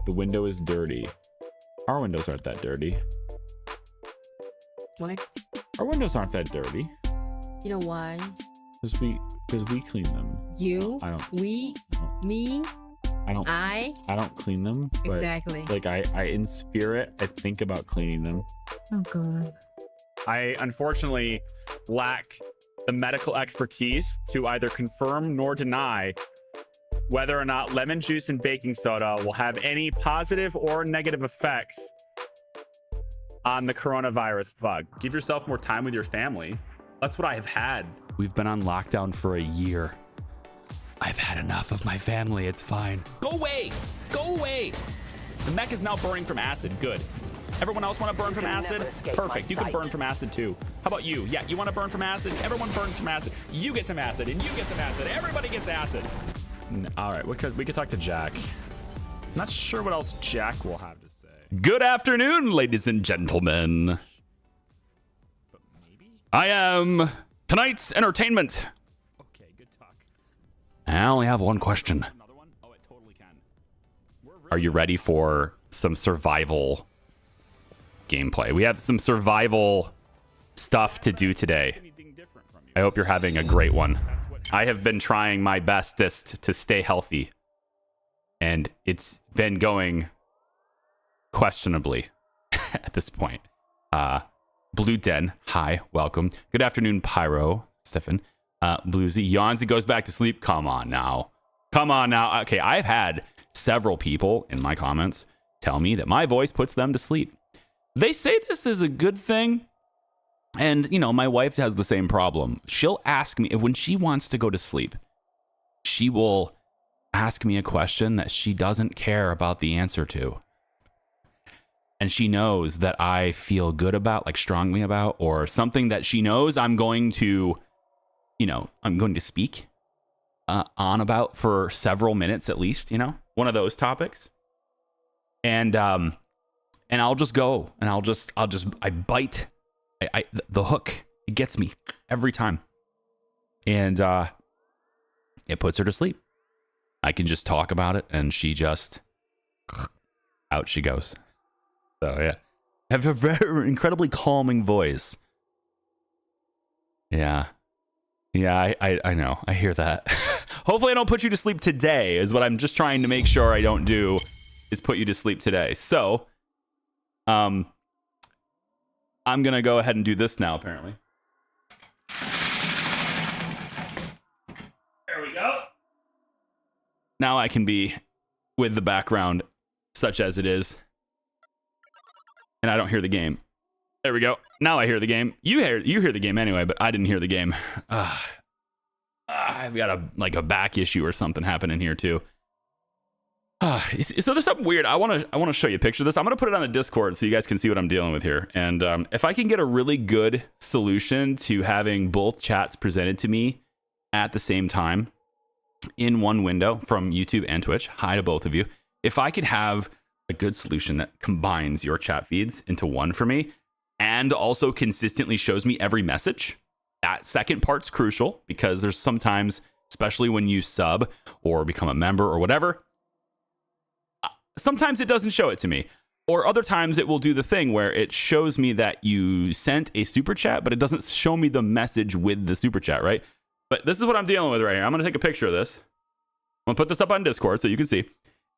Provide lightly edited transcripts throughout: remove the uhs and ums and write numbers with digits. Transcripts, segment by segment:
The window is dirty. Our windows aren't that dirty. What? Our windows aren't that dirty. You know why? Because we clean them. You? I don't. We? Me? I don't clean them. But Exactly. like I in spirit, I think about cleaning them. Oh god. I unfortunately lack the medical expertise to either confirm nor deny whether or not lemon juice and baking soda will have any positive or negative effects on the coronavirus bug. Give yourself more time with your family. That's what I have had. We've been on lockdown for a year. I've had enough of my family. It's fine. Go away. Go away. The mech is now burning from acid. Good. Everyone else want to burn from acid? Perfect. You can burn from acid too. How about you? Yeah, you want to burn from acid? Everyone burns from acid. You get some acid and you get some acid. Everybody gets acid. All right, we could talk to Jack. Not sure what else Jack will have to say. Good afternoon, ladies and gentlemen. I am tonight's entertainment. Okay, good talk. I only have one question. Another one? Oh, it totally can. Are you ready for some survival gameplay? We have some survival stuff to do today. I hope you're having a great one. I have been trying my bestest to stay healthy, and it's been going questionably at this point. Blue Den, hi, welcome. Good afternoon, Pyro, Stefan. Bluesy yawns and goes back to sleep. Come on now. Come on now. Okay, I've had several people in my comments tell me that my voice puts them to sleep. They say this is a good thing. And, you know, my wife has the same problem. She'll ask me, when she wants to go to sleep, she will ask me a question that she doesn't care about the answer to. And she knows that I feel good about, like strongly about, or something that she knows I'm going to, you know, I'm going to speak on about for several minutes at least, you know, one of those topics. And I'll just go and I bite. The hook, it gets me every time. And it puts her to sleep. I can just talk about it and she just, out she goes. So yeah, I have a very incredibly calming voice. Yeah. Yeah, I know. I hear that. Hopefully I don't put you to sleep today is what I'm just trying to make sure I don't do, is put you to sleep today. So, I'm going to go ahead and do this now, apparently. There we go. Now I can be with the background such as it is. And I don't hear the game. There we go. Now I hear the game. You hear the game anyway, but I didn't hear the game. I've got a back issue or something happening here too. So there's something weird. I want to show you a picture of this. I'm going to put it on the Discord so you guys can see what I'm dealing with here. And if I can get a really good solution to having both chats presented to me at the same time in one window from YouTube and Twitch, hi to both of you. If I could have a good solution that combines your chat feeds into one for me and also consistently shows me every message, that second part's crucial because there's sometimes, especially when you sub or become a member or whatever, sometimes it doesn't show it to me, or other times it will do the thing where it shows me that you sent a super chat, but it doesn't show me the message with the super chat, right? But this is what I'm dealing with right here. I'm going to take a picture of this. I'm going to put this up on Discord so you can see.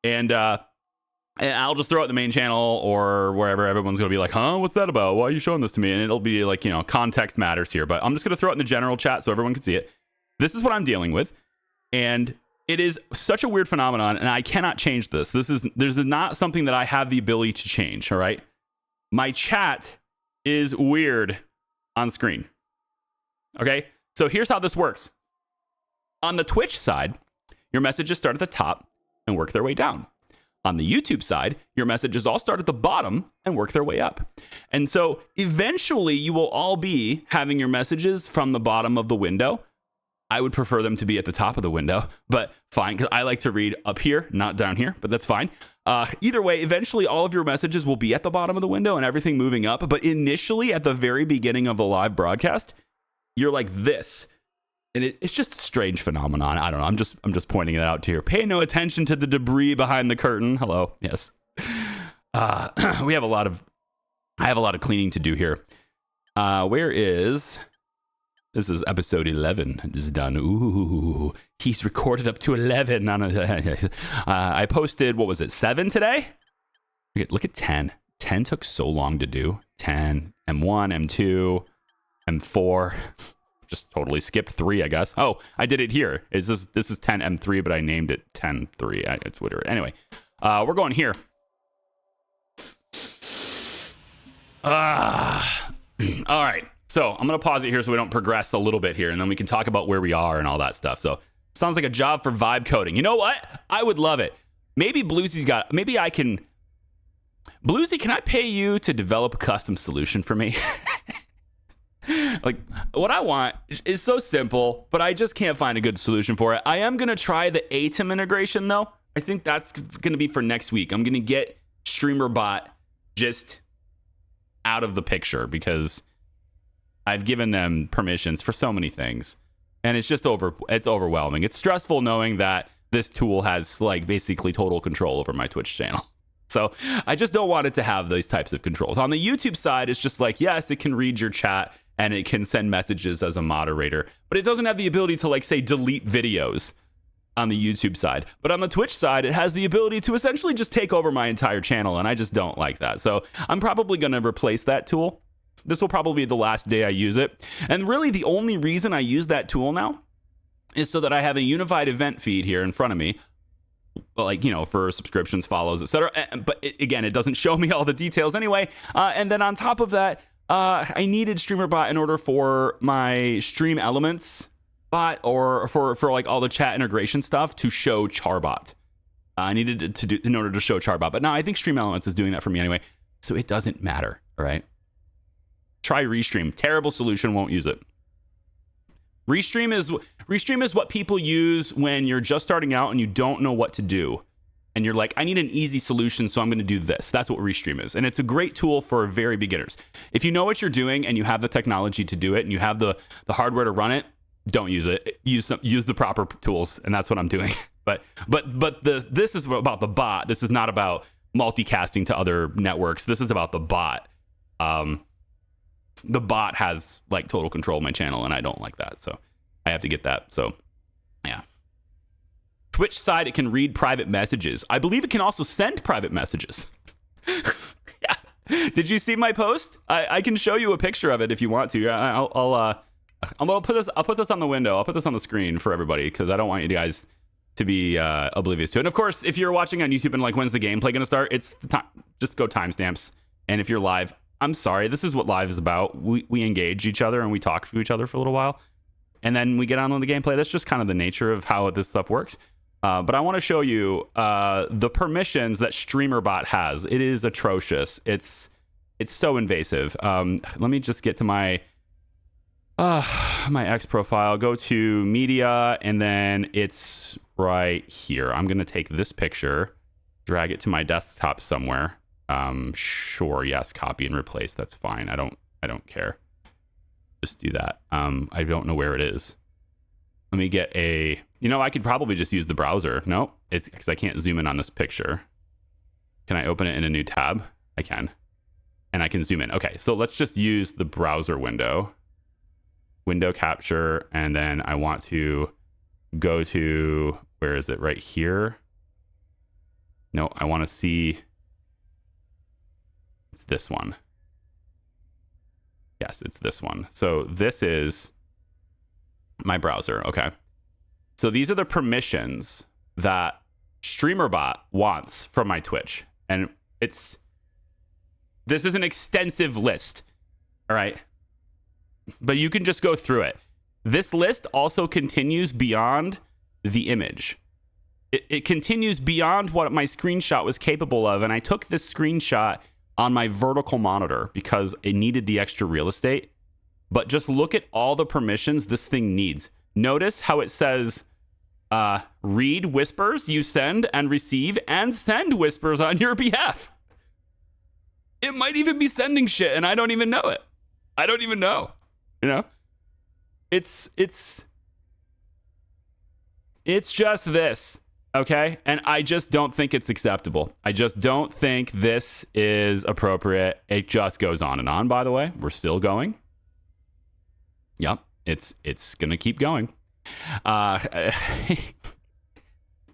And I'll just throw it in the main channel or wherever. Everyone's going to be like, huh, what's that about? Why are you showing this to me? And it'll be like, you know, context matters here. But I'm just going to throw it in the general chat so everyone can see it. This is what I'm dealing with. And it is such a weird phenomenon, and I cannot change this. There's not something that I have the ability to change, all right? My chat is weird on screen, okay? So here's how this works. On the Twitch side, your messages start at the top and work their way down. On the YouTube side, your messages all start at the bottom and work their way up. And so eventually you will all be having your messages from the bottom of the window. I would prefer them to be at the top of the window, but fine, because I like to read up here, not down here, but that's fine. Either way, eventually all of your messages will be at the bottom of the window and everything moving up. But initially, at the very beginning of the live broadcast, you're like this. And it's just a strange phenomenon. I don't know. I'm just pointing it out to you. Pay no attention to the debris behind the curtain. Hello. Yes. I have a lot of cleaning to do here. This is episode 11. This is done. Ooh, he's recorded up to 11. I posted, what was it, 7 today? Look at 10. 10 took so long to do. 10, M1, M2, M4. Just totally skipped 3, I guess. Oh, I did it here. This is 10 M3, but I named it 10-3. It's whatever. Anyway, we're going here. All right. So I'm going to pause it here so we don't progress a little bit here, and then we can talk about where we are and all that stuff. So sounds like a job for vibe coding. You know what? I would love it. Maybe Bluesy, can I pay you to develop a custom solution for me? Like, what I want is so simple, but I just can't find a good solution for it. I am going to try the ATEM integration, though. I think that's going to be for next week. I'm going to get StreamerBot just out of the picture because I've given them permissions for so many things. And it's just it's overwhelming. It's stressful knowing that this tool has like basically total control over my Twitch channel. So I just don't want it to have those types of controls. On the YouTube side, it's just like, yes, it can read your chat and it can send messages as a moderator, but it doesn't have the ability to, like, say, delete videos on the YouTube side. But on the Twitch side, it has the ability to essentially just take over my entire channel, and I just don't like that. So I'm probably going to replace that tool. This will probably be the last day I use it. And really the only reason I use that tool now is so that I have a unified event feed here in front of me, like, you know, for subscriptions, follows, etc. But again, it doesn't show me all the details anyway. And then on top of that, I needed StreamerBot in order for my Stream Elements bot or for like all the chat integration stuff to show Charbot. I needed it to do in order to show Charbot. But now I think Stream Elements is doing that for me anyway. So it doesn't matter, all right? Try Restream. Terrible solution, won't use it. Restream is what people use when you're just starting out and you don't know what to do. And you're like, I need an easy solution, so I'm going to do this. That's what Restream is. And it's a great tool for very beginners. If you know what you're doing and you have the technology to do it and you have the hardware to run it, don't use it. Use the proper tools, and that's what I'm doing. But this is about the bot. This is not about multicasting to other networks. This is about the bot. The bot has like total control of my channel, and I don't like that. So I have to get that. So yeah. Twitch side, it can read private messages. I believe it can also send private messages. Yeah. Did you see my post? I can show you a picture of it if you want to. I'll put this on the window. I'll put this on the screen for everybody because I don't want you guys to be oblivious to it. And of course, if you're watching on YouTube and like, when's the gameplay going to start? It's the time. Just go timestamps. And if you're live, I'm sorry. This is what live is about. We engage each other and we talk to each other for a little while, and then we get on the gameplay. That's just kind of the nature of how this stuff works. But I want to show you the permissions that StreamerBot has. It is atrocious. It's so invasive. Let me just get to my X profile. Go to media, and then it's right here. I'm gonna take this picture, drag it to my desktop somewhere. Sure, yes, copy and replace. That's fine. I don't care. Just do that. I don't know where it is. Let me get a. You know, I could probably just use the browser. No, it's because I can't zoom in on this picture. Can I open it in a new tab? I can. And I can zoom in. Okay, so let's just use the browser window. Window capture, and then I want to go to, where is it? Right here? No, I want to see. It's this one. Yes, it's this one. So this is my browser. Okay. So these are the permissions that StreamerBot wants from my Twitch. And this is an extensive list. All right. But you can just go through it. This list also continues beyond the image. It continues beyond what my screenshot was capable of. And I took this screenshot on my vertical monitor because it needed the extra real estate. But just look at all the permissions this thing needs. Notice how it says, read whispers you send and receive, and send whispers on your behalf. It might even be sending shit, and I don't even know it. I don't even know. You know? It's It's just this, okay? And I just don't think it's acceptable. I just don't think this is appropriate. It just goes on and on, by the way. We're still going. Yep, it's going to keep going.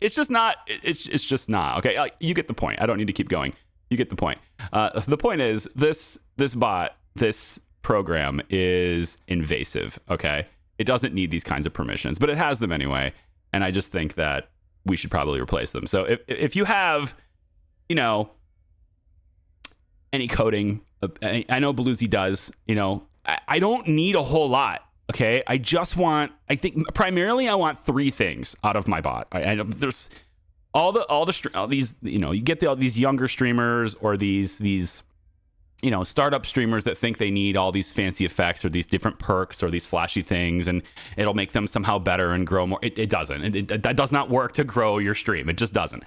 It's just not, it's just not, okay? You get the point. I don't need to keep going. You get the point. The point is, this bot, this program is invasive, okay? It doesn't need these kinds of permissions, but it has them anyway. And I just think that we should probably replace them. So if you have, you know, any coding, I know Beluzi does, you know, I don't need a whole lot. Okay, I think primarily I want three things out of my bot. There's all these, you know, you get all these younger streamers or these you know, startup streamers that think they need all these fancy effects or these different perks or these flashy things, and it'll make them somehow better and grow more. It doesn't. That does not work to grow your stream. It just doesn't.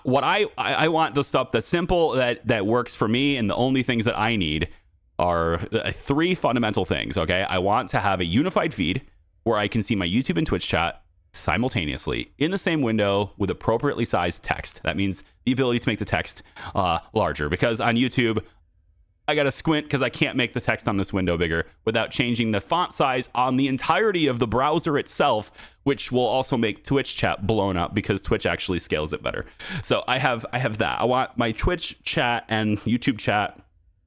What I want the stuff that's simple, that works for me, and the only things that I need are three fundamental things, okay? I want to have a unified feed where I can see my YouTube and Twitch chat simultaneously in the same window with appropriately sized text. That means the ability to make the text larger, because on YouTube, I got to squint because I can't make the text on this window bigger without changing the font size on the entirety of the browser itself, which will also make Twitch chat blown up because Twitch actually scales it better. So I have that. I want my Twitch chat and YouTube chat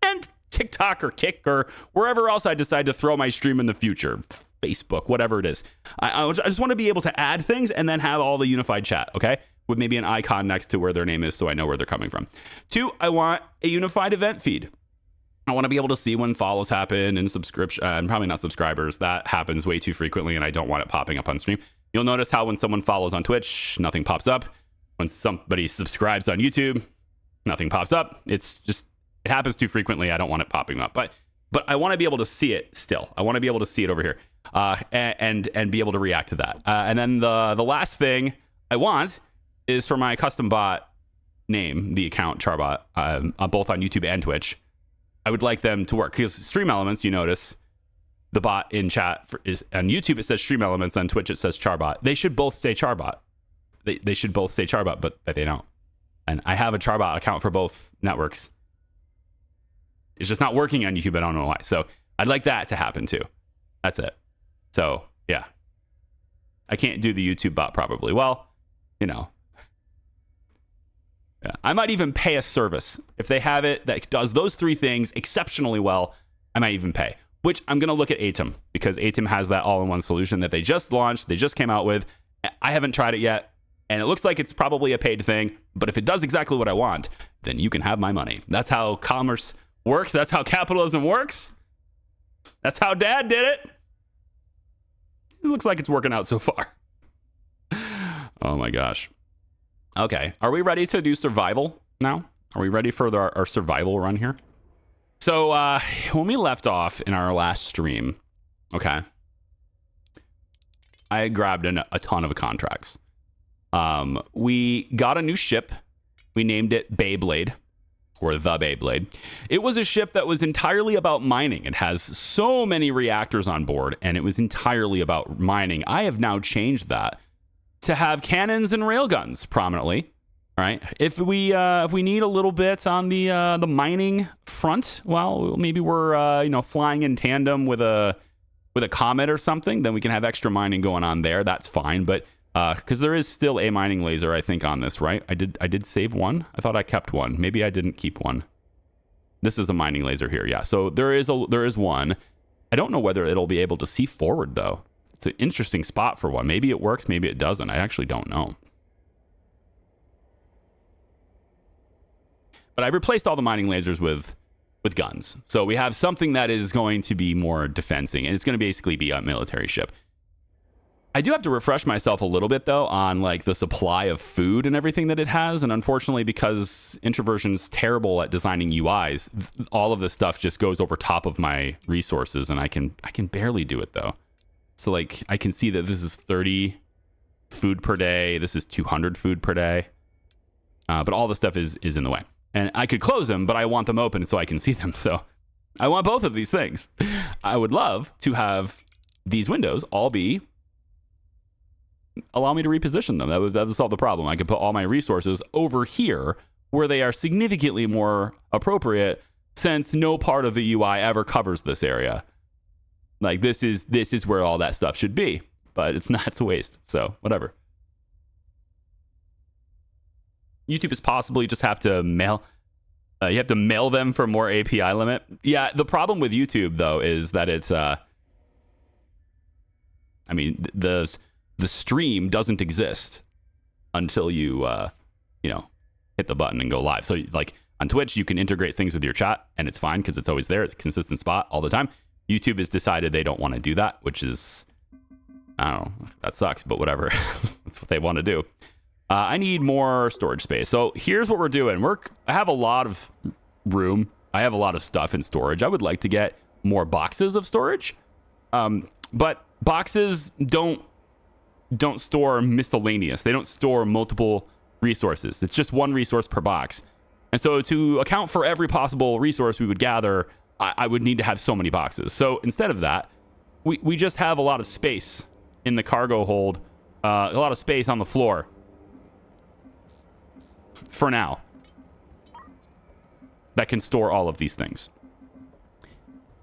and TikTok or Kick or wherever else I decide to throw my stream in the future, Facebook, whatever it is. I just want to be able to add things and then have all the unified chat, okay? With maybe an icon next to where their name is so I know where they're coming from. 2, I want a unified event feed. I want to be able to see when follows happen and subscription, and probably not subscribers. That happens way too frequently, and I don't want it popping up on stream. You'll notice how when someone follows on Twitch, nothing pops up. When somebody subscribes on YouTube, nothing pops up. It happens too frequently. I don't want it popping up, but I want to be able to see it still. I want to be able to see it over here, and be able to react to that. And then the last thing I want is for my custom bot name, the account Charbot, both on YouTube and Twitch. I would like them to work because Stream Elements, you notice the bot in chat is on YouTube. It says Stream Elements. On Twitch, it says Charbot. They should both say Charbot. They should both say Charbot, but they don't. And I have a Charbot account for both networks. It's just not working on YouTube. I don't know why. So I'd like that to happen too. That's it. So yeah, I can't do the YouTube bot probably. Well, you know. Yeah. I might even pay a service. If they have it that does those three things exceptionally well, I might even pay. Which I'm going to look at Atom, because Atom has that all-in-one solution that they just launched, they just came out with. I haven't tried it yet, and it looks like it's probably a paid thing, but if it does exactly what I want, then you can have my money. That's how commerce works. That's how capitalism works. That's how Dad did it. It looks like it's working out so far. Oh my gosh. Okay, are we ready to do survival now? Are we ready for our survival run here? So when we left off in our last stream, okay, I had grabbed a ton of contracts. We got a new ship. We named it Beyblade, or the Beyblade. It was a ship that was entirely about mining. It has so many reactors on board, and it was entirely about mining. I have now changed that to have cannons and railguns prominently. All right. If we need a little bit on the mining front, well, maybe we're flying in tandem with a comet or something, then we can have extra mining going on there. That's fine. But because there is still a mining laser, I think, on this, right? I did save one. I thought I kept one. Maybe I didn't keep one. This is a mining laser here. Yeah. So there is one. I don't know whether it'll be able to see forward though. It's an interesting spot for one. Maybe it works, maybe it doesn't. I actually don't know. But I replaced all the mining lasers with guns. So we have something that is going to be more defensing, and it's going to basically be a military ship. I do have to refresh myself a little bit, though, on like the supply of food and everything that it has. And unfortunately, because Introversion's terrible at designing UIs, all of this stuff just goes over top of my resources, and I can barely do it, though. So like I can see that this is 30 food per day. This is 200 food per day. But all the stuff is in the way. And I could close them, but I want them open so I can see them. So I want both of these things. I would love to have these windows all be allow me to reposition them. That would solve the problem. I could put all my resources over here where they are significantly more appropriate, since no part of the UI ever covers this area. Like this is where all that stuff should be, but it's not. It's a waste. So whatever. YouTube is possible. You just have to mail. You have to mail them for more API limit. Yeah. The problem with YouTube though is that it's. I mean, the stream doesn't exist until you hit the button and go live. So like on Twitch, you can integrate things with your chat and it's fine because it's always there. It's a consistent spot all the time. YouTube has decided they don't want to do that, which is, I don't know, that sucks, but whatever. That's what they want to do. I need more storage space. So here's what we're doing. I have a lot of room. I have a lot of stuff in storage. I would like to get more boxes of storage. But boxes don't store miscellaneous. They don't store multiple resources. It's just one resource per box. And so to account for every possible resource we would gather, I would need to have so many boxes. So instead of that, we just have a lot of space in the cargo hold, a lot of space on the floor for now that can store all of these things.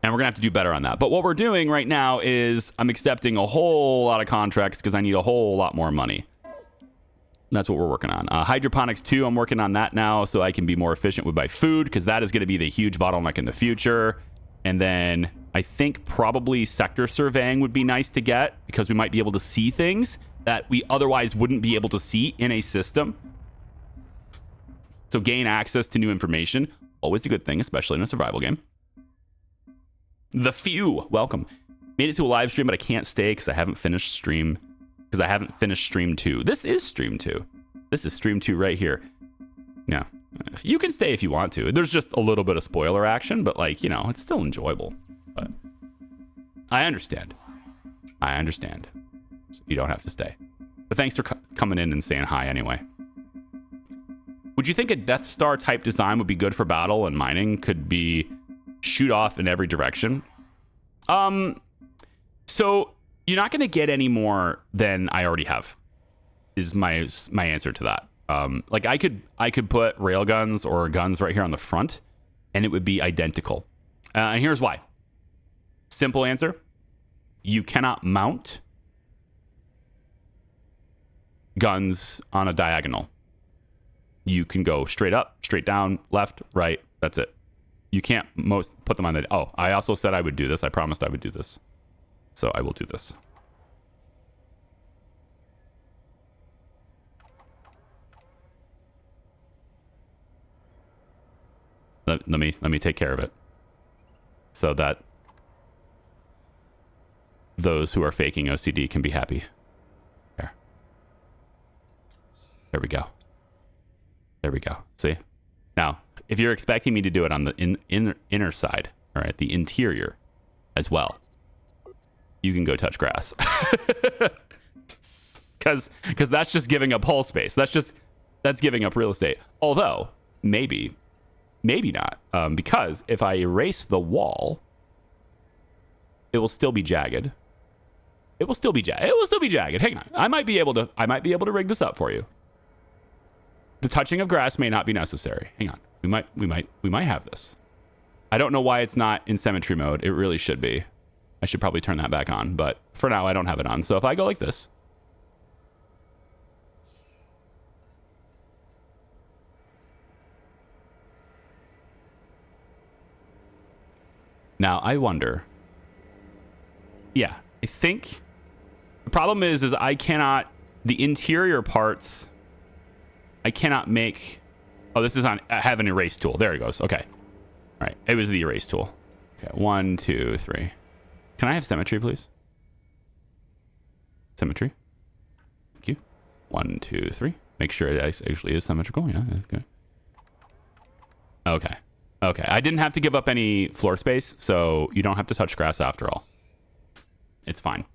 And we're going to have to do better on that. But what we're doing right now is I'm accepting a whole lot of contracts because I need a whole lot more money. That's what we're working on. Hydroponics 2, I'm working on that now so I can be more efficient with my food, because that is going to be the huge bottleneck in the future. And then I think probably sector surveying would be nice to get, because we might be able to see things that we otherwise wouldn't be able to see in a system. So gain access to new information, always a good thing, especially in a survival game. The Few, welcome. Made it to a live stream, but I can't stay because I haven't finished stream. Because I haven't finished stream 2. This is stream 2. This is stream 2 right here. Yeah. You can stay if you want to. There's just a little bit of spoiler action, but like, it's still enjoyable. But I understand. So you don't have to stay. But thanks for coming in and saying hi anyway. Would you think a Death Star type design would be good for battle and mining? Could be shoot off in every direction? So you're not going to get any more than I already have, is my answer to that. Like I could put railguns or guns right here on the front and it would be identical. And here's why. Simple answer. You cannot mount guns on a diagonal. You can go straight up, straight down, left, right. That's it. You can't put them on the... Oh, I also said I would do this. I promised I would do this. So I will do this. Let me take care of it, so that those who are faking OCD can be happy. There we go. There we go. See? Now, if you're expecting me to do it on the inner side, all right, the interior as well, you can go touch grass. Because that's just giving up hull space. That's giving up real estate. Although, maybe not. Because if I erase the wall, it will still be jagged. It will still be jagged. Hang on. I might be able to rig this up for you. The touching of grass may not be necessary. Hang on. We might have this. I don't know why it's not in symmetry mode. It really should be. I should probably turn that back on, but for now I don't have it on. So if I go like this, now I wonder. Yeah, I think the problem is I cannot, the interior parts, I cannot make. Oh, this is on. I have an erase tool. There it goes. Okay. All right. It was the erase tool. Okay. 1, 2, 3. Can I have symmetry, please? Symmetry. Thank you. 1, 2, 3. Make sure it actually is symmetrical. Yeah. Okay. Okay. Okay. I didn't have to give up any floor space, so you don't have to touch grass after all. It's fine.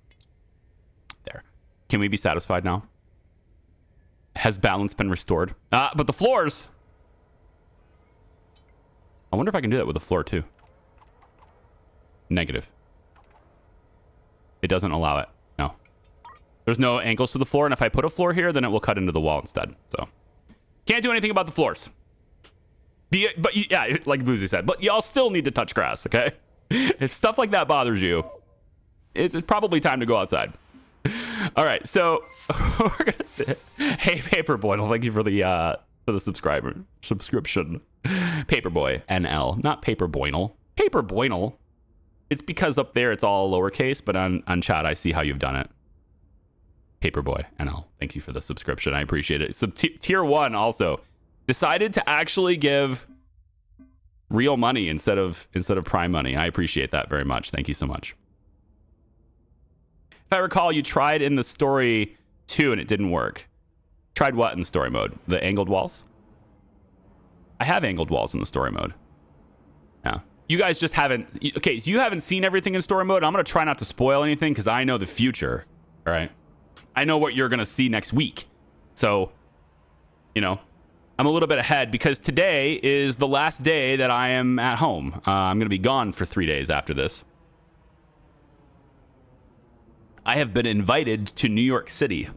There. Can we be satisfied now? Has balance been restored? But the floors. I wonder if I can do that with the floor too. Negative. It doesn't allow it. No. There's no angles to the floor, and if I put a floor here, then it will cut into the wall instead. So can't do anything about the floors. But yeah, like Boozy said, but y'all still need to touch grass, okay? If stuff like that bothers you, it's probably time to go outside. All right, so we're gonna hey Paperboy, thank you for the subscription. Paperboy NL, not Paperboynal. Paperboynal. It's because up there it's all lowercase, but on chat I see how you've done it. Paperboy NL, thank you for the subscription. I appreciate it. So tier 1 also decided to actually give real money instead of Prime money. I appreciate that very much. Thank you so much. If I recall, you tried in the story 2 and it didn't work. Tried what in story mode? The angled walls? I have angled walls in the story mode. Yeah. You guys just haven't... Okay, so you haven't seen everything in story mode. I'm going to try not to spoil anything because I know the future. All right? I know what you're going to see next week. So, you know, I'm a little bit ahead because today is the last day that I am at home. I'm going to be gone for 3 days after this. I have been invited to New York City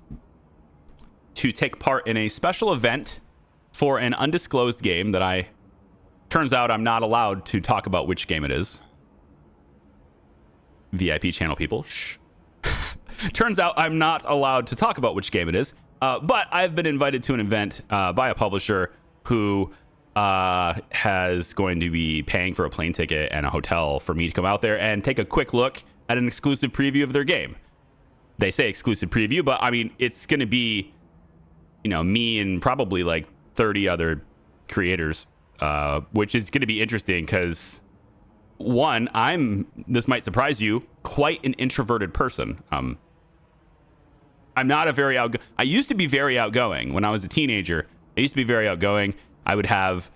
to take part in a special event for an undisclosed game that turns out I'm not allowed to talk about which game it is. VIP channel people, shh. Turns out I'm not allowed to talk about which game it is, but I've been invited to an event by a publisher who has going to be paying for a plane ticket and a hotel for me to come out there and take a quick look at an exclusive preview of their game. They say exclusive preview, but I mean, it's going to be, you know, me and probably like 30 other creators, which is going to be interesting because, one, this might surprise you, quite an introverted person. I'm not a very outgoing. I used to be very outgoing when I was a teenager. I used to be very outgoing. I would have,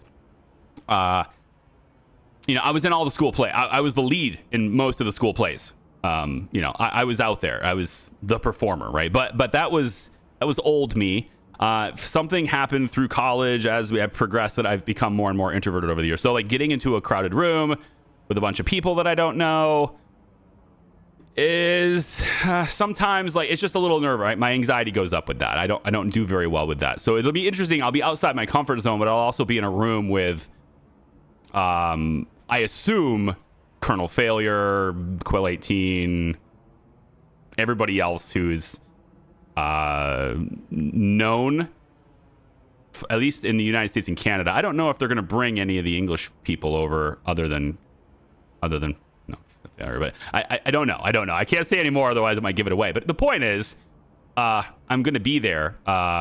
you know, I was in all the school play. I was the lead in most of the school plays. You know, I was out there. I was the performer, right? But that was old me. Something happened through college as we have progressed that I've become more and more introverted over the years. So like getting into a crowded room with a bunch of people that I don't know is sometimes like it's just a little nerve, right? My anxiety goes up with that. I don't do very well with that. So it'll be interesting. I'll be outside my comfort zone, but I'll also be in a room with I assume Colonel Failure, Quill 18, everybody else who's known, at least in the United States and Canada. I don't know if they're going to bring any of the English people over other than no, but I don't know. I can't say any more, otherwise I might give it away. But the point is, I'm going to be there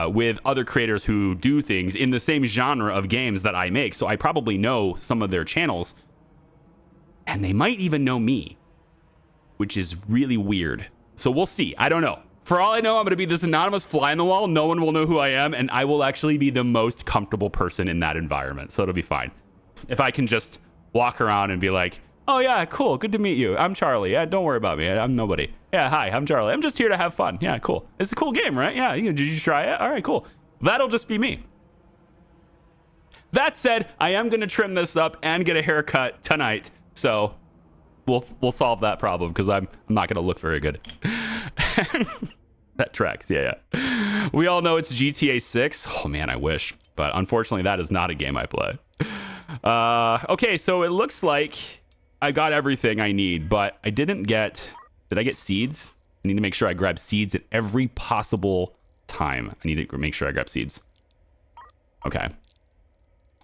with other creators who do things in the same genre of games that I make. So I probably know some of their channels, and they might even know me, which is really weird. So we'll see. I don't know. For all I know, I'm going to be this anonymous fly on the wall. No one will know who I am, and I will actually be the most comfortable person in that environment. So it'll be fine. If I can just walk around and be like, oh, yeah, cool. Good to meet you. I'm Charlie. Yeah, don't worry about me. I'm nobody. Yeah, hi, I'm Charlie. I'm just here to have fun. Yeah, cool. It's a cool game, right? Yeah, did you try it? All right, cool. That'll just be me. That said, I am going to trim this up and get a haircut tonight. So we'll solve that problem because I'm not going to look very good. That tracks. Yeah. We all know it's GTA 6. Oh, man, I wish. But unfortunately, that is not a game I play. Okay, so it looks like I got everything I need, but I didn't get... Did I get seeds? I need to make sure I grab seeds at every possible time. I need to make sure I grab seeds. Okay.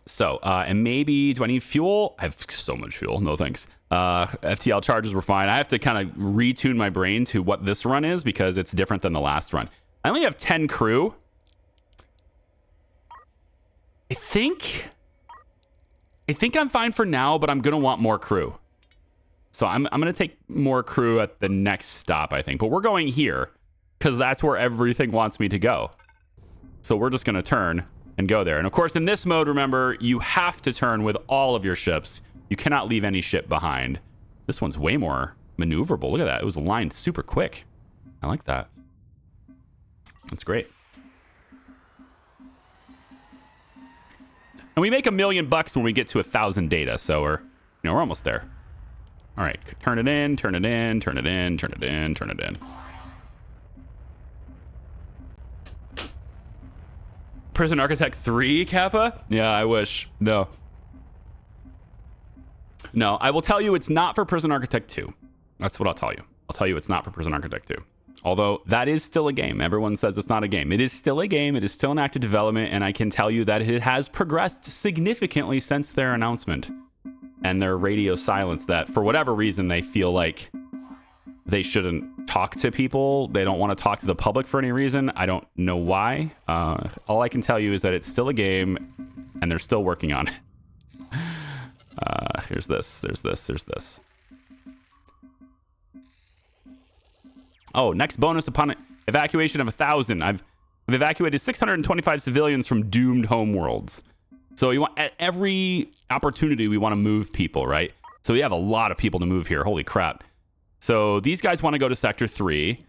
So, and maybe... Do I need fuel? I have so much fuel. No, thanks. FTL charges were fine. I have to kind of retune my brain to what this run is because it's different than the last run. I only have 10 crew. I think I'm fine for now, but I'm going to want more crew. So I'm going to take more crew at the next stop, I think. But we're going here because that's where everything wants me to go. So we're just going to turn and go there. And of course, in this mode, remember, you have to turn with all of your ships. You cannot leave any ship behind. This one's way more maneuverable. Look at that. It was aligned super quick. I like that. That's great. And we make $1 million when we get to 1,000 data. So we're almost there. All right. Turn it in, turn it in, turn it in, turn it in, turn it in. Prison Architect 3, Kappa? Yeah, I wish. No. No, I will tell you it's not for Prison Architect 2. That's what I'll tell you. I'll tell you it's not for Prison Architect 2. Although that is still a game. Everyone says it's not a game. It is still a game. It is still in active development, and I can tell you that it has progressed significantly since their announcement and their radio silence that for whatever reason they feel like they shouldn't talk to people. They don't want to talk to the public for any reason. I don't know why. All I can tell you is that it's still a game and they're still working on it. Here's this. There's this. Oh, next bonus upon evacuation of 1,000. I've evacuated 625 civilians from doomed homeworlds. So we want, at every opportunity, we want to move people, right? So we have a lot of people to move here. Holy crap. So these guys want to go to Sector 3.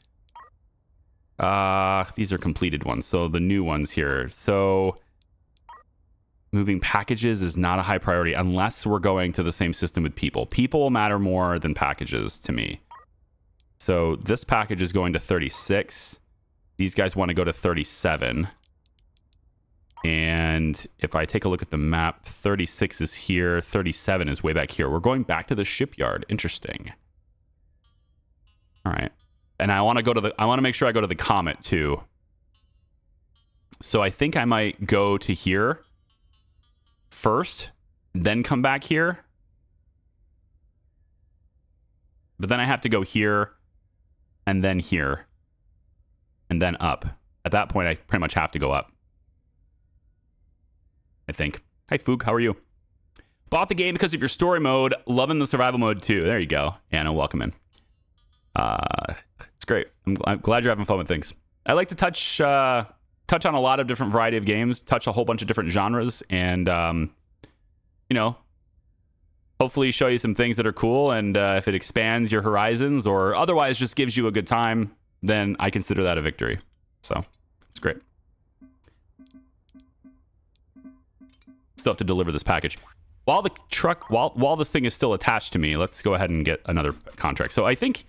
These are completed ones. So the new ones here. So moving packages is not a high priority unless we're going to the same system with people. People will matter more than packages to me. So this package is going to 36. These guys want to go to 37. And if I take a look at the map, 36 is here. 37 is way back here. We're going back to the shipyard. Interesting. All right. And I want to make sure I go to the Comet too. So I think I might go to here first, then come back here. But then I have to go here and then here and then up. At that point, I pretty much have to go up, I think. Hi, Foog. How are you? Bought the game because of your story mode. Loving the survival mode, too. There you go. Anna, welcome in. It's great. I'm glad you're having fun with things. I like to touch on a lot of different variety of games, touch a whole bunch of different genres, and, hopefully show you some things that are cool. And if it expands your horizons or otherwise just gives you a good time, then I consider that a victory. So it's great. Still have to deliver this package. While the truck, while this thing is still attached to me, let's go ahead and get another contract. So I think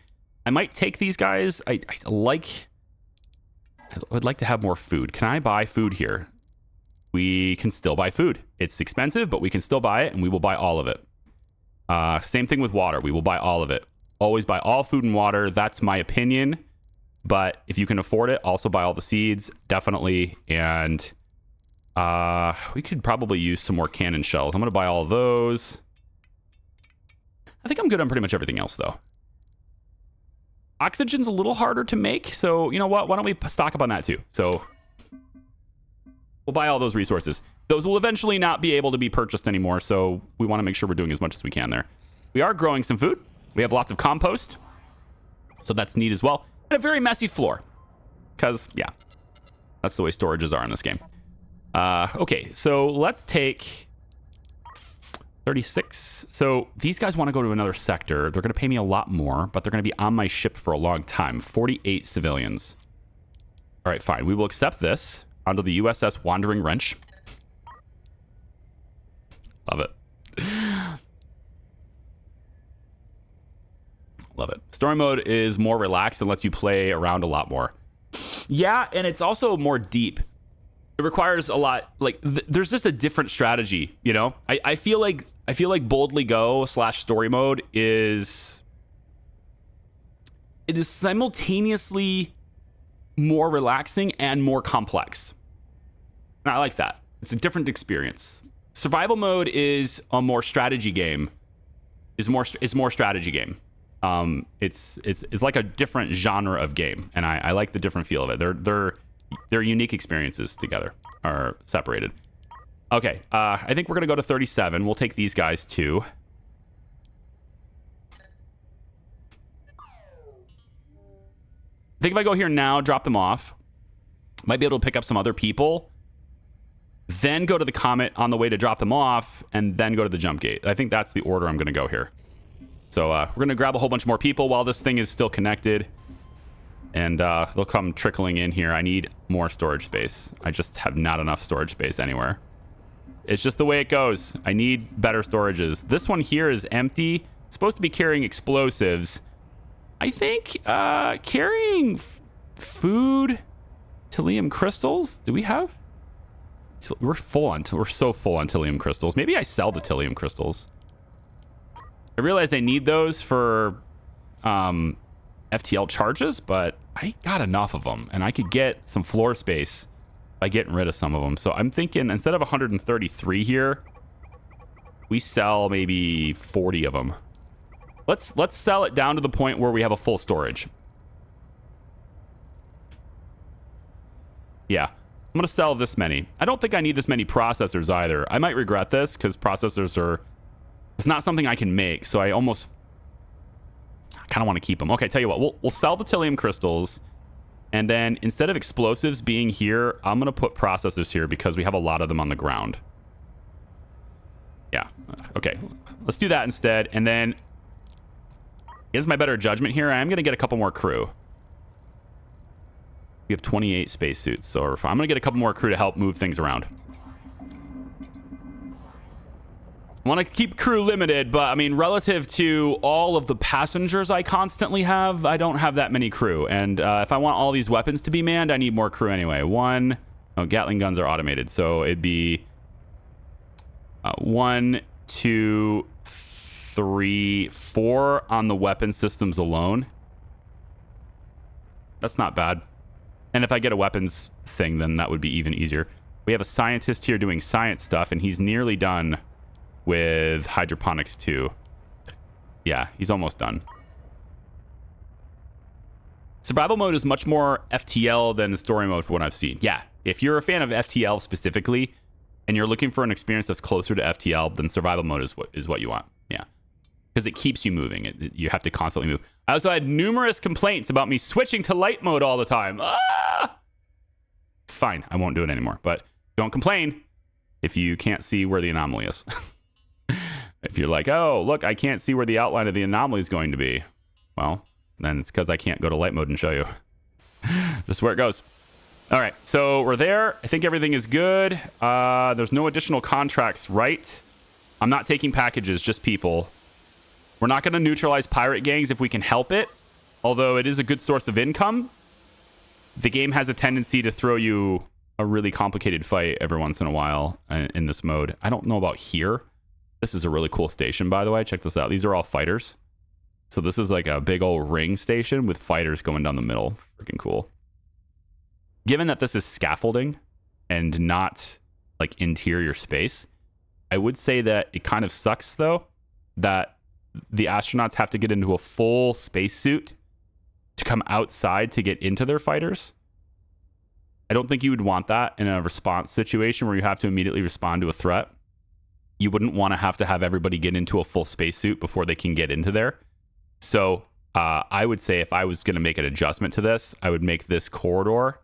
I might take these guys. I would like to have more food. Can I buy food here? We can still buy food. It's expensive, but we can still buy it, and we will buy all of it. Same thing with water. We will buy all of it. Always buy all food and water. That's my opinion. But if you can afford it, also buy all the seeds. Definitely. And we could probably use some more cannon shells. I'm going to buy all of those. I think I'm good on pretty much everything else, though. Oxygen's a little harder to make. So, you know what? Why don't we stock up on that, too? So we'll buy all those resources. Those will eventually not be able to be purchased anymore, so we want to make sure we're doing as much as we can there. We are growing some food. We have lots of compost, so that's neat as well. And a very messy floor, because, yeah, that's the way storages are in this game. Okay, so let's take 36. So these guys want to go to another sector. They're going to pay me a lot more, but they're going to be on my ship for a long time. 48 civilians. All right, fine. We will accept this onto the USS Wandering Wrench. Love it. Love it. Story mode is more relaxed and lets you play around a lot more. Yeah, and it's also more deep. It requires a lot. Like, there's just a different strategy, you know? I feel like Boldly Go / story mode is simultaneously more relaxing and more complex. And I like that. It's a different experience. Survival mode is a more strategy game. It's more strategy game. It's like a different genre of game, and I like the different feel of it. They're unique experiences together, or separated. Okay, I think we're gonna go to 37. We'll take these guys too. I think if I go here now, drop them off, might be able to pick up some other people. Then go to the Comet on the way to drop them off, and then go to the jump gate. I think that's the order I'm going to go here. So we're going to grab a whole bunch more people while this thing is still connected. And they'll come trickling in here. I need more storage space. I just have not enough storage space anywhere. It's just the way it goes. I need better storages. This one here is empty. It's supposed to be carrying explosives. I think carrying food, Thallium crystals. Do we have? we're so full on Tilium crystals. Maybe I sell the Tilium crystals. I realize I need those for FTL charges, but I got enough of them, and I could get some floor space by getting rid of some of them. So I'm thinking instead of 133 here, we sell maybe 40 of them. Let's sell it down to the point where we have a full storage. Yeah, I'm gonna sell this many. I don't think I need this many processors either. I might regret this because processors are, it's not something I can make, so I kind of want to keep them. Okay, tell you what, we'll sell the Tilium crystals, and then instead of explosives being here, I'm gonna put processors here because we have a lot of them on the ground. Yeah, okay, let's do that instead. And then here's my better judgment here. I am gonna get a couple more crew. We have 28 spacesuits, so I'm going to get a couple more crew to help move things around. I want to keep crew limited, but I mean, relative to all of the passengers I constantly have, I don't have that many crew. And if I want all these weapons to be manned, I need more crew anyway. Gatling guns are automated, so it'd be 1, 2, 3, 4 on the weapon systems alone. That's not bad. And if I get a weapons thing, then that would be even easier. We have a scientist here doing science stuff, and he's nearly done with hydroponics too. Yeah, he's almost done. Survival mode is much more FTL than the story mode for what I've seen. Yeah, if you're a fan of FTL specifically, and you're looking for an experience that's closer to FTL, then survival mode is what you want. Yeah, because it keeps you moving. You have to constantly move. I also had numerous complaints about me switching to light mode all the time. Fine, I won't do it anymore. But don't complain if you can't see where the anomaly is. If you're like, oh, look, I can't see where the outline of the anomaly is going to be. Well, then it's because I can't go to light mode and show you. Just where it goes. All right, so we're there. I think everything is good. There's no additional contracts, right? I'm not taking packages, just people. We're not going to neutralize pirate gangs if we can help it, although it is a good source of income. The game has a tendency to throw you a really complicated fight every once in a while in this mode. I don't know about here. This is a really cool station, by the way. Check this out. These are all fighters. So this is like a big old ring station with fighters going down the middle. Freaking cool. Given that this is scaffolding and not like interior space, I would say that it kind of sucks, though, that the astronauts have to get into a full spacesuit to come outside to get into their fighters. I don't think you would want that in a response situation where you have to immediately respond to a threat. You wouldn't want to have everybody get into a full spacesuit before they can get into there. So I would say if I was going to make an adjustment to this, I would make this corridor,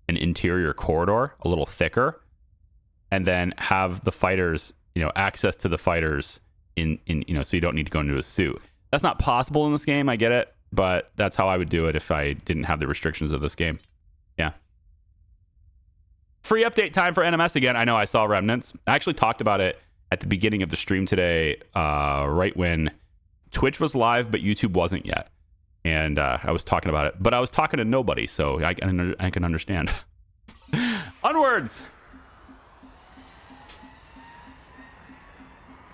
an interior corridor, a little thicker, and then have the fighters, access to the fighters in so you don't need to go into a suit. That's not possible in this game, I get it, but that's how I would do it if I didn't have the restrictions of this game. Yeah. Free update time for NMS again. I know I saw remnants. I actually talked about it at the beginning of the stream today, right when Twitch was live, but YouTube wasn't yet. And I was talking about it, but I was talking to nobody, so I can understand. Onwards!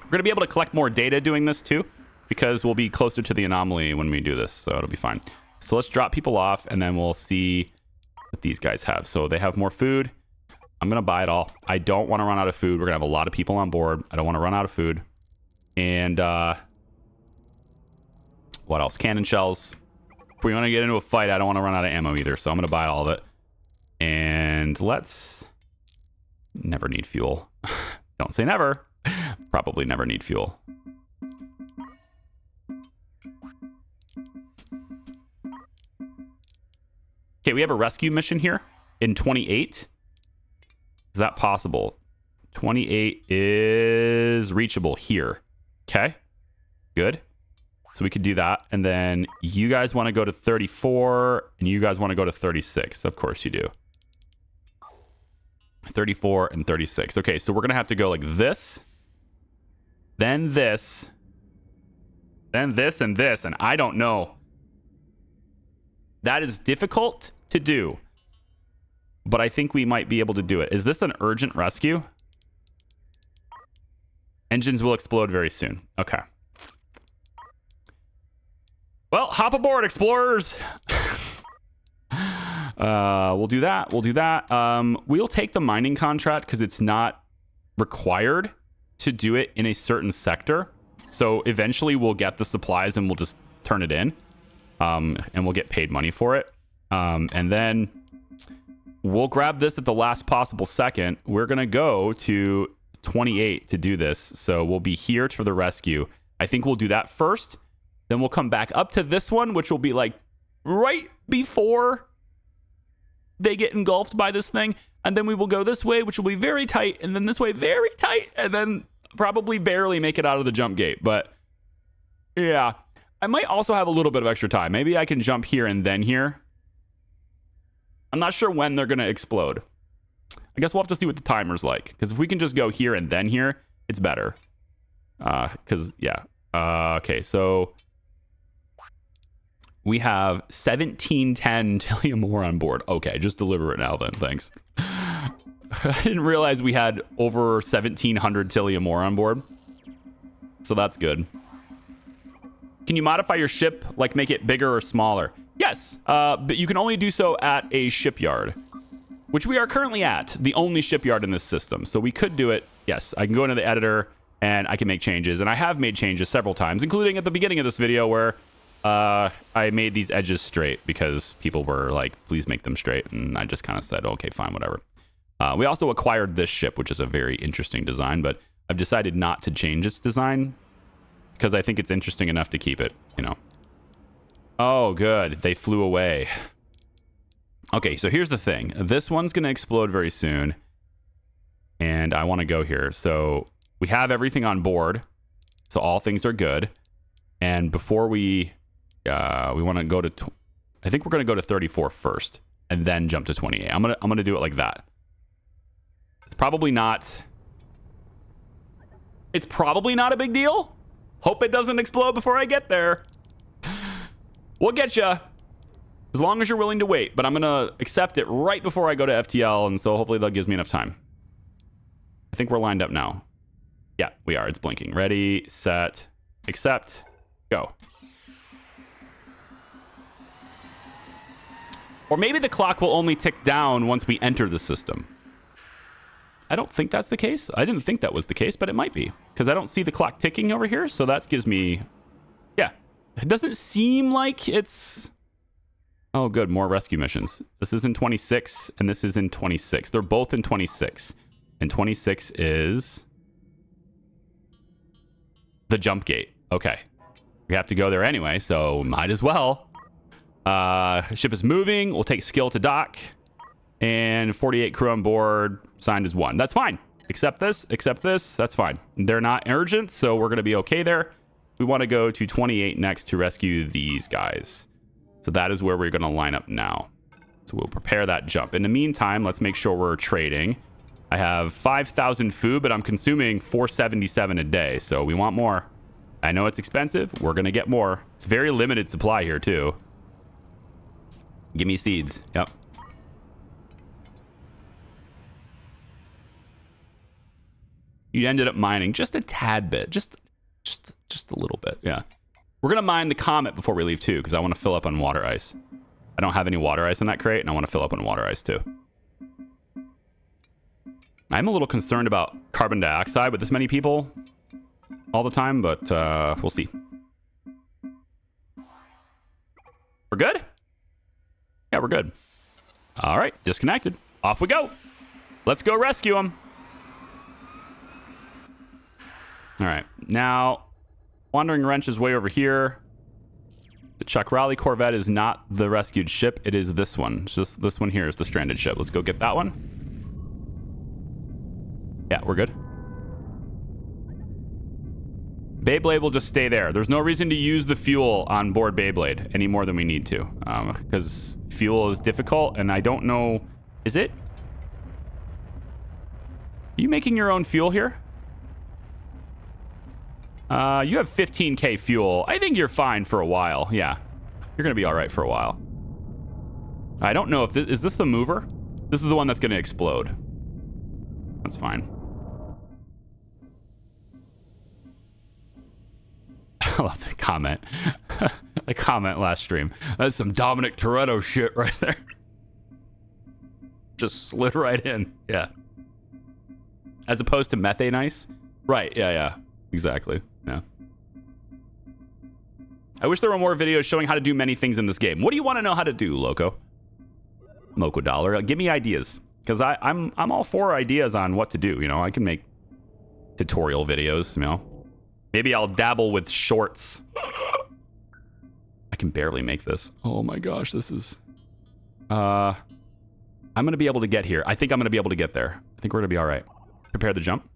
We're going to be able to collect more data doing this too, because we'll be closer to the anomaly when we do this, so it'll be fine. So let's drop people off, and then we'll see what these guys have. So they have more food. I'm going to buy it all. I don't want to run out of food. We're going to have a lot of people on board. I don't want to run out of food. And what else? Cannon shells. If we want to get into a fight, I don't want to run out of ammo either, so I'm going to buy all of it. And let's never need fuel. Don't say never. Probably never need fuel. Okay, we have a rescue mission here in 28. Is that possible? 28 is reachable here. Okay, good. So we could do that. And then you guys want to go to 34 and you guys want to go to 36. Of course you do. 34 and 36. Okay, so we're going to have to go like this. Then this. Then this and this. And I don't know. That is difficult to do. but I think we might be able to do it. Is this an urgent rescue? Engines will explode very soon. Okay. Well, hop aboard, explorers. We'll do that. We'll do that. We'll take the mining contract because it's not required to do it in a certain sector. So eventually we'll get the supplies and we'll just turn it in. And we'll get paid money for it. And then we'll grab this at the last possible second. We're going to go to 28 to do this. So we'll be here for the rescue. I think we'll do that first. Then we'll come back up to this one, which will be like right before they get engulfed by this thing. And then we will go this way, which will be very tight. And then this way, very tight. And then probably barely make it out of the jump gate. But yeah, I might also have a little bit of extra time. Maybe I can jump here and then here. I'm not sure when they're going to explode. I guess we'll have to see what the timer's like. Because if we can just go here and then here, it's better. Because, yeah. Okay, so we have 1710 Tillium ore on board. Okay, just deliver it now then. Thanks. I didn't realize we had over 1700 Tillium ore on board. So that's good. Can you modify your ship, like make it bigger or smaller? Yes, but you can only do so at a shipyard, which we are currently at, the only shipyard in this system. So we could do it. Yes, I can go into the editor and I can make changes. And I have made changes several times, including at the beginning of this video where I made these edges straight because people were like, please make them straight. And I just kind of said, okay, fine, whatever. We also acquired this ship, which is a very interesting design, but I've decided not to change its design because I think it's interesting enough to keep it, you know. Oh, good. They flew away. Okay, so here's the thing. This one's going to explode very soon. And I want to go here. So we have everything on board. So all things are good. And before we want to go to... I think we're going to go to 34 first. And then jump to 28. I'm gonna do it like that. It's probably not a big deal. Hope it doesn't explode before I get there. We'll get you. As long as you're willing to wait. But I'm going to accept it right before I go to FTL. And so hopefully that gives me enough time. I think we're lined up now. Yeah, we are. It's blinking. Ready, set, accept, go. Or maybe the clock will only tick down once we enter the system. I don't think that's the case. I didn't think that was the case, but it might be. Because I don't see the clock ticking over here. So that gives me... Yeah. It doesn't seem like it's... Oh, good. More rescue missions. This is in 26, and this is in 26. They're both in 26. And 26 is... the jump gate. Okay. We have to go there anyway, so might as well. Ship is moving. We'll take skill to dock. And 48 crew on board. Signed as 1. That's fine. Accept this. Accept this. That's fine. They're not urgent, so we're going to be okay there. We want to go to 28 next to rescue these guys. So that is where we're going to line up now. So we'll prepare that jump. In the meantime, let's make sure we're trading. I have 5,000 food, but I'm consuming 477 a day. So we want more. I know it's expensive. We're going to get more. It's very limited supply here, too. Give me seeds. Yep. You ended up mining just a tad bit. Just a little bit. Yeah. We're going to mine the Comet before we leave, too, because I want to fill up on water ice. I don't have any water ice in that crate, and I want to fill up on water ice, too. I'm a little concerned about carbon dioxide with this many people all the time, but we'll see. We're good? Yeah, we're good. All right, disconnected. Off we go. Let's go rescue them. All right, now Wandering Wrench is way over here. The Chuck Raleigh Corvette is not the rescued ship. It is this one. Just this one here is the stranded ship. Let's go get that one. Yeah, we're good. Beyblade will just stay there. There's no reason to use the fuel on board Beyblade any more than we need to. Because fuel is difficult, and I don't know... Is it? Are you making your own fuel here? You have 15k fuel. I think you're fine for a while. Yeah. You're going to be all right for a while. I don't know if this... Is this the mover? This is the one that's going to explode. That's fine. I love the comment. The comment last stream. That's some Dominic Toretto shit right there. Just slid right in. Yeah. As opposed to methane ice. Right. Yeah. Exactly. Yeah. I wish there were more videos showing how to do many things in this game. What do you want to know how to do, Loco? Moco Dollar. Give me ideas. Because I'm all for ideas on what to do. You know, I can make tutorial videos, you know. Maybe I'll dabble with shorts. I can barely make this. Oh my gosh, this is... I'm going to be able to get here. I think I'm going to be able to get there. I think we're going to be all right. Prepare the jump.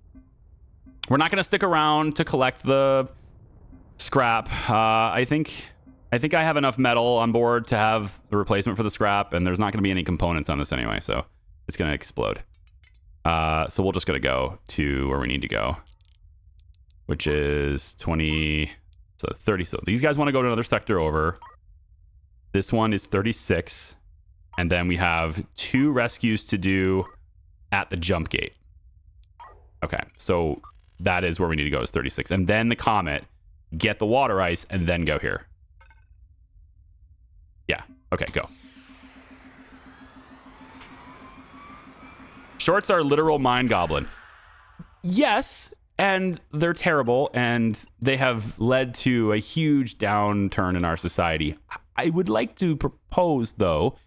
We're not going to stick around to collect the scrap. I think I have enough metal on board to have the replacement for the scrap, and there's not going to be any components on this anyway, so it's going to explode. So we're just going to go to where we need to go, which is 20, so 30. So these guys want to go to another sector over. This one is 36. And then we have 2 rescues to do at the jump gate. Okay, so that is where we need to go, is 36. And then the comet, get the water ice, and then go here. Yeah, okay, go. Shorts are literal mind goblin. Yes, and they're terrible, and they have led to a huge downturn in our society. I would like to propose, though,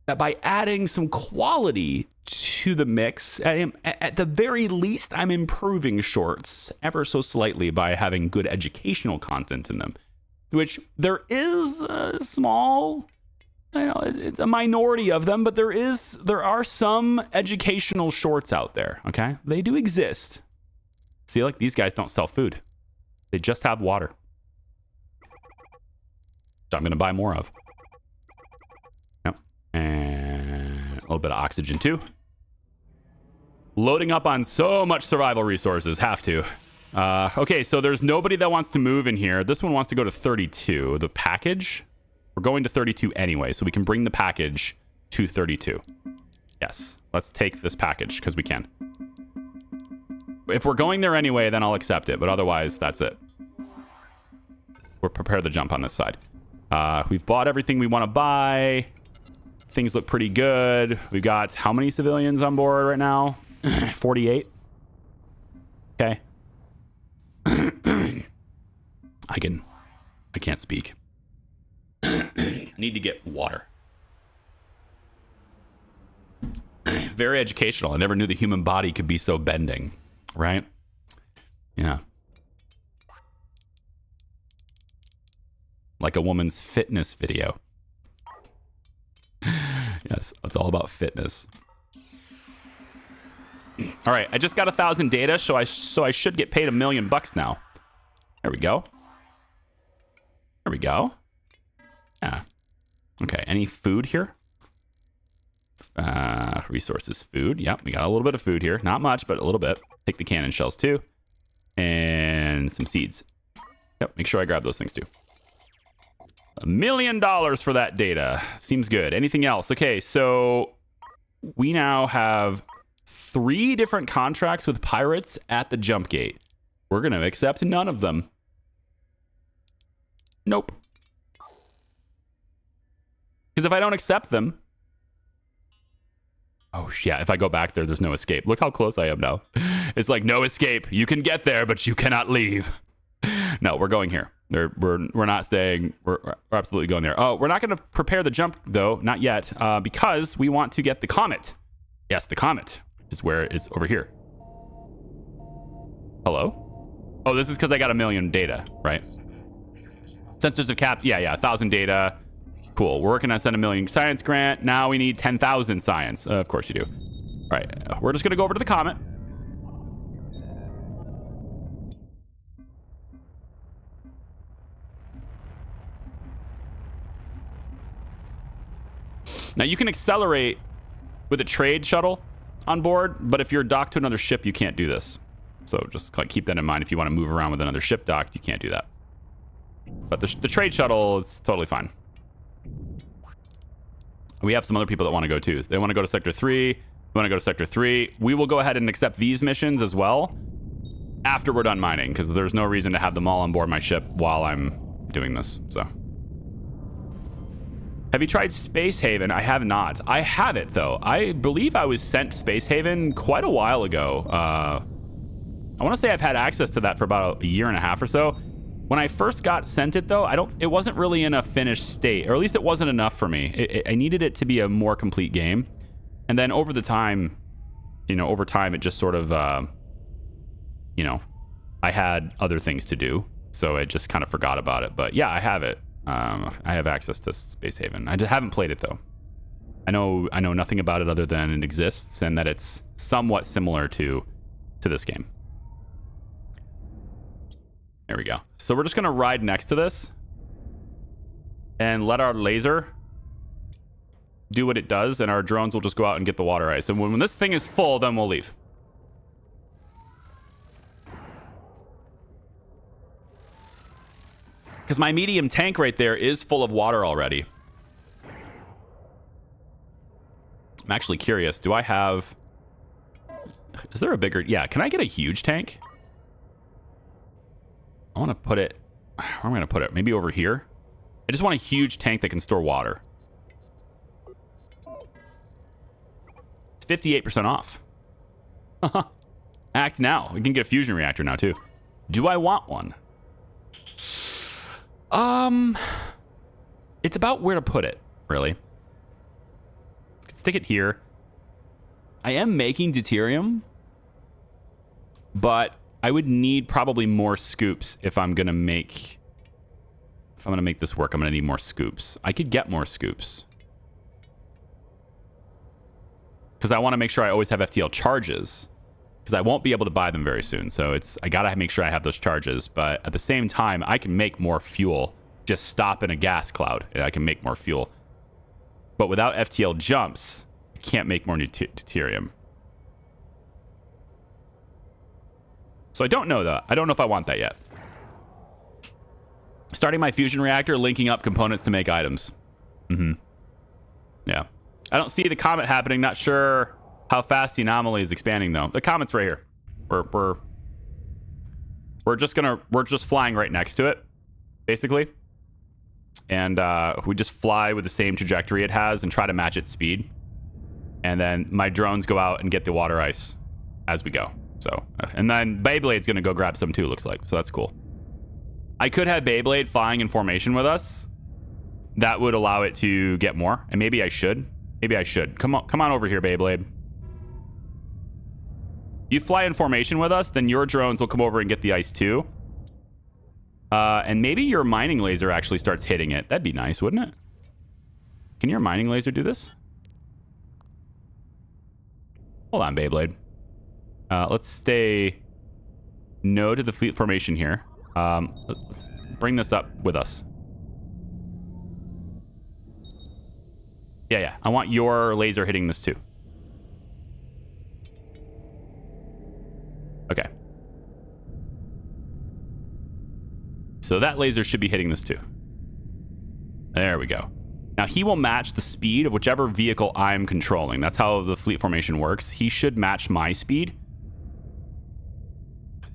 that by adding some quality to the mix, at the very least, I'm improving shorts ever so slightly by having good educational content in them, which there is a small, it's a minority of them, but there are some educational shorts out there, okay? They do exist. See, like, these guys don't sell food. They just have water. Which I'm going to buy more of. Yep. And a little bit of oxygen, too. Loading up on so much survival resources. Have to. Okay, so there's nobody that wants to move in here. This one wants to go to 32. The package? We're going to 32 anyway, so we can bring the package to 32. Yes. Let's take this package, because we can. If we're going there anyway, then I'll accept it. But otherwise, that's it. We're prepared to jump on this side. We've bought everything we want to buy. Things look pretty good. We've got how many civilians on board right now? 48. Okay. I can't speak. I need to get water. Very educational. I never knew the human body could be so bending. Right? Yeah. Like a woman's fitness video. Yes, it's all about fitness. All right, I just got 1,000 data, so I should get paid $1 million now. There we go. There we go. Yeah. Okay, any food here? Resources, food. Yep, we got a little bit of food here. Not much, but a little bit. Take the cannon shells too. And some seeds. Yep, make sure I grab those things too. $1 million for that data. Seems good. Anything else? Okay, so we now have 3 different contracts with pirates at the jump gate. We're going to accept none of them. Nope. Because if I don't accept them... Oh, yeah, if I go back there, there's no escape. Look how close I am now. It's like, no escape. You can get there, but you cannot leave. No, we're going here. We're not staying. We're absolutely going there. Oh, we're not going to prepare the jump, though. Not yet, because we want to get the comet. Yes, the comet is where it's over here. Hello? Oh, this is because I got 1 million data, right? Sensors of cap. Yeah, 1,000 data. Cool. We're working on send 1 million science grant. Now we need 10,000 science. Of course you do. All right. We're just going to go over to the comet. Now you can accelerate with a trade shuttle on board, but if you're docked to another ship, you can't do this. So just like keep that in mind. If you want to move around with another ship docked, you can't do that. But the trade shuttle is totally fine. We have some other people that want to go too. They want to go to Sector 3. We want to go to Sector 3. We will go ahead and accept these missions as well after we're done mining, because there's no reason to have them all on board my ship while I'm doing this. So, have you tried Space Haven? I have not. I have it though. I believe I was sent Space Haven quite a while ago. I want to say I've had access to that for about a year and a half or so. When I first got sent it though, it wasn't really in a finished state, or at least it wasn't enough for me. I needed it to be a more complete game. And then over time, it just sort of, I had other things to do. So I just kind of forgot about it. But yeah, I have it. I have access to Space Haven. I just haven't played it though. I know nothing about it other than it exists and that it's somewhat similar to this game. There we go. So we're just going to ride next to this and let our laser do what it does, and our drones will just go out and get the water ice. And when this thing is full, then we'll leave. Because my medium tank right there is full of water already. I'm actually curious. Do I have... Is there a bigger... Yeah, can I get a huge tank? I want to put it... Where am I going to put it? Maybe over here? I just want a huge tank that can store water. It's 58% off. Act now. We can get a fusion reactor now, too. Do I want one? It's about where to put it, really. Stick it here. I am making deuterium, but I would need probably more scoops if I'm gonna make this work. I'm gonna need more scoops. I could get more scoops because I want to make sure I always have FTL charges, because I won't be able to buy them very soon. So I gotta make sure I have those charges. But at the same time, I can make more fuel. Just stop in a gas cloud, and I can make more fuel. But without FTL jumps, I can't make more deuterium. So I don't know that. I don't know if I want that yet. Starting my fusion reactor, linking up components to make items. Yeah. I don't see the comet happening. Not sure how fast the anomaly is expanding though. The comet's right here. We're just flying right next to it, basically. And we just fly with the same trajectory it has and try to match its speed. And then my drones go out and get the water ice as we go. So, and then Beyblade's going to go grab some too, looks like. So that's cool. I could have Beyblade flying in formation with us. That would allow it to get more. And maybe I should. Come on over here, Beyblade. You fly in formation with us, then your drones will come over and get the ice too. And maybe your mining laser actually starts hitting it. That'd be nice, wouldn't it? Can your mining laser do this? Hold on, Beyblade. Let's stay no to the fleet formation here. Let's bring this up with us. Yeah. I want your laser hitting this too. Okay. So that laser should be hitting this too. There we go. Now he will match the speed of whichever vehicle I'm controlling. That's how the fleet formation works. He should match my speed.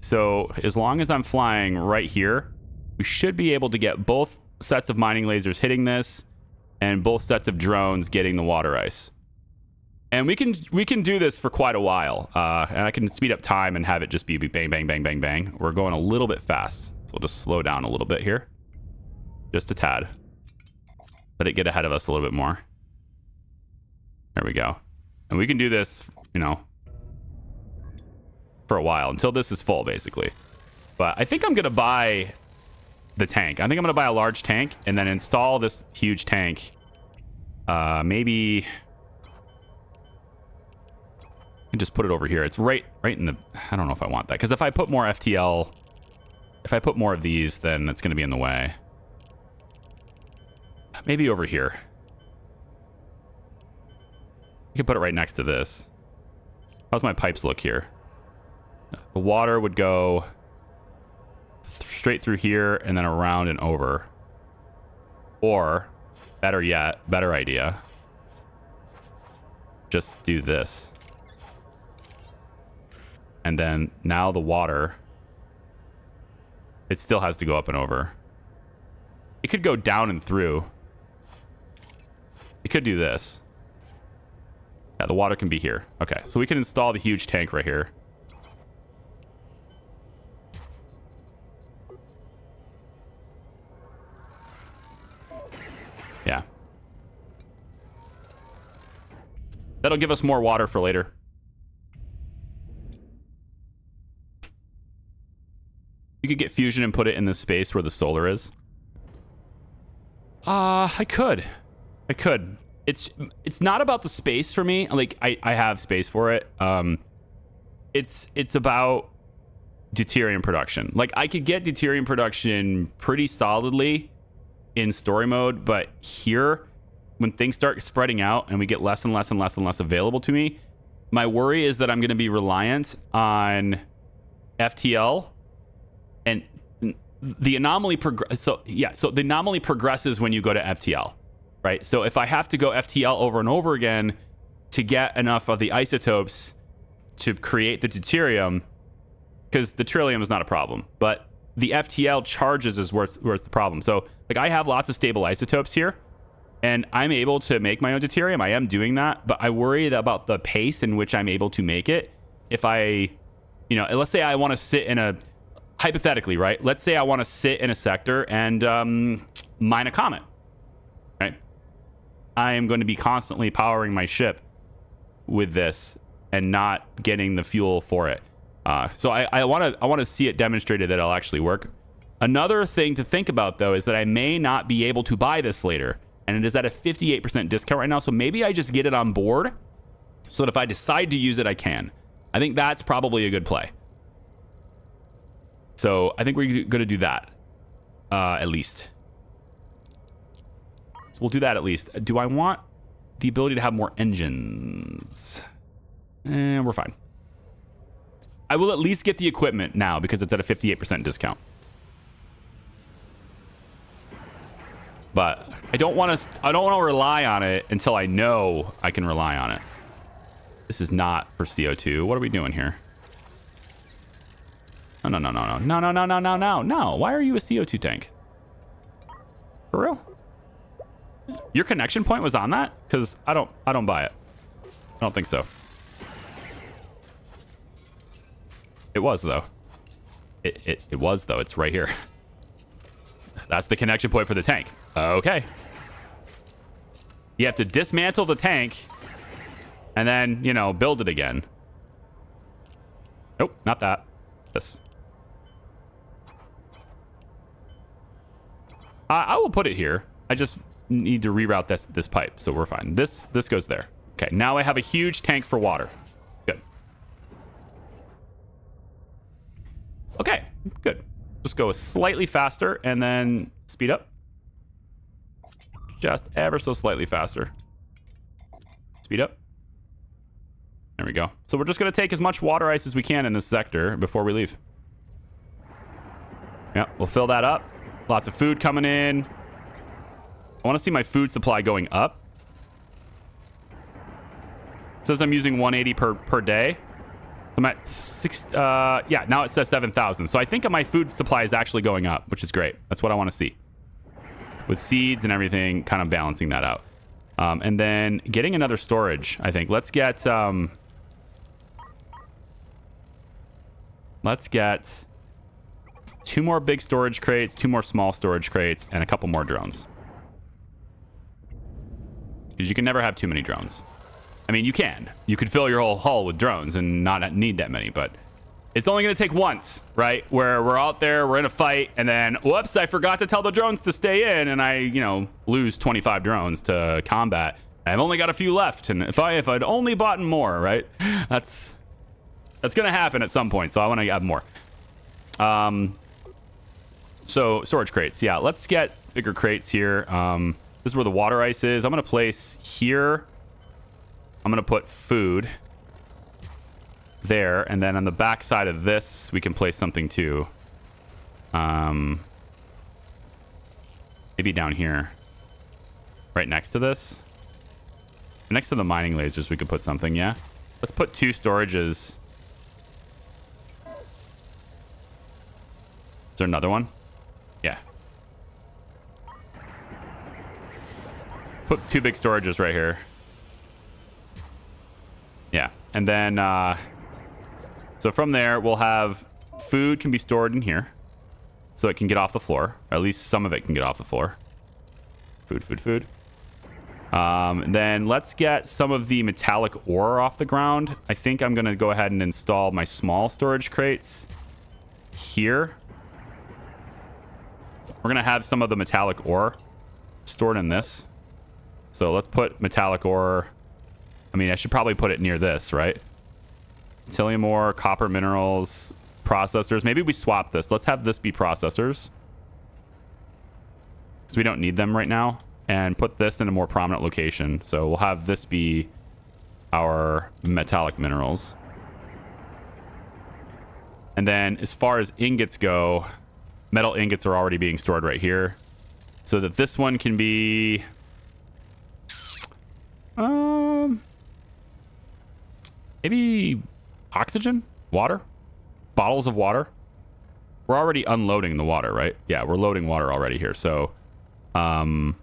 So as long as I'm flying right here, we should be able to get both sets of mining lasers hitting this and both sets of drones getting the water ice. And we can do this for quite a while. And I can speed up time and have it just be bang, bang, bang, bang, bang. We're going a little bit fast. So we'll just slow down a little bit here. Just a tad. Let it get ahead of us a little bit more. There we go. And we can do this, for a while until this is full, basically. But I think I'm going to buy the tank. I think I'm going to buy a large tank and then install this huge tank. Maybe... and just put it over here. It's right in the... I don't know if I want that. Because if I put more FTL... If I put more of these, then it's going to be in the way. Maybe over here. You can put it right next to this. How's my pipes look here? The water would go straight through here and then around and over. Or, better yet, better idea. just do this. And then now the water, it still has to go up and over. It could go down and through. It could do this. Yeah, the water can be here. Okay, so we can install the huge tank right here. Yeah. That'll give us more water for later. You could get fusion and put it in the space where the solar is. I could. It's not about the space for me. Like I have space for it. It's about deuterium production. Like I could get deuterium production pretty solidly in story mode, but here, when things start spreading out and we get less and less and less and less available to me, my worry is that I'm going to be reliant on FTL, and the anomaly so the anomaly progresses when you go to FTL, right? So if I have to go FTL over and over again to get enough of the isotopes to create the deuterium, because the trillium is not a problem, but the FTL charges is where it's the problem. So like I have lots of stable isotopes here, and I'm able to make my own deuterium. I am doing that, but I worry about the pace in which I'm able to make it. If I, let's say I want to sit in a, hypothetically, right? Let's say I want to sit in a sector and mine a comet, right? I am going to be constantly powering my ship with this and not getting the fuel for it. So I want to see it demonstrated that it'll actually work. Another thing to think about, though, is that I may not be able to buy this later. And it is at a 58% discount right now. So maybe I just get it on board so that if I decide to use it, I can. I think that's probably a good play. So I think we're going to do that, at least. So we'll do that at least. Do I want the ability to have more engines? We're fine. I will at least get the equipment now because it's at a 58% discount. But I don't want to rely on it until I know I can rely on it. This is not for CO2. What are we doing here? No. Why are you a CO2 tank? For real? Your connection point was on that? Because I don't buy it. I don't think so. It was though. It was though. It's right here. That's the connection point for the tank. Okay. You have to dismantle the tank and then, build it again. Nope, not that. This. I will put it here. I just need to reroute this pipe, so we're fine. This goes there. Okay, now I have a huge tank for water. Good. Okay, good. Just go slightly faster and then speed up. Just ever so slightly faster. Speed up. There we go. So we're just going to take as much water ice as we can in this sector before we leave. Yeah, we'll fill that up. Lots of food coming in. I want to see my food supply going up. It says I'm using 180 per day. I'm at 6. Yeah, now it says 7,000. So I think my food supply is actually going up, which is great. That's what I want to see. With seeds and everything, kind of balancing that out. And then getting another storage, I think. Let's get 2 more big storage crates, 2 more small storage crates, and a couple more drones. Because you can never have too many drones. I mean, you can. You could fill your whole hull with drones and not need that many, but it's only going to take once, right? Where we're out there, we're in a fight, and then, whoops, I forgot to tell the drones to stay in, and I, lose 25 drones to combat. I've only got a few left, and if I'd only bought more, right? That's going to happen at some point, so I want to have more. So storage crates, yeah, let's get bigger crates here. This is where the water ice is. I'm going to place here. I'm going to put food there, and then on the back side of this, we can place something too. Maybe down here, right next to this. Next to the mining lasers, we could put something, yeah? Let's put 2 storages. Is there another one? Yeah. Put 2 big storages right here. Yeah. And then, so from there, we'll have food can be stored in here. So it can get off the floor. Or at least some of it can get off the floor. Food, food, food. Then let's get some of the metallic ore off the ground. I think I'm going to go ahead and install my small storage crates here. We're going to have some of the metallic ore stored in this. So let's put metallic ore. I mean, I should probably put it near this, right? Titanium ore, copper minerals, processors. Maybe we swap this. Let's have this be processors, because we don't need them right now. And put this in a more prominent location. So we'll have this be our metallic minerals. And then as far as ingots go, metal ingots are already being stored right here. So that this one can be... maybe oxygen? Water? Bottles of water? We're already unloading the water, right? Yeah, we're loading water already here. So... I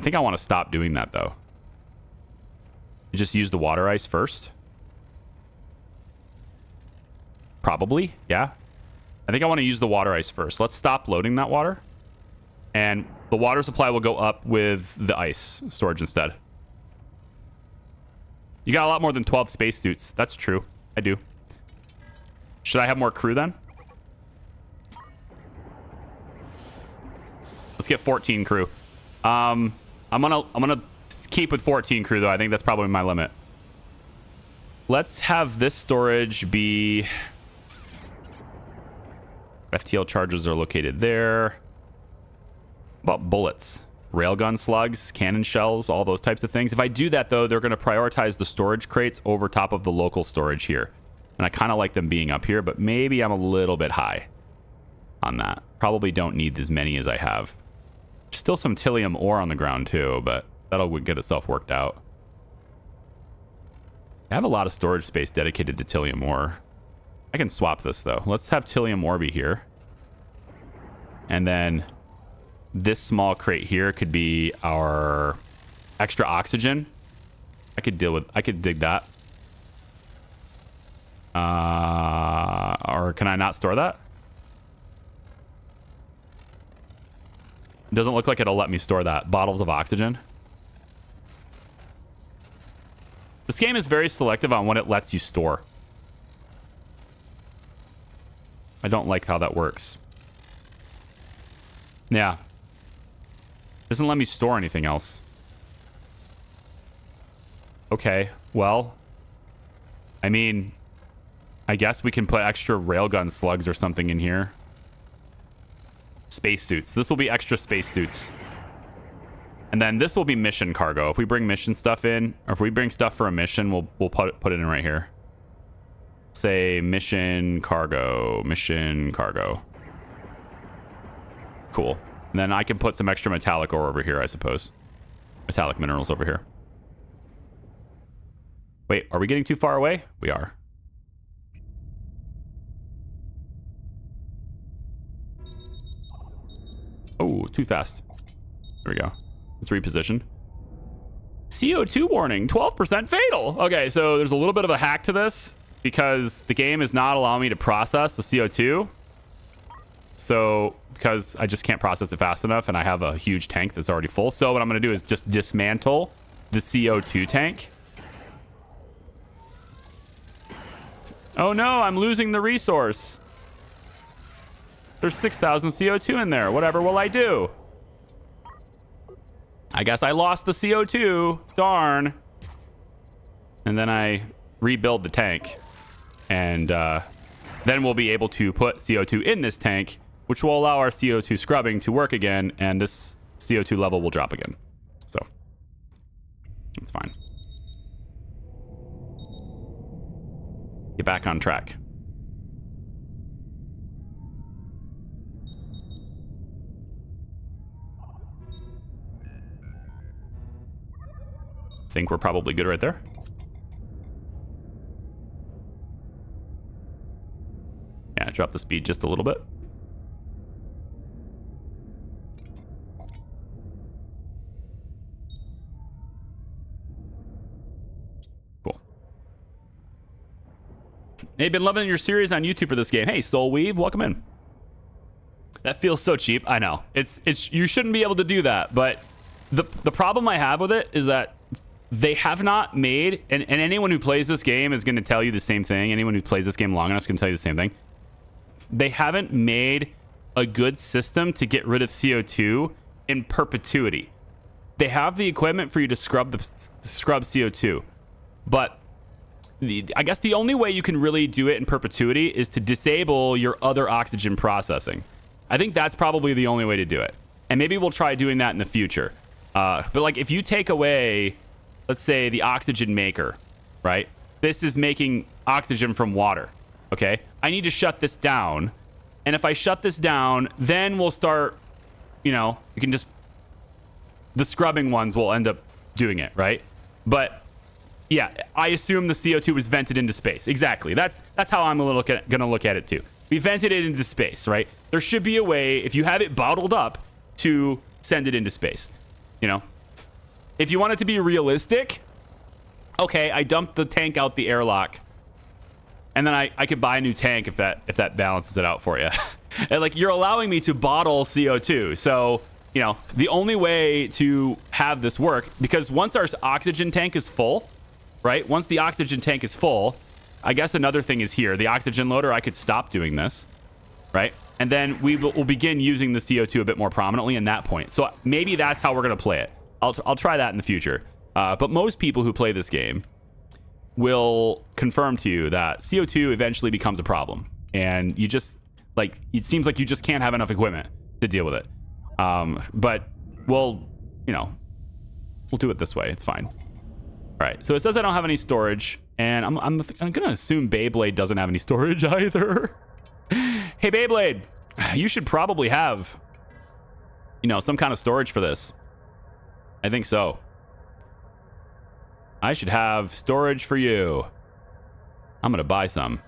think I want to stop doing that, though. Just use the water ice first. Probably, yeah. I think I want to use the water ice first. Let's stop loading that water. And the water supply will go up with the ice storage instead. You got a lot more than 12 spacesuits. That's true. I do. Should I have more crew then? Let's get 14 crew. I'm gonna keep with 14 crew though. I think that's probably my limit. Let's have this storage be... FTL charges are located there. About bullets, railgun slugs, cannon shells, all those types of things. If I do that though, they're going to prioritize the storage crates over top of the local storage here. And I kind of like them being up here, but maybe I'm a little bit high on that. Probably don't need as many as I have. Still some titanium ore on the ground too, but that'll get itself worked out. I have a lot of storage space dedicated to titanium ore. I can swap this though. Let's have titanium ore be here. And then this small crate here could be our extra oxygen. I could dig that. Or can I not store that? It doesn't look like it'll let me store that. Bottles of oxygen. This game is very selective on what it lets you store. I don't like how that works. Yeah. Doesn't let me store anything else. Okay, well. I mean, I guess we can put extra railgun slugs or something in here. Spacesuits. This will be extra spacesuits. And then this will be mission cargo. If we bring mission stuff in, or if we bring stuff for a mission, we'll put it in right here. Say mission cargo. Mission cargo. Cool. And then I can put some extra metallic ore over here, I suppose. Metallic minerals over here. Wait, are we getting too far away? We are. Oh, too fast. There we go. Let's reposition. CO2 warning, 12% fatal. Okay, so there's a little bit of a hack to this because the game is not allowing me to process the CO2. So, because I just can't process it fast enough and I have a huge tank that's already full. So what I'm going to do is just dismantle the CO2 tank. Oh no, I'm losing the resource. There's 6,000 CO2 in there. Whatever will I do? I guess I lost the CO2. Darn. And then I rebuild the tank. And then we'll be able to put CO2 in this tank, which will allow our CO2 scrubbing to work again. And this CO2 level will drop again. So it's fine. Get back on track. think we're probably good right there. Yeah, drop the speed just a little bit. Cool. Hey, been loving your series on YouTube for this game. Hey, Soul Weave, welcome in. That feels so cheap. I know. It's you shouldn't be able to do that, but the problem I have with it is that they have not made, and anyone who plays this game is going to tell you the same thing. Anyone who plays this game long enough is going to tell you the same thing. They haven't made a good system to get rid of CO2 in perpetuity. They have the equipment for you to scrub CO2, but I guess the only way you can really do it in perpetuity is to disable your other oxygen processing. I think that's probably the only way to do it. And maybe we'll try doing that in the future. But like if you take away, let's say, the oxygen maker, right? This is making oxygen from water, okay? I need to shut this down. And if I shut this down, then we'll start, you know, you can just, the scrubbing ones will end up doing it, right? But yeah, I assume the CO2 was vented into space. Exactly. That's how I'm gonna look at it too. We vented it into space, right? There should be a way, if you have it bottled up, to send it into space. You know, if you want it to be realistic, okay, I dumped the tank out the airlock, and then I could buy a new tank if that balances it out for you. And like, you're allowing me to bottle CO2, so you know the only way to have this work, because once our oxygen tank is full, right? Once the oxygen tank is full, I guess another thing is here, the oxygen loader. I could stop doing this, right? And then we'll begin using the CO2 a bit more prominently in that point. So maybe that's how we're going to play it. I'll try that in the future. But most people who play this game will confirm to you that CO2 eventually becomes a problem. And you just, like, it seems like you just can't have enough equipment to deal with it. But we'll do it this way. It's fine. All right. So it says I don't have any storage. And I'm going to assume Beyblade doesn't have any storage either. Hey, Beyblade, you should probably have, some kind of storage for this. I think so. I should have storage for you. I'm going to buy some.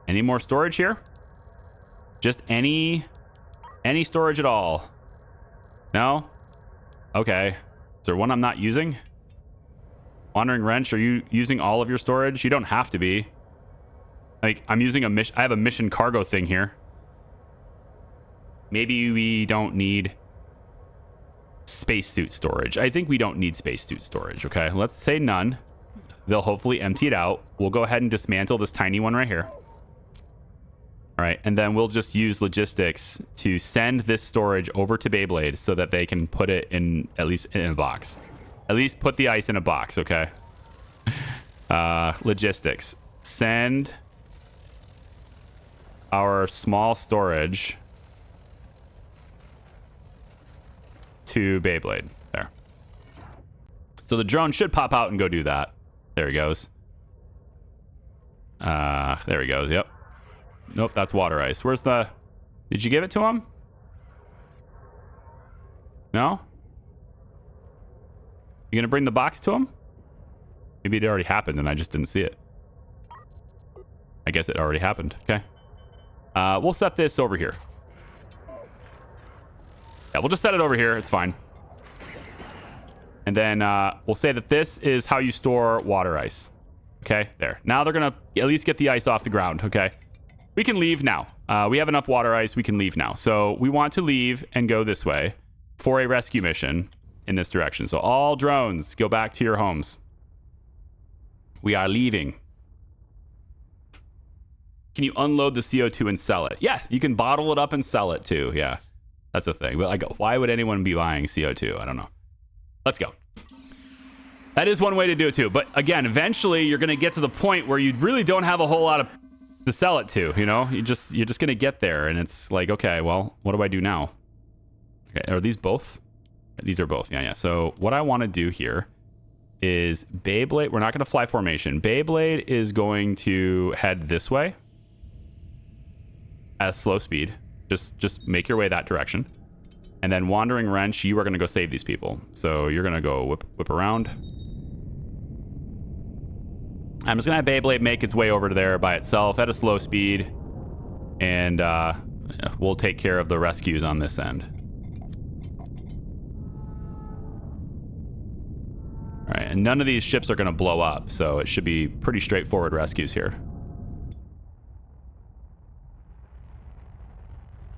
Any more storage here? Just any storage at all? No? Okay. Is there one I'm not using? Wandering Wrench, are you using all of your storage? You don't have to be. Like, I'm using I have a mission cargo thing here. Maybe we don't need spacesuit storage. I think we don't need spacesuit storage, okay? Let's say none. They'll hopefully empty it out. We'll go ahead and dismantle this tiny one right here. All right, and then we'll just use logistics to send this storage over to Beyblade so that they can put it in, at least in a box. At least put the ice in a box, okay? Logistics. Send our small storage to Beyblade. There. So the drone should pop out and go do that. There he goes. There he goes. Yep. Nope, that's water ice. Where's the... Did you give it to him? No? You gonna bring the box to him? Maybe it already happened and I just didn't see it. I guess it already happened. Okay. We'll set this over here. Yeah, we'll just set it over here. It's fine. And then we'll say that this is how you store water ice. Okay, there. Now they're going to at least get the ice off the ground. Okay. We can leave now. We have enough water ice. We can leave now. So we want to leave and go this way for a rescue mission in this direction. So all drones, go back to your homes. We are leaving. Can you unload the CO2 and sell it? Yeah, you can bottle it up and sell it too. Yeah, that's a thing. But like, why would anyone be buying CO2? I don't know. Let's go. That is one way to do it too. But again, eventually you're going to get to the point where you really don't have a whole lot to sell it to. You're just going to get there, and it's like, okay, well, what do I do now? Okay, are these both? These are both. Yeah. So what I want to do here is Beyblade. We're not going to fly formation. Beyblade is going to head this way at slow speed. Just make your way that direction. And then Wandering Wrench, you are going to go save these people. So you're going to go whip around. I'm just going to have Beyblade make its way over to there by itself at a slow speed. And we'll take care of the rescues on this end. All right, and none of these ships are going to blow up, so it should be pretty straightforward rescues here.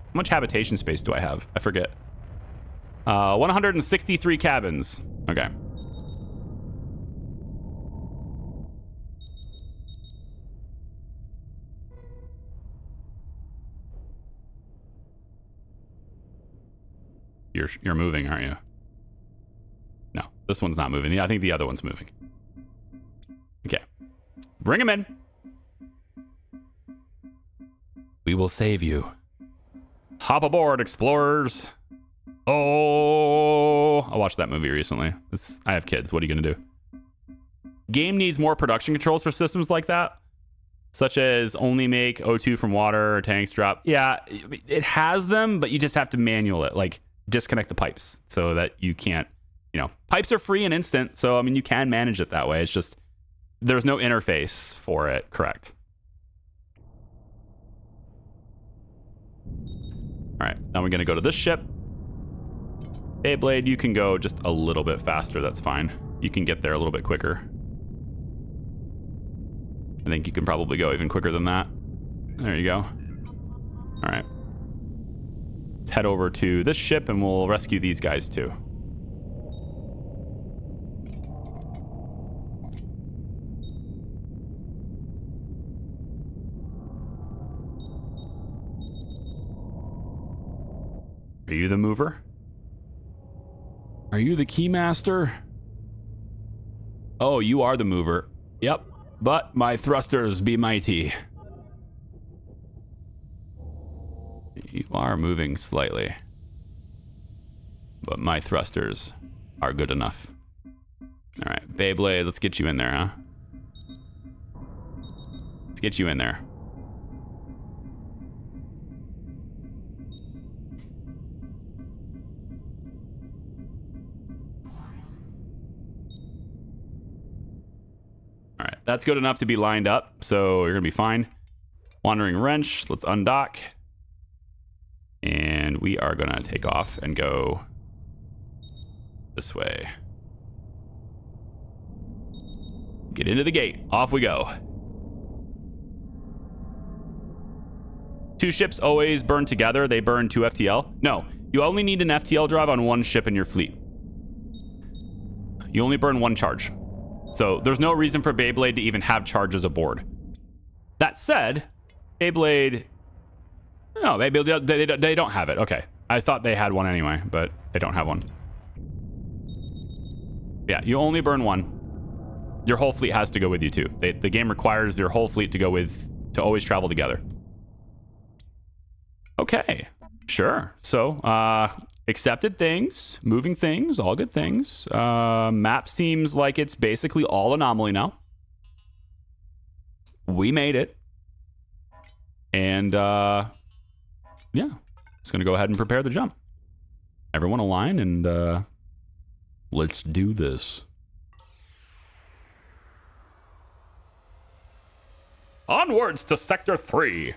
How much habitation space do I have? I forget. 163 cabins. Okay. You're moving, aren't you? No, this one's not moving. I think the other one's moving. Okay. Bring him in. We will save you. Hop aboard, explorers. Oh, I watched that movie recently. I have kids. What are you going to do? Game needs more production controls for systems like that, such as only make O2 from water or tanks drop. Yeah, it has them, but you just have to manual it. Like, disconnect the pipes so that you can't, pipes are free and instant. So, I mean, you can manage it that way. It's just, there's no interface for it. Correct. All right, now we're going to go to this ship. Beyblade, you can go just a little bit faster. That's fine. You can get there a little bit quicker. I think you can probably go even quicker than that. There you go. All right. Let's head over to this ship and we'll rescue these guys too. Are you the mover? Are you the keymaster? Oh, you are the mover. Yep, but my thrusters be mighty. You are moving slightly, but my thrusters are good enough. All right, Beyblade, let's get you in there, huh? Let's get you in there. All right, that's good enough to be lined up, so you're gonna be fine. Wandering wrench, let's undock. And we are gonna take off and go this way. Get into the gate, off we go. 2 ships always burn together, they burn 2 FTL. No, you only need an FTL drive on 1 ship in your fleet. You only burn 1 charge. So there's no reason for Beyblade to even have charges aboard. That said, Beyblade... No, they don't have it. Okay. I thought they had one anyway, but they don't have one. Yeah, you only burn 1. Your whole fleet has to go with you too. The game requires your whole fleet to always travel together. Okay, sure. So, accepted things, moving things, all good things. Map seems like it's basically all anomaly now. We made it. And, yeah, just gonna go ahead and prepare the jump. Everyone align and let's do this. Onwards to Sector 3.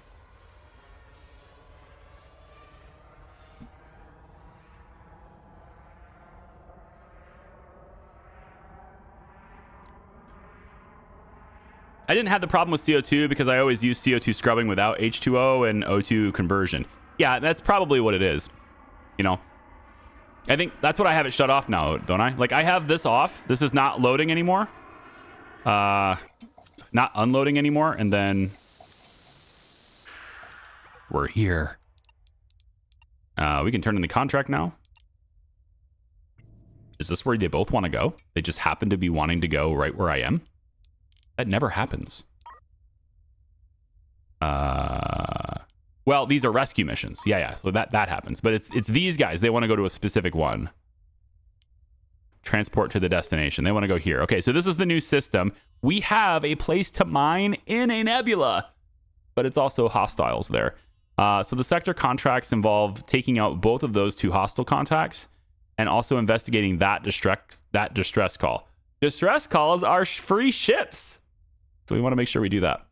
I didn't have the problem with CO2 because I always use CO2 scrubbing without H2O and O2 conversion. Yeah, that's probably what it is. I think that's what I have it shut off now, don't I? Like, I have this off. This is not loading anymore. Not unloading anymore. And then we're here. We can turn in the contract now. Is this where they both want to go? They just happen to be wanting to go right where I am? That never happens. Well, these are rescue missions. Yeah. So that happens. But it's these guys. They want to go to a specific one. Transport to the destination. They want to go here. Okay, so this is the new system. We have a place to mine in a nebula, but it's also hostiles there. So the sector contracts involve taking out both of those 2 hostile contacts and also investigating that distress call. Distress calls are free ships. So we want to make sure we do that.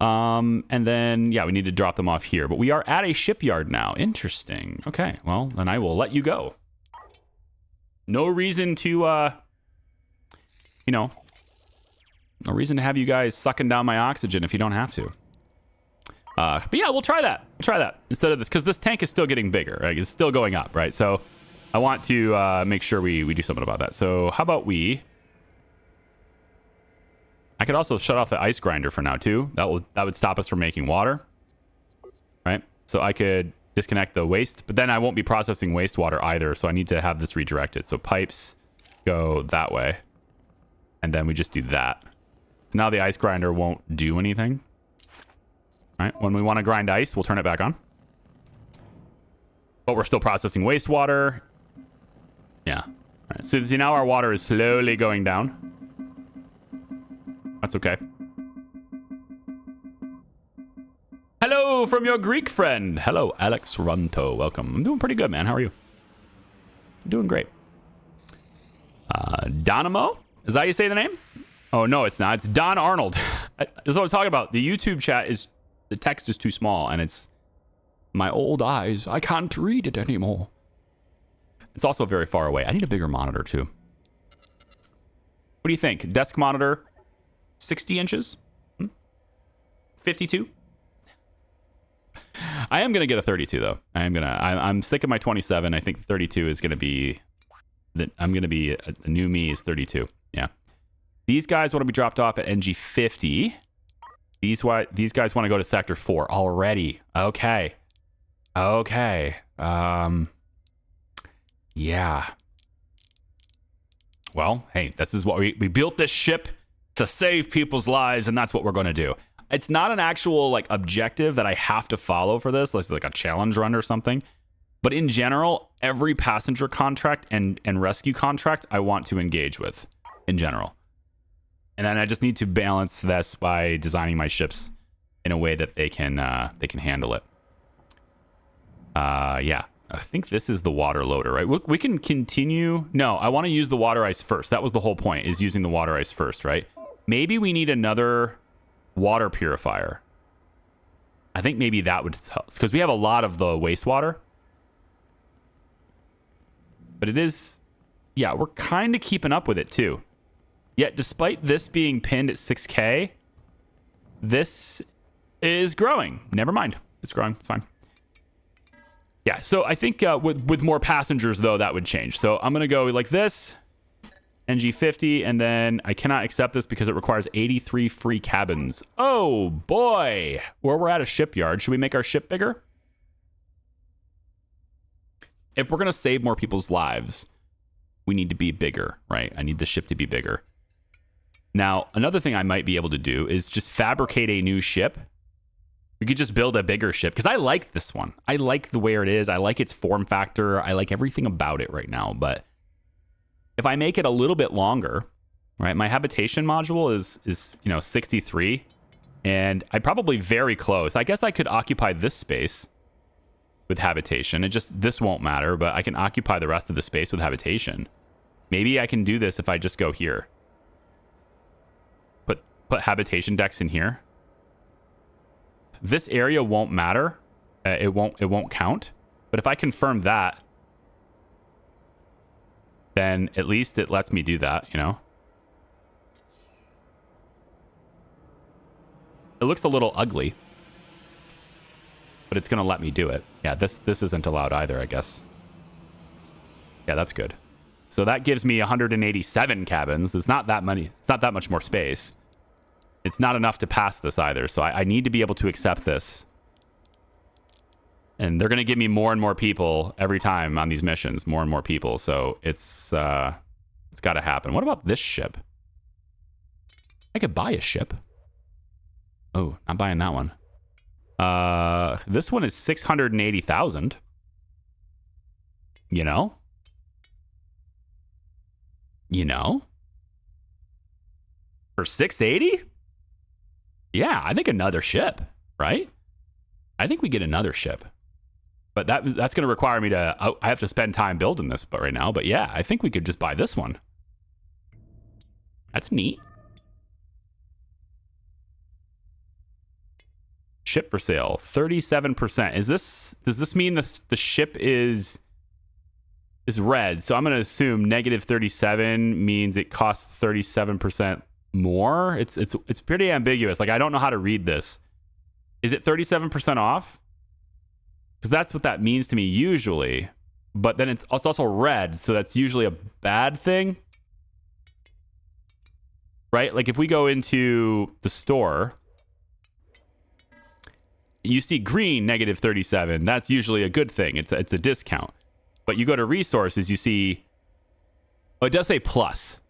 And then, yeah, we need to drop them off here. But we are at a shipyard now. Interesting. Okay, well, then I will let you go. No reason to, no reason to have you guys sucking down my oxygen if you don't have to. But yeah, we'll try that. We'll try that instead of this, because this tank is still getting bigger, right? It's still going up, right? So I want to make sure we do something about that. So how about I could also shut off the ice grinder for now too. That would stop us from making water, right? So I could disconnect the waste, but then I won't be processing wastewater either. So I need to have this redirected. So pipes go that way, and then we just do that. Now the ice grinder won't do anything, right? When we want to grind ice, we'll turn it back on, but we're still processing wastewater. Yeah. All right. So see, now our water is slowly going down. That's okay. Hello from your Greek friend. Hello, Alex Runto. Welcome. I'm doing pretty good, man. How are you? I'm doing great. Donamo? Is that how you say the name? Oh, no, it's not. It's Don Arnold. That's what I'm talking about. The YouTube chat the text is too small, and it's my old eyes. I can't read it anymore. It's also very far away. I need a bigger monitor, too. What do you think? Desk monitor? 60 inches? 52? I am going to get a 32 though. I'm sick of my 27. I think 32 is going to be I'm going to be a new me is 32. Yeah. These guys want to be dropped off at NG 50. These guys want to go to sector 4 already. Okay. Yeah. Well, hey, this is what we built this ship to save people's lives, and that's what we're going to do. It's not an actual like objective that I have to follow for this. It's like a challenge run or something. But in general, every passenger contract and rescue contract I want to engage with in general. And then I just need to balance this by designing my ships in a way that they can handle it. Yeah. I think this is the water loader, right? We can continue. No, I want to use the water ice first. That was the whole point, is using the water ice first, right? Maybe we need another water purifier. I think maybe that would help, because we have a lot of the wastewater. But it is, yeah, we're kind of keeping up with it too. Yet, despite this being pinned at 6K, this is growing. Never mind. It's growing. It's fine. Yeah, so I think with more passengers, though, that would change. So I'm going to go like this, NG50, and then I cannot accept this because it requires 83 free cabins. Oh, boy. Well, we're at a shipyard. Should we make our ship bigger? If we're going to save more people's lives, we need to be bigger, right? I need the ship to be bigger. Now, another thing I might be able to do is just fabricate a new ship. We could just build a bigger ship, because I like this one. I like the way it is. I like its form factor. I like everything about it right now. But if I make it a little bit longer, right? My habitation module is 63, and I'm probably very close. I guess I could occupy this space with habitation. This won't matter, but I can occupy the rest of the space with habitation. Maybe I can do this if I just go here. Put habitation decks in here. This area won't matter. It won't count. But if I confirm that, then at least it lets me do that, you know? It looks a little ugly, but it's going to let me do it. Yeah, this isn't allowed either, I guess. Yeah, that's good. So that gives me 187 cabins. It's not that many. It's not that much more space. It's not enough to pass this either. So I need to be able to accept this. And they're going to give me more and more people every time on these missions. More and more people. So it's got to happen. What about this ship? I could buy a ship. Oh, I'm buying that one. This one is 680,000. You know? For 680? Yeah, I think another ship, right? I think we get another ship. But that's going to require me to... I have to spend time building this but right now. But yeah, I think we could just buy this one. That's neat. Ship for sale, 37%. Does this mean the ship is red? So I'm going to assume negative 37 means it costs 37% more. It's pretty ambiguous. Like, I don't know how to read this. Is it 37% off? Because that's what that means to me usually. But then it's also red, so that's usually a bad thing. Right? Like, if we go into the store, you see green, negative 37. That's usually a good thing. It's a discount. But you go to resources, you see, oh, it does say plus.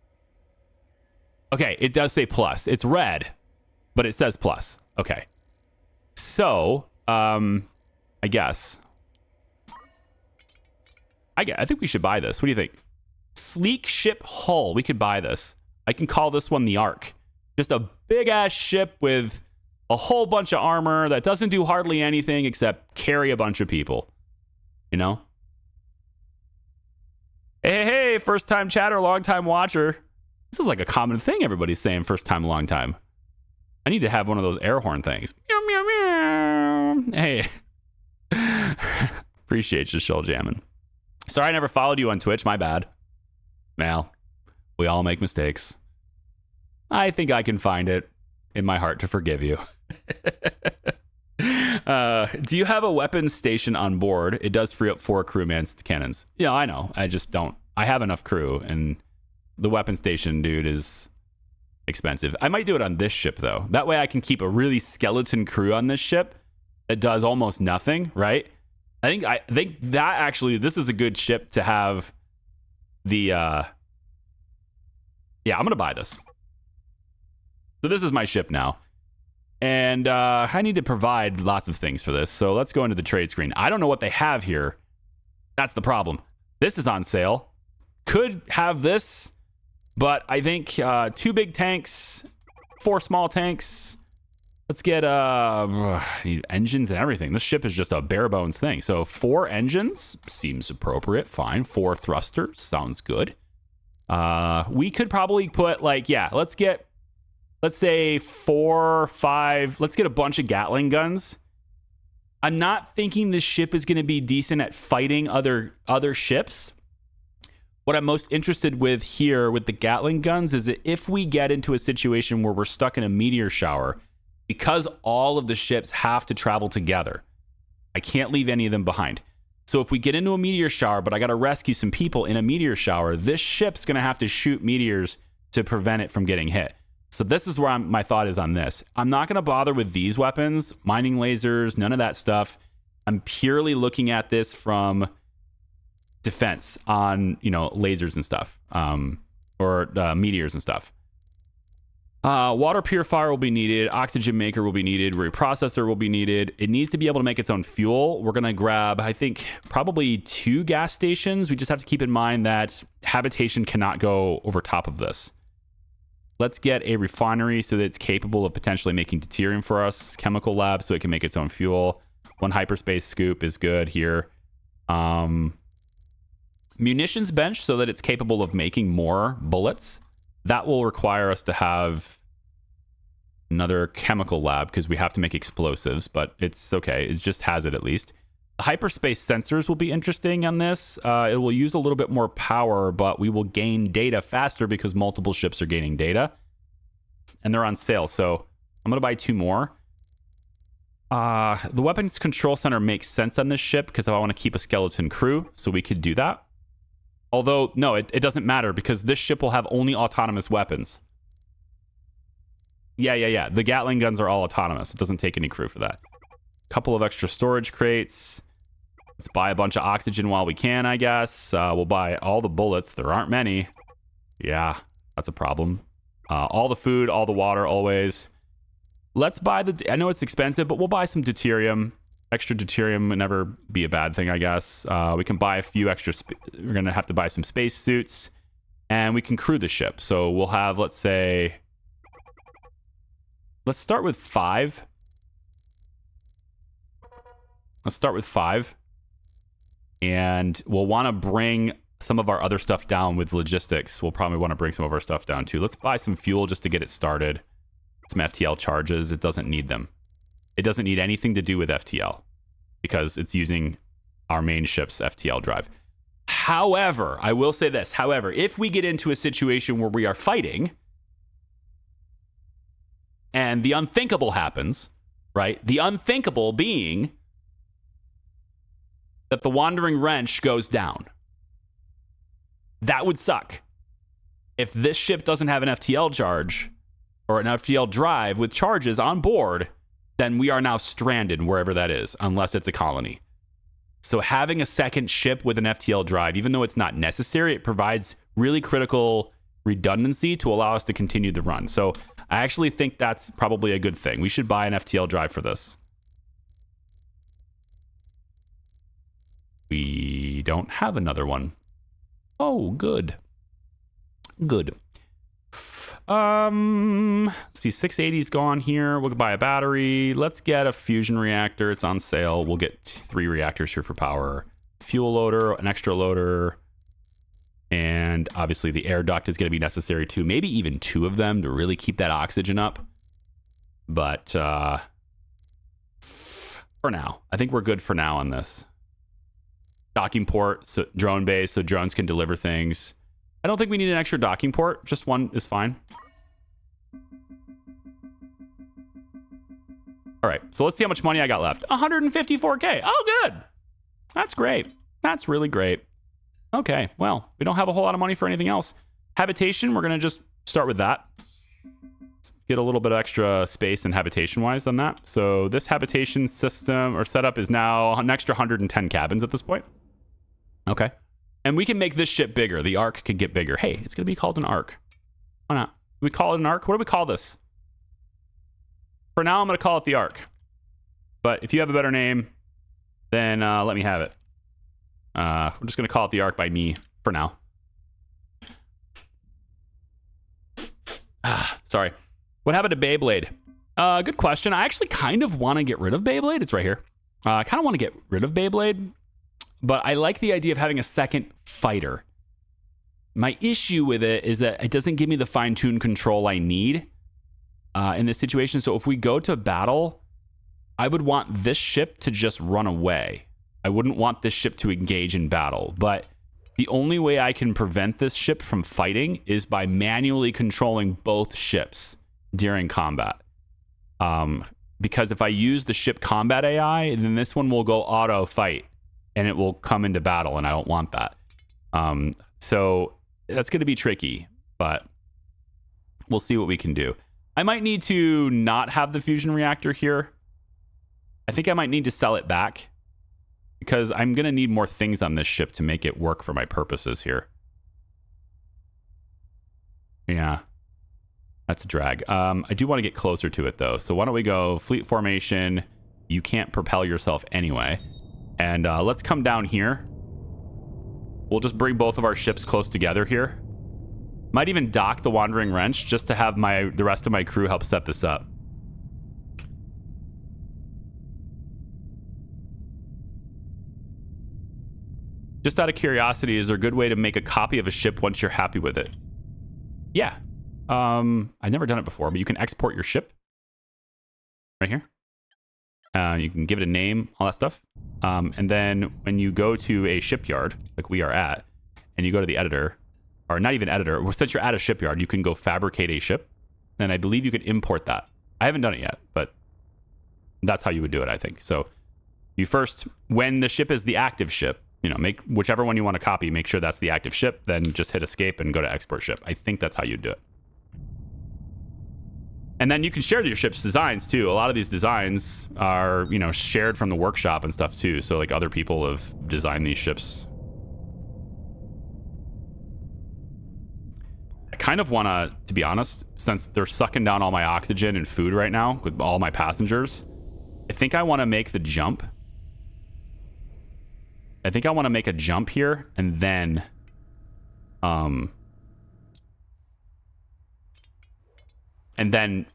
Okay, it does say plus. It's red, but it says plus. Okay. So, I guess. I think we should buy this. What do you think? Sleek ship hull. We could buy this. I can call this one the Ark. Just a big-ass ship with a whole bunch of armor that doesn't do hardly anything except carry a bunch of people. You know? Hey, first-time chatter, long-time watcher. This is like a common thing everybody's saying, first-time, long-time. I need to have one of those air horn things. Meow, meow, meow. Hey. Appreciate you, show jamming. Sorry I never followed you on Twitch. My bad. Well, we all make mistakes. I think I can find it in my heart to forgive you. Do you have a weapons station on board? It does free up 4 crewman's cannons. Yeah, I know. I just don't. I have enough crew, and the weapon station, dude, is expensive. I might do it on this ship, though. That way I can keep a really skeleton crew on this ship that does almost nothing, right? I think that actually, this is a good ship to have the, yeah, I'm going to buy this. So this is my ship now. And I need to provide lots of things for this. So let's go into the trade screen. I don't know what they have here. That's the problem. This is on sale. Could have this, but I think 2 big tanks, 4 small tanks. Let's get engines and everything. This ship is just a bare bones thing. So 4 engines seems appropriate. Fine. 4 thrusters sounds good. We could probably put let's say 4, 5. Let's get a bunch of Gatling guns. I'm not thinking this ship is going to be decent at fighting other ships. What I'm most interested with here with the Gatling guns is that if we get into a situation where we're stuck in a meteor shower, because all of the ships have to travel together, I can't leave any of them behind. So if we get into a meteor shower, but I got to rescue some people in a meteor shower, this ship's going to have to shoot meteors to prevent it from getting hit. So this is where my thought is on this. I'm not going to bother with these weapons, mining lasers, none of that stuff. I'm purely looking at this from defense on, lasers and stuff, or meteors and stuff. Water purifier will be needed. Oxygen maker will be needed. Reprocessor will be needed. It needs to be able to make its own fuel. We're going to grab, I think, probably 2 gas stations. We just have to keep in mind that habitation cannot go over top of this. Let's get a refinery so that it's capable of potentially making deuterium for us. Chemical lab so it can make its own fuel. 1 hyperspace scoop is good here. Munitions bench so that it's capable of making more bullets. That will require us to have another chemical lab because we have to make explosives, but it's okay. It just has it at least. The hyperspace sensors will be interesting on this. It will use a little bit more power, but we will gain data faster because multiple ships are gaining data. And they're on sale, so I'm going to buy 2 more. The weapons control center makes sense on this ship because I want to keep a skeleton crew, so we could do that. Although, no, it doesn't matter because this ship will have only autonomous weapons. Yeah. The Gatling guns are all autonomous. It doesn't take any crew for that. Couple of extra storage crates. Let's buy a bunch of oxygen while we can, I guess. We'll buy all the bullets. There aren't many. Yeah, that's a problem. All the food, all the water, always. Let's buy I know it's expensive, but we'll buy some deuterium. Extra deuterium would never be a bad thing, I guess. We can buy a few extra. We're going to have to buy some space suits. And we can crew the ship. So we'll have, let's start with 5. Let's start with 5. And we'll want to bring some of our other stuff down with logistics. We'll probably want to bring some of our stuff down too. Let's buy some fuel just to get it started. Some FTL charges. It doesn't need them. It doesn't need anything to do with FTL because it's using our main ship's FTL drive. However, I will say this. However, if we get into a situation where we are fighting and the unthinkable happens, right? The unthinkable being that the Wandering Wrench goes down. That would suck. If this ship doesn't have an FTL charge or an FTL drive with charges on board, then we are now stranded wherever that is, unless it's a colony. So having a second ship with an FTL drive, even though it's not necessary, it provides really critical redundancy to allow us to continue the run. So I actually think that's probably a good thing. We should buy an FTL drive for this. We don't have another one. Oh, good. Good. Let's see, 680's gone here. We'll buy a battery. Let's get a fusion reactor. It's on sale. We'll get 3 reactors here for power. Fuel loader, an extra loader. And obviously the air duct is going to be necessary too. Maybe even 2 of them to really keep that oxygen up. But for now, I think we're good for now on this. Docking port, so drone base, so drones can deliver things. I don't think we need an extra docking port. Just one is fine. All right, so let's see how much money I got left. 154K. Oh, good. That's great. That's really great. Okay, well, we don't have a whole lot of money for anything else. Habitation, we're going to just start with that. Get a little bit of extra space and habitation-wise on that. So this habitation system or setup is now an extra 110 cabins at this point. Okay. And we can make this ship bigger. The Ark can get bigger. Hey, it's going to be called an Ark. Why not? We call it an Ark? What do we call this? For now, I'm going to call it the Ark. But if you have a better name, then let me have it. We're just going to call it the Ark by me for now. Sorry. What happened to Beyblade? Good question. I actually kind of want to get rid of Beyblade. It's right here. I kind of want to get rid of Beyblade. But I like the idea of having a second fighter. My issue with it is that it doesn't give me the fine-tuned control I need in this situation. So if we go to battle, I would want this ship to just run away. I wouldn't want this ship to engage in battle. But the only way I can prevent this ship from fighting is by manually controlling both ships during combat. Because if I use the ship combat AI, then this one will go auto fight. And it will come into battle, and I don't want that. So that's going to be tricky, but we'll see what we can do. I might need to not have the fusion reactor here. I think I might need to sell it back because I'm going to need more things on this ship to make it work for my purposes here. Yeah, that's a drag. I do want to get closer to it, though. So why don't we go fleet formation? You can't propel yourself anyway. And let's come down here. We'll just bring both of our ships close together here. Might even dock the Wandering Wrench just to have the rest of my crew help set this up. Just out of curiosity, is there a good way to make a copy of a ship once you're happy with it? Yeah. I've never done it before, but you can export your ship. Right here. You can give it a name, all that stuff. And then when you go to a shipyard, like we are at, and you go to the editor, or not even editor, well, since you're at a shipyard, you can go fabricate a ship. And I believe you could import that. I haven't done it yet, but that's how you would do it, I think. So you first, when the ship is the active ship, you know, make whichever one you want to copy, make sure that's the active ship, then just hit escape and go to export ship. I think that's how you do it. And then you can share your ship's designs too. A lot of these designs are, you know, shared from the workshop and stuff too. So like other people have designed these ships. I kind of want to be honest, since they're sucking down all my oxygen and food right now with all my passengers, I think I want to make the jump. I think I want to make a jump here and then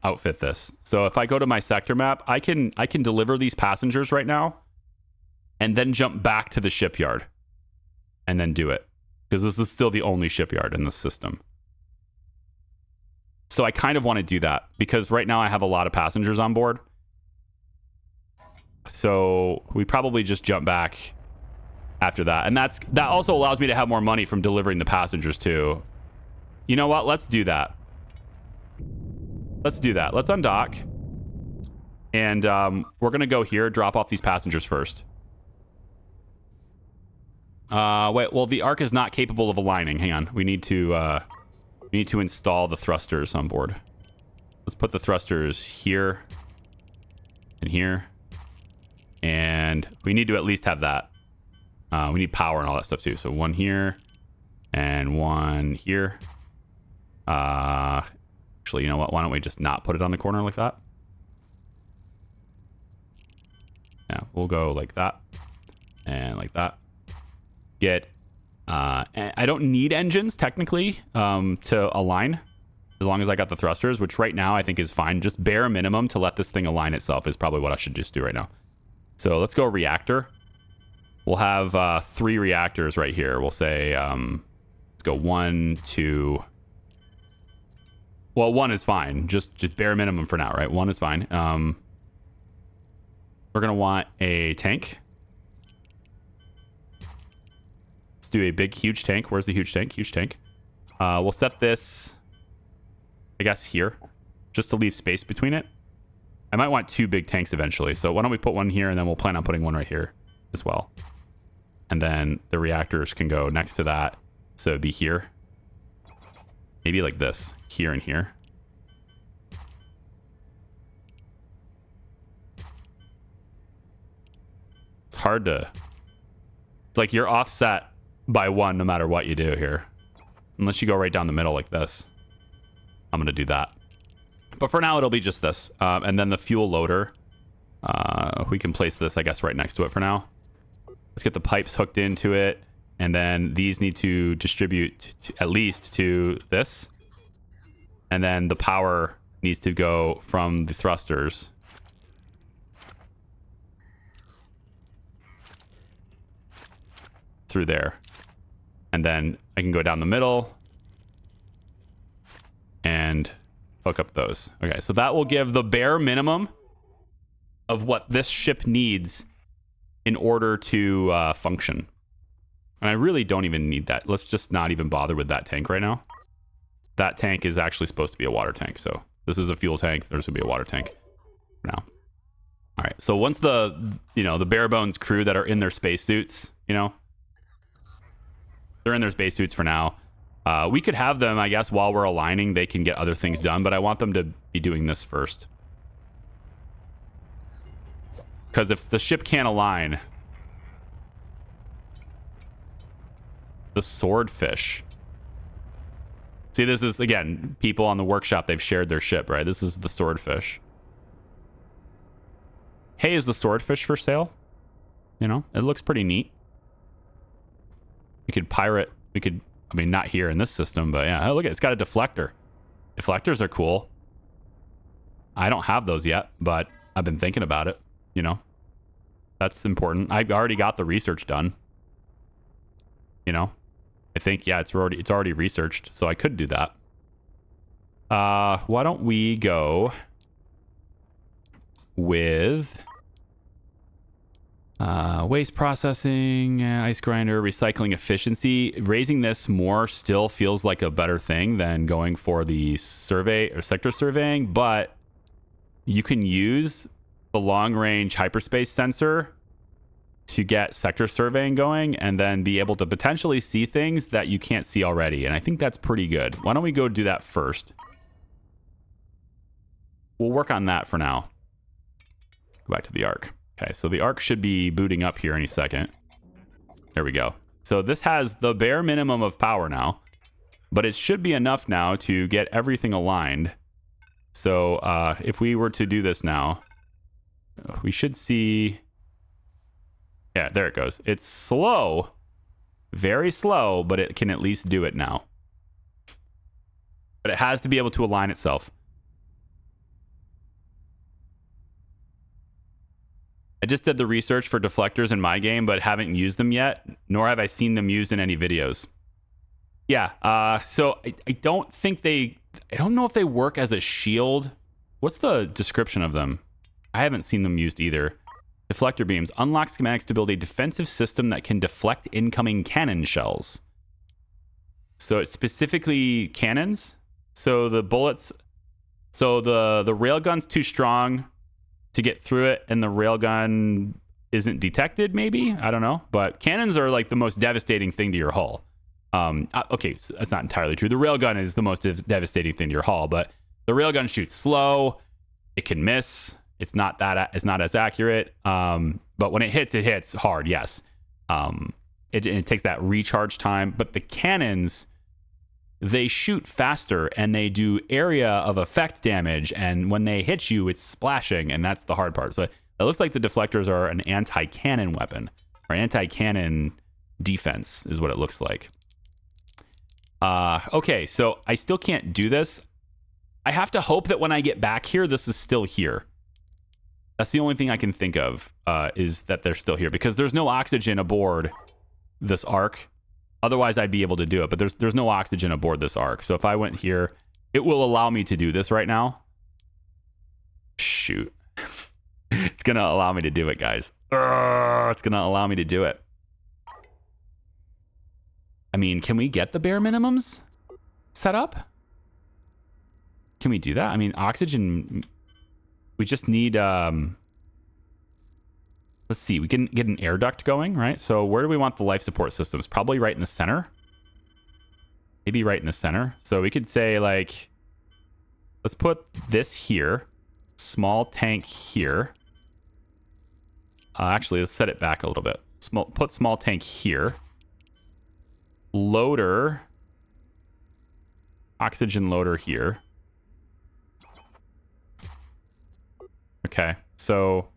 outfit this. So if I go to my sector map, I can deliver these passengers right now and then jump back to the shipyard and then do it, because this is still the only shipyard in this system. So I kind of want to do that because right now I have a lot of passengers on board. So we probably just jump back after that. And that also allows me to have more money from delivering the passengers too. You know what? Let's do that. Let's do that. Let's undock. And we're going to go here, drop off these passengers first. Wait, well, the Ark is not capable of aligning. Hang on. We need to install the thrusters on board. Let's put the thrusters here and here. And we need to at least have that. We need power and all that stuff too. So one here and one here. Actually, you know what? Why don't we just not put it on the corner like that? Yeah, we'll go like that and like that. I don't need engines technically to align as long as I got the thrusters, which right now I think is fine. Just bare minimum to let this thing align itself is probably what I should just do right now. So let's go reactor. We'll have 3 reactors right here. We'll say, let's go 1, 2. Well, 1 is fine. Just bare minimum for now, right? 1 is fine. We're going to want a tank. Let's do a big, huge tank. Where's the huge tank? Huge tank. We'll set this, I guess, here, just to leave space between it. I might want 2 big tanks eventually. So why don't we put 1 here, and then we'll plan on putting 1 right here as well. And then the reactors can go next to that. So it'd be here. Maybe like this, here and here. It's hard to... It's like you're offset by 1 no matter what you do here. Unless you go right down the middle like this. I'm going to do that. But for now, it'll be just this. And then the fuel loader. We can place this, I guess, right next to it for now. Let's get the pipes hooked into it. And then these need to distribute at least to this. And then the power needs to go from the thrusters through there. And then I can go down the middle and hook up those. Okay, so that will give the bare minimum of what this ship needs in order to function. And I really don't even need that. Let's just not even bother with that tank right now. That tank is actually supposed to be a water tank. So this is a fuel tank. There's going to be a water tank for now. All right. So once the bare bones crew that are in their spacesuits, they're in their spacesuits for now. We could have them, I guess, while we're aligning, they can get other things done. But I want them to be doing this first. Because if the ship can't align... The swordfish. See, this is, again, people on the workshop, they've shared their ship, right? This is the swordfish. Hey, is the swordfish for sale? It looks pretty neat. We could pirate, I mean, not here in this system, but yeah. Oh, look, it's got a deflector. Deflectors are cool. I don't have those yet, but I've been thinking about it, That's important. I've already got the research done. I think, yeah, it's already researched, so I could do that. Why don't we go with waste processing, ice grinder, recycling efficiency. Raising this more still feels like a better thing than going for the survey or sector surveying, but you can use the long-range hyperspace sensor to get sector surveying going and then be able to potentially see things that you can't see already. And I think that's pretty good. Why don't we go do that first? We'll work on that for now. Go back to the Ark. Okay, so the Ark should be booting up here any second. There we go. So this has the bare minimum of power now, but it should be enough now to get everything aligned. So if we were to do this now, we should see... Yeah, there it goes. It's slow, very slow, but it can at least do it now. But it has to be able to align itself. I just did the research for deflectors in my game, but haven't used them yet, nor have I seen them used in any videos. Yeah, so I don't think I don't know if they work as a shield. What's the description of them? I haven't seen them used either. Deflector beams. Unlock schematics to build a defensive system that can deflect incoming cannon shells. So it's specifically cannons. So the bullets... So the railgun's too strong to get through it, and the railgun isn't detected, maybe? I don't know. But cannons are like the most devastating thing to your hull. Okay, so that's not entirely true. The railgun is the most devastating thing to your hull, but the railgun shoots slow. It can miss. It's not as accurate. But when it hits hard, yes. It takes that recharge time. But the cannons, they shoot faster and they do area of effect damage. And when they hit you, it's splashing, and that's the hard part. So it looks like the deflectors are an anti-cannon weapon, or anti-cannon defense is what it looks like. Okay, so I still can't do this. I have to hope that when I get back here, this is still here. That's the only thing I can think of, is that they're still here, because there's no oxygen aboard this arc. Otherwise, I'd be able to do it, but there's no oxygen aboard this arc. So if I went here, it will allow me to do this right now. Shoot. It's going to allow me to do it, guys. It's going to allow me to do it. I mean, can we get the bare minimums set up? Can we do that? I mean, oxygen, we just need, let's see, we can get an air duct going, right? So where do we want the life support systems? Probably right in the center. Maybe right in the center. So we could say, like, let's put this here. Small tank here. Actually, let's set it back a little bit. Put small tank here. Loader. Oxygen loader here. Okay, so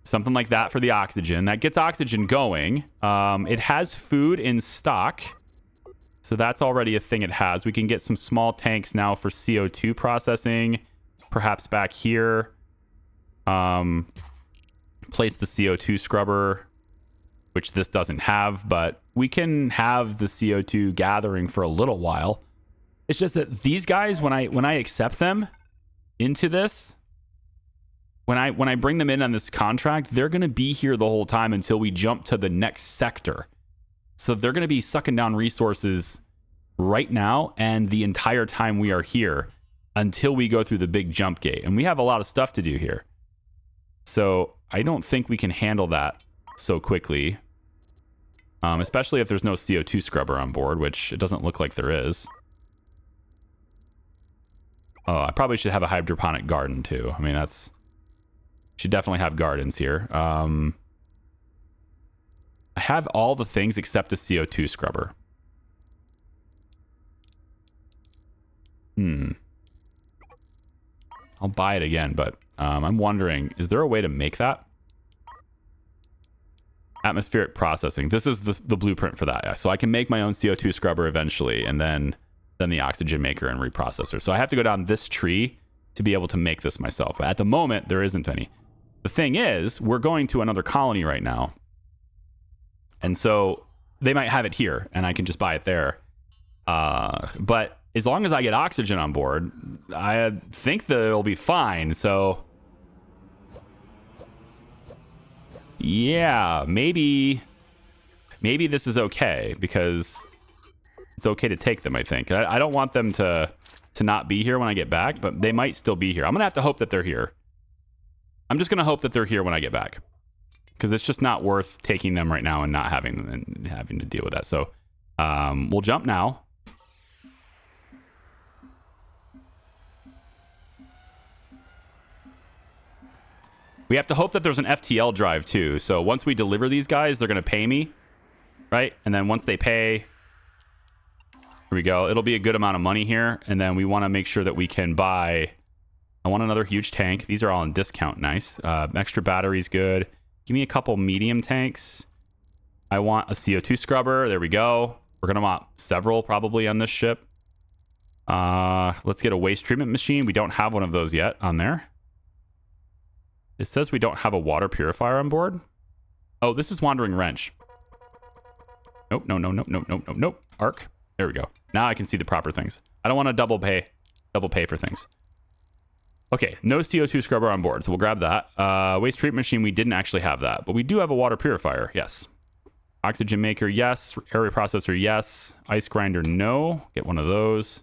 something like that for the oxygen. That gets oxygen going. It has food in stock. So that's already a thing it has. We can get some small tanks now for CO2 processing. Perhaps back here. Place the CO2 scrubber, which this doesn't have, but we can have the CO2 gathering for a little while. It's just that these guys, when I accept them into this, when I bring them in on this contract, they're going to be here the whole time until we jump to the next sector. So they're going to be sucking down resources right now and the entire time we are here until we go through the big jump gate. And we have a lot of stuff to do here. So I don't think we can handle that so quickly. Especially if there's no CO2 scrubber on board, which it doesn't look like there is. Oh, I probably should have a hydroponic garden too. I mean, should definitely have gardens here. I have all the things except a CO2 scrubber. I'll buy it again, but I'm wondering, is there a way to make that? Atmospheric processing. This is the blueprint for that. Yeah. So I can make my own CO2 scrubber eventually, and then the oxygen maker and reprocessor. So I have to go down this tree to be able to make this myself. But at the moment, there isn't any. The thing is, we're going to another colony right now. And so they might have it here, and I can just buy it there. But as long as I get oxygen on board, I think that it'll be fine. So yeah, maybe this is okay, because it's okay to take them, I think. I don't want them to not be here when I get back, but they might still be here. I'm going to have to hope that they're here. I'm just going to hope that they're here when I get back, because it's just not worth taking them right now and not having them and having to deal with that. So we'll jump now. We have to hope that there's an FTL drive too. So once we deliver these guys, they're going to pay me, right? And then once they pay, here we go. It'll be a good amount of money here. And then we want to make sure that we can buy. I want another huge tank. These are all on discount. Nice. Extra batteries, good. Give me a couple medium tanks. I want a CO2 scrubber. There we go. We're going to want several probably on this ship. Let's get a waste treatment machine. We don't have one of those yet on there. It says we don't have a water purifier on board. Oh, this is Wandering Wrench. Nope, nope. Arc. There we go. Now I can see the proper things. I don't want to double pay for things. Okay, no CO2 scrubber on board, so we'll grab that. Waste treatment machine, we didn't actually have that, but we do have a water purifier, yes. Oxygen maker, yes. Area processor, yes. Ice grinder, no. Get one of those.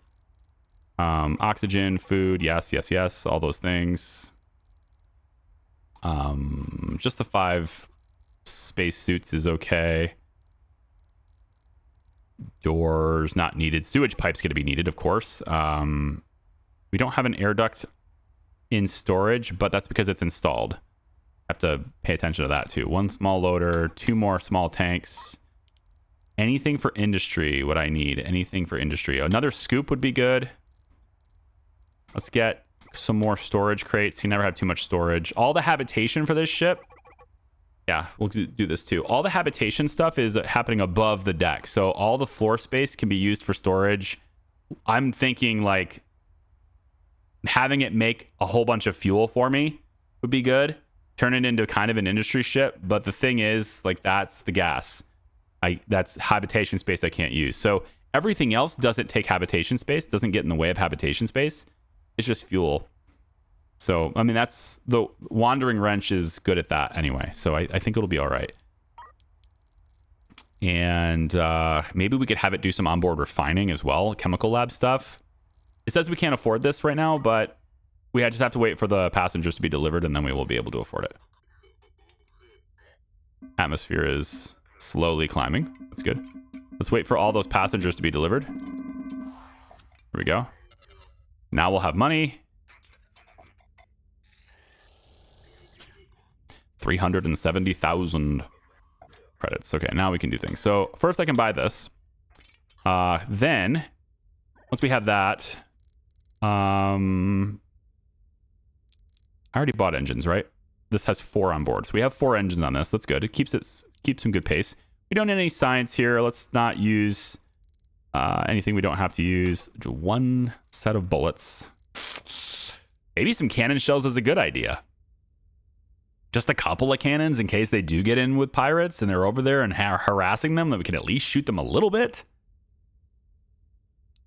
Oxygen, food, yes, yes, yes. All those things. Just the 5 space suits is okay. Doors, not needed. Sewage pipe's going to be needed, of course. We don't have an air duct in storage, but that's because it's installed. Have to pay attention to that too. 1 small loader, 2 more small tanks. Anything for industry, what I need. Anything for industry. Another scoop would be good. Let's get some more storage crates. You never have too much storage. All the habitation for this ship. Yeah, we'll do this too. All the habitation stuff is happening above the deck. So all the floor space can be used for storage. I'm thinking like having it make a whole bunch of fuel for me would be good. Turn it into kind of an industry ship. But the thing is, like, that's the gas. That's habitation space I can't use. So everything else doesn't take habitation space, doesn't get in the way of habitation space. It's just fuel. So, I mean, that's the Wandering Wrench is good at that anyway. So I think it'll be all right. And maybe we could have it do some onboard refining as well, chemical lab stuff. It says we can't afford this right now, but we just have to wait for the passengers to be delivered, and then we will be able to afford it. Atmosphere is slowly climbing. That's good. Let's wait for all those passengers to be delivered. Here we go. Now we'll have money. 370,000 credits. Okay, now we can do things. So first I can buy this. Then, once we have that, I already bought engines, right? This has 4 on board. So we have 4 engines on this. That's good. It keeps some good pace. We don't need any science here. Let's not use anything we don't have to use. 1 set of bullets. Maybe some cannon shells is a good idea. Just a couple of cannons in case they do get in with pirates and they're over there and harassing them, that we can at least shoot them a little bit.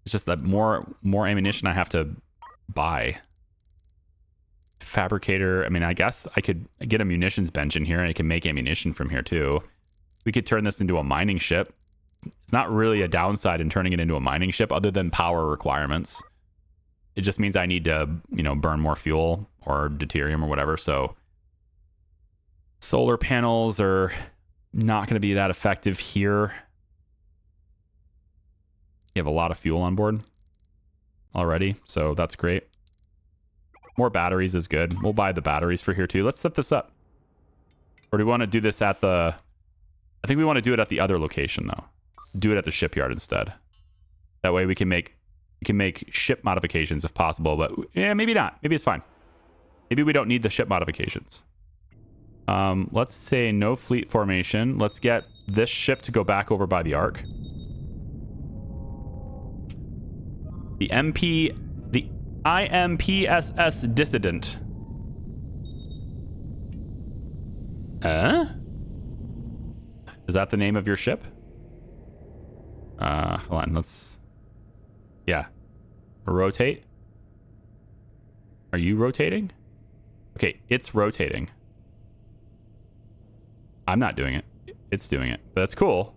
It's just that more ammunition I have to buy. Fabricator. I mean, I guess I could get a munitions bench in here and I can make ammunition from here too. We could turn this into a mining ship. It's not really a downside in turning it into a mining ship other than power requirements. It just means I need to, burn more fuel or deuterium or whatever. So solar panels are not going to be that effective here. You have a lot of fuel on board already, so that's great. More batteries is good. We'll buy the batteries for here too. Let's set this up. Or do we want to do this at the... I think we want to do it at the other location though. Do it at the shipyard instead. That way we can make ship modifications if possible, but yeah, maybe not. Maybe it's fine. Maybe we don't need the ship modifications. Let's say no fleet formation. Let's get this ship to go back over by the Ark. The IMPSS Dissident. Is that the name of your ship? Hold on, yeah. Rotate. Are you rotating? Okay, it's rotating. I'm not doing it. It's doing it. But that's cool.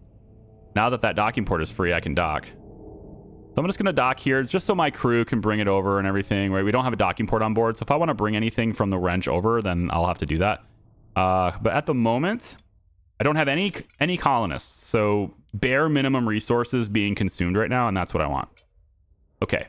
Now that docking port is free, I can dock. So I'm just going to dock here just so my crew can bring it over and everything, right? We don't have a docking port on board. So if I want to bring anything from the wrench over, then I'll have to do that. But at the moment, I don't have any colonists. So bare minimum resources being consumed right now, and that's what I want. Okay.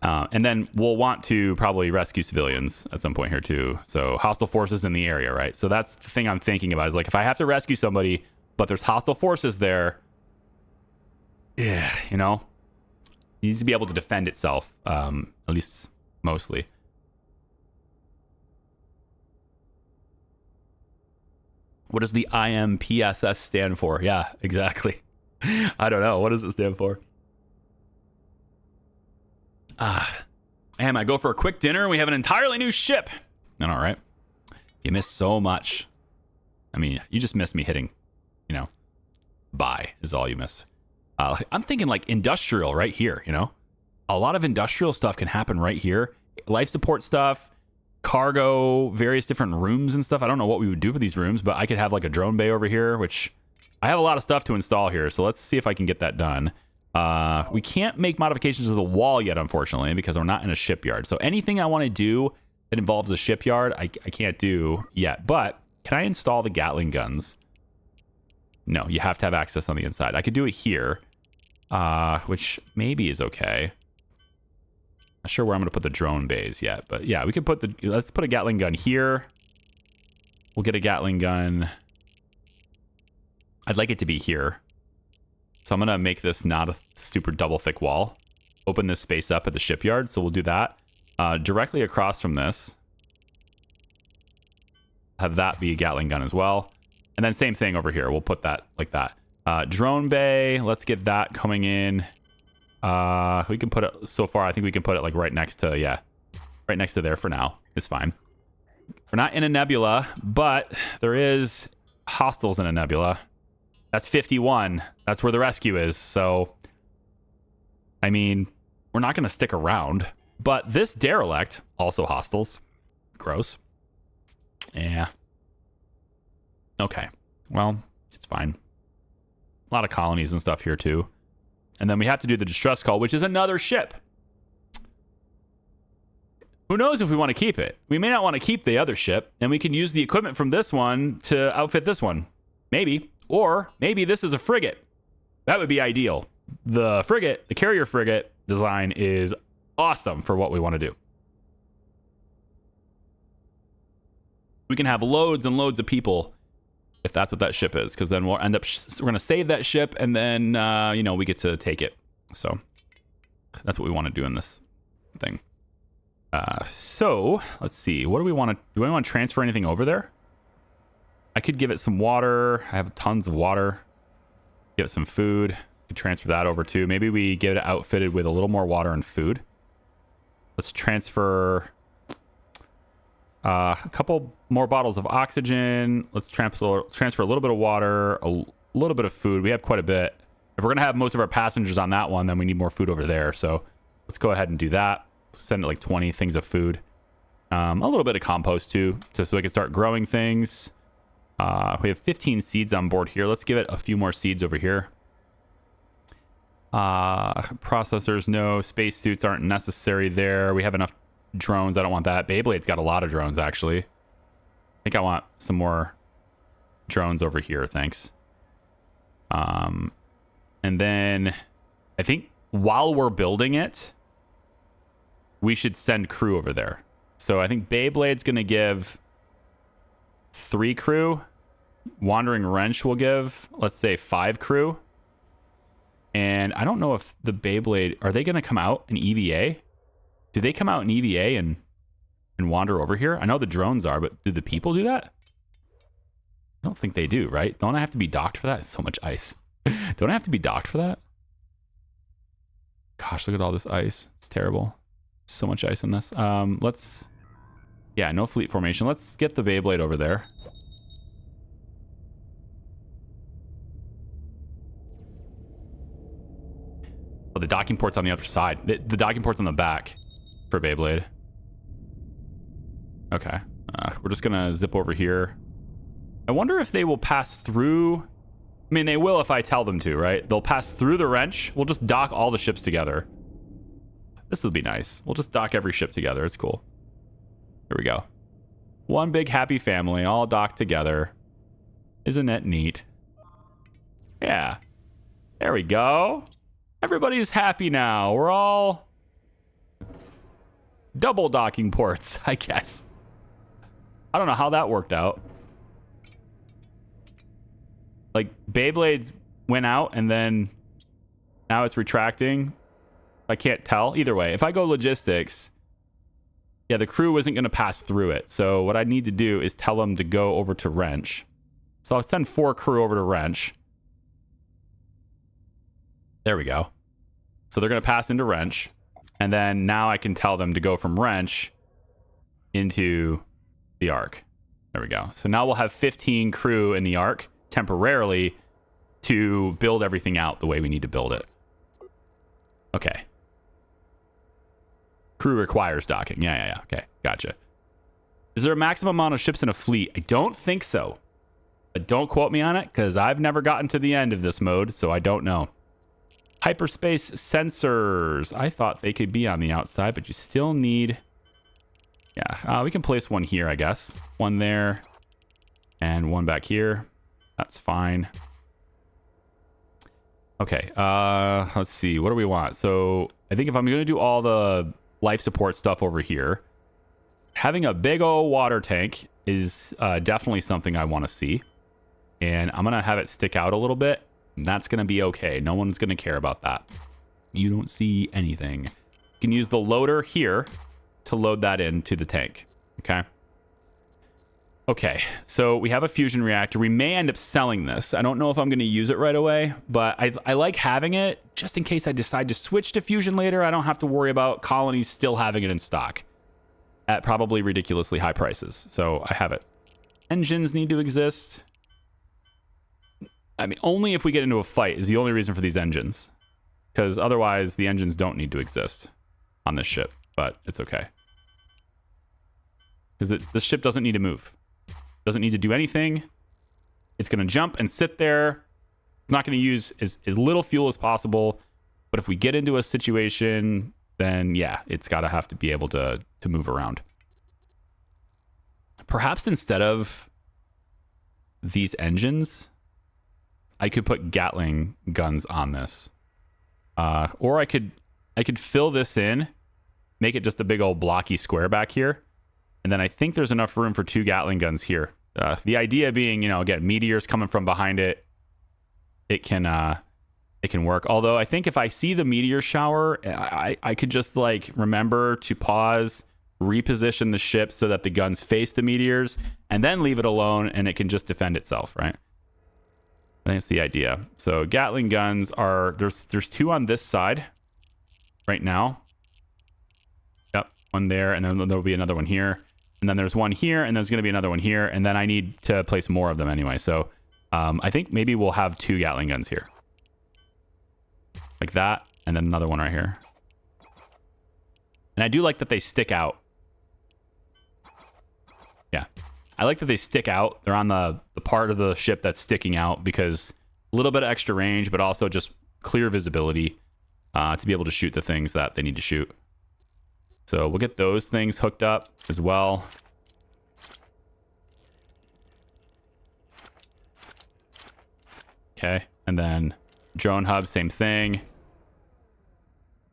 And then we'll want to probably rescue civilians at some point here too. So hostile forces in the area, right? So that's the thing I'm thinking about is like if I have to rescue somebody, but there's hostile forces there, yeah, it needs to be able to defend itself, at least mostly. What does the IMPSS stand for? Yeah, exactly. I don't know. What does it stand for? I go for a quick dinner and we have an entirely new ship. All right. You missed so much. I mean, you just missed me hitting, buy is all you missed. I'm thinking like industrial right here, A lot of industrial stuff can happen right here life support stuff, cargo, various different rooms and stuff. I don't know what we would do for these rooms, but I could have like a drone bay over here, which I have a lot of stuff to install here. So let's see if I can get that done. We can't make modifications to the wall yet, unfortunately, because we're not in a shipyard. So anything I want to do that involves a shipyard, I can't do yet. But can I install the Gatling guns? No, you have to have access on the inside. I could do it here, which maybe is okay. Not sure where I'm going to put the drone bays yet, but yeah, we could put let's put a Gatling gun here. We'll get a Gatling gun. I'd like it to be here. So I'm going to make this not a super double thick wall. Open this space up at the shipyard. So we'll do that. Directly across from this, have that be a Gatling gun as well. And then same thing over here. We'll put that like that. Drone bay. Let's get that coming in. We can put it so far. I think we can put it like right next to, yeah, right next to there for now. It's fine. We're not in a nebula, but there is hostiles in a nebula. That's 51. That's where the rescue is. So, I mean, we're not going to stick around. But this derelict, also hostiles. Gross. Yeah. Okay. Well, it's fine. A lot of colonies and stuff here, too. And then we have to do the distress call, which is another ship. Who knows if we want to keep it? We may not want to keep the other ship, and we can use the equipment from this one to outfit this one. Maybe. Or maybe this is a frigate. That would be ideal. The frigate, the carrier frigate design is awesome for what we want to do. We can have loads and loads of people if that's what that ship is, because then we'll end up, we're going to save that ship, and then, you know, we get to take it. So that's what we want to do in this thing. So let's see. What do we want to, do I want to transfer anything over there? I could give it some water. I have tons of water. Give it some food. Could transfer that over too. Maybe we get it outfitted with a little more water and food. Let's transfer a couple more bottles of oxygen. Let's transfer a little bit of water, a little bit of food. We have quite a bit. If we're going to have most of our passengers on that one, then we need more food over there. So let's go ahead and do that. Send it like 20 things of food. A little bit of compost too, so we can start growing things. We have 15 seeds on board here. Let's give it a few more seeds over here. Processors, no. Spacesuits aren't necessary there. We have enough drones. I don't want that. Beyblade's got a lot of drones, actually. I think I want some more drones over here. Thanks. And then I think while we're building it, we should send crew over there. So I think Beyblade's going to give 3 crew. Wandering Wrench will give, let's say, 5 crew. And I don't know if the Beyblade, are they going to come out in EVA? Do they come out in EVA and wander over here? I know the drones are, but do the people do that? I don't think they do, right? Don't I have to be docked for that? It's so much ice. Don't I have to be docked for that? Gosh, look at all this ice. It's terrible. So much ice in this. Let's... Yeah, no fleet formation. Let's get the Beyblade over there. Oh, the docking port's on the other side. The docking port's on the back for Beyblade. Okay. We're just gonna zip over here. I wonder if they will pass through... I mean, they will if I tell them to, right? They'll pass through the wrench. We'll just dock all the ships together. This will be nice. We'll just dock every ship together. It's cool. Here we go. One big happy family, all docked together. Isn't it neat? Yeah. There we go. Everybody's happy now. We're all double docking ports, I guess. I don't know how that worked out. Like, Beyblades went out and then now it's retracting. I can't tell. Either way, if I go logistics, yeah, the crew isn't going to pass through it. So what I need to do is tell them to go over to Wrench. So I'll send 4 crew over to Wrench. There we go. So they're going to pass into Wrench. And then now I can tell them to go from Wrench into the Ark. There we go. So now we'll have 15 crew in the Ark temporarily to build everything out the way we need to build it. Okay. Crew requires docking. Yeah. Okay, gotcha. Is there a maximum amount of ships in a fleet? I don't think so. But don't quote me on it, because I've never gotten to the end of this mode, so I don't know. Hyperspace sensors. I thought they could be on the outside, but you still need... Yeah, we can place one here, I guess. One there, and one back here. That's fine. Okay, let's see. What do we want? So I think if I'm going to do all the life support stuff over here, having a big old water tank is definitely something I want to see. And I'm going to have it stick out a little bit. And that's going to be okay. No one's going to care about that. You don't see anything. You can use the loader here to load that into the tank. Okay. Okay, so we have a fusion reactor. We may end up selling this. I don't know if I'm going to use it right away, but I like having it just in case I decide to switch to fusion later. I don't have to worry about colonies still having it in stock at probably ridiculously high prices. So I have it. Engines need to exist. I mean, only if we get into a fight is the only reason for these engines, because otherwise the engines don't need to exist on this ship, but it's okay. Because the ship doesn't need to move. Doesn't need to do anything. It's going to jump and sit there. It's not going to use as little fuel as possible. But if we get into a situation, then yeah, it's got to have to be able to move around. Perhaps instead of these engines, I could put Gatling guns on this. Or I could fill this in, make it just a big old blocky square back here. And then I think there's enough room for 2 Gatling guns here. The idea being, you know, again, meteors coming from behind it. It can work. Although I think if I see the meteor shower, I could just like remember to pause, reposition the ship so that the guns face the meteors, and then leave it alone, and it can just defend itself, right? I think that's the idea. So Gatling guns are there's 2 on this side right now. Yep, one there, and then there'll be another one here. And then there's one here, and there's going to be another one here, and then I need to place more of them anyway. So I think maybe we'll have 2 Gatling guns here. Like that, and then another one right here. And I do like that they stick out. Yeah. I like that they stick out. They're on the part of the ship that's sticking out because a little bit of extra range, but also just clear visibility to be able to shoot the things that they need to shoot. So we'll get those things hooked up as well. Okay, and then drone hub, same thing.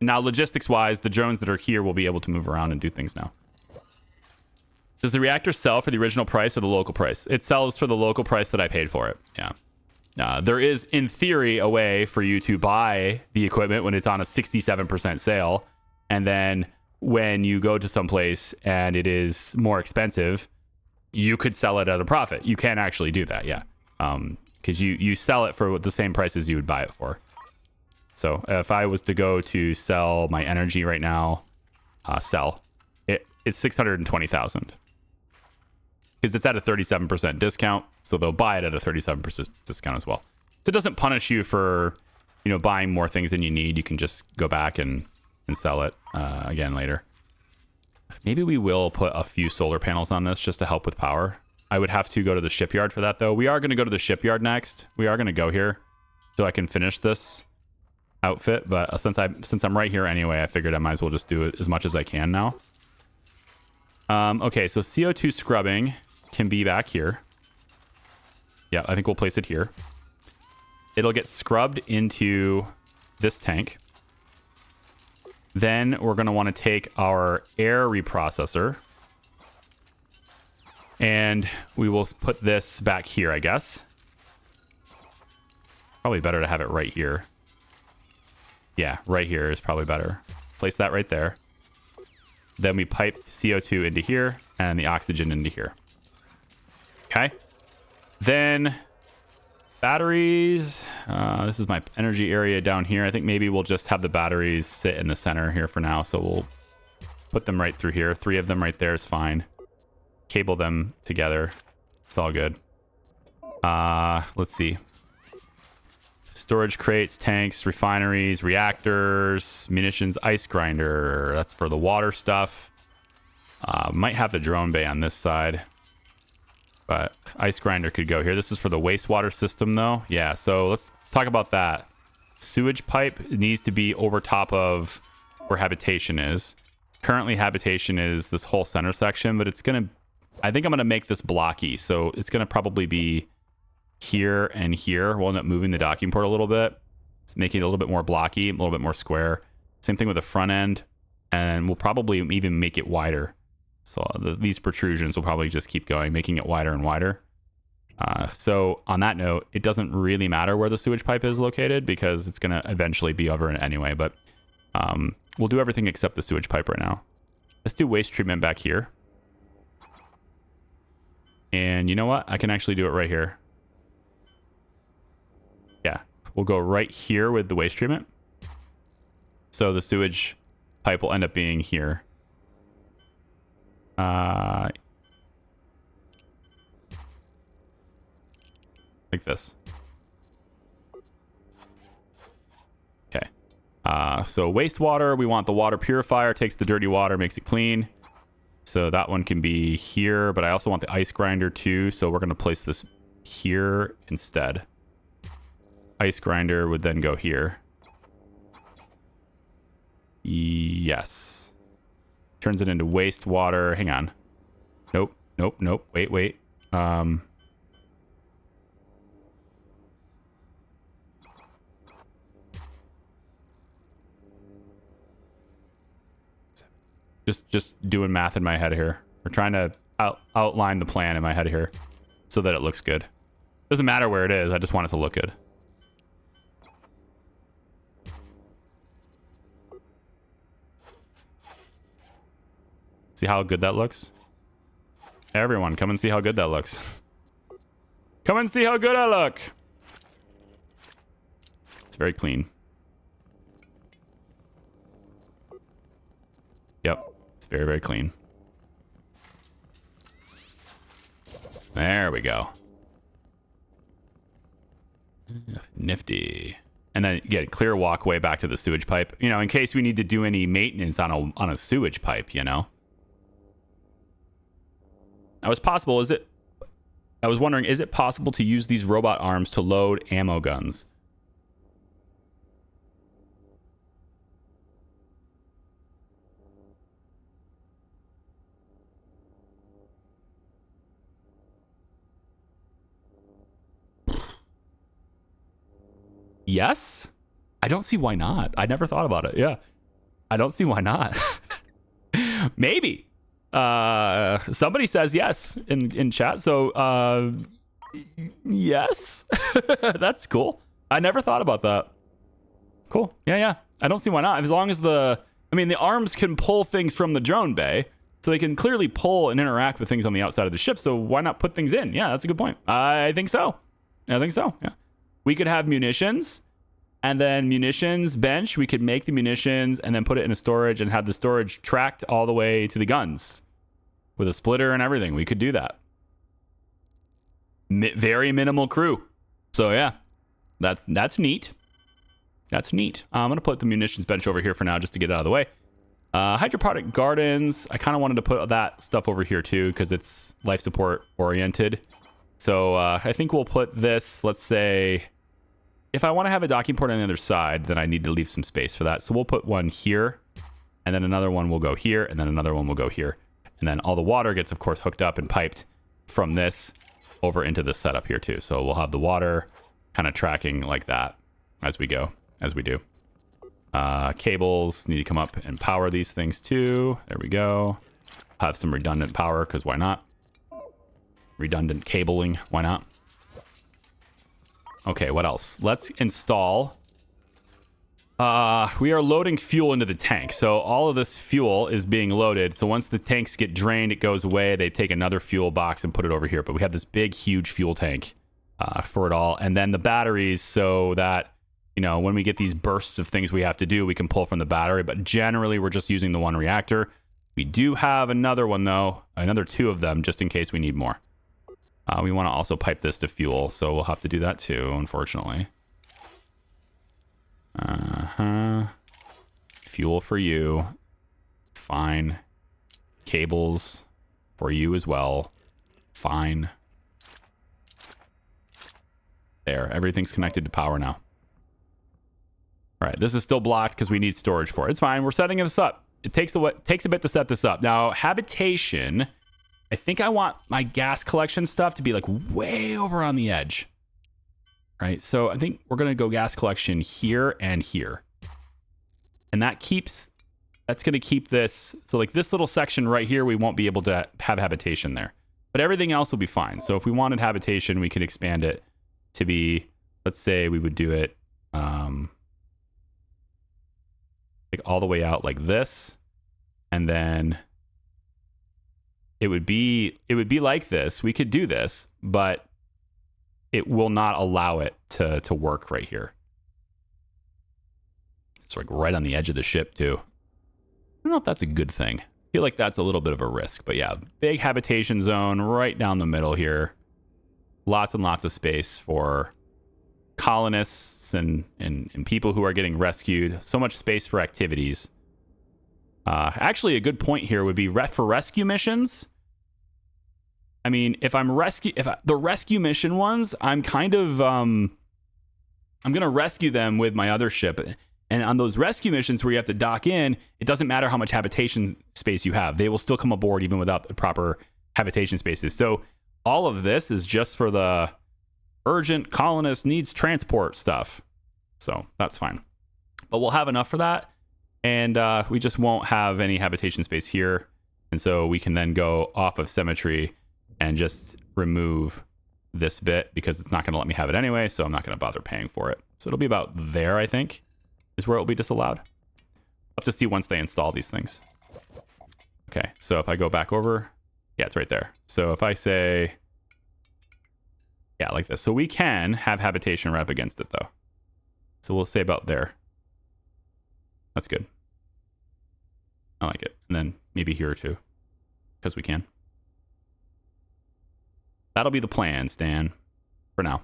Now, logistics-wise, the drones that are here will be able to move around and do things now. Does the reactor sell for the original price or the local price? It sells for the local price that I paid for it, yeah. There is, in theory, a way for you to buy the equipment when it's on a 67% sale, and then when you go to some place and it is more expensive, you could sell it at a profit. You can actually do that, yeah. Because you sell it for the same price as you would buy it for. So if I was to go to sell my energy right now, it's 620,000. Because it's at a 37% discount, so they'll buy it at a 37% discount as well. So it doesn't punish you for, you know, buying more things than you need. You can just go back and sell it again later. Maybe we will put a few solar panels on this just to help with power. I would have to go to the shipyard for that, though. We are going to go to the shipyard next. We are going to go here so I can finish this outfit. But since I'm right here anyway, I figured I might as well just do it as much as I can now. Okay, so CO2 scrubbing can be back here. Yeah, I think we'll place it here. It'll get scrubbed into this tank. Then we're going to want to take our air reprocessor and we will put this back here, I guess. Probably better to have it right here. Yeah, right here is probably better. Place that right there. Then we pipe CO2 into here and the oxygen into here. Okay. Then batteries. This is my energy area down here. I think maybe we'll just have the batteries sit in the center here for now. So we'll put them right through here. 3 of them right there is fine. Cable them together. It's all good. Let's see. storage crates, tanks, refineries, reactors, munitions, ice grinder. That's for the water stuff. Might have the drone bay on this side, but ice grinder could go here. This is for the wastewater system though. Yeah, so let's talk about that. Sewage pipe needs to be over top of where habitation is. Currently habitation is this whole center section, but I think I'm gonna make this blocky, so it's gonna probably be here and here. We'll end up moving the docking port a little bit. It's making it a little bit more blocky, a little bit more square. Same thing with the front end, and we'll probably even make it wider. So these protrusions will probably just keep going, making it wider and wider. So on that note, it doesn't really matter where the sewage pipe is located because it's going to eventually be over it anyway. But we'll do everything except the sewage pipe right now. Let's do waste treatment back here. And you know what? I can actually do it right here. Yeah, we'll go right here with the waste treatment. So the sewage pipe will end up being here. Like this. Okay. So wastewater, we want the water purifier, takes the dirty water, makes it clean. So that one can be here, but I also want the ice grinder too. So we're going to place this here instead. Ice grinder would then go here. Yes. Turns it into wastewater. Hang on. Nope. Nope. Nope. Wait, wait. Just doing math in my head here. We're trying to outline the plan in my head here so that it looks good. Doesn't matter where it is. I just want it to look good. See how good that looks? Everyone, come and see how good that looks. Come and see how good I look. It's very clean. Yep. It's very, very clean. There we go. Nifty. And then get a clear walkway back to the sewage pipe. You know, in case we need to do any maintenance on a sewage pipe, you know. I was wondering, is it possible to use these robot arms to load ammo guns? Yes? I don't see why not. I never thought about it. Yeah. I don't see why not. Maybe. Somebody says yes in chat. So, yes. That's cool. I never thought about that. Cool. Yeah, yeah. I don't see why not. As long as the arms can pull things from the drone bay, so they can clearly pull and interact with things on the outside of the ship. So why not put things in? Yeah, that's a good point. I think so. Yeah. We could have munitions, and then munitions bench. We could make the munitions and then put it in a storage and have the storage tracked all the way to the guns with a splitter and everything. We could do that. Very minimal crew. So yeah, that's neat. That's neat. I'm going to put the munitions bench over here for now just to get it out of the way. Hydroponic gardens. I kind of wanted to put that stuff over here too because it's life support oriented. So I think we'll put this, let's say, if I want to have a docking port on the other side, then I need to leave some space for that. So we'll put one here, and then another one will go here, and then another one will go here. And then all the water gets, of course, hooked up and piped from this over into this setup here too. So we'll have the water kind of tracking like that as we do. Cables need to come up and power these things too. There we go. Have some redundant power, because why not? Redundant cabling, why not? Okay, what else? Let's install. We are loading fuel into the tank. So all of this fuel is being loaded. So once the tanks get drained, it goes away. They take another fuel box and put it over here. But we have this big, huge fuel tank for it all. And then the batteries, so that, you know, when we get these bursts of things we have to do, we can pull from the battery. But generally, we're just using the one reactor. We do have another one, though. Another two of them, just in case we need more. We want to also pipe this to fuel, so we'll have to do that too, unfortunately. Fuel for you. Fine. Cables for you as well. Fine. There. Everything's connected to power now. All right. This is still blocked because we need storage for it. It's fine. We're setting this up. It takes a bit to set this up. Now, habitation. I think I want my gas collection stuff to be like way over on the edge. Right? So I think we're going to go gas collection here and here. And that's going to keep this. So like this little section right here, we won't be able to have habitation there. But everything else will be fine. So if we wanted habitation, we could expand it to be, let's say we would do it like all the way out like this. And then it would be like this. We could do this, but it will not allow it to work right here. It's like right on the edge of the ship too. I don't know if that's a good thing. I feel like that's a little bit of a risk, but yeah, big habitation zone right down the middle here. Lots and lots of space for colonists and people who are getting rescued. So much space for activities. Actually, a good point here would be for rescue missions. I mean, if the rescue mission ones, I'm kind of I'm gonna rescue them with my other ship. And on those rescue missions where you have to dock in, it doesn't matter how much habitation space you have. They will still come aboard even without the proper habitation spaces. So all of this is just for the urgent colonist needs transport stuff. So that's fine. But we'll have enough for that. And we just won't have any habitation space here. And so we can then go off of symmetry and just remove this bit because it's not going to let me have it anyway. So I'm not going to bother paying for it. So it'll be about there, I think, is where it will be disallowed. I'll have to see once they install these things. Okay, so if I go back over, yeah, it's right there. So if I say, yeah, like this. So we can have habitation right up against it though. So we'll say about there. That's good. I like it. And then maybe here too, because we can. That'll be the plan, Stan, for now.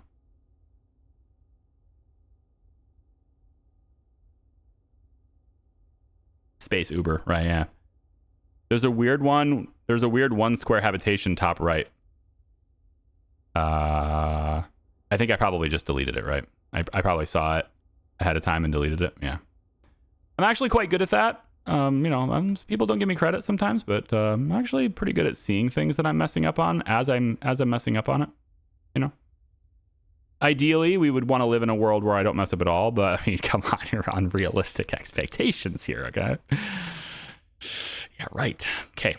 Space Uber, right? Yeah. There's a weird one. There's a weird 1 square habitation top right. I think I probably just deleted it, right? I probably saw it ahead of time and deleted it. Yeah. I'm actually quite good at that. People don't give me credit sometimes, but I'm actually pretty good at seeing things that I'm messing up on as I'm messing up on it. You know. Ideally, we would want to live in a world where I don't mess up at all, but I mean, come on, you're on realistic expectations here, okay? Yeah, right. Okay.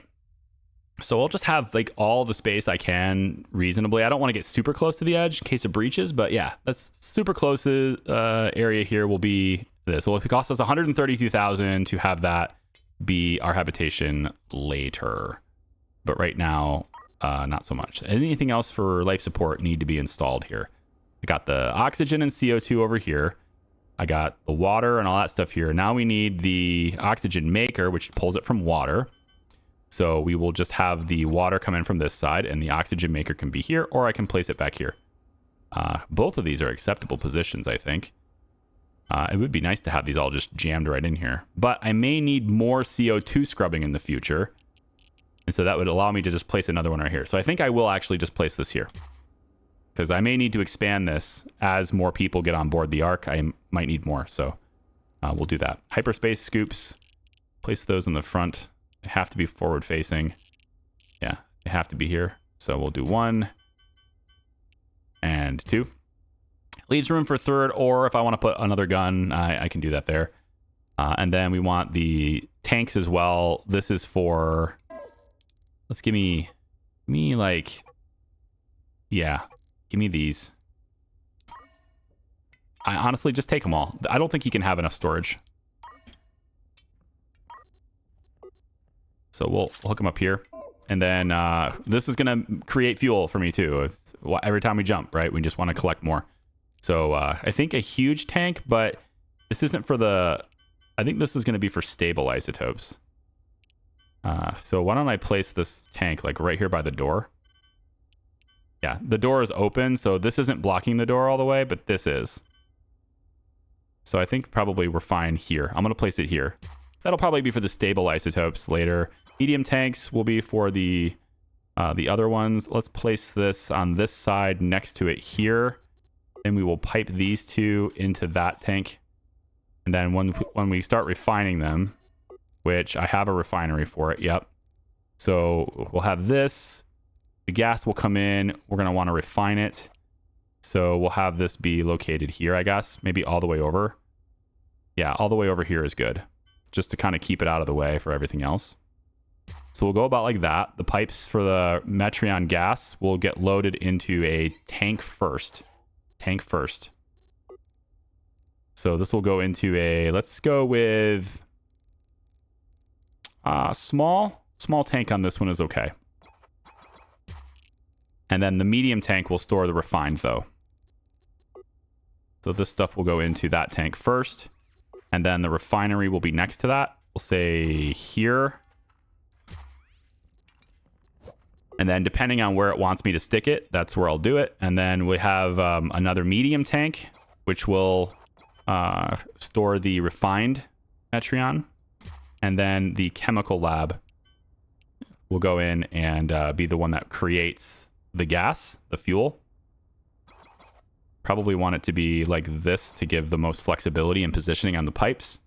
So I'll just have like all the space I can reasonably. I don't want to get super close to the edge in case of breaches, but yeah, that's super close area here will be this. Well, if it costs us 132,000 to have that be our habitation later, but right now, not so much. Anything else for life support need to be installed here. I got the oxygen and CO2 over here. I got the water and all that stuff here. Now we need the oxygen maker, which pulls it from water. So we will just have the water come in from this side and the oxygen maker can be here, or I can place it back here. Both of these are acceptable positions, I think. It would be nice to have these all just jammed right in here. But I may need more CO2 scrubbing in the future. And so that would allow me to just place another one right here. So I think I will actually just place this here. Because I may need to expand this as more people get on board the Ark. I might need more, so we'll do that. Hyperspace scoops. Place those in the front. They have to be forward facing. Yeah, they have to be here. So we'll do 1 and 2. Leaves room for 3rd, or if I want to put another gun, I can do that there. And then we want the tanks as well. This is for... Let's give me like... Yeah. Give me these. I honestly just take them all. I don't think you can have enough storage. So we'll hook them up here. And then this is going to create fuel for me too. Every time we jump, right? We just want to collect more. So I think a huge tank, but this isn't for the... I think this is going to be for stable isotopes. So why don't I place this tank like right here by the door? Yeah, the door is open, so this isn't blocking the door all the way, but this is. So I think probably we're fine here. I'm going to place it here. That'll probably be for the stable isotopes later. Medium tanks will be for the other ones. Let's place this on this side next to it here. And we will pipe these two into that tank. And then when we start refining them, which I have a refinery for it, yep. So we'll have this. The gas will come in. We're going to want to refine it. So we'll have this be located here, I guess. Maybe all the way over. Yeah, all the way over here is good. Just to kind of keep it out of the way for everything else. So we'll go about like that. The pipes for the Metreon gas will get loaded into a tank first. Tank first. So this will go into a, let's go with small tank on this one is okay. And then the medium tank will store the refined though. So this stuff will go into that tank first. And then the refinery will be next to that. We'll say here. And then depending on where it wants me to stick it, that's where I'll do it. And then we have another medium tank, which will store the refined Metreon. And then the chemical lab will go in and be the one that creates the gas, the fuel. Probably want it to be like this to give the most flexibility and positioning on the pipes.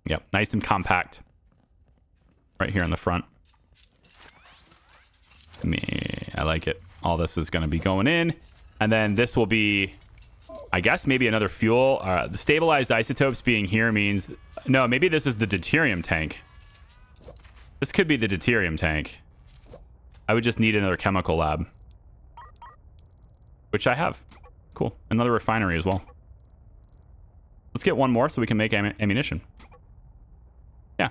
Yep, nice and compact. Right here in the front. I like it. All this is going to be going in. And then this will be, I guess, maybe another fuel. The stabilized isotopes being here means... No, maybe this is the deuterium tank. This could be the deuterium tank. I would just need another chemical lab. Which I have. Cool. Another refinery as well. Let's get one more so we can make ammunition. Yeah.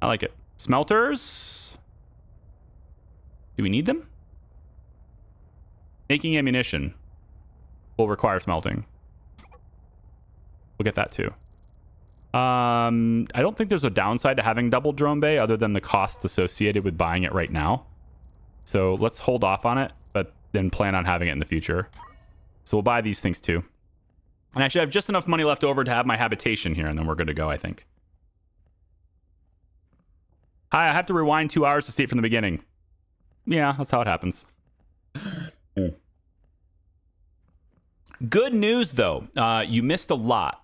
I like it. Smelters. Do we need them? Making ammunition will require smelting. We'll get that too. I don't think there's a downside to having double drone bay other than the costs associated with buying it right now. So let's hold off on it, but then plan on having it in the future. So we'll buy these things too. And I should have just enough money left over to have my habitation here, and then we're good to go, I think. Hi, I have to rewind 2 hours to see it from the beginning. Yeah, that's how it happens. Good news, though. You missed a lot.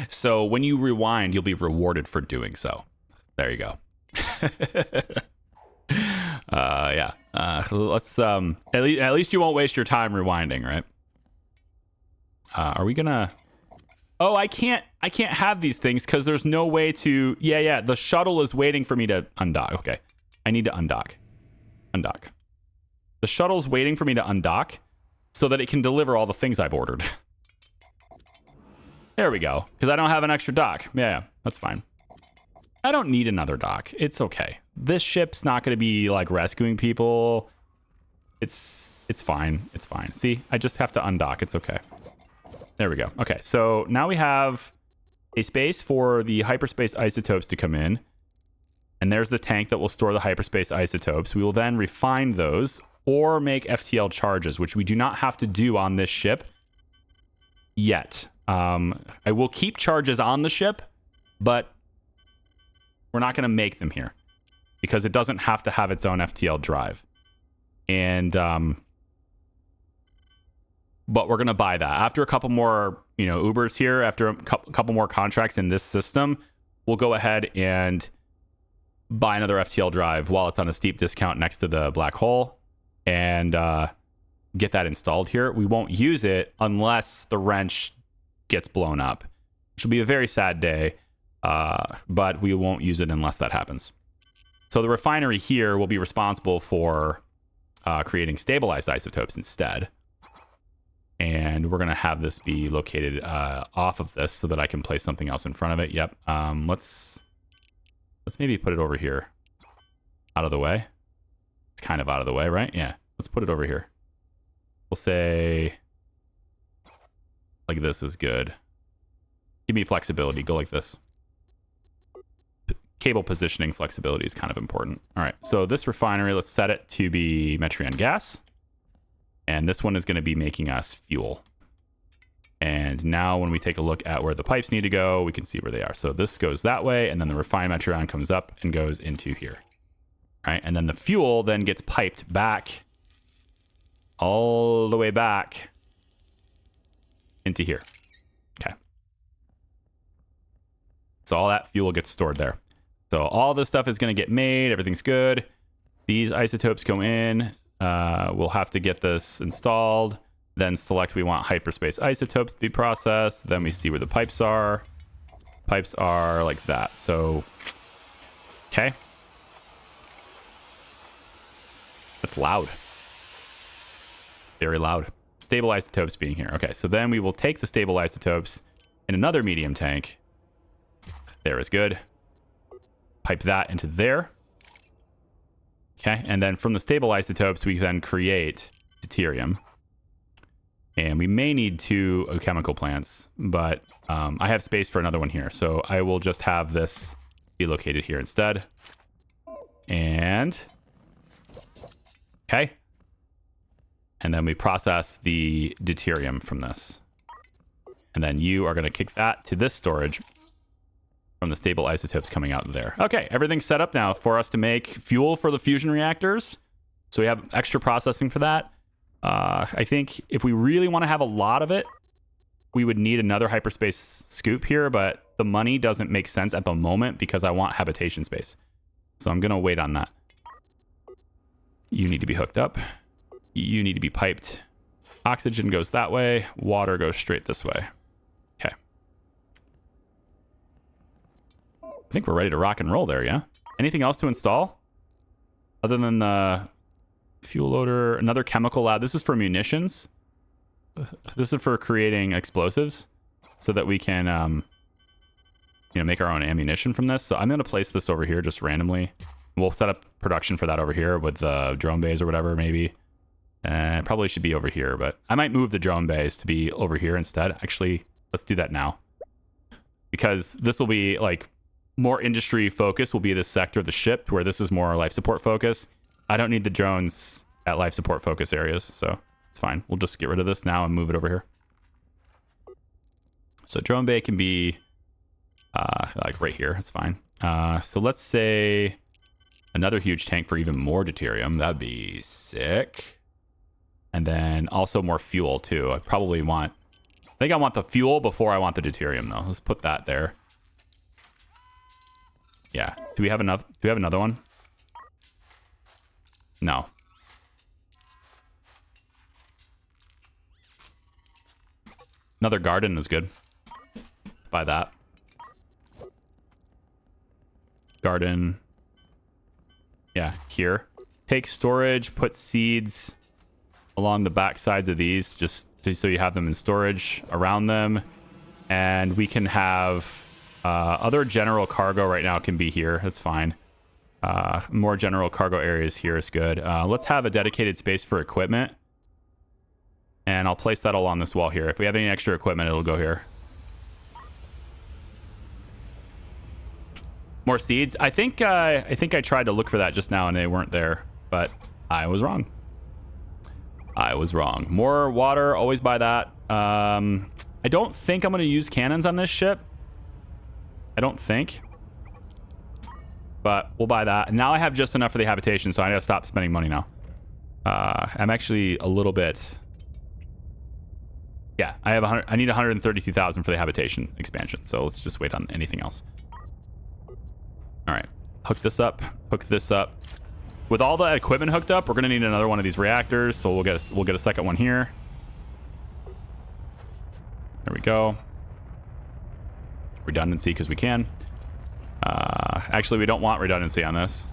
So when you rewind, you'll be rewarded for doing so. There you go. Yeah. Let's at least you won't waste your time rewinding, right? Are we gonna... Oh, I can't have these things because there's no way to... Yeah. The shuttle is waiting for me to undock. Okay. I need to undock. Undock. The shuttle's waiting for me to undock so that it can deliver all the things I've ordered. There we go. Because I don't have an extra dock. Yeah, that's fine. I don't need another dock. It's okay. This ship's not going to be like rescuing people. It's fine. It's fine. See, I just have to undock. It's okay. There we go. Okay, so now we have a space for the hyperspace isotopes to come in. And there's the tank that will store the hyperspace isotopes. We will then refine those or make FTL charges, which we do not have to do on this ship yet. I will keep charges on the ship, but we're not going to make them here because it doesn't have to have its own FTL drive. And but we're going to buy that. After a couple more, Ubers here, after a couple more contracts in this system, we'll go ahead and buy another FTL drive while it's on a steep discount next to the black hole and get that installed here. We won't use it unless the wrench gets blown up, which will be a very sad day, but we won't use it unless that happens. So the refinery here will be responsible for creating stabilized isotopes instead. And we're going to have this be located off of this so that I can place something else in front of it. Yep. Let's maybe put it over here. Out of the way. It's kind of out of the way, right? Yeah. Let's put it over here. We'll say like this is good. Give me flexibility. Go like this. Cable positioning flexibility is kind of important. All right. So this refinery, let's set it to be Metreon gas. And this one is going to be making us fuel. And now when we take a look at where the pipes need to go, we can see where they are. So this goes that way, and then the refined metron comes up and goes into here. All right, and then the fuel then gets piped back all the way back into here. Okay. So all that fuel gets stored there. So all this stuff is going to get made. Everything's good. These isotopes go in. We'll have to get this installed. Then select we want hyperspace isotopes to be processed. Then we see where the pipes are. Pipes are like that. So, okay. That's loud. It's very loud. Stable isotopes being here. Okay, so then we will take the stable isotopes in another medium tank. There is good. Pipe that into there. Okay, and then from the stable isotopes, we then create deuterium. And we may need 2 chemical plants, but I have space for another one here. So I will just have this be located here instead. And, okay. And then we process the deuterium from this. And then you are going to kick that to this storage from the stable isotopes coming out there. Okay, everything's set up now for us to make fuel for the fusion reactors. So we have extra processing for that. I think if we really want to have a lot of it, we would need another hyperspace scoop here, but the money doesn't make sense at the moment because I want habitation space. So I'm going to wait on that. You need to be hooked up. You need to be piped. Oxygen goes that way. Water goes straight this way. Okay. I think we're ready to rock and roll there, yeah? Anything else to install? Other than the fuel loader, another chemical lab. This is for munitions. This is for creating explosives so that we can, make our own ammunition from this. So I'm going to place this over here just randomly. We'll set up production for that over here with the drone bays or whatever, maybe. And it probably should be over here, but I might move the drone bays to be over here instead. Actually, let's do that now. Because this will be like more industry focus will be this sector of the ship where this is more life support focus. I don't need the drones at life support focus areas, so it's fine. We'll just get rid of this now and move it over here. So drone bay can be like right here. It's fine. So let's say another huge tank for even more deuterium. That'd be sick. And then also more fuel too. I think I want the fuel before I want the deuterium though. Let's put that there. Yeah. Do we have enough? Do we have another one? No. Another garden is good. Let's buy that. Garden. Yeah, here. Take storage, put seeds along the back sides of these, just so you have them in storage around them. And we can have other general cargo right now can be here. That's fine. More general cargo areas here is good. Let's have a dedicated space for equipment. And I'll place that along this wall here. If we have any extra equipment, it'll go here. More seeds. I think I tried to look for that just now and they weren't there, but I was wrong. I was wrong. More water, always buy that. I don't think I'm going to use cannons on this ship. I don't think. But we'll buy that. And now I have just enough for the habitation, so I gotta stop spending money now. I'm actually a little bit... Yeah, I need 132,000 for the habitation expansion, so let's just wait on anything else. All right, hook this up, hook this up. With all the equipment hooked up, we're gonna need another one of these reactors, so we'll get a second one here. There we go. Redundancy because we can. Actually, we don't want redundancy on this.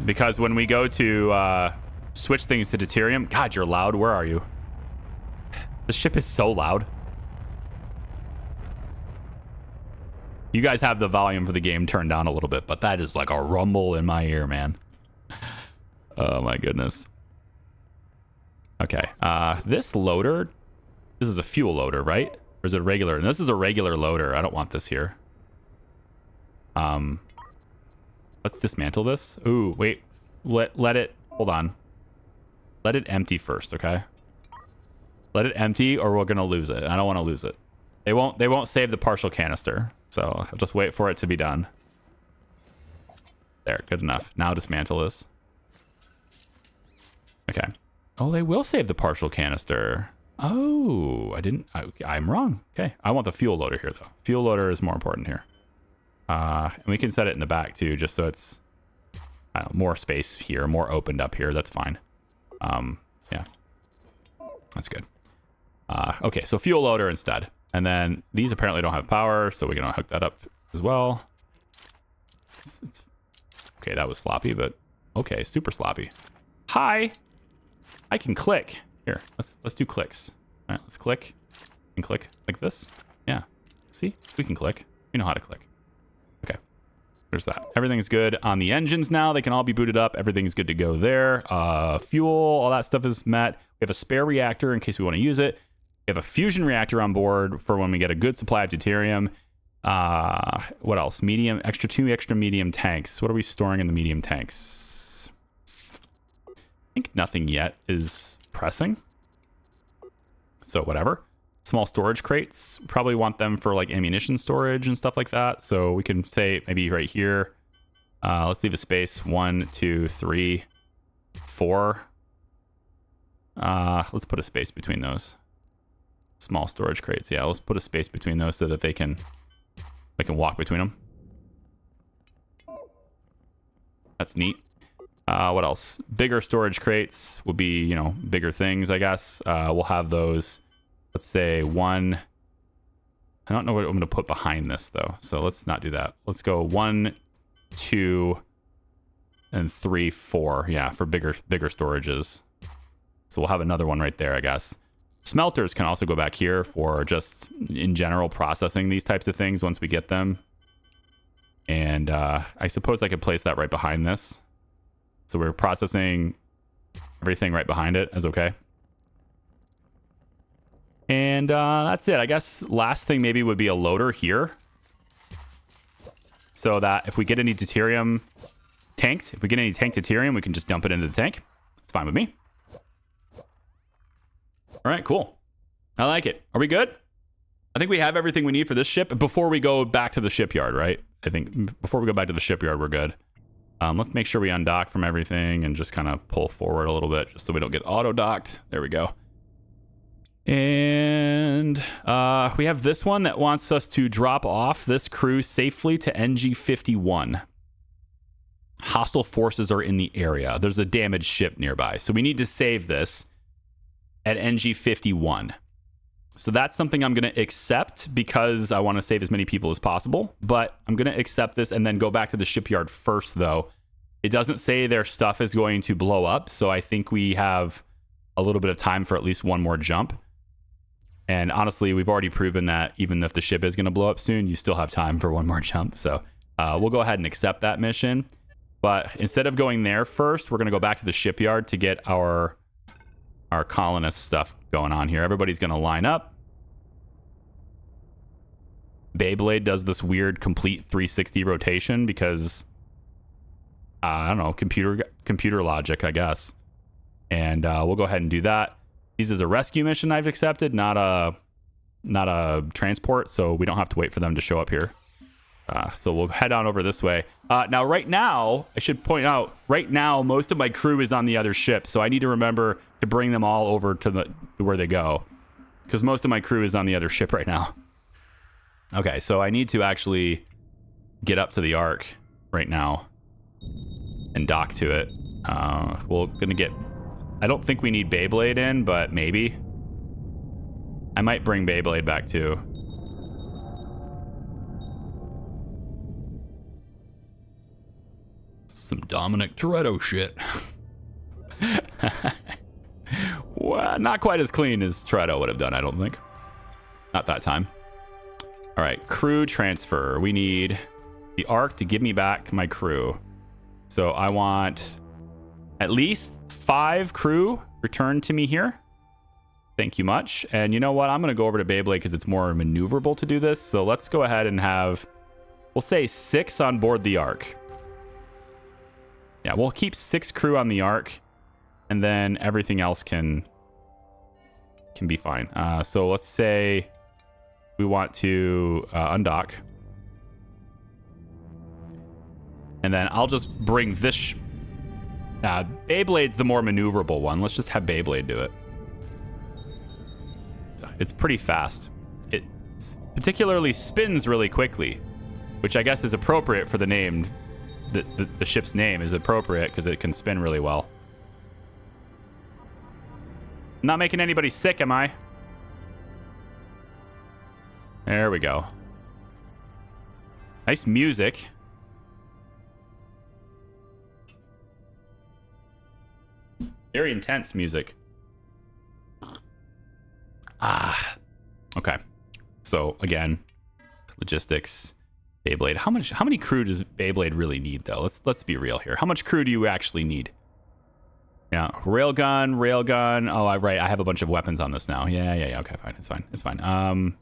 Because when we go to switch things to deuterium... God, you're loud. Where are you? This ship is so loud. You guys have the volume for the game turned down a little bit, but that is like a rumble in my ear, man. Oh, my goodness. Okay. This loader... This is a fuel loader, right? Or is it a regular? And this is a regular loader. I don't want this here. Let's dismantle this. Ooh, wait. Let it, hold on. Let it empty first, okay? Let it empty or we're gonna lose it. I don't want to lose it. They won't save the partial canister. So I'll just wait for it to be done. There, good enough. Now dismantle this. Okay. Oh, they will save the partial canister. Oh, I'm wrong. Okay. I want the fuel loader here though. Fuel loader is more important here. And we can set it in the back too, just so it's more space here, more opened up here. That's fine. Yeah. That's good. Okay, so fuel loader instead. And then these apparently don't have power, so we're gonna hook that up as well. It's okay, that was sloppy, but okay, super sloppy. Hi! I can click. Here, let's do clicks. All right, let's click and click like this. Yeah. See? We can click. We know how to click. Okay. There's that. Everything's good on the engines now. They can all be booted up. Everything's good to go there. Fuel, all that stuff is met. We have a spare reactor in case we want to use it. We have a fusion reactor on board for when we get a good supply of deuterium. What else? Two extra medium tanks. What are we storing in the medium tanks? I think nothing yet is pressing. So whatever. Small storage crates. Probably want them for like ammunition storage and stuff like that. So we can say maybe right here. Let's leave a space. 1, 2, 3, 4. Let's put a space between those. Small storage crates. Yeah, let's put a space between those so that they can walk between them. That's neat. What else? Bigger storage crates will be, you know, bigger things, I guess. We'll have those, let's say 1. I don't know what I'm going to put behind this, though. So let's not do that. Let's go 1, 2, and 3, 4. Yeah, for bigger storages. So we'll have another one right there, I guess. Smelters can also go back here for just, in general, processing these types of things once we get them. And I suppose I could place that right behind this. So we're processing everything right behind it as okay. And that's it. I guess last thing maybe would be a loader here. So that if we get any deuterium tanked, if we get any tanked deuterium, we can just dump it into the tank. It's fine with me. All right, cool. I like it. Are we good? I think we have everything we need for this ship before we go back to the shipyard, right? I think before we go back to the shipyard, we're good. Let's make sure we undock from everything and just kind of pull forward a little bit just so we don't get auto-docked. There we go. And we have this one that wants us to drop off this crew safely to NG-51. Hostile forces are in the area. There's a damaged ship nearby. So we need to save this at NG-51. So that's something I'm going to accept because I want to save as many people as possible. But I'm going to accept this and then go back to the shipyard first, though. It doesn't say their stuff is going to blow up. So I think we have a little bit of time for at least one more jump. And honestly, we've already proven that even if the ship is going to blow up soon, you still have time for one more jump. So we'll go ahead and accept that mission. But instead of going there first, we're going to go back to the shipyard to get our colonist stuff going on here. Everybody's going to line up. Beyblade does this weird complete 360 rotation because I don't know, computer logic, I guess. And we'll go ahead and do that. This is a rescue mission I've accepted, not a transport, so we don't have to wait for them to show up here. So we'll head on over this way. Now, right now, I should point out, right now, most of my crew is on the other ship, so I need to remember to bring them all over to where they go, because most of my crew is on the other ship right now. Okay, so I need to actually get up to the Ark right now and dock to it. We're gonna get... I don't think we need Beyblade in, but maybe. I might bring Beyblade back too. Some Dominic Toretto shit. Well, not quite as clean as Toretto would have done, I don't think. Not that time. All right, crew transfer. We need the Ark to give me back my crew. So I want at least 5 crew returned to me here. Thank you much. And you know what? I'm going to go over to Beyblade because it's more maneuverable to do this. So let's go ahead and have, we'll say 6 on board the Ark. Yeah, we'll keep 6 crew on the Ark, and then everything else can be fine. So let's say we want to undock. And then I'll just bring this... Beyblade's the more maneuverable one. Let's just have Beyblade do it. It's pretty fast. It particularly spins really quickly, which I guess is appropriate for the name. The ship's name is appropriate because it can spin really well. Not making anybody sick, am I? There we go. Nice music. Very intense music. Okay. So again, logistics, Beyblade. How many crew does Beyblade really need though? Let's be real here. How much crew do you actually need? Yeah, railgun. Oh, right. I have a bunch of weapons on this now. Yeah. Okay, fine. It's fine.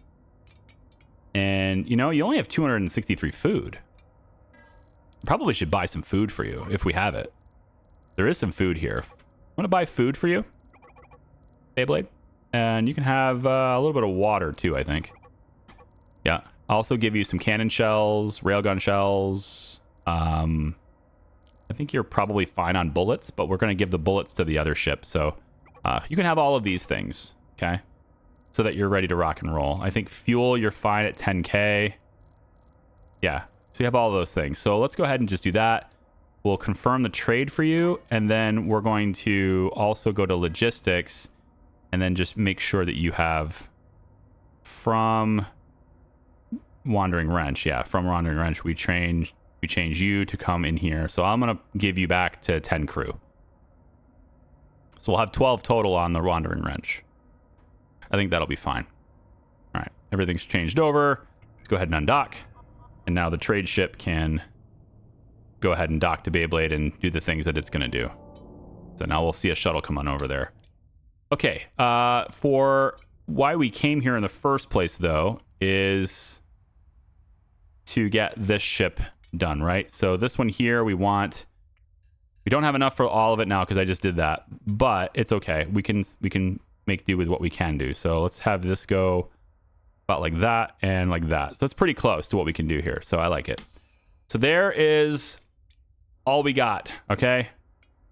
And you only have 263 food. Probably should buy some food for you if we have it. There is some food here. Want to buy food for you, Beyblade? And you can have a little bit of water too, I think. Yeah. I'll also give you some cannon shells, railgun shells. I think you're probably fine on bullets, but we're going to give the bullets to the other ship. So you can have all of these things, okay? So that you're ready to rock and roll. I think fuel, you're fine at 10K. Yeah. So you have all of those things. So let's go ahead and just do that. We'll confirm the trade for you, and then we're going to also go to logistics and then just make sure that you have from Wandering Wrench. Yeah, from Wandering Wrench, we change you to come in here. So I'm going to give you back to 10 crew. So we'll have 12 total on the Wandering Wrench. I think that'll be fine. All right, everything's changed over. Let's go ahead and undock. And now the trade ship can go ahead and dock to Beyblade and do the things that it's going to do. So now we'll see a shuttle come on over there. Okay, for why we came here in the first place, though, is to get this ship done, right? So this one here, we don't have enough for all of it now because I just did that, but it's okay. We can make do with what we can do. So let's have this go about like that and like that. So that's pretty close to what we can do here. So I like it. So there is all we got, okay?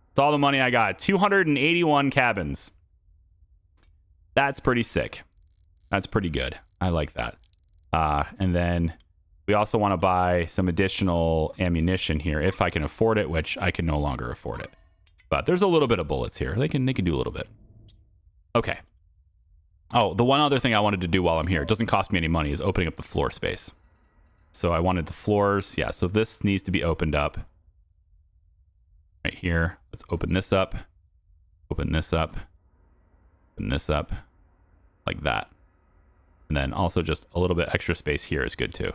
It's all the money I got. 281 cabins. That's pretty sick. That's pretty good. I like that. And then we also want to buy some additional ammunition here if I can afford it, which I can no longer afford it. But there's a little bit of bullets here. They can do a little bit. Okay. Oh, the one other thing I wanted to do while I'm here, it doesn't cost me any money, is opening up the floor space. So I wanted the floors. Yeah, so this needs to be opened up. Right here. Let's open this up. Open this up. Open this up. Like that. And then also just a little bit extra space here is good too.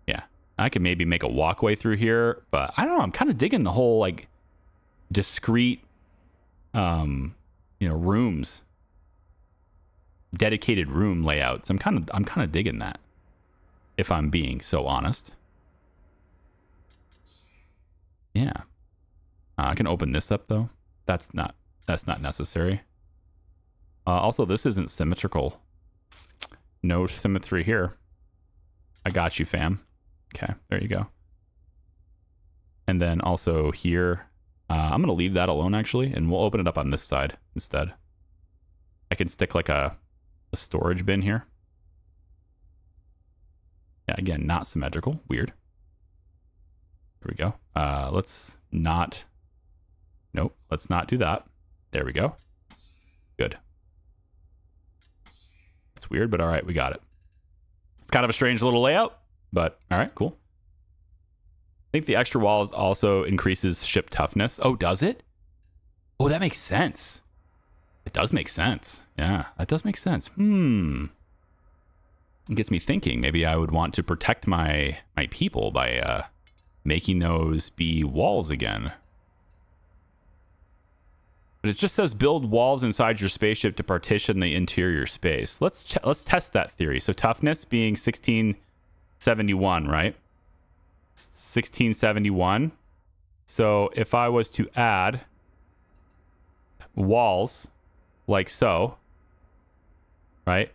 Yeah. I could maybe make a walkway through here, but I don't know. I'm kind of digging the whole like discrete, rooms, dedicated room layouts. I'm kind of digging that, if I'm being so honest. Yeah. I can open this up though. That's not necessary. Also, this isn't symmetrical. No symmetry here. I got you, fam. Okay, there you go. And then also here, I'm going to leave that alone actually, and we'll open it up on this side instead. I can stick like a storage bin here. Yeah, again, not symmetrical. Weird. There we go. Let's not do that. There we go. Good. It's weird, but all right, we got it. It's kind of a strange little layout, but all right, cool. I think the extra walls also increases ship toughness. Oh, does it? Oh, that makes sense. It does make sense. Yeah, that does make sense. It gets me thinking. Maybe I would want to protect my people by making those be walls again. But it just says build walls inside your spaceship to partition the interior space. Let's test that theory. So toughness being 1671, right? 1671. So if I was to add walls like so, right?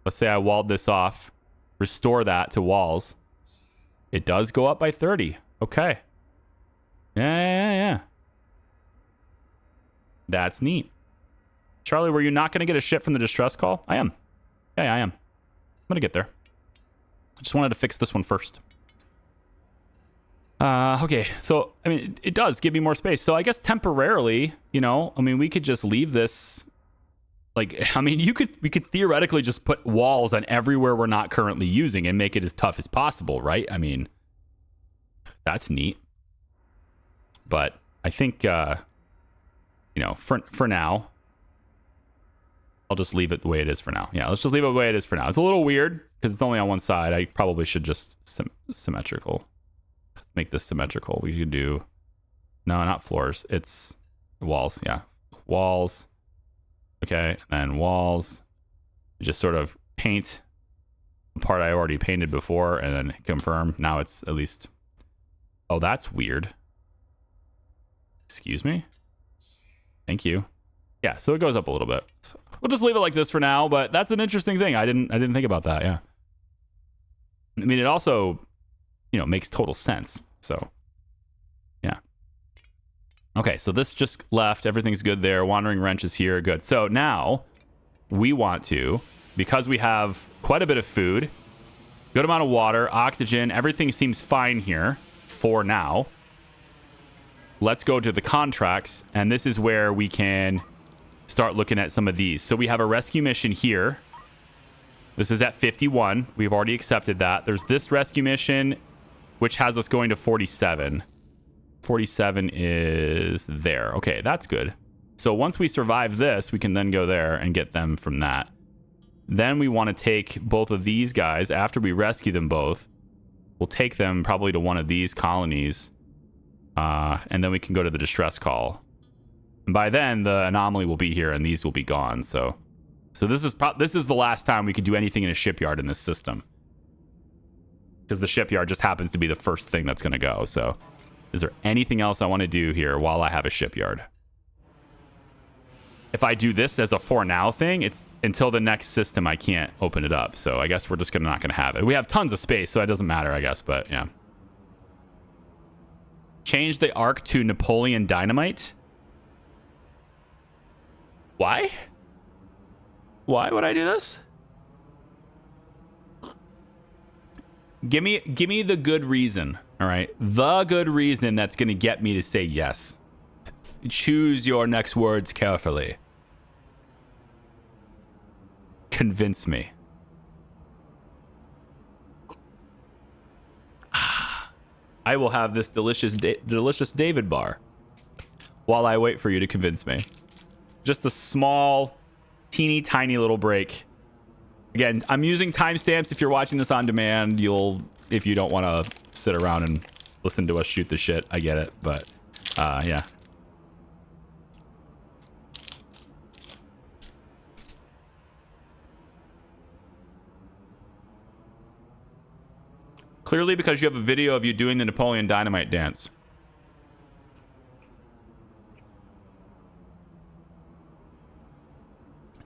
Let's say I walled this off, restore that to walls. It does go up by 30. Okay. Yeah. That's neat. Charlie, were you not going to get a ship from the distress call? I am. Yeah, I am. I'm going to get there. I just wanted to fix this one first. Okay, so, I mean, it does give me more space. So I guess temporarily, you know, I mean, we could just leave this. Like, I mean, we could theoretically just put walls on everywhere we're not currently using and make it as tough as possible, right? I mean, that's neat. But I think, you know, for now, I'll just leave it the way it is for now. Yeah, let's just leave it the way it is for now. It's a little weird because it's only on one side. I probably should just symmetrical. Let's make this symmetrical. We could do, no, not floors. It's walls. Yeah, walls. Okay, and then walls. Just sort of paint the part I already painted before and then confirm. Now it's at least, oh, that's weird. Excuse me? Thank you. Yeah, so it goes up a little bit. So we'll just leave it like this for now, but that's an interesting thing. I didn't think about that, yeah. I mean, it also, you know, makes total sense. So, yeah. Okay, so this just left. Everything's good there. Wandering Wrench is here. Good. So now we want to, because we have quite a bit of food, good amount of water, oxygen, everything seems fine here for now. Let's go to the contracts, and this is where we can start looking at some of these. So we have a rescue mission here. This is at 51. We've already accepted that. There's this rescue mission, which has us going to 47. 47 is there. Okay, that's good. So once we survive this, we can then go there and get them from that. Then we want to take both of these guys. After we rescue them both, we'll take them probably to one of these colonies. And then we can go to the distress call. And by then, the anomaly will be here and these will be gone. So this is the last time we could do anything in a shipyard in this system. Because the shipyard just happens to be the first thing that's going to go. So is there anything else I want to do here while I have a shipyard? If I do this as a for now thing, it's until the next system I can't open it up. So I guess we're just not going to have it. We have tons of space, so it doesn't matter, I guess. But yeah. Change the arc to Napoleon Dynamite. Why? Why would I do this? Give me the good reason. All right, the good reason that's going to get me to say yes. Choose your next words carefully. Convince me. I will have this delicious David bar while I wait for you to convince me. Just a small, teeny tiny little break. Again, I'm using timestamps. If you're watching this on demand, if you don't want to sit around and listen to us shoot the shit, I get it. But yeah. Clearly because you have a video of you doing the Napoleon Dynamite dance.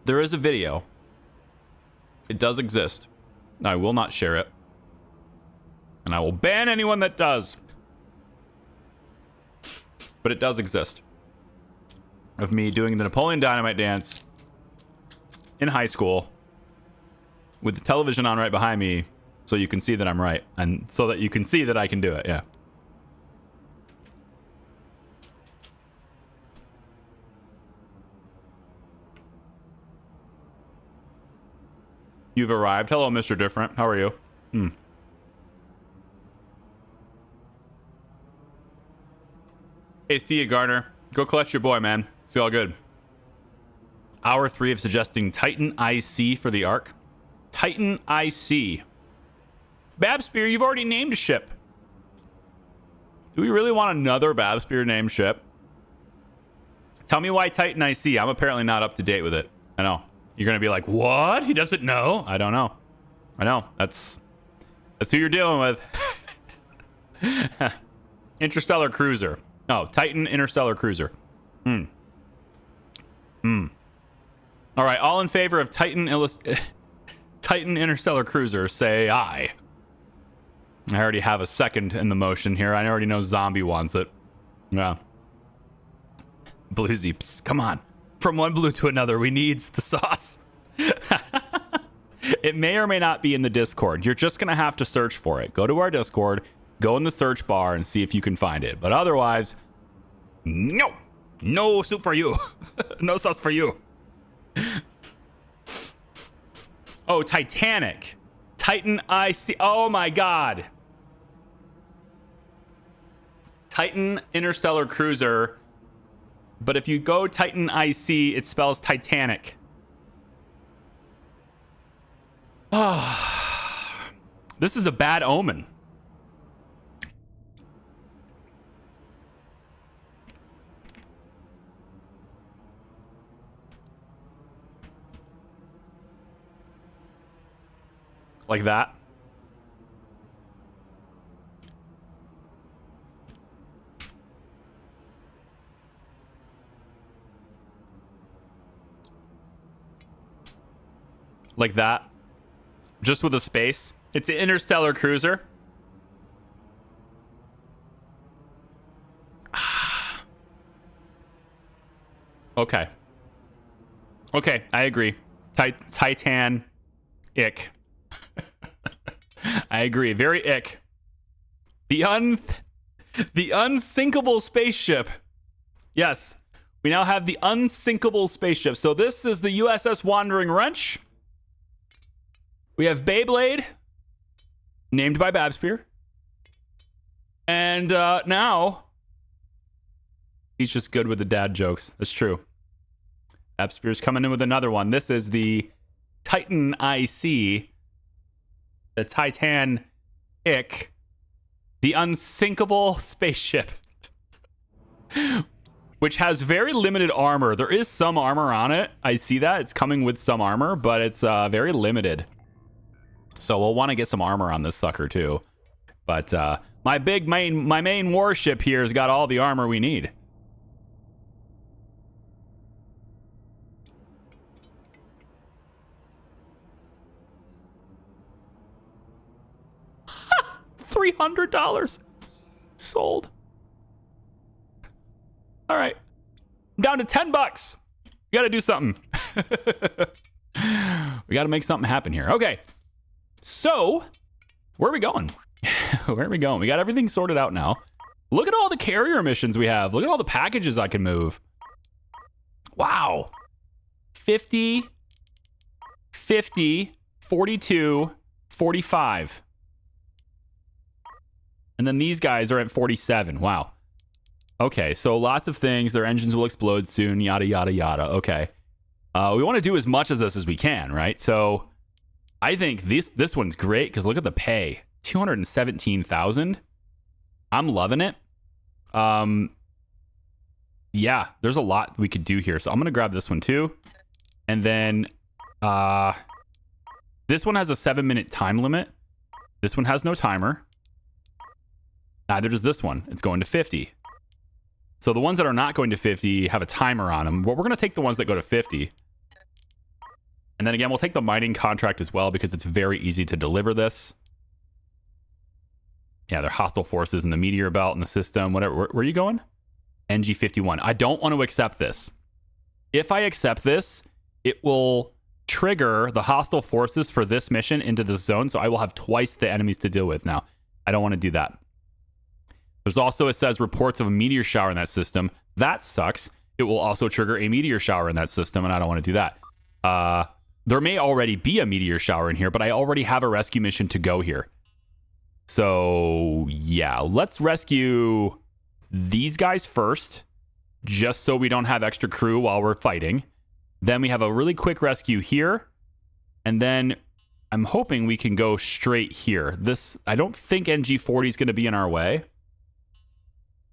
There is a video. It does exist. I will not share it. And I will ban anyone that does. But it does exist. Of me doing the Napoleon Dynamite dance in high school with the television on right behind me. So you can see that I'm right. And so that you can see that I can do it. Yeah. You've arrived. Hello, Mr. Different. How are you? Hey, see you, Garner. Go clutch your boy, man. It's all good. Hour 3 of suggesting Titan IC for the Ark. Titan IC. Babspear, you've already named a ship. Do we really want another Babspear named ship? Tell me why Titan IC. I'm apparently not up to date with it. I know. You're going to be like, what? He doesn't know? I don't know. I know. That's who you're dealing with. Interstellar Cruiser. No, Titan Interstellar Cruiser. All right, all in favor of Titan Interstellar Cruiser, say aye. I already have a second in the motion here. I already know Zombie wants it. Yeah. Bluesy, psst, come on. From one blue to another, we needs the sauce. It may or may not be in the Discord. You're just going to have to search for it. Go to our Discord, go in the search bar, and see if you can find it. But otherwise, no. No soup for you. No sauce for you. Oh, Titanic. Titan IC. Oh, my God. Titan Interstellar Cruiser. But if you go Titan IC, it spells Titanic. This is a bad omen. Like that. Like that. Just with a space. It's an Interstellar Cruiser. Okay. Okay, I agree. Titan ick. I agree. Very ick. The unsinkable spaceship. Yes. We now have the unsinkable spaceship. So this is the USS Wandering Wrench. We have Beyblade, named by Babspear. And now, he's just good with the dad jokes. That's true. Babspear's coming in with another one. This is the Titan IC, the Titan Ick, the unsinkable spaceship, which has very limited armor. There is some armor on it. I see that. It's coming with some armor, but it's very limited. So we'll want to get some armor on this sucker too. But my main warship here has got all the armor we need. $300 sold. All right, I'm down to $10. We got to do something. We got to make something happen here. Okay. So, where are we going? Where are we going? We got everything sorted out now. Look at all the carrier missions we have. Look at all the packages I can move. Wow. 50, 50, 42, 45. And then these guys are at 47. Wow. Okay, so lots of things. Their engines will explode soon, yada, yada, yada. Okay. We want to do as much of this as we can, right? So I think this one's great because look at the pay. 217,000. I'm loving it. Yeah, there's a lot we could do here. So I'm going to grab this one too. And then this one has a 7-minute time limit. This one has no timer. Neither does this one. It's going to 50. So the ones that are not going to 50 have a timer on them. Well, we're going to take the ones that go to 50. And then again, we'll take the mining contract as well because it's very easy to deliver this. Yeah, they're hostile forces in the meteor belt in the system. Whatever. Where are you going? NG51. I don't want to accept this. If I accept this, it will trigger the hostile forces for this mission into this zone. So I will have twice the enemies to deal with now. I don't want to do that. There's also, it says, reports of a meteor shower in that system. That sucks. It will also trigger a meteor shower in that system, and I don't want to do that. There may already be a meteor shower in here, but I already have a rescue mission to go here. So, yeah, let's rescue these guys first, just so we don't have extra crew while we're fighting. Then we have a really quick rescue here, and then I'm hoping we can go straight here. I don't think NG40 is going to be in our way.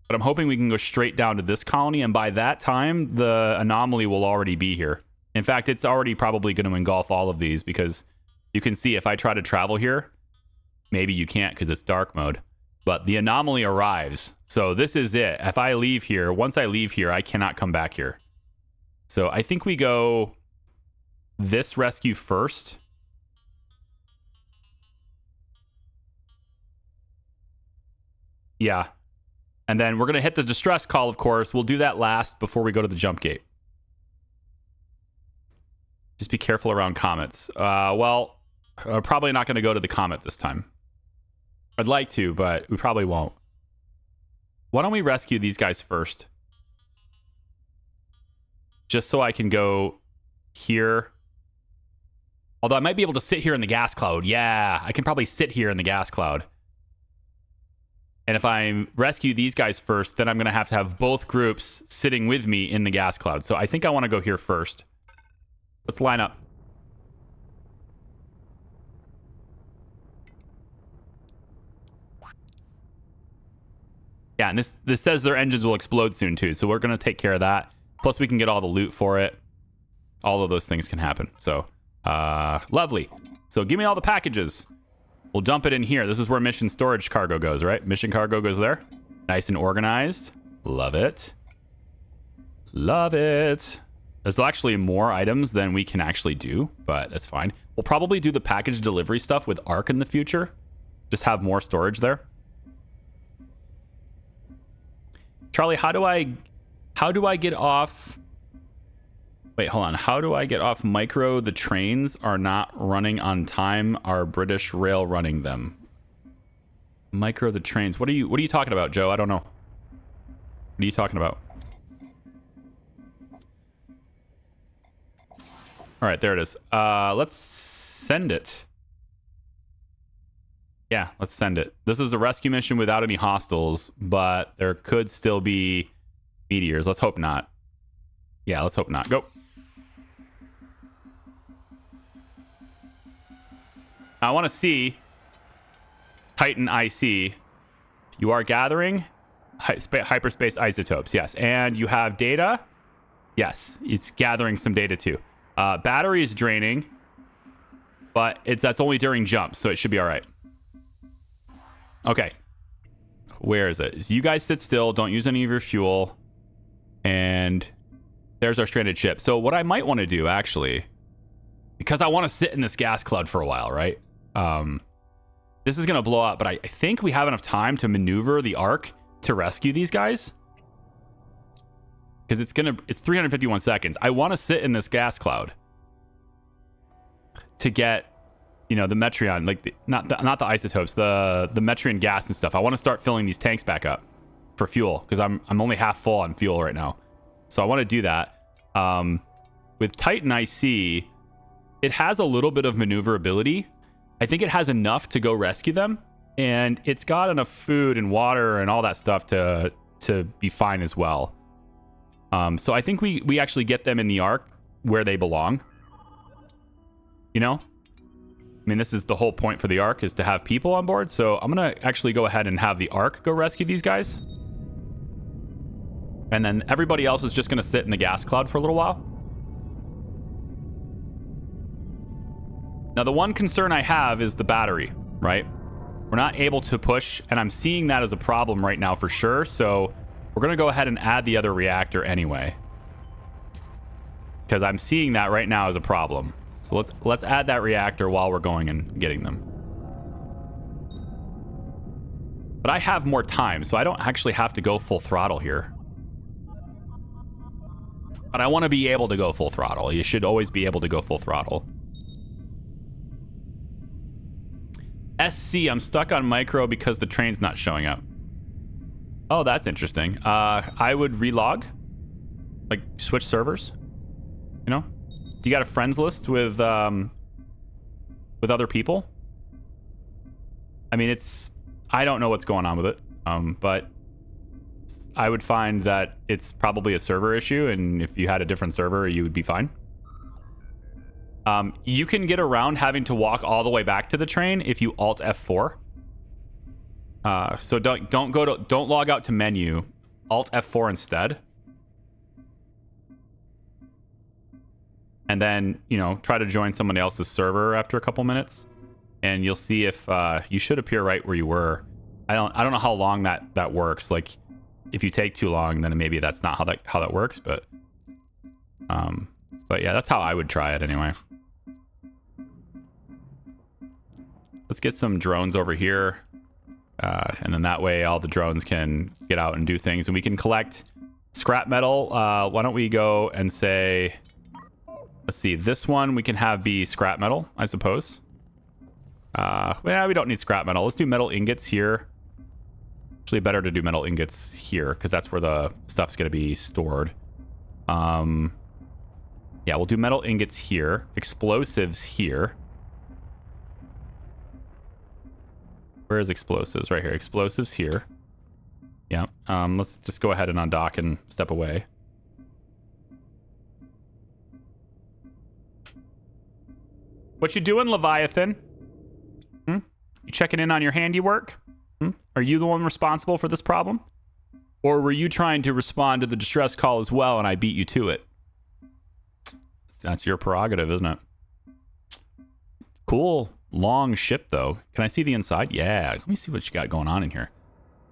But I'm hoping we can go straight down to this colony, and by that time, the anomaly will already be here. In fact, it's already probably going to engulf all of these, because you can see if I try to travel here, maybe you can't because it's dark mode. But the anomaly arrives. So this is it. If I leave here, once I leave here, I cannot come back here. So I think we go this rescue first. Yeah. And then we're going to hit the distress call, of course. We'll do that last before we go to the jump gate. Just be careful around comets. Well, we're probably not going to go to the comet this time. I'd like to, but we probably won't. Why don't we rescue these guys first? Just so I can go here. Although I might be able to sit here in the gas cloud. Yeah, I can probably sit here in the gas cloud. And if I rescue these guys first, then I'm going to have both groups sitting with me in the gas cloud. So I think I want to go here first. Let's line up. Yeah, and this says their engines will explode soon too. So we're going to take care of that. Plus we can get all the loot for it. All of those things can happen. So, lovely. So give me all the packages. We'll dump it in here. This is where mission storage cargo goes, right? Mission cargo goes there. Nice and organized. Love it. Love it. There's actually more items than we can actually do, but that's fine. We'll probably do the package delivery stuff with Ark in the future. Just have more storage there. Charlie, how do I get off... Wait, hold on. How do I get off micro? The trains are not running on time. Are British Rail running them? Micro the trains. What are you talking about, Joe? I don't know. What are you talking about? All right, there it is. Let's send it. Yeah, let's send it. This is a rescue mission without any hostiles, but there could still be meteors. Let's hope not. Yeah, let's hope not. Go. I want to see Titan IC. You are gathering hyperspace isotopes. Yes. And you have data. Yes. It's gathering some data too. Battery is draining, but that's only during jumps, so it should be all right. Okay. Where is it? So you guys sit still. Don't use any of your fuel. And there's our stranded ship. So what I might want to do, actually, because I want to sit in this gas cloud for a while, right? This is going to blow up, but I think we have enough time to maneuver the Ark to rescue these guys. Because it's 351 seconds. I want to sit in this gas cloud to get, the Metreon, like not the isotopes, the Metreon gas and stuff. I want to start filling these tanks back up for fuel because I'm only half full on fuel right now. So I want to do that. With Titan IC, it has a little bit of maneuverability. I think it has enough to go rescue them, and it's got enough food and water and all that stuff to be fine as well. So I think we actually get them in the Ark where they belong. I mean, this is the whole point for the Ark, is to have people on board. So I'm going to actually go ahead and have the Ark go rescue these guys. And then everybody else is just going to sit in the gas cloud for a little while. Now, the one concern I have is the battery, right? We're not able to push, and I'm seeing that as a problem right now for sure. So we're going to go ahead and add the other reactor anyway, because I'm seeing that right now as a problem. So let's add that reactor while we're going and getting them. But I have more time, so I don't actually have to go full throttle here. But I want to be able to go full throttle. You should always be able to go full throttle. SC, I'm stuck on micro because the train's not showing up. Oh, that's interesting. I would relog. Like, switch servers. Do you got a friends list with other people? I mean, I don't know what's going on with it. But I would find that it's probably a server issue, and if you had a different server, you would be fine. You can get around having to walk all the way back to the train if you Alt F4. So don't log out to menu. Alt F4 instead. And then, try to join somebody else's server after a couple minutes. And you'll see if you should appear right where you were. I don't know how long that works. Like, if you take too long, then maybe that's not how that works. But yeah, that's how I would try it anyway. Let's get some drones over here, and then that way all the drones can get out and do things, and we can collect scrap metal. Why don't we go and say, let's see, this one we can have be scrap metal, I suppose. Well, we don't need scrap metal. Let's do metal ingots here. Actually, better to do metal ingots here because that's where the stuff's going to be stored. Yeah, we'll do metal ingots here. Explosives here. Where is explosives? Right here. Explosives here. Yeah. Let's just go ahead and undock and step away. What you doing, Leviathan? You checking in on your handiwork? Are you the one responsible for this problem? Or were you trying to respond to the distress call as well and I beat you to it? That's your prerogative, isn't it? Cool long ship, though. Can I see the inside? Yeah. Let me see what you got going on in here.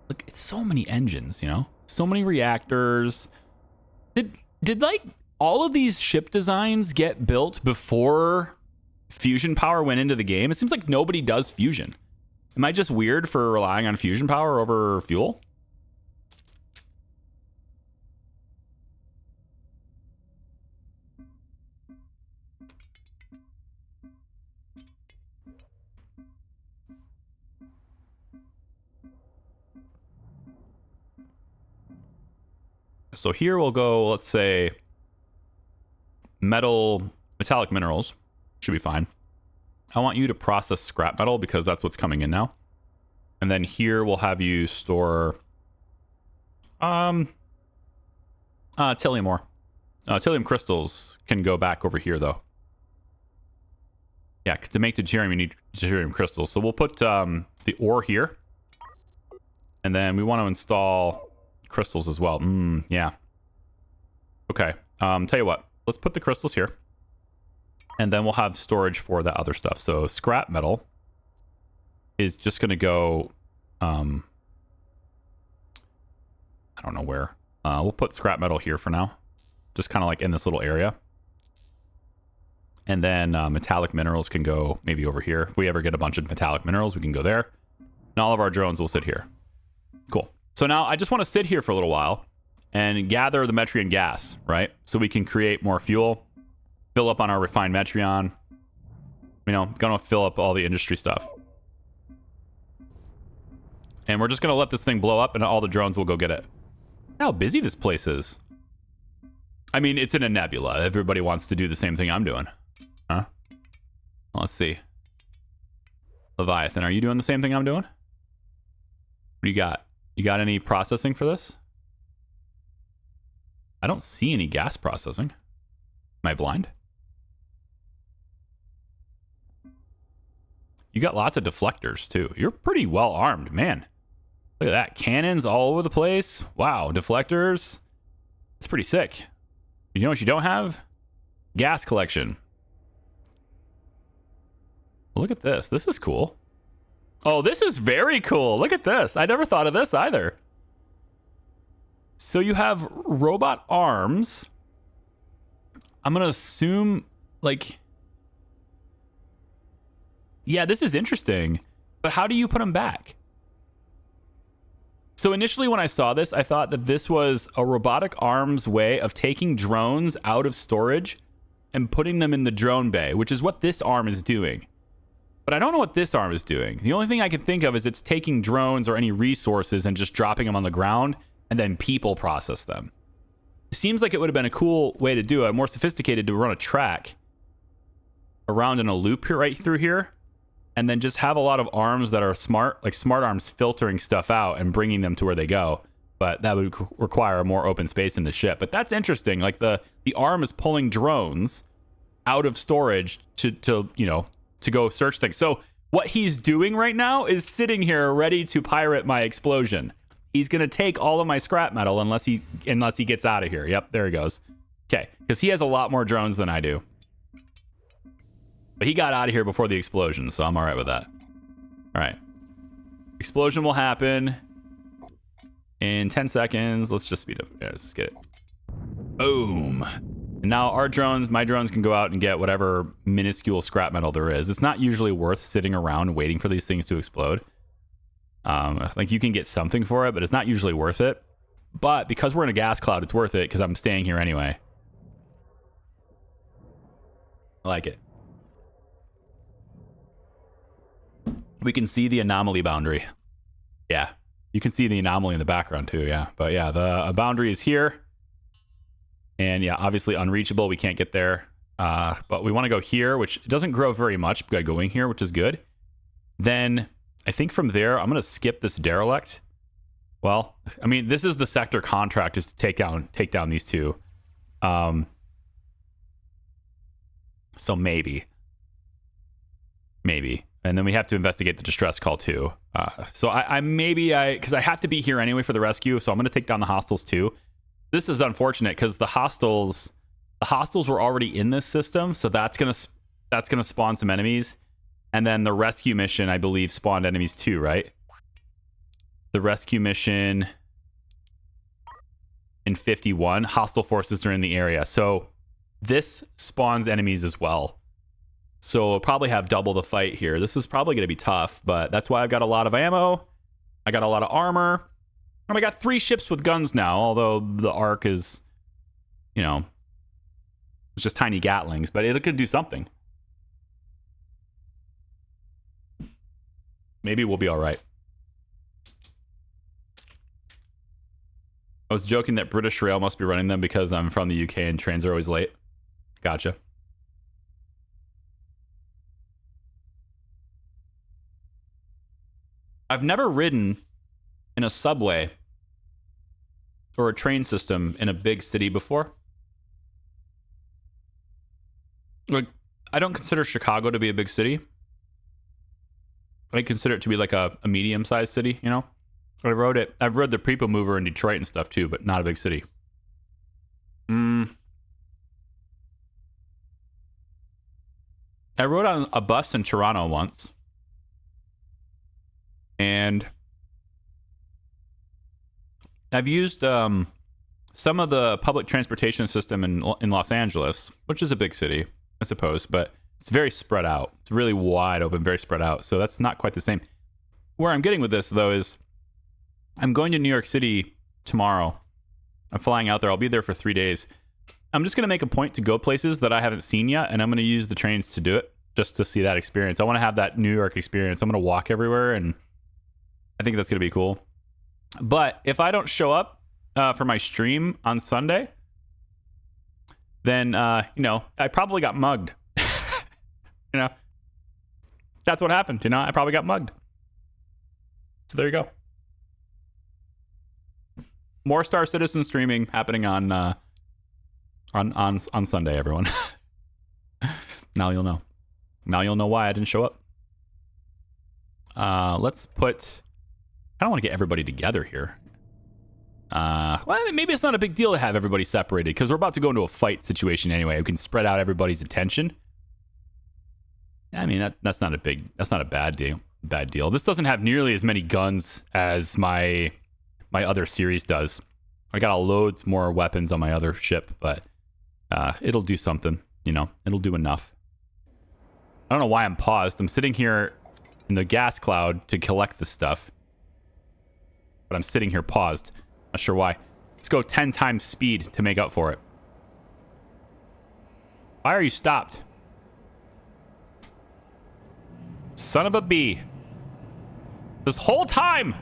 Look, it's so many engines, you know? So many reactors. Did like all of these ship designs get built before fusion power went into the game? It seems like nobody does fusion. Am I just weird for relying on fusion power over fuel? So here we'll go, let's say, metallic minerals. Should be fine. I want you to process scrap metal because that's what's coming in now. And then here we'll have you store Tilium ore. Tilium crystals can go back over here though. Yeah, to make deuterium you need deuterium crystals. So we'll put the ore here. And then we want to install crystals as well. Yeah. Okay. Tell you what. Let's put the crystals here. And then we'll have storage for the other stuff. So scrap metal is just going to go... I don't know where. We'll put scrap metal here for now. Just kind of like in this little area. And then metallic minerals can go maybe over here. If we ever get a bunch of metallic minerals, we can go there. And all of our drones will sit here. Cool. So now I just want to sit here for a little while and gather the Metreon gas, right? So we can create more fuel, fill up on our refined Metreon. You know, gonna fill up all the industry stuff. And we're just gonna let this thing blow up and all the drones will go get it. How busy this place is. I mean, it's in a nebula. Everybody wants to do the same thing I'm doing. Huh? Let's see. Leviathan, are you doing the same thing I'm doing? What do you got? You got any processing for this? I don't see any gas processing. Am I blind? You got lots of deflectors, too. You're pretty well armed, man. Look at that. Cannons all over the place. Wow, deflectors. It's pretty sick. You know what you don't have? Gas collection. Look at this. This is cool. Oh, this is very cool. Look at this. I never thought of this either. So you have robot arms. I'm going to assume, like... Yeah, this is interesting. But how do you put them back? So initially when I saw this, I thought that this was a robotic arms way of taking drones out of storage and putting them in the drone bay, which is what this arm is doing. But I don't know what this arm is doing. The only thing I can think of is it's taking drones or any resources and just dropping them on the ground, and then people process them. It seems like it would have been a cool way to do it, more sophisticated, to run a track around in a loop here, right through here, and then just have a lot of arms that are smart, like smart arms filtering stuff out and bringing them to where they go. But that would require more open space in the ship. But that's interesting. Like the arm is pulling drones out of storage to you know, to go search things. So what he's doing right now is sitting here ready to pirate my explosion. He's going to take all of my scrap metal unless he gets out of here. Yep, there he goes. Okay, because he has a lot more drones than I do. But he got out of here before the explosion, so I'm all right with that. All right. Explosion will happen in 10 seconds. Let's just speed up. Yeah, let's get it. Boom. And now our drones, my drones, can go out and get whatever minuscule scrap metal there is. It's not usually worth sitting around waiting for these things to explode. Like you can get something for it, but it's not usually worth it. But because we're in a gas cloud, it's worth it because I'm staying here anyway. I like it. We can see the anomaly boundary. Yeah. You can see the anomaly in the background too, yeah. But yeah, the boundary is here. And yeah, obviously unreachable. We can't get there. But we want to go here, which doesn't grow very much by going here, which is good. Then I think from there, I'm going to skip this derelict. Well, I mean, this is the sector contract is to take down these two. So maybe. And then we have to investigate the distress call too. So because I have to be here anyway for the rescue. So I'm going to take down the hostiles too. This is unfortunate because the hostiles were already in this system. So that's going to spawn some enemies. And then the rescue mission, I believe, spawned enemies too, right? The rescue mission in 51, hostile forces are in the area. So this spawns enemies as well. So we'll probably have double the fight here. This is probably going to be tough, but that's why I've got a lot of ammo. I got a lot of armor. And I got 3 ships with guns now, although the Ark is, it's just tiny Gatlings, but it could do something. Maybe we'll be all right. I was joking that British Rail must be running them because I'm from the UK and trains are always late. Gotcha. I've never ridden in a subway or a train system in a big city before. Like, I don't consider Chicago to be a big city. I consider it to be like a medium-sized city, I've rode the People Mover in Detroit and stuff too, but not a big city. I rode on a bus in Toronto once. And I've used some of the public transportation system in Los Angeles, which is a big city, I suppose, but it's very spread out. It's really wide open, very spread out. So that's not quite the same. Where I'm getting with this, though, is I'm going to New York City tomorrow. I'm flying out there. I'll be there for 3 days. I'm just going to make a point to go places that I haven't seen yet, and I'm going to use the trains to do it, just to see that experience. I want to have that New York experience. I'm going to walk everywhere, and I think that's going to be cool. But if I don't show up for my stream on Sunday, then, I probably got mugged. That's what happened. I probably got mugged. So there you go. More Star Citizen streaming happening on Sunday, everyone. Now you'll know. Now you'll know why I didn't show up. Let's put... I don't want to get everybody together here. Well, maybe it's not a big deal to have everybody separated because we're about to go into a fight situation anyway. We can spread out everybody's attention. I mean, that's not a bad deal. This doesn't have nearly as many guns as my other series does. I got loads more weapons on my other ship, but it'll do something. It'll do enough. I don't know why I'm paused. I'm sitting here in the gas cloud to collect the stuff, but I'm sitting here paused. Not sure why. Let's go 10 times speed to make up for it. Why are you stopped? Son of a bee. This whole time.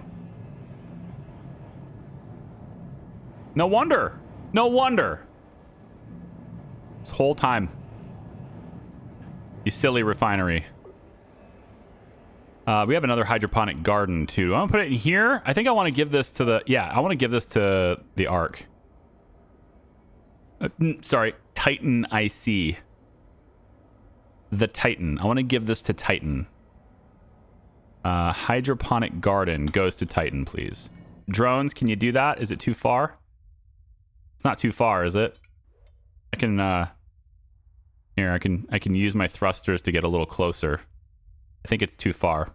No wonder. This whole time. You silly refinery. We have another hydroponic garden too. I'm gonna put it in here. I think I want to give this to the Ark. Sorry, Titan IC. The Titan. I want to give this to Titan. Hydroponic garden goes to Titan, please. Drones, can you do that? Is it too far? It's not too far, is it? I can I can use my thrusters to get a little closer. I think it's too far.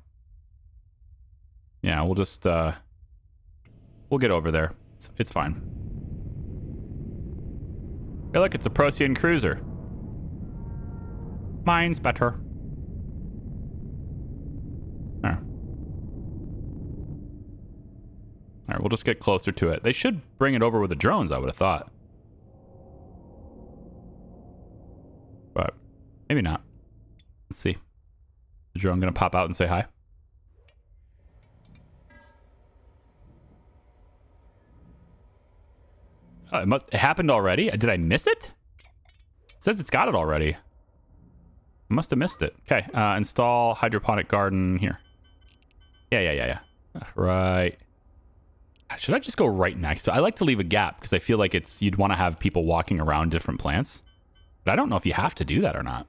Yeah, we'll just we'll get over there. It's fine. Hey, look, it's a Procyon cruiser. Mine's better. There. All right, we'll just get closer to it. They should bring it over with the drones, I would have thought. But maybe not. Let's see. The drone gonna pop out and say hi? It happened already? Did I miss it? It says it's got it already. I must have missed it. Okay, install hydroponic garden here. Yeah. Right. Should I just go right next to it? I like to leave a gap because I feel like you'd want to have people walking around different plants. But I don't know if you have to do that or not.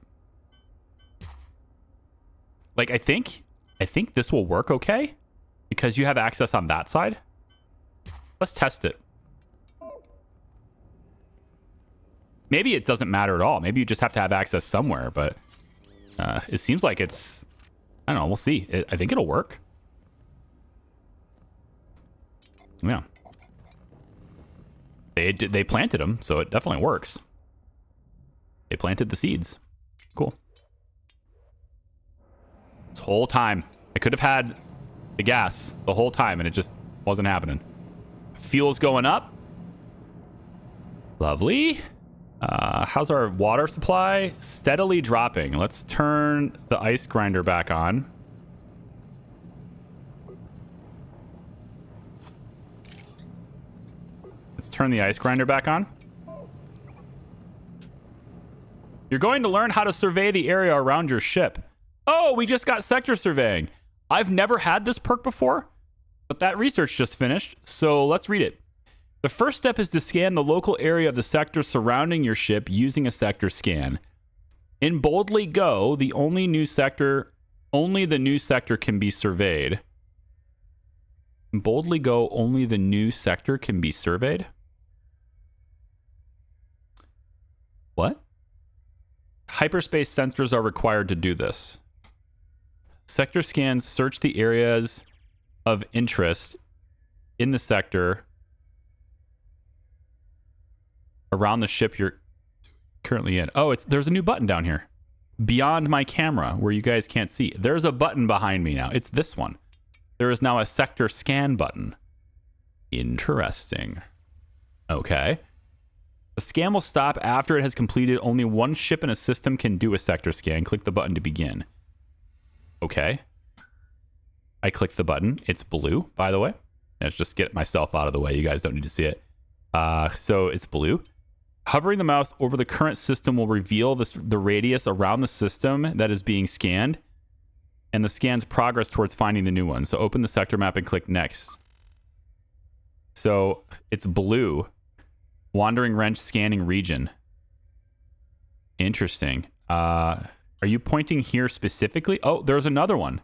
Like, I think this will work okay because you have access on that side. Let's test it. Maybe it doesn't matter at all. Maybe you just have to have access somewhere, but it seems like it's... I don't know. We'll see. I think it'll work. Yeah. They planted them, so it definitely works. They planted the seeds. Cool. This whole time, I could have had the gas the whole time, and it just wasn't happening. Fuel's going up. Lovely. How's our water supply? Steadily dropping. Let's turn the ice grinder back on. Let's turn the ice grinder back on. You're going to learn how to survey the area around your ship. Oh, we just got sector surveying. I've never had this perk before, but that research just finished, so let's read it. The first step is to scan the local area of the sector surrounding your ship using a sector scan. In Boldly Go, only the new sector can be surveyed. In Boldly Go, only the new sector can be surveyed? What? Hyperspace sensors are required to do this. Sector scans search the areas of interest in the sector around the ship you're currently in. Oh, there's a new button down here. Beyond my camera, where you guys can't see. There's a button behind me now. It's this one. There is now a sector scan button. Interesting. Okay. The scan will stop after it has completed. Only one ship in a system can do a sector scan. Click the button to begin. Okay. I click the button. It's blue, by the way. Let's just get myself out of the way. You guys don't need to see it. So it's blue. Hovering the mouse over the current system will reveal the radius around the system that is being scanned and the scan's progress towards finding the new one. So open the sector map and click next. So it's blue. Wandering wrench scanning region. Interesting. Are you pointing here specifically? Oh, there's another one.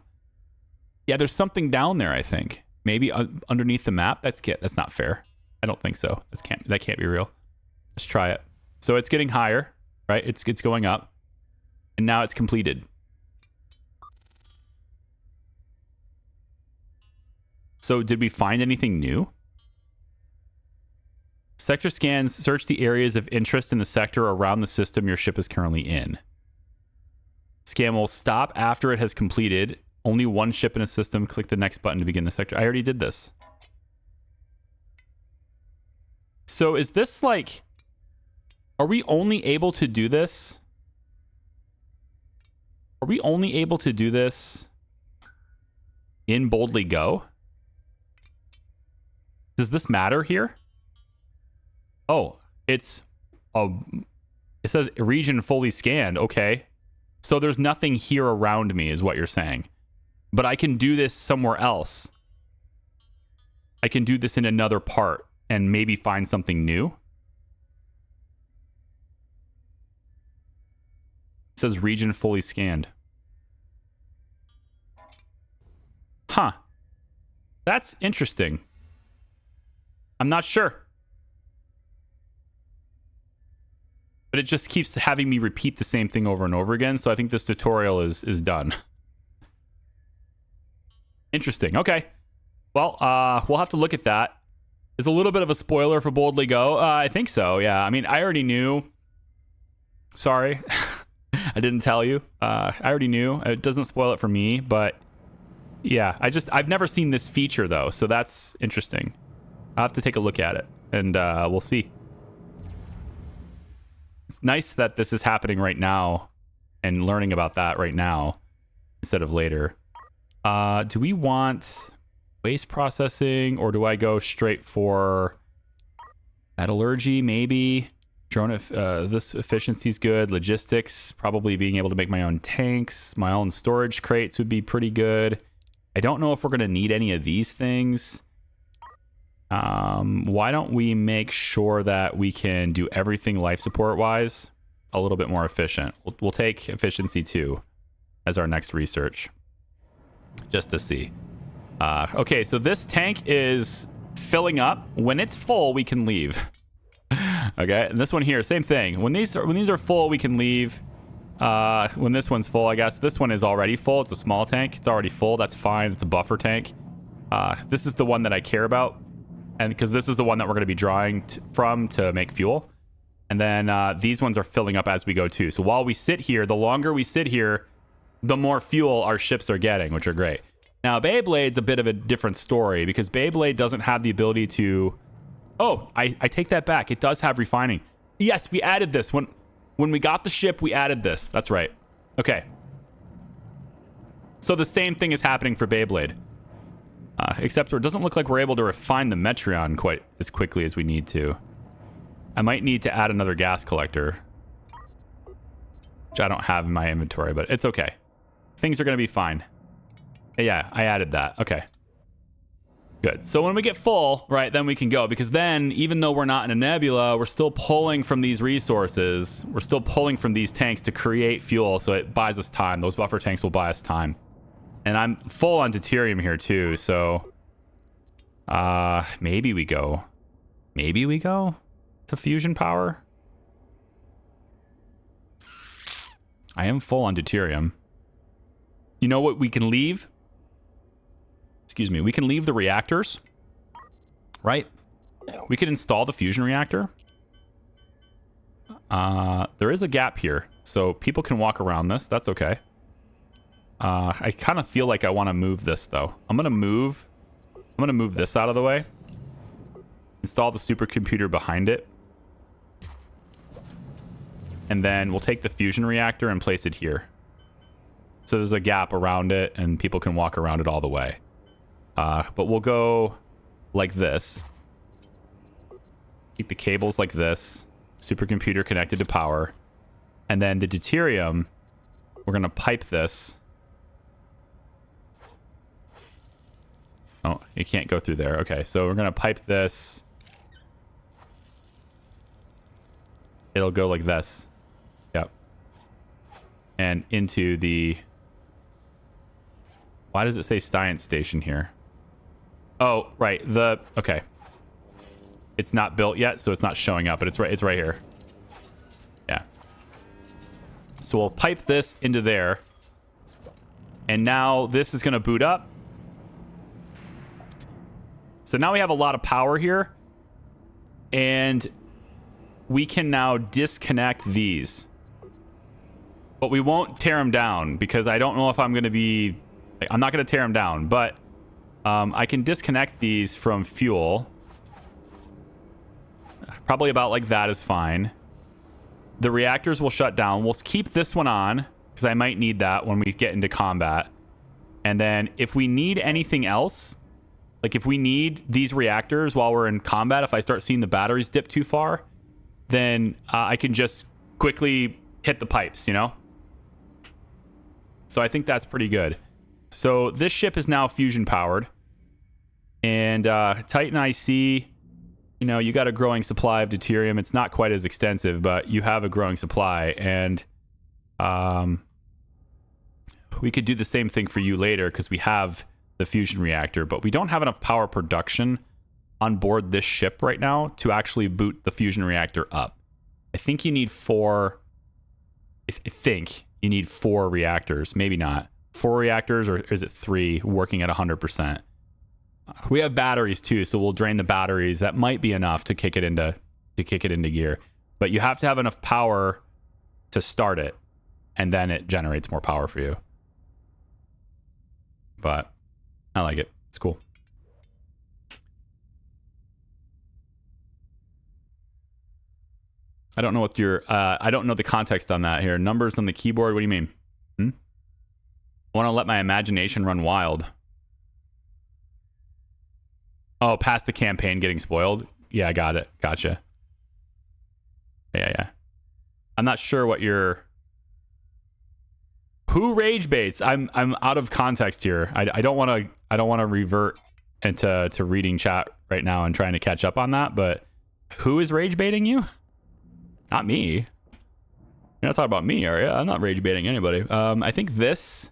Yeah, there's something down there, I think. Maybe underneath the map. That's not fair. I don't think so. That can't be real. Let's try it. So it's getting higher, right? It's going up. And now it's completed. So did we find anything new? Sector scans search the areas of interest in the sector around the system your ship is currently in. Scan will stop after it has completed. Only one ship in a system. Click the next button to begin the sector. I already did this. So is this like... Are we only able to do this? Are we only able to do this in Boldly Go? Does this matter here? Oh, it says region fully scanned. Okay. So there's nothing here around me is what you're saying. But I can do this somewhere else. I can do this in another part and maybe find something new. It says region fully scanned. Huh. That's interesting. I'm not sure. But it just keeps having me repeat the same thing over and over again. So I think this tutorial is done. Interesting. Okay. Well, we'll have to look at that. It's a little bit of a spoiler for Boldly Go. I think so, yeah. I mean, I already knew. Sorry. I didn't tell you. I already knew. It doesn't spoil it for me, but yeah, I've never seen this feature though, so that's interesting. I'll have to take a look at it, and we'll see. It's nice that this is happening right now and learning about that right now instead of later. Do we want waste processing, or do I go straight for metallurgy? Maybe drone. This efficiency's good. Logistics, probably being able to make my own tanks, my own storage crates would be pretty good. I don't know if we're gonna need any of these things. Why don't we make sure that we can do everything life support wise a little bit more efficient? We'll take efficiency 2 as our next research, just to see. Okay, so this tank is filling up. When it's full, we can leave. Okay, and this one here, same thing. When these are full, we can leave. When this one's full, I guess this one is already full. It's a small tank. It's already full. That's fine. It's a buffer tank. This is the one that I care about, and because this is the one that we're going to be drawing from to make fuel. And then these ones are filling up as we go too. So while we sit here, the longer we sit here, the more fuel our ships are getting, which are great. Now, Beyblade's a bit of a different story because Beyblade doesn't have the ability to... Oh, I take that back. It does have refining. Yes, we added this. When we got the ship, we added this. That's right. Okay. So the same thing is happening for Beyblade. Except for it doesn't look like we're able to refine the Metreon quite as quickly as we need to. I might need to add another gas collector, which I don't have in my inventory, but it's okay. Things are going to be fine. Yeah, I added that. Okay. Good. So when we get full, right, then we can go. Because then, even though we're not in a nebula, we're still pulling from these resources. We're still pulling from these tanks to create fuel, so it buys us time. Those buffer tanks will buy us time. And I'm full on deuterium here, too, so... maybe we go... Maybe we go to fusion power? I am full on deuterium. You know what we can leave? Excuse me, we can leave the reactors, right? We can install the fusion reactor. There is a gap here, so people can walk around this. That's okay. I kind of feel like I want to move this, though. I'm gonna move this out of the way. Install the supercomputer behind it. And then we'll take the fusion reactor and place it here. So there's a gap around it, and people can walk around it all the way. But we'll go like this. Keep the cables like this. Supercomputer connected to power. And then the deuterium, we're going to pipe this. Oh, it can't go through there. Okay, so we're going to pipe this. It'll go like this. Yep. And into the... Why does it say science station here? Oh, right. Okay. It's not built yet, so it's not showing up, but it's right here. Yeah. So we'll pipe this into there. And now this is going to boot up. So now we have a lot of power here. And we can now disconnect these. But we won't tear them down because I don't know if I'm going to be... I'm not going to tear them down, but I can disconnect these from fuel. Probably about like that is fine. The reactors will shut down. We'll keep this one on because I might need that when we get into combat. And then if we need anything else, like if we need these reactors while we're in combat, if I start seeing the batteries dip too far, then I can just quickly hit the pipes, you know? So I think that's pretty good. So this ship is now fusion powered. And Titan IC, you know, you got a growing supply of deuterium. It's not quite as extensive, but you have a growing supply. And we could do the same thing for you later because we have the fusion reactor, but we don't have enough power production on board this ship right now to actually boot the fusion reactor up. I think you need 4... I think you need 4 reactors. Maybe not. 4 reactors, or is it 3 working at 100%? We have batteries too, so we'll drain the batteries. That might be enough to kick it into gear. But you have to have enough power to start it, and then it generates more power for you. But I like it. It's cool. I don't know what your I don't know the context on that here. Numbers on the keyboard. What do you mean? I want to let my imagination run wild. Oh, past the campaign getting spoiled. Yeah, I got it. Gotcha. Yeah. I'm not sure what your... Who rage baits? I'm out of context here. I don't want to revert into reading chat right now and trying to catch up on that. But who is rage baiting you? Not me. You're not talking about me, are you? I'm not rage baiting anybody. I think this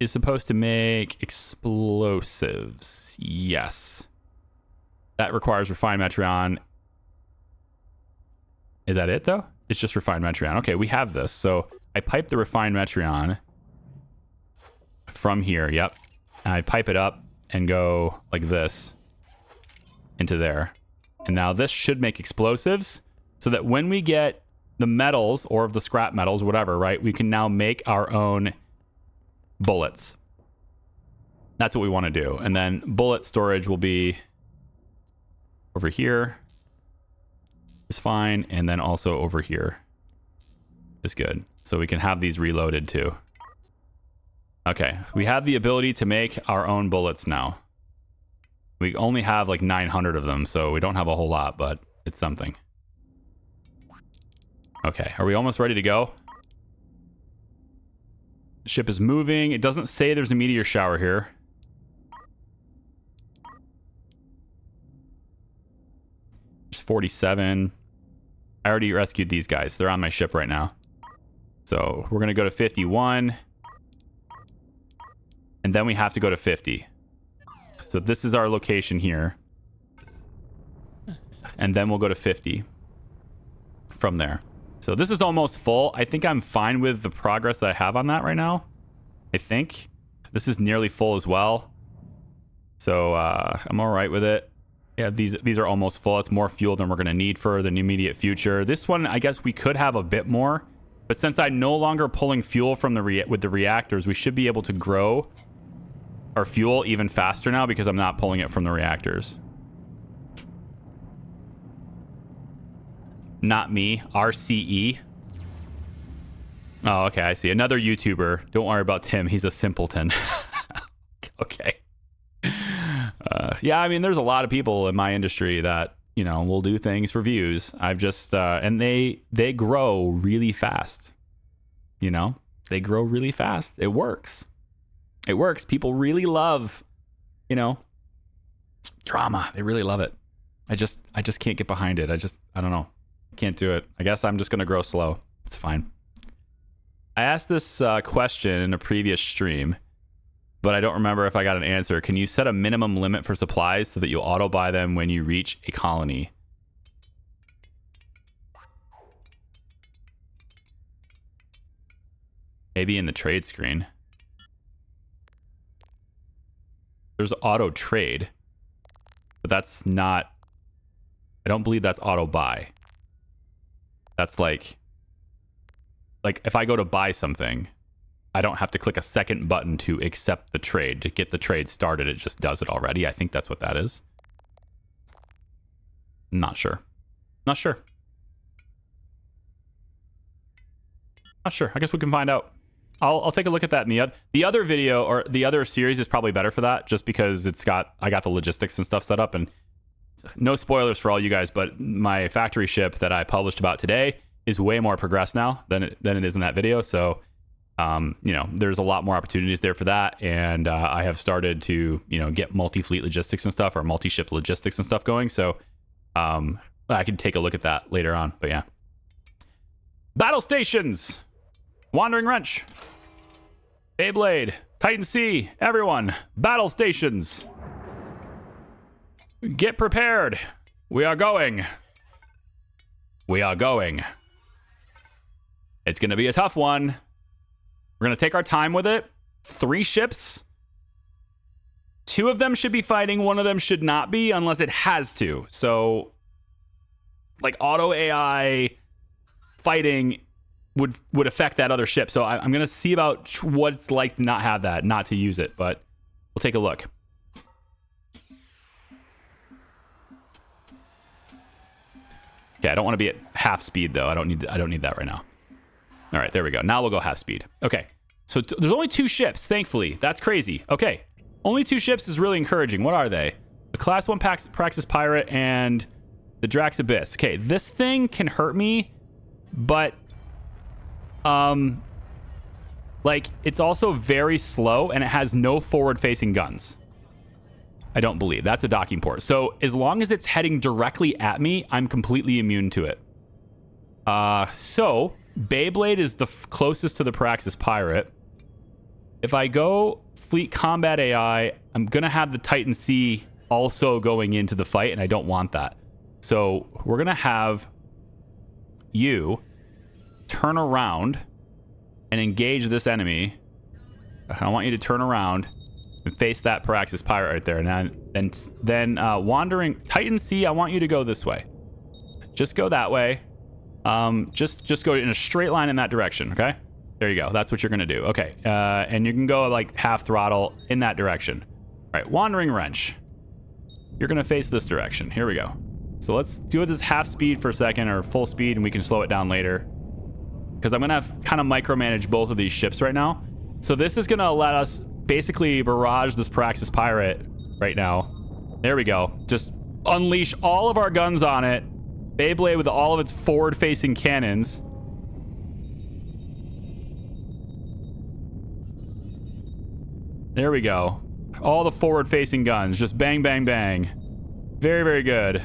is supposed to make explosives. Yes. That requires refined Metreon. Is that it, though? It's just refined Metreon. Okay, we have this. So I pipe the refined Metreon from here. Yep. And I pipe it up and go like this into there. And now this should make explosives so that when we get the metals or the scrap metals, whatever, right, we can now make our own bullets. That's what we want to do. And then bullet storage will be over here. Is fine. And then also over here is good. So we can have these reloaded too. Okay. We have the ability to make our own bullets now. We only have like 900 of them, so we don't have a whole lot, but it's something. Okay. Are we almost ready to go? The ship is moving. It doesn't say there's a meteor shower here. There's 47. I already rescued these guys. They're on my ship right now. So we're going to go to 51. And then we have to go to 50. So this is our location here. And then we'll go to 50 from there. So this is almost full. I think I'm fine with the progress that I have on that right now. I think. This is nearly full as well. So I'm all right with it. Yeah, these are almost full. It's more fuel than we're going to need for the immediate future. This one, I guess we could have a bit more. But since I'm no longer pulling fuel from with the reactors, we should be able to grow our fuel even faster now because I'm not pulling it from the reactors. Not me. RCE. Oh, okay. I see. Another YouTuber. Don't worry about Tim. He's a simpleton. Okay. Yeah, I mean, there's a lot of people in my industry that, you know, will do things for views. I've just, and they grow really fast. You know, they grow really fast. It works. It works. People really love, you know, drama. They really love it. I just can't get behind it. I don't know. Can't do it. I guess I'm just going to grow slow. It's fine. I asked this question in a previous stream, but I don't remember if I got an answer. Can you set a minimum limit for supplies so that you'll auto buy them when you reach a colony? Maybe in the trade screen. There's auto trade, but that's not, I don't believe that's auto buy. That's like if I go to buy something, I don't have to click a second button to accept the trade. To get the trade started, it just does it already. I think that's what that is. Not sure. Not sure. Not sure. I guess we can find out. I'll take a look at that in the other video, or the other series is probably better for that, just because I got the logistics and stuff set up. And no spoilers for all you guys, but my factory ship that I published about today is way more progressed now than it is in that video. So, you know, there's a lot more opportunities there for that. And I have started to, you know, get multi-fleet logistics and stuff, or multi-ship logistics and stuff going. So I can take a look at that later on. But yeah. Battle stations! Wandering Wrench. Beyblade. Titan Sea. Everyone. Battle stations. Get prepared. We are going. We are going. It's going to be a tough one. We're going to take our time with it. 3 ships. 2 of them should be fighting. 1 of them should not be unless it has to. So, like, auto AI fighting would affect that other ship. So I'm going to see about what it's like to not have that, not to use it. But we'll take a look. Okay, I don't want to be at half speed though. I don't need that right now. All right, there we go. Now we'll go half speed. Okay, so there's only 2 ships, thankfully. That's crazy. Okay, only 2 ships is really encouraging. What are they? The Class 1 Praxis Pirate and the Drax Abyss. Okay, this thing can hurt me, but like, it's also very slow and it has no forward-facing guns. I don't believe. That's a docking port. So as long as it's heading directly at me, I'm completely immune to it. So Beyblade is the closest to the Praxis Pirate. If I go Fleet Combat AI, I'm going to have the Titan C also going into the fight, and I don't want that. So we're going to have you turn around and engage this enemy. I want you to turn around and face that Praxis Pirate right there. And then Wandering Titan C, I want you to go this way. Just go that way. Just go in a straight line in that direction, okay? There you go. That's what you're going to do. Okay. And you can go like half throttle in that direction. All right, Wandering Wrench. You're going to face this direction. Here we go. So let's do it as half speed for a second or full speed, and we can slow it down later. Because I'm going to have kind of micromanage both of these ships right now. So this is going to let us basically barrage this Praxis Pirate right now. There we go. Just unleash all of our guns on it. Beyblade with all of its forward-facing cannons. There we go. All the forward-facing guns. Just bang, bang, bang. Very, very good.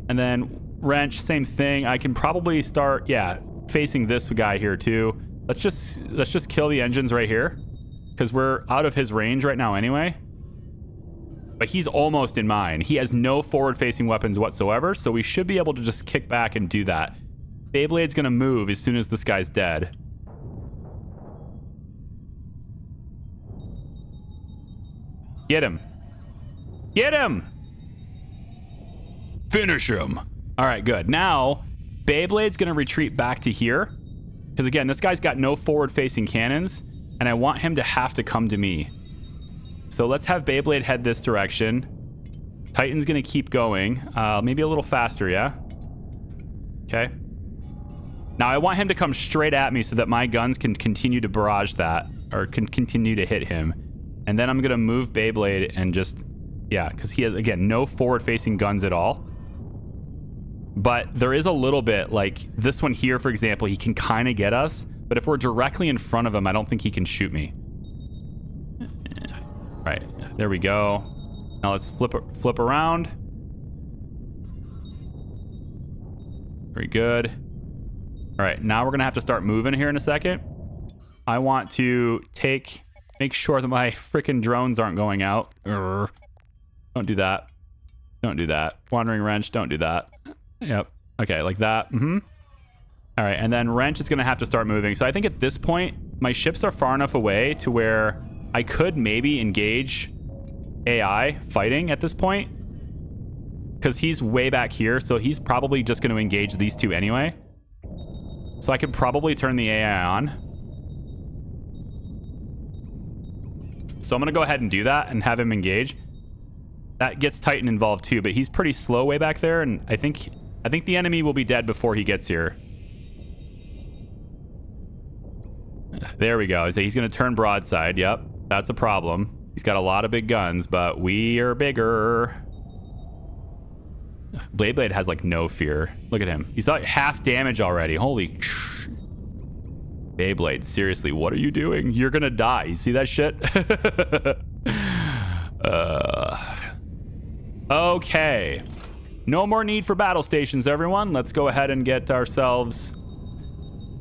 And then Wrench, same thing. I can probably start, yeah, facing this guy here too. Let's just kill the engines right here, because we're out of his range right now anyway. But he's almost in mine. He has no forward-facing weapons whatsoever, so we should be able to just kick back and do that. Beyblade's gonna move as soon as this guy's dead. Get him. Get him! Finish him! All right, good. Now, Beyblade's going to retreat back to here. Because, again, this guy's got no forward-facing cannons. And I want him to have to come to me. So let's have Beyblade head this direction. Titan's going to keep going. Maybe a little faster, yeah? Okay. Now, I want him to come straight at me so that my guns can continue to barrage that. Or can continue to hit him. And then I'm going to move Beyblade and just... Yeah, because he has, again, no forward-facing guns at all. But there is a little bit, like this one here, for example, he can kind of get us. But if we're directly in front of him, I don't think he can shoot me. Right, there we go. Now let's flip around. Very good. All right, now we're going to have to start moving here in a second. I want to make sure that my freaking drones aren't going out. Urgh. Don't do that. Don't do that. Wandering Wrench, don't do that. Yep. Okay, like that. All right, and then Wrench is going to have to start moving. So I think at this point, my ships are far enough away to where I could maybe engage AI fighting at this point. Because he's way back here, so he's probably just going to engage these 2 anyway. So I could probably turn the AI on. So I'm going to go ahead and do that and have him engage. That gets Titan involved too, but he's pretty slow way back there, and I think the enemy will be dead before he gets here. There we go. So he's going to turn broadside. Yep, that's a problem. He's got a lot of big guns, but we are bigger. Beyblade has like no fear. Look at him. He's like half damage already. Holy sh... Beyblade, seriously, what are you doing? You're going to die. You see that shit? Okay. No more need for battle stations, everyone. Let's go ahead and get ourselves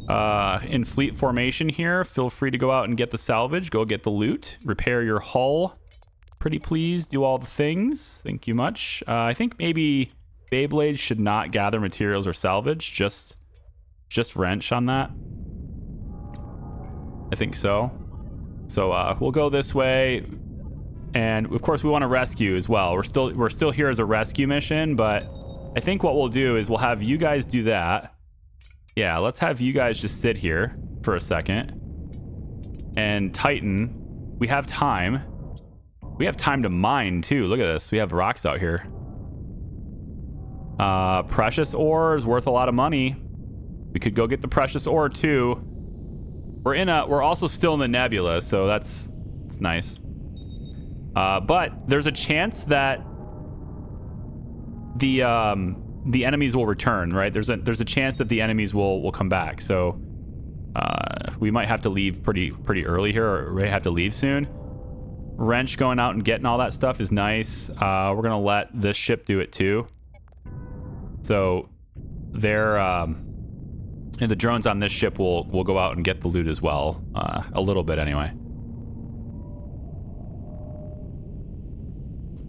in fleet formation here. Feel free to go out and get the salvage. Go get the loot. Repair your hull. Pretty please. Do all the things. Thank you much. I think maybe Beyblade should not gather materials or salvage. Just Wrench on that. I think so. So we'll go this way. And of course we want to rescue as well. We're still here as a rescue mission, but I think what we'll do is we'll have you guys do that. Yeah, let's have you guys just sit here for a second. And Titan, we have time. We have time to mine too. Look at this. We have rocks out here. Precious ore is worth a lot of money. We could go get the precious ore too. We're also still in the nebula, so it's nice. But there's a chance that the enemies will return, right? There's a chance that the enemies will come back. So we might have to leave pretty early here, or we have to leave soon. Wrench going out and getting all that stuff is nice. We're gonna let this ship do it too. So they're and the drones on this ship will go out and get the loot as well, a little bit anyway.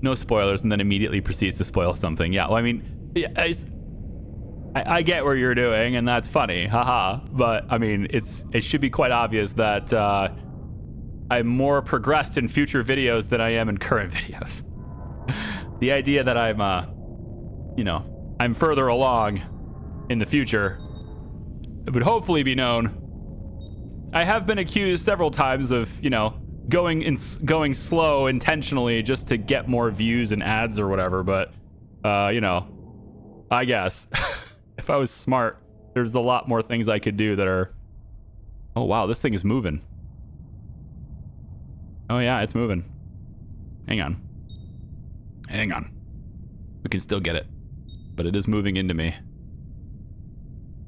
No spoilers, and then immediately proceeds to spoil something. Yeah, well, I mean, I get what you're doing, and that's funny, haha. But I mean, it should be quite obvious that I'm more progressed in future videos than I am in current videos. The idea that I'm further along in the future, it would hopefully be known. I have been accused several times of, going slow intentionally just to get more views and ads or whatever, but I guess if I was smart, there's a lot more things I could do that are... Oh wow, this thing is moving. Oh yeah, it's moving. Hang on. We can still get it, but it is moving into me.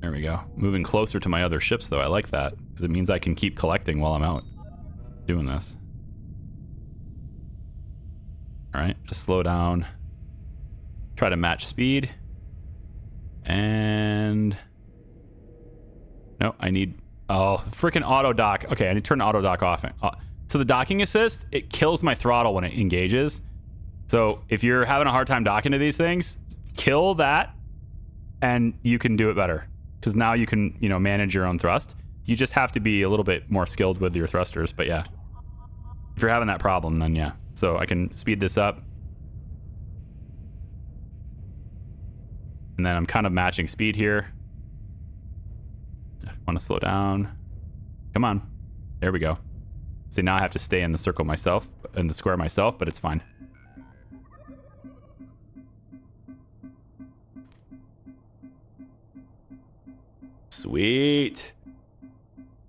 There we go. Moving closer to my other ships, though. I like that, because it means I can keep collecting while I'm out doing this. All right, just slow down. Try to match speed. And... No, I need... Oh, freaking auto dock. Okay, I need to turn the auto dock off. So the docking assist, it kills my throttle when it engages. So if you're having a hard time docking to these things, kill that, and you can do it better. Because now you can, manage your own thrust. You just have to be a little bit more skilled with your thrusters, but yeah. If you're having that problem, then yeah. So I can speed this up. And then I'm kind of matching speed here. I want to slow down. Come on. There we go. See, now I have to stay in the circle myself, in the square myself, but it's fine. Sweet.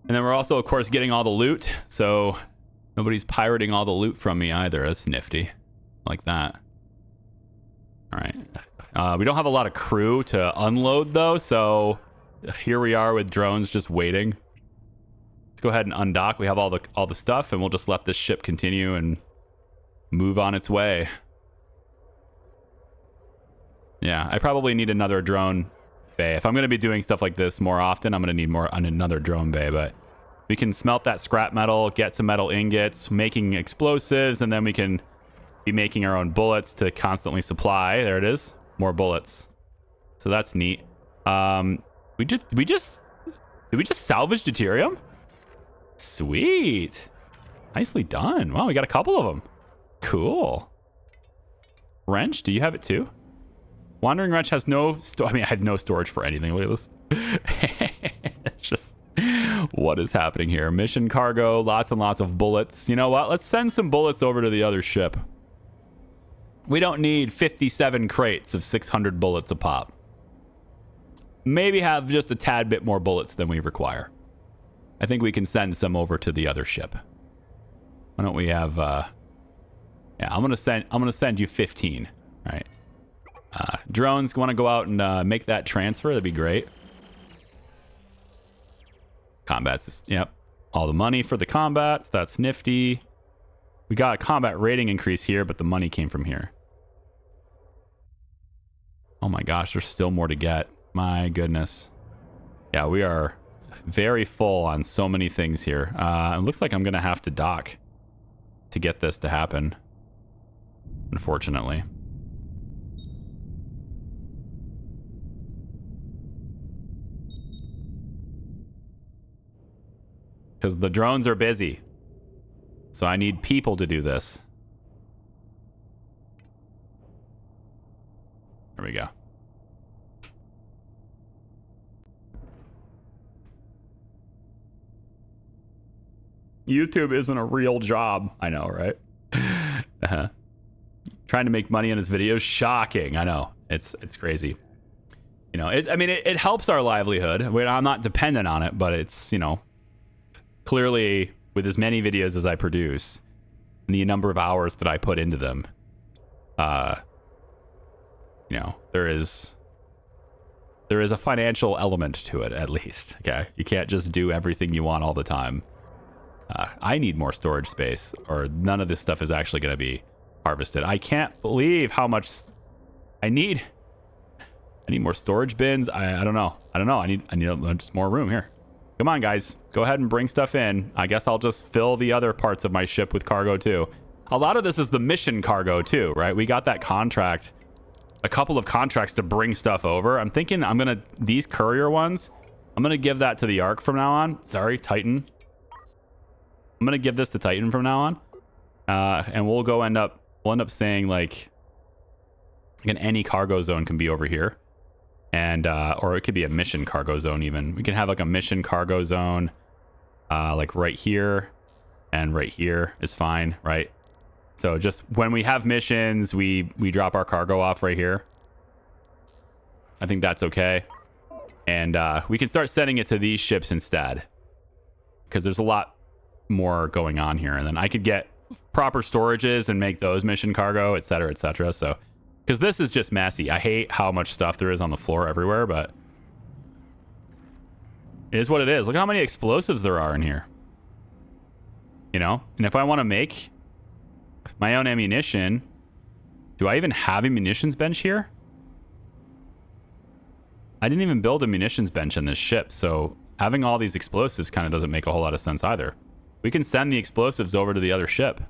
And then we're also, of course, getting all the loot. So nobody's pirating all the loot from me either. That's nifty. Like that. All right. We don't have a lot of crew to unload, though. So here we are with drones just waiting. Let's go ahead and undock. We have all the stuff, and we'll just let this ship continue and move on its way. Yeah, I probably need another drone bay. If I'm going to be doing stuff like this more often, I'm going to need another drone bay, but we can smelt that scrap metal, get some metal ingots, making explosives, and then we can be making our own bullets to constantly supply. There it is. More bullets. So that's neat. Did we just salvage deuterium? Sweet. Nicely done. Wow, we got a couple of them. Cool. Wrench, do you have it too? Wandering Wrench has no... I have no storage for anything. Look at this. It's just... What is happening here? Mission cargo, lots and lots of bullets. You know what? Let's send some bullets over to the other ship. We don't need 57 crates of 600 bullets a pop. Maybe have just a tad bit more bullets than we require. I think we can send some over to the other ship. Why don't we have... Yeah, I'm gonna send you 15. All right. Drones want to go out and make that transfer. That'd be great. Combat's, yep. All the money for the combat. That's nifty. We got a combat rating increase here, but the money came from here. Oh my gosh, there's still more to get. My goodness. Yeah, we are very full on so many things here. It looks like I'm going to have to dock to get this to happen, unfortunately. Because the drones are busy. So I need people to do this. There we go. YouTube isn't a real job. I know, right? Trying to make money on his videos. Shocking. I know. It's crazy. You know, it helps our livelihood. I'm not dependent on it, but it's, you know, clearly with as many videos as I produce and the number of hours that I put into them, you know, there is a financial element to it, at least. Okay. You can't just do everything you want all the time. I need more storage space, or none of this stuff is actually going to be harvested. I can't believe how much I need. I need more storage bins. I don't know. I need just more room here. Come on, guys. Go ahead and bring stuff in. I guess I'll just fill the other parts of my ship with cargo too. A lot of this is the mission cargo too, right? We got that contract, a couple of contracts to bring stuff over. I'm thinking these courier ones, I'm going to give that to the Ark from now on. Sorry, Titan. I'm going to give this to Titan from now on. And we'll end up saying like any cargo zone can be over here. And, or it could be a mission cargo zone even. We can have like a mission cargo zone, like right here and right here is fine, right? So just when we have missions, we drop our cargo off right here. I think that's okay. And we can start sending it to these ships instead, because there's a lot more going on here. And then I could get proper storages and make those mission cargo, et cetera, et cetera. So, because this is just messy. I hate how much stuff there is on the floor everywhere, but it is what it is. Look how many explosives there are in here. You know? And if I want to make my own ammunition, do I even have a munitions bench here? I didn't even build a munitions bench in this ship, so having all these explosives kind of doesn't make a whole lot of sense either. We can send the explosives over to the other ship.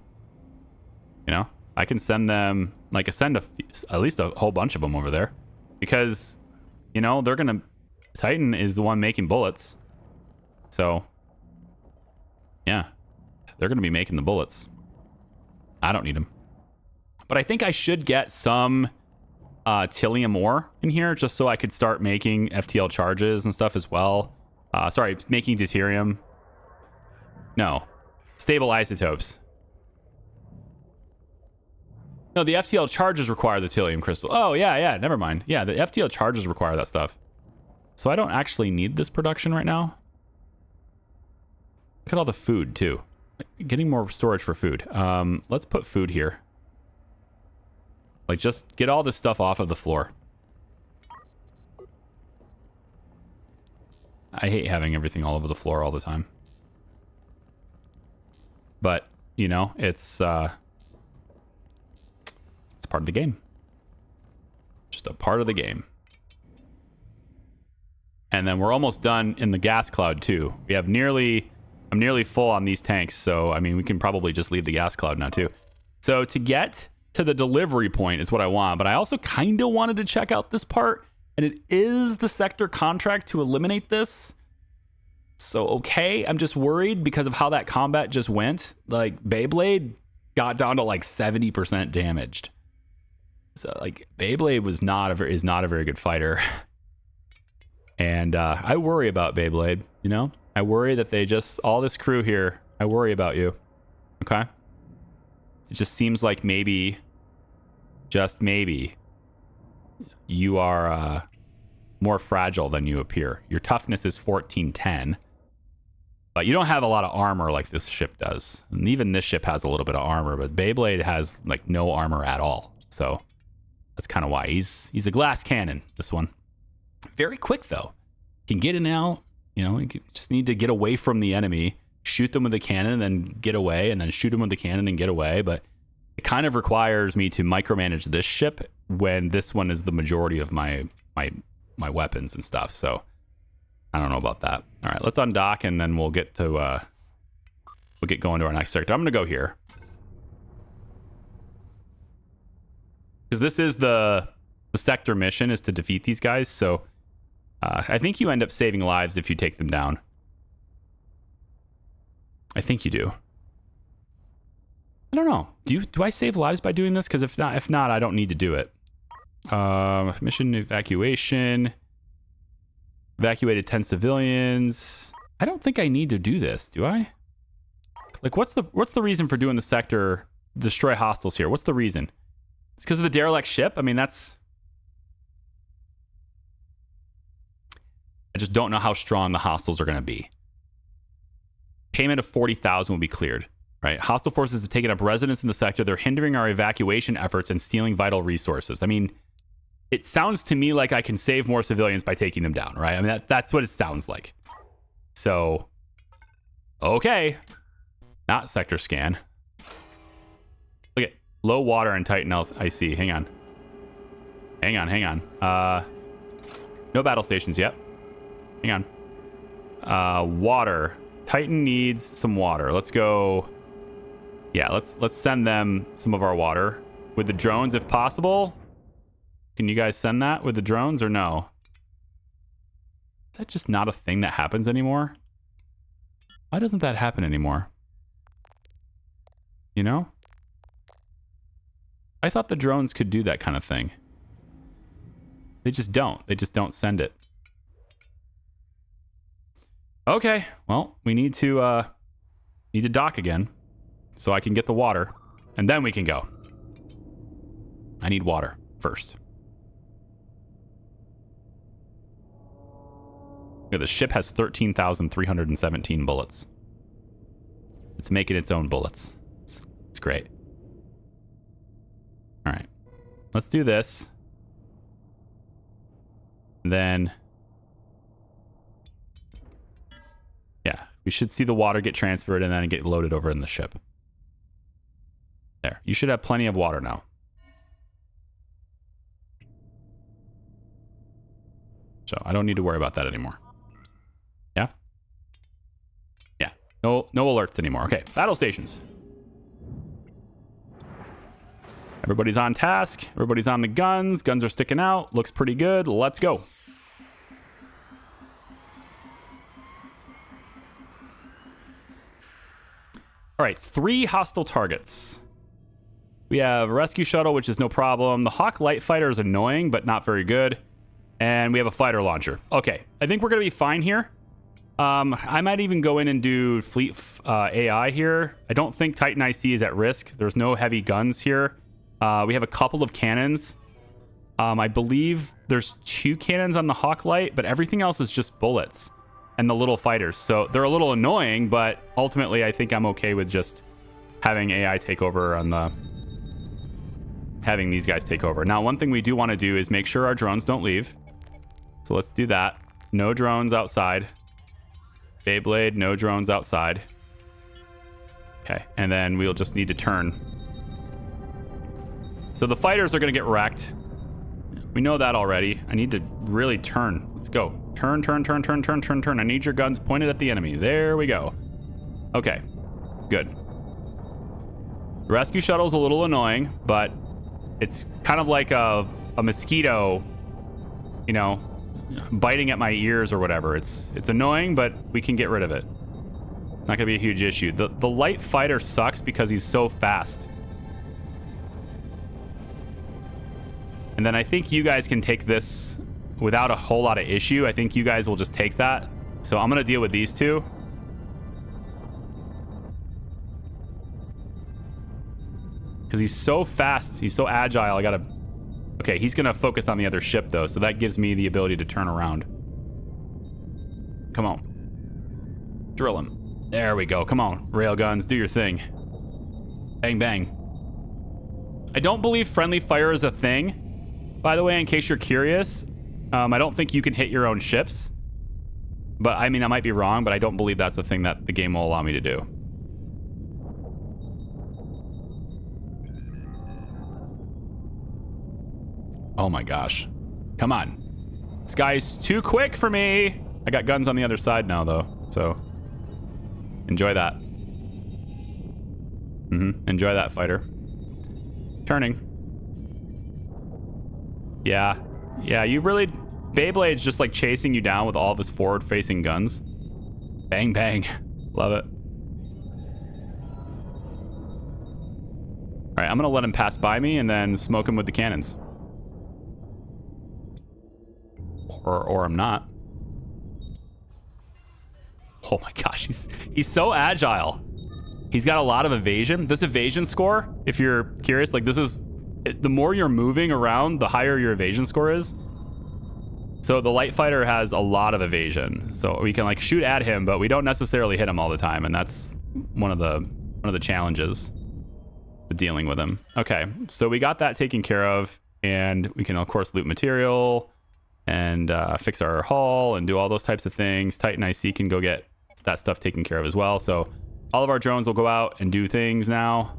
You know? I can send them, like, at least a whole bunch of them over there. Because, you know, Titan is the one making bullets. So, yeah. They're going to be making the bullets. I don't need them. But I think I should get some Tillium ore in here, just so I could start making FTL charges and stuff as well. Sorry, making deuterium. No. Stable isotopes. No, the FTL charges require the Tillium crystal. Oh, yeah, never mind. Yeah, the FTL charges require that stuff. So I don't actually need this production right now. Look at all the food, too. Getting more storage for food. Let's put food here. Like, just get all this stuff off of the floor. I hate having everything all over the floor all the time. But, you know, it's part of the game. Just a part of the game. And then we're almost done in the gas cloud too. We have I'm nearly full on these tanks, so I mean we can probably just leave the gas cloud now too. So to get to the delivery point is what I want, but I also kind of wanted to check out this part, and it is the sector contract to eliminate this. So okay, I'm just worried because of how that combat just went. Like Beyblade got down to like 70% damaged. So like Beyblade is not a very good fighter. And I worry about Beyblade, you know? I worry that all this crew here, I worry about you. Okay? It just seems like maybe, just maybe, you are more fragile than you appear. Your toughness is 1410. But you don't have a lot of armor like this ship does. And even this ship has a little bit of armor, but Beyblade has like no armor at all. So that's kind of why he's a glass cannon, this one. Very quick though. Can get in and out, you know, you just need to get away from the enemy, shoot them with a cannon and then get away, and then shoot them with the cannon and get away. But it kind of requires me to micromanage this ship when this one is the majority of my weapons and stuff. So I don't know about that. All right, let's undock and then we'll get to we'll get going to our next sector. I'm gonna go here because this is the sector mission is to defeat these guys. So I think you end up saving lives if you take them down. I think you do. I don't know. Do I save lives by doing this? Because if not, I don't need to do it. Mission evacuation. Evacuated 10 civilians. I don't think I need to do this, do I? Like, what's the reason for doing the sector destroy hostiles here? What's the reason? It's because of the derelict ship? I mean, that's... I just don't know how strong the hostiles are going to be. Payment of 40,000 will be cleared, right? Hostile forces have taken up residence in the sector. They're hindering our evacuation efforts and stealing vital resources. I mean, it sounds to me like I can save more civilians by taking them down, right? I mean, that's what it sounds like. So, okay. Not sector scan. Look at low water and Titan IC. Hang on. Hang on. No battle stations yet. Hang on. Water. Titan needs some water. Let's go. Yeah, let's send them some of our water with the drones if possible. Can you guys send that with the drones or no? Is that just not a thing that happens anymore? Why doesn't that happen anymore? You know? I thought the drones could do that kind of thing. They just don't. They just don't send it. Okay, well, we need to dock again so I can get the water, and then we can go. I need water first. Yeah, the ship has 13,317 bullets. It's making its own bullets. It's great. All right, let's do this. Then... yeah, we should see the water get transferred and then get loaded over in the ship. There, you should have plenty of water now. So I don't need to worry about that anymore. Yeah? Yeah, no alerts anymore. Okay, battle stations. Everybody's on task. Everybody's on the guns. Guns are sticking out. Looks pretty good. Let's go. All right, 3 hostile targets. We have a rescue shuttle, which is no problem. The Hawk light fighter is annoying, but not very good. And we have a fighter launcher. Okay, I think we're going to be fine here. I might even go in and do fleet AI here. I don't think Titan IC is at risk. There's no heavy guns here. We have a couple of cannons. I believe there's 2 cannons on the Hawk light, but everything else is just bullets. And the little fighters. So they're a little annoying, but ultimately I think I'm okay with just having AI take over on the... having these guys take over. Now, one thing we do want to do is make sure our drones don't leave. So let's do that. No drones outside. Beyblade, no drones outside. Okay, and then we'll just need to turn. So the fighters are going to get wrecked. We know that already. I need to really turn. Let's go. Turn. I need your guns pointed at the enemy. There we go. Okay, good. The rescue shuttle's a little annoying, but it's kind of like a mosquito, you know, biting at my ears or whatever. It's annoying, but we can get rid of it. It's not gonna be a huge issue. The light fighter sucks because he's so fast. And then I think you guys can take this without a whole lot of issue. I think you guys will just take that. So I'm gonna deal with these 2. Because he's so fast, he's so agile, I gotta... okay, he's gonna focus on the other ship though, so that gives me the ability to turn around. Come on. Drill him. There we go, come on. Railguns, do your thing. Bang, bang. I don't believe friendly fire is a thing, by the way, in case you're curious. I don't think you can hit your own ships. But, I mean, I might be wrong, but I don't believe that's the thing that the game will allow me to do. Oh my gosh. Come on. This guy's too quick for me. I got guns on the other side now, though, so enjoy that. Enjoy that, fighter. Turning. Yeah, you really... Beyblade's just like chasing you down with all of his forward-facing guns. Bang, bang. Love it. All right, I'm gonna let him pass by me and then smoke him with the cannons. Or I'm not. Oh my gosh, he's so agile. He's got a lot of evasion. This evasion score, if you're curious, like this is, the more you're moving around, the higher your evasion score is. So the light fighter has a lot of evasion. So we can like shoot at him, but we don't necessarily hit him all the time, and that's one of the challenges with dealing with him. Okay, so we got that taken care of, and we can of course loot material and fix our hull and do all those types of things. Titan IC can go get that stuff taken care of as well. So all of our drones will go out and do things now.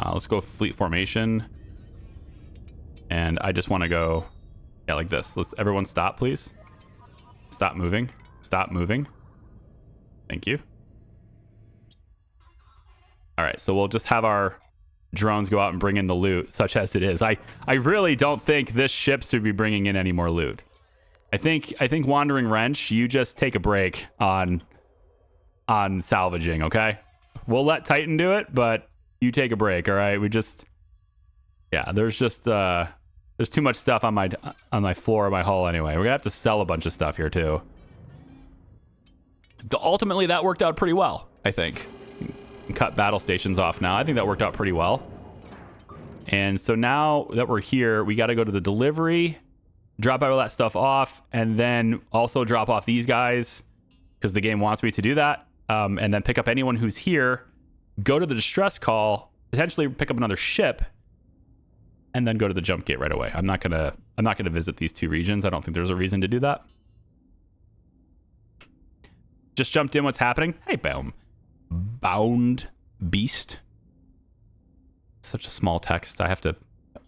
Let's go fleet formation. And I just want to go, yeah, like this. Let's everyone stop, please. Stop moving. Stop moving. Thank you. All right, so we'll just have our drones go out and bring in the loot, such as it is. I really don't think this ship should be bringing in any more loot. I think Wandering Wrench, you just take a break on salvaging, okay? We'll let Titan do it, but you take a break, all right? We just, yeah, there's just there's too much stuff on my floor of my hull anyway. We're gonna have to sell a bunch of stuff here too. Ultimately, that worked out pretty well, I think. Cut battle stations off now. I think that worked out pretty well. And so now that we're here, we got to go to the delivery, drop all that stuff off, and then also drop off these guys because the game wants me to do that. And then pick up anyone who's here, go to the distress call, potentially pick up another ship, and then go to the jump gate right away. I'm not gonna visit these two regions. I don't think there's a reason to do that. Just jumped in. What's happening? Hey, boom. Bound beast. Such a small text. I have to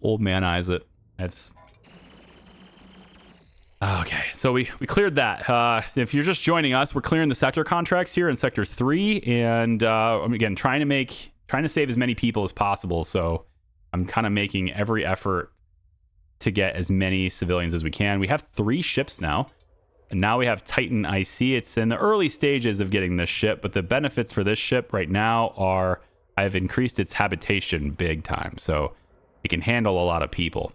old man eyes it. Okay, so we cleared that. If you're just joining us, we're clearing the sector contracts here in Sector 3, and again, trying to save as many people as possible. So I'm kind of making every effort to get as many civilians as we can. We have 3 ships now. And now we have Titan IC. It's in the early stages of getting this ship, but the benefits for this ship right now are I've increased its habitation big time, so it can handle a lot of people.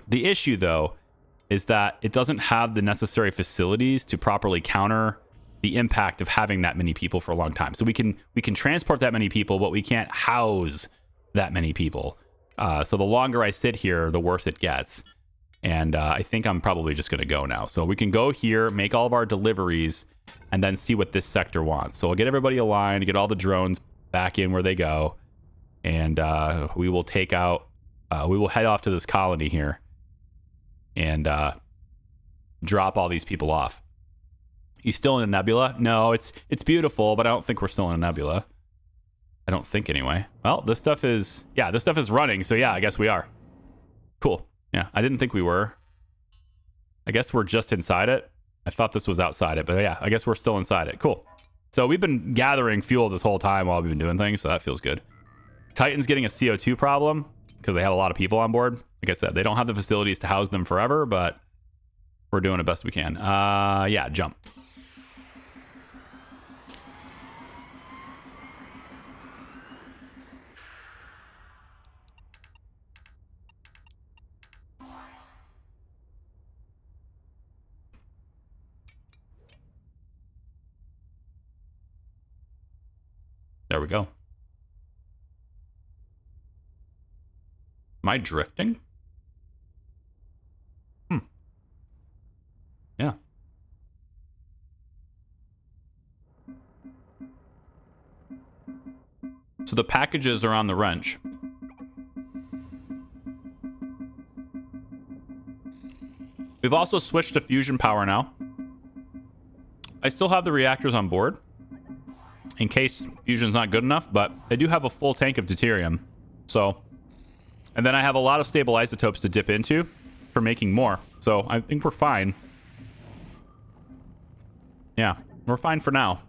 The issue, though, is that it doesn't have the necessary facilities to properly counter the impact of having that many people for a long time. So we can transport that many people, but we can't house that many people. So the longer I sit here, the worse it gets. And I think I'm probably just going to go now. So we can go here, make all of our deliveries, and then see what this sector wants. So I'll get everybody aligned, get all the drones back in where they go, and we will take out, we will head off to this colony here and drop all these people off. You still in a nebula? No, it's beautiful, but I don't think we're still in a nebula. I don't think anyway. Well, this stuff is running, so yeah, I guess we are. Cool. Yeah, I didn't think we were. I guess we're just inside it. I thought this was outside it, but yeah, I guess we're still inside it. Cool. So we've been gathering fuel this whole time while we've been doing things, so that feels good. Titan's getting a CO2 problem because they have a lot of people on board. Like I said, they don't have the facilities to house them forever, but we're doing the best we can. Yeah, jump. There we go. Am I drifting? Yeah. So the packages are on the wrench. We've also switched to fusion power now. I still have the reactors on board in case fusion's not good enough, but I do have a full tank of deuterium. So, and then I have a lot of stable isotopes to dip into for making more. So I think we're fine. Yeah, we're fine for now.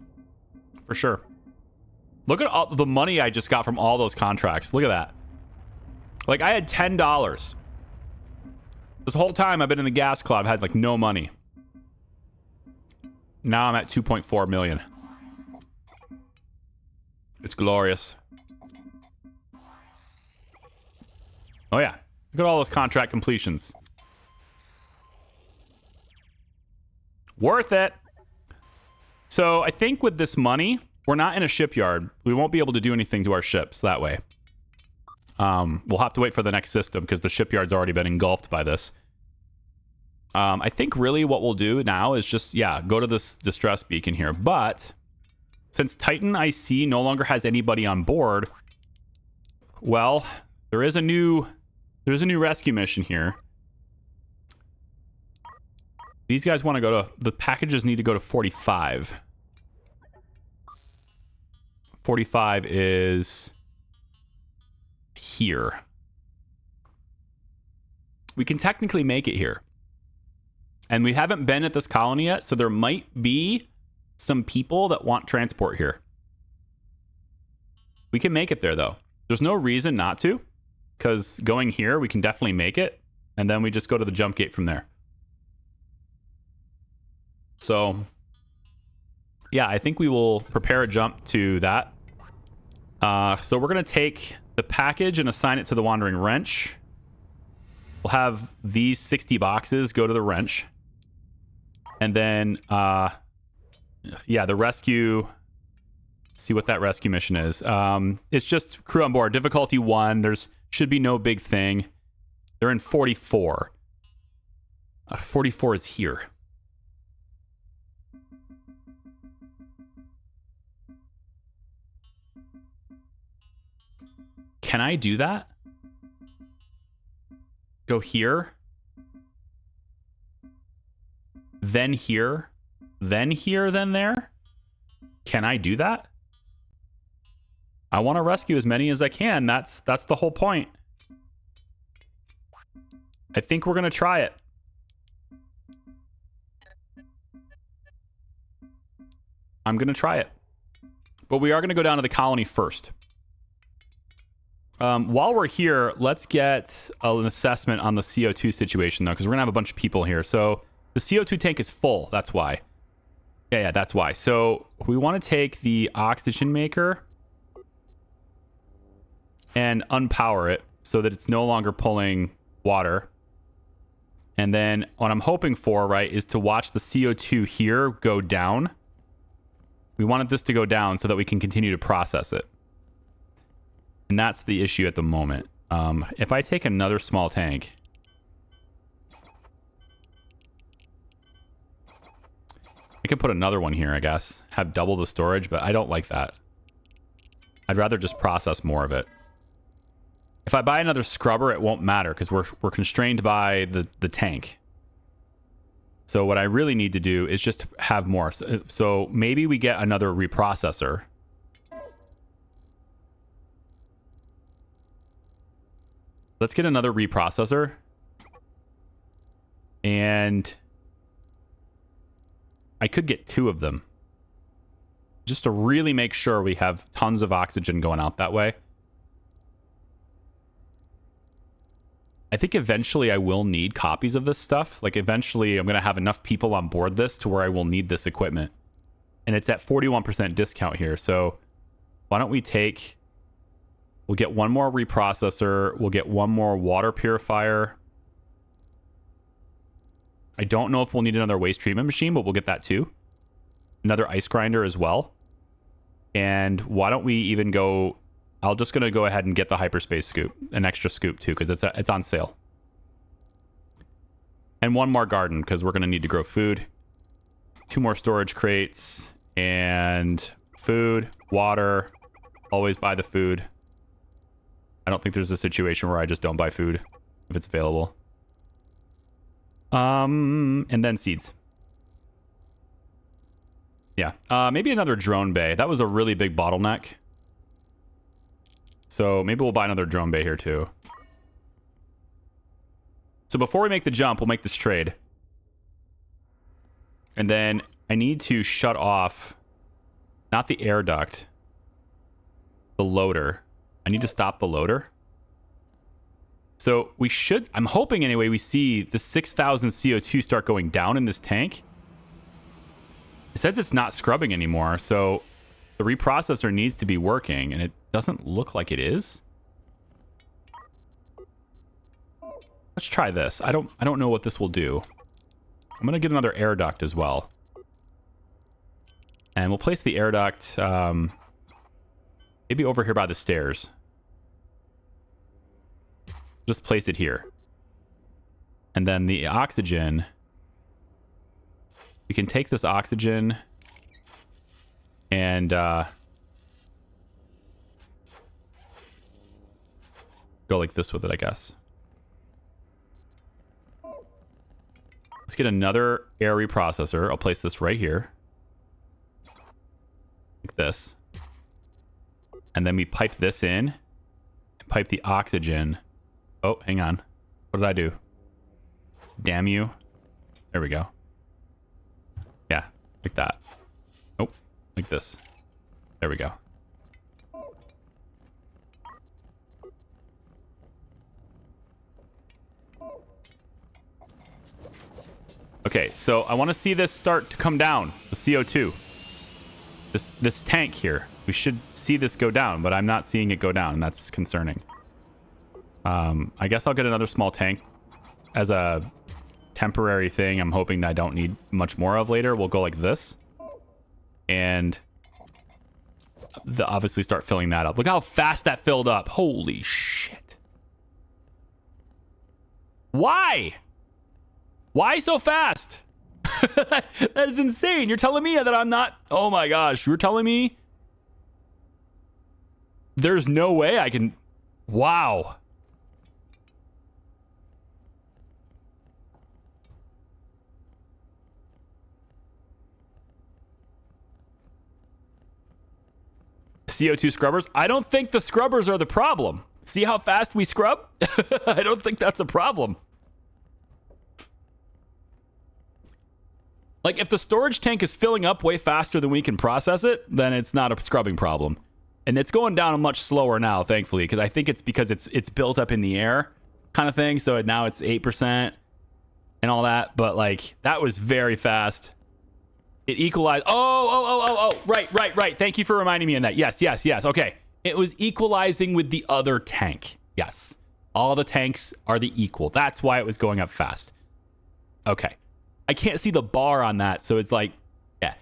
For sure. Look at all the money I just got from all those contracts. Look at that. Like, I had $10. This whole time I've been in the gas club, I've had like no money. Now I'm at 2.4 million. It's glorious. Oh yeah. Look at all those contract completions. Worth it. So I think with this money, we're not in a shipyard. We won't be able to do anything to our ships that way. We'll have to wait for the next system because the shipyard's already been engulfed by this. I think really what we'll do now is just, yeah, go to this distress beacon here. But since Titan IC no longer has anybody on board, well, there's a new rescue mission here. These guys want to go to, the packages need to go to 45. 45 is here. We can technically make it here. And we haven't been at this colony yet, so there might be some people that want transport here. We can make it there, though. There's no reason not to, because going here, we can definitely make it, and then we just go to the jump gate from there. So, yeah, I think we will prepare a jump to that. So we're going to take the package and assign it to the Wandering Wrench. We'll have these 60 boxes go to the wrench. And then, yeah, the rescue, see what that rescue mission is. It's just crew on board, difficulty 1. There's should be no big thing. They're in 44. 44 is here. Can I do that? Go here. Then here. Then here, then there? Can I do that? I want to rescue as many as I can. That's the whole point. I think we're going to try it. I'm going to try it. But we are going to go down to the colony first. While we're here, let's get an assessment on the CO2 situation, though, because we're going to have a bunch of people here. So the CO2 tank is full. That's why. Yeah, that's why. So we want to take the oxygen maker and unpower it so that it's no longer pulling water. And then what I'm hoping for, right, is to watch the CO2 here go down. We wanted this to go down so that we can continue to process it. And that's the issue at the moment. If I take another small tank, I can put another one here, I guess. Have double the storage, but I don't like that. I'd rather just process more of it. If I buy another scrubber, it won't matter because we're constrained by the tank. So what I really need to do is just have more. So maybe we get another reprocessor. Let's get another reprocessor. And I could get 2 of them. Just to really make sure we have tons of oxygen going out that way. I think eventually I will need copies of this stuff. Like eventually I'm going to have enough people on board this to where I will need this equipment. And it's at 41% discount here. So why don't we take... We'll get 1 more reprocessor. We'll get 1 more water purifier. I don't know if we'll need another waste treatment machine, but we'll get that too. Another ice grinder as well. And why don't we even go... I'm just going to go ahead and get the hyperspace scoop. An extra scoop too, because it's on sale. And 1 more garden, because we're going to need to grow food. 2 more storage crates. And food, water. Always buy the food. I don't think there's a situation where I just don't buy food if it's available. And then seeds. Yeah. Maybe another drone bay. That was a really big bottleneck. So maybe we'll buy another drone bay here too. So before we make the jump, we'll make this trade. And then I need to shut off, not the air duct, the loader. I need to stop the loader. So we should, I'm hoping anyway, we see the 6,000 CO2 start going down in this tank. It says it's not scrubbing anymore, so The reprocessor needs to be working, and it doesn't look like it is. Let's try this. I don't know what this will do. I'm gonna get another air duct as well. And we'll place the air duct maybe over here by the stairs. Just place it here. And then the oxygen, we can take this oxygen and go like this with it, I guess. Let's get another air reprocessor. I'll place this right here. Like this. And then we pipe this in. And pipe the oxygen. Oh, hang on. What did I do? Damn you. There we go. Yeah, like that. Oh, like this. There we go. Okay, so I want to see this start to come down, the CO2. This tank here. We should see this go down, but I'm not seeing it go down, and that's concerning. I guess I'll get another small tank as a temporary thing. I'm hoping that I don't need much more of later. We'll go like this. And obviously start filling that up. Look how fast that filled up. Holy shit. Why? Why so fast? That is insane. You're telling me that I'm not... Oh my gosh. You're telling me there's no way I can... Wow. CO2 scrubbers? I don't think the scrubbers are the problem. See how fast we scrub? I don't think that's a problem. Like, if the storage tank is filling up way faster than we can process it, then it's not a scrubbing problem. And it's going down much slower now, thankfully, because I think it's because it's built up in the air kind of thing. So now it's 8% and all that. But, like, that was very fast. It equalized. Oh, right. Thank you for reminding me of that. Yes. Okay. It was equalizing with the other tank. Yes. All the tanks are the equal. That's why it was going up fast. Okay. I can't see the bar on that, so it's like, yeah.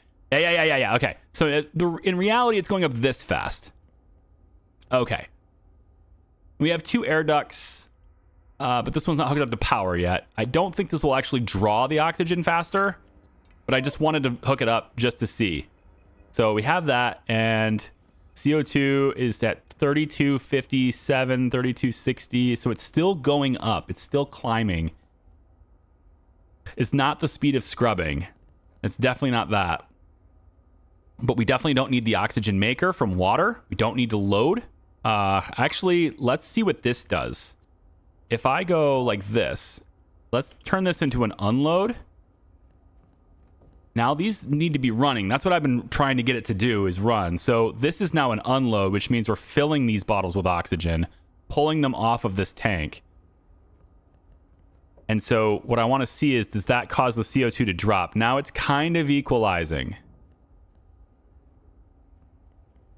Okay. So in reality, it's going up this fast. Okay. We have 2 air ducts, but this one's not hooked up to power yet. I don't think this will actually draw the oxygen faster, but I just wanted to hook it up just to see. So we have that, and CO2 is at 3257, 3260, so it's still going up. It's still climbing. It's not the speed of scrubbing. It's definitely not that. But we definitely don't need the oxygen maker from water. We don't need to load. Actually, let's see what this does. If I go like this, let's turn this into an unload. Now these need to be running. That's what I've been trying to get it to do, is run. So this is now an unload, which means we're filling these bottles with oxygen, pulling them off of this tank. And so what I want to see is, does that cause the CO2 to drop? Now it's kind of equalizing.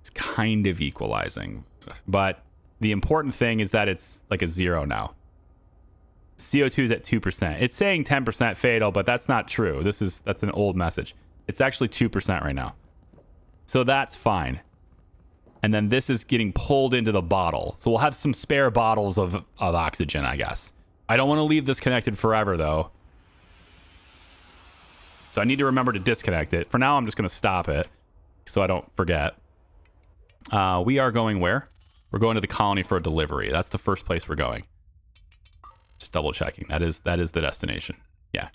It's kind of equalizing. But the important thing is that it's like a 0 now. CO2 is at 2%. It's saying 10% fatal, but that's not true. That's an old message. It's actually 2% right now. So that's fine. And then this is getting pulled into the bottle. So we'll have some spare bottles of oxygen, I guess. I don't want to leave this connected forever, though. So I need to remember to disconnect it. For now, I'm just going to stop it so I don't forget. We are going where? We're going to the colony for a delivery. That's the first place we're going. Just double checking. That is the destination. Yeah.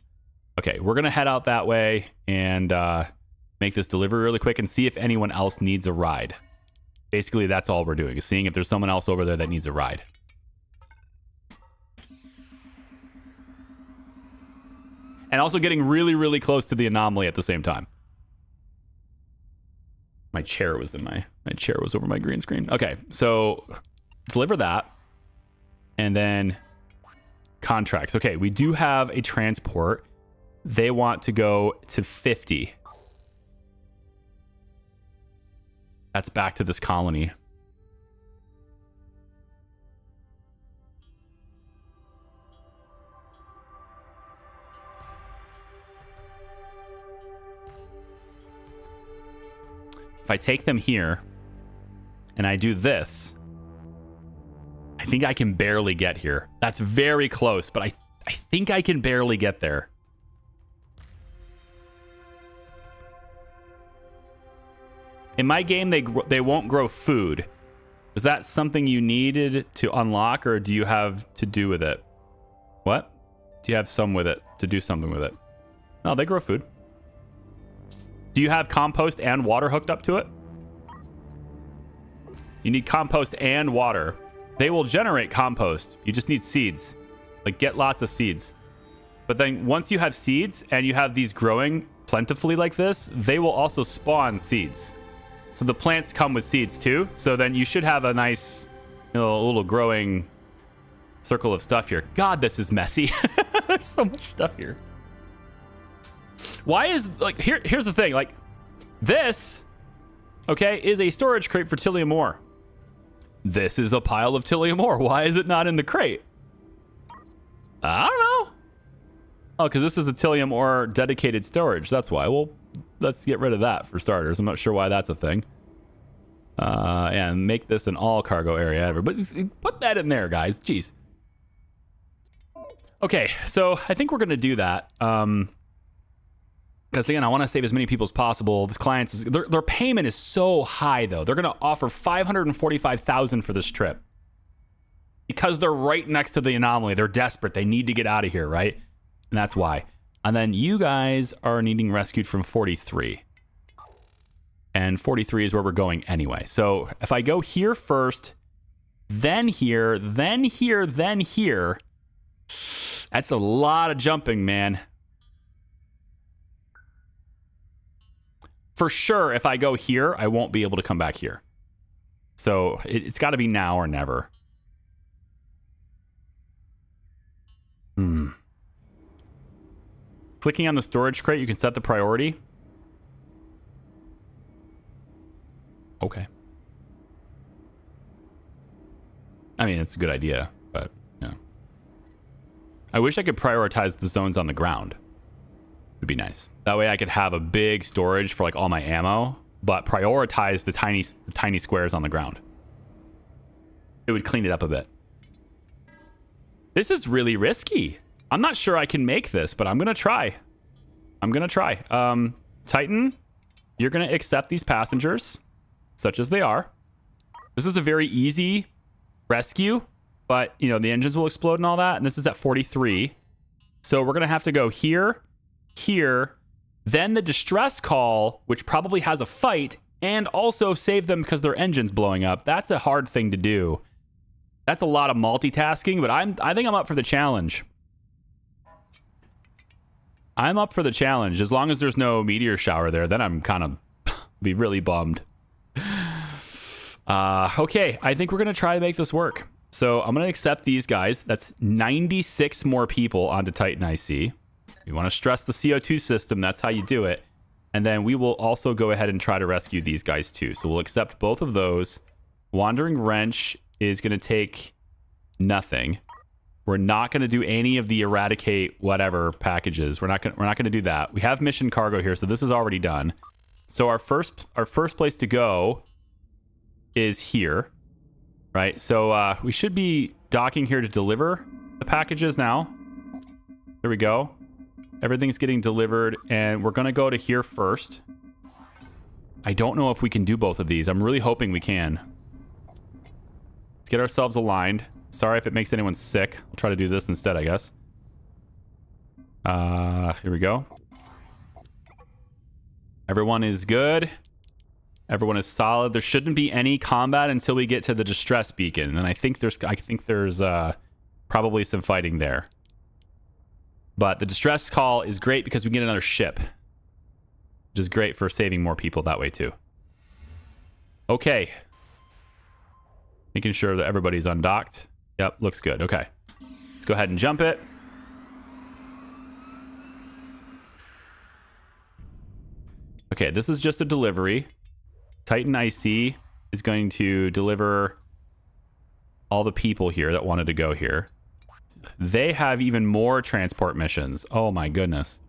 Okay, we're going to head out that way and make this delivery really quick and see if anyone else needs a ride. Basically, that's all we're doing, is seeing if there's someone else over there that needs a ride. And also getting really, really close to the anomaly at the same time. My chair was over my green screen. Okay, so deliver that. And then contracts. Okay, we do have a transport. They want to go to 50. That's back to this colony. If I take them here and I do this, I think I can barely get here. That's very close, but I think I can barely get there. In my game, they won't grow food. Is that something you needed to unlock, or do you have to do with it? What? Do you have some with it to do something with it? No, they grow food. Do you have compost and water hooked up to it? You need compost and water. They will generate compost. You just need seeds. Like, get lots of seeds. But then once you have seeds and you have these growing plentifully like this, they will also spawn seeds. So the plants come with seeds too. So then you should have a nice, little growing circle of stuff here. God, this is messy. There's so much stuff here. Why is, like, here's the thing. Like, this, okay, is a storage crate for Tillium ore. This is a pile of Tillium ore. Why is it not in the crate? I don't know. Oh, because this is a Tillium ore dedicated storage. That's why. Well, let's get rid of that for starters. I'm not sure why that's a thing. And make this an all cargo area ever. But put that in there, guys. Jeez. Okay, so I think we're going to do that. Because again, I want to save as many people as possible. This client's their payment is so high, though. They're going to offer $545,000 for this trip because they're right next to the anomaly. They're desperate. They need to get out of here, right? And that's why. And then you guys are needing rescued from 43. And 43 is where we're going anyway. So if I go here first, then here, then here, then here, that's a lot of jumping, man. For sure, if I go here, I won't be able to come back here. So it's got to be now or never. Clicking on the storage crate, you can set the priority. Okay. I mean, it's a good idea, but, I wish I could prioritize the zones on the ground. Would be nice. That way I could have a big storage for like all my ammo, but prioritize the tiny squares on the ground. It would clean it up a bit. This is really risky. I'm not sure I can make this, but I'm gonna try. Titan, you're gonna accept these passengers, such as they are. This is a very easy rescue, but the engines will explode and all that, and this is at 43. So we're gonna have to go here, then the distress call, which probably has a fight, and also save them because their engine's blowing up. That's a hard thing to do. That's a lot of multitasking, but I think I'm up for the challenge. I'm up for the challenge. As long as there's no meteor shower there, then I'm kind of be really bummed. Okay, I think we're going to try to make this work. So I'm going to accept these guys. That's 96 more people onto Titan IC. You want to stress the CO2 system. That's how you do it. And then we will also go ahead and try to rescue these guys too. So we'll accept both of those. Wandering Wrench is going to take nothing. We're not going to do any of the eradicate whatever packages. We're not going to do that. We have mission cargo here, so this is already done. So our first place to go is here, right? So we should be docking here to deliver the packages now. There we go. Everything's getting delivered, and we're going to go to here first. I don't know if we can do both of these. I'm really hoping we can. Let's get ourselves aligned. Sorry if it makes anyone sick. I'll try to do this instead, I guess. Here we go. Everyone is good. Everyone is solid. There shouldn't be any combat until we get to the distress beacon, and I think there's probably some fighting there. But the distress call is great because we get another ship, which is great for saving more people that way too. Okay. Making sure that everybody's undocked. Yep, looks good. Okay. Let's go ahead and jump it. Okay, this is just a delivery. Titan IC is going to deliver all the people here that wanted to go here. They have even more transport missions. Oh my goodness.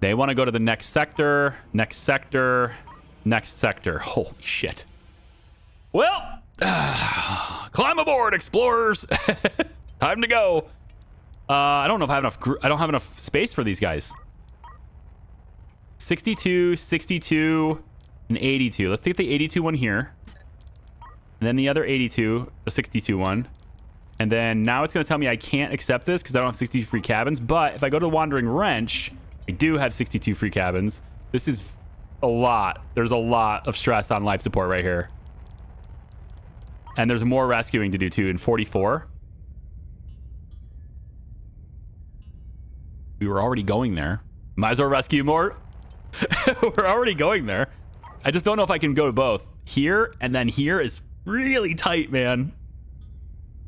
They want to go to the next sector, next sector, next sector. Holy shit. Well, climb aboard, explorers. Time to go. I don't know if I have enough. I don't have enough space for these guys. 62, 62, and 82. Let's take the 82 one here. And then the other 82, the 62 one. And then now it's going to tell me I can't accept this because I don't have 62 free cabins. But if I go to Wandering Wrench, I do have 62 free cabins. This is a lot. There's a lot of stress on life support right here. And there's more rescuing to do too in 44. We were already going there. Might as well rescue more. We're already going there. I just don't know if I can go to both. Here and then here is really tight, man.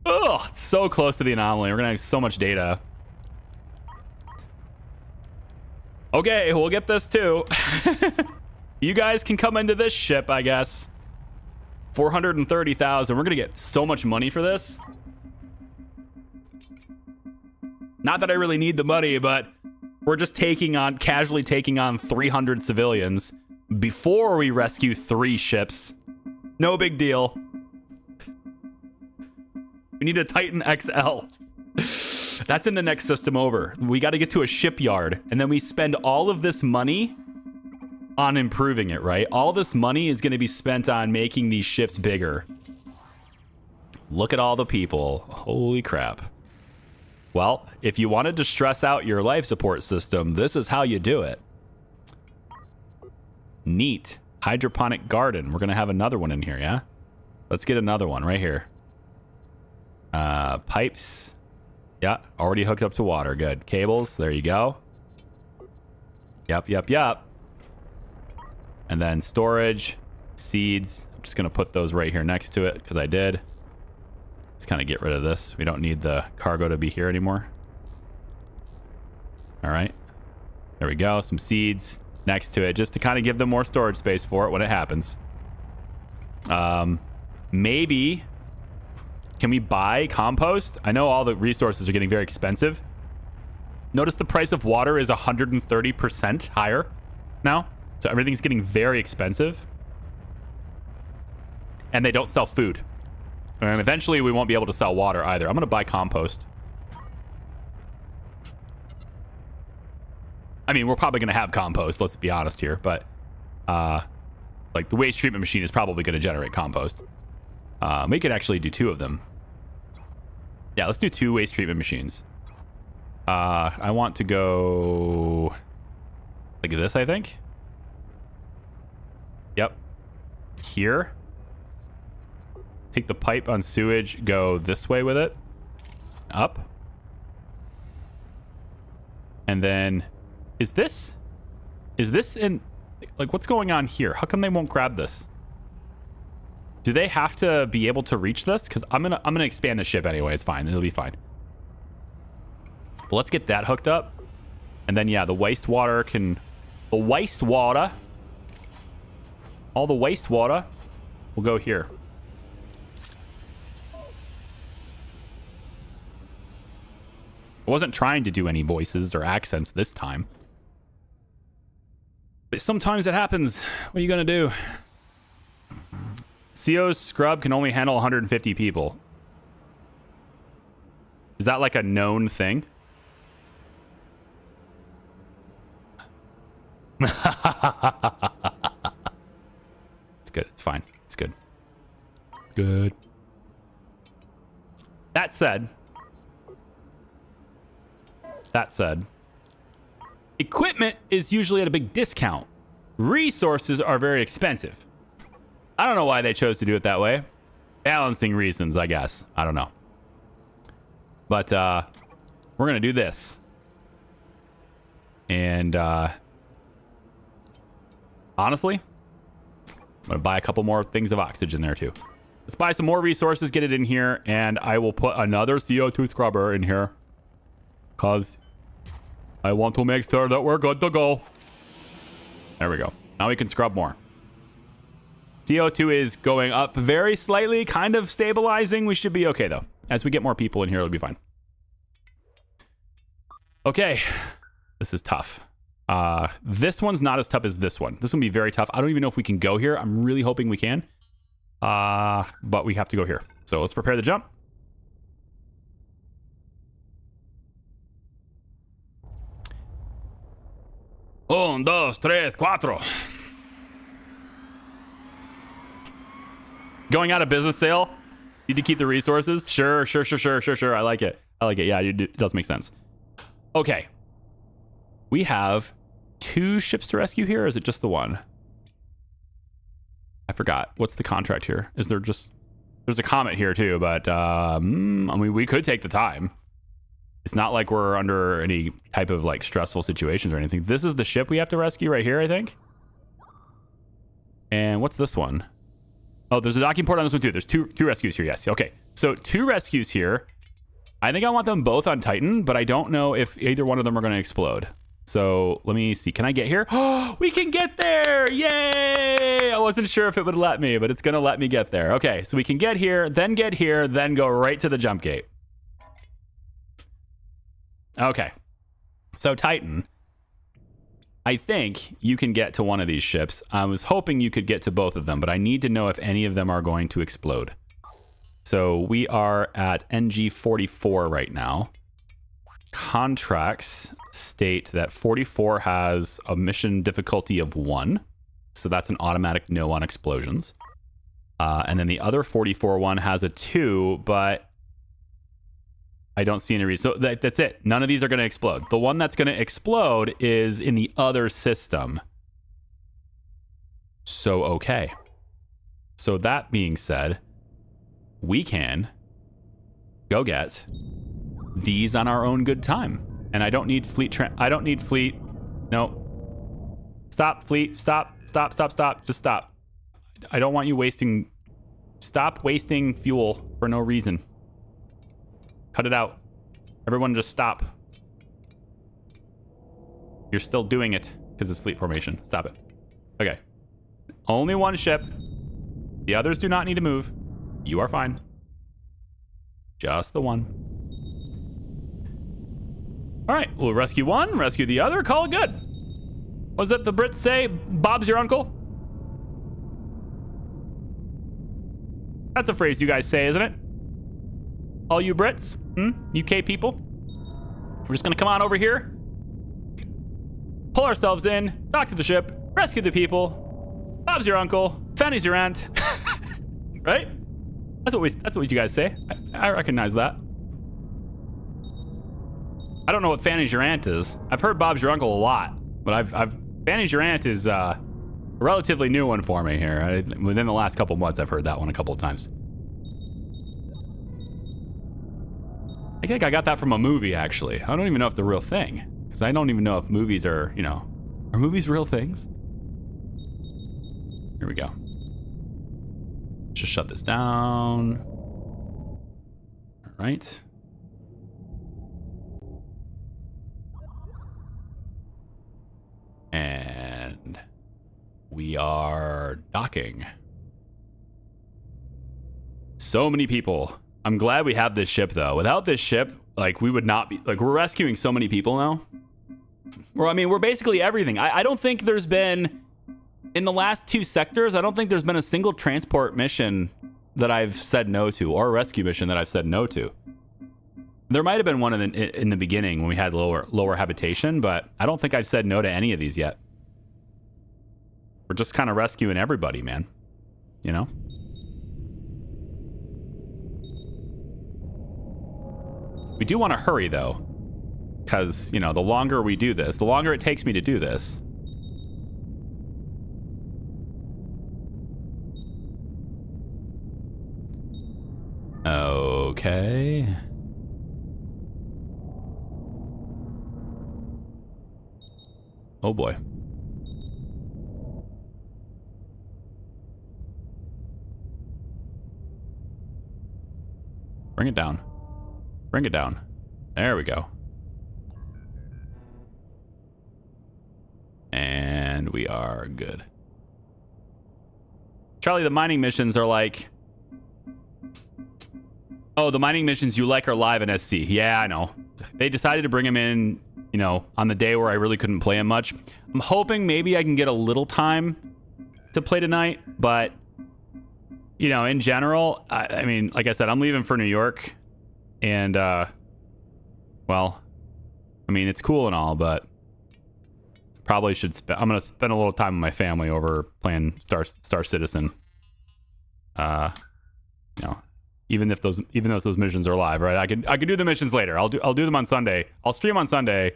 Oh, it's so close to the anomaly. We're going to have so much data. Okay, we'll get this too. You guys can come into this ship, I guess. 430,000. We're going to get so much money for this. Not that I really need the money, but we're just casually taking on 300 civilians before we rescue 3 ships. No big deal. We need a Titan XL. That's in the next system over. We got to get to a shipyard, and then we spend all of this money on improving it, right? All this money is going to be spent on making these ships bigger. Look at all the people. Holy crap. Well, if you wanted to stress out your life support system, this is how you do it. Neat. Hydroponic garden. We're going to have another one in here, yeah? Let's get another one right here. Pipes. Yeah, already hooked up to water. Good. Cables. There you go. Yep. And then storage, seeds. I'm just going to put those right here next to it because I did. Let's kind of get rid of this. We don't need the cargo to be here anymore. All right. There we go. Some seeds next to it just to kind of give them more storage space for it when it happens. Maybe... Can we buy compost? I know all the resources are getting very expensive. Notice the price of water is 130% higher now. So everything's getting very expensive. And they don't sell food. And eventually we won't be able to sell water either. I'm going to buy compost. I mean, we're probably going to have compost, let's be honest here. But like the waste treatment machine is probably going to generate compost. We could actually do 2 of them. Yeah, let's do 2 waste treatment machines. I want to go like this, I think. Yep. Here. Take the pipe on sewage, go this way with it. Up. And then is this in like what's going on here? How come they won't grab this? Do they have to be able to reach this? Because I'm gonna expand the ship anyway. It's fine. It'll be fine. But let's get that hooked up. And then yeah, the wastewater can all the wastewater will go here. I wasn't trying to do any voices or accents this time. But sometimes it happens. What are you gonna do? CO's scrub can only handle 150 people. Is that like a known thing? It's good. It's fine. It's good. Good. That said, equipment is usually at a big discount. Resources are very expensive. I don't know why they chose to do it that way. Balancing reasons, I guess. I don't know. But we're going to do this. And honestly, I'm going to buy a couple more things of oxygen there too. Let's buy some more resources, get it in here, and I will put another CO2 scrubber in here. Because I want to make sure that we're good to go. There we go. Now we can scrub more. CO2 is going up very slightly, kind of stabilizing. We should be okay, though. As we get more people in here, it'll be fine. Okay. This is tough. This one's not as tough as this one. This one will be very tough. I don't even know if we can go here. I'm really hoping we can. But we have to go here. So let's prepare the jump. Un, dos, tres, cuatro. Going out of business sale. Need to keep the resources. Sure. I like it. Yeah, it does make sense. Okay. We have 2 ships to rescue here, or is it just the one? I forgot. What's the contract here? Is there just... There's a comet here too, but I mean, we could take the time. It's not like we're under any type of like stressful situations or anything. This is the ship we have to rescue right here, I think. And what's this one? Oh, there's a docking port on this one too. There's two rescues here, yes. Okay, so 2 rescues here. I think I want them both on Titan, but I don't know if either one of them are going to explode. So let me see. Can I get here? Oh, we can get there. Yay. I wasn't sure if it would let me, but it's going to let me get there. Okay, so we can get here, then go right to the jump gate. Okay. So Titan, I think you can get to one of these ships. I was hoping you could get to both of them, but I need to know if any of them are going to explode. So we are at NG44 right now. Contracts state that 44 has a mission difficulty of 1. So that's an automatic no on explosions. And then the other 44 one has a 2, but I don't see any reason. So that's it. None of these are going to explode. The one that's going to explode is in the other system. So, okay. So that being said, we can go get these on our own good time. And I don't need fleet. No. Stop, fleet. Stop. Just stop. I don't want you wasting. Stop wasting fuel for no reason. Cut it out. Everyone just stop. You're still doing it because it's fleet formation. Stop it. Okay. Only one ship. The others do not need to move. You are fine. Just the one. All right, we'll rescue one, rescue the other, call it good. Was that the Brits say, Bob's your uncle? That's a phrase you guys say, isn't it? All you Brits, UK people. We're just gonna come on over here, pull ourselves in, dock to the ship, rescue the people. Bob's your uncle, Fanny's your aunt, right? That's what you guys say. I recognize that. I don't know what Fanny's your aunt is. I've heard Bob's your uncle a lot, but Fanny's your aunt is a relatively new one for me here. Within the last couple months, I've heard that one a couple of times. I think I got that from a movie, actually. I don't even know if it's a real thing, because I don't even know if movies are, are movies real things? Here we go. Just shut this down. All right. And we are docking. So many people. I'm glad we have this ship, though. Without this ship, we would not be... we're rescuing so many people now. We're basically everything. I don't think there's been... In the last 2 sectors, I don't think there's been a single transport mission that I've said no to, or a rescue mission that I've said no to. There might have been one in the beginning when we had lower habitation, but I don't think I've said no to any of these yet. We're just kind of rescuing everybody, man. We do want to hurry, though, because, the longer we do this, the longer it takes me to do this. Okay. Oh boy. Bring it down. Bring it down. There we go. And we are good. Charlie, the mining missions are like... Oh, the mining missions you like are live in SC. Yeah, I know. They decided to bring him in, you know, on the day where I really couldn't play him much. I'm hoping maybe I can get a little time to play tonight, but, you know, in general, I mean, like I said, I'm leaving for New York, and, well, I mean, it's cool and all, but probably should I'm going to spend a little time with my family over playing Star Citizen. You know, even though those missions are live, right? I could do the missions later. I'll do them on Sunday. I'll stream on Sunday,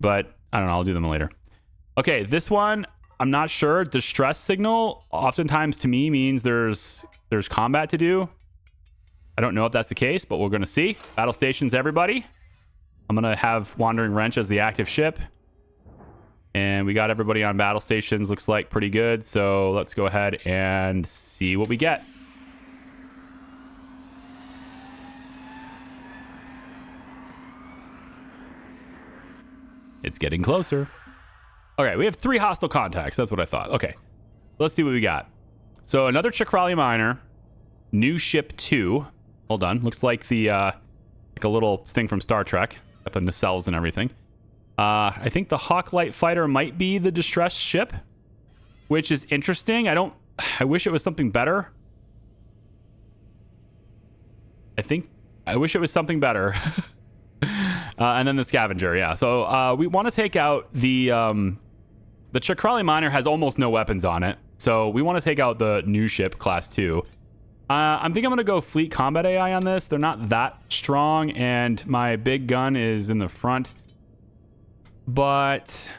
but I don't know. I'll do them later. Okay, this one I'm not sure. Distress signal oftentimes to me means there's combat to do. I don't know if that's the case, but we're gonna see. Battle stations, everybody. I'm gonna have Wandering Wrench as the active ship, and we got everybody on battle stations. Looks like pretty good. So let's go ahead and see what we get. It's getting closer. Okay, we have 3 hostile contacts. That's what I thought. Okay, let's see what we got. So another Chakrali miner, new ship 2. Hold on, looks like the like a little thing from Star Trek. Got the nacelles and everything. I think the Hawk Light Fighter might be the distress ship, which is interesting. I wish it was something better. I wish it was something better. And then the scavenger, yeah. So we want to take out the Chakrali miner has almost no weapons on it. So we want to take out the new ship, class 2. I think I'm going to go fleet combat AI on this. They're not that strong, and my big gun is in the front. But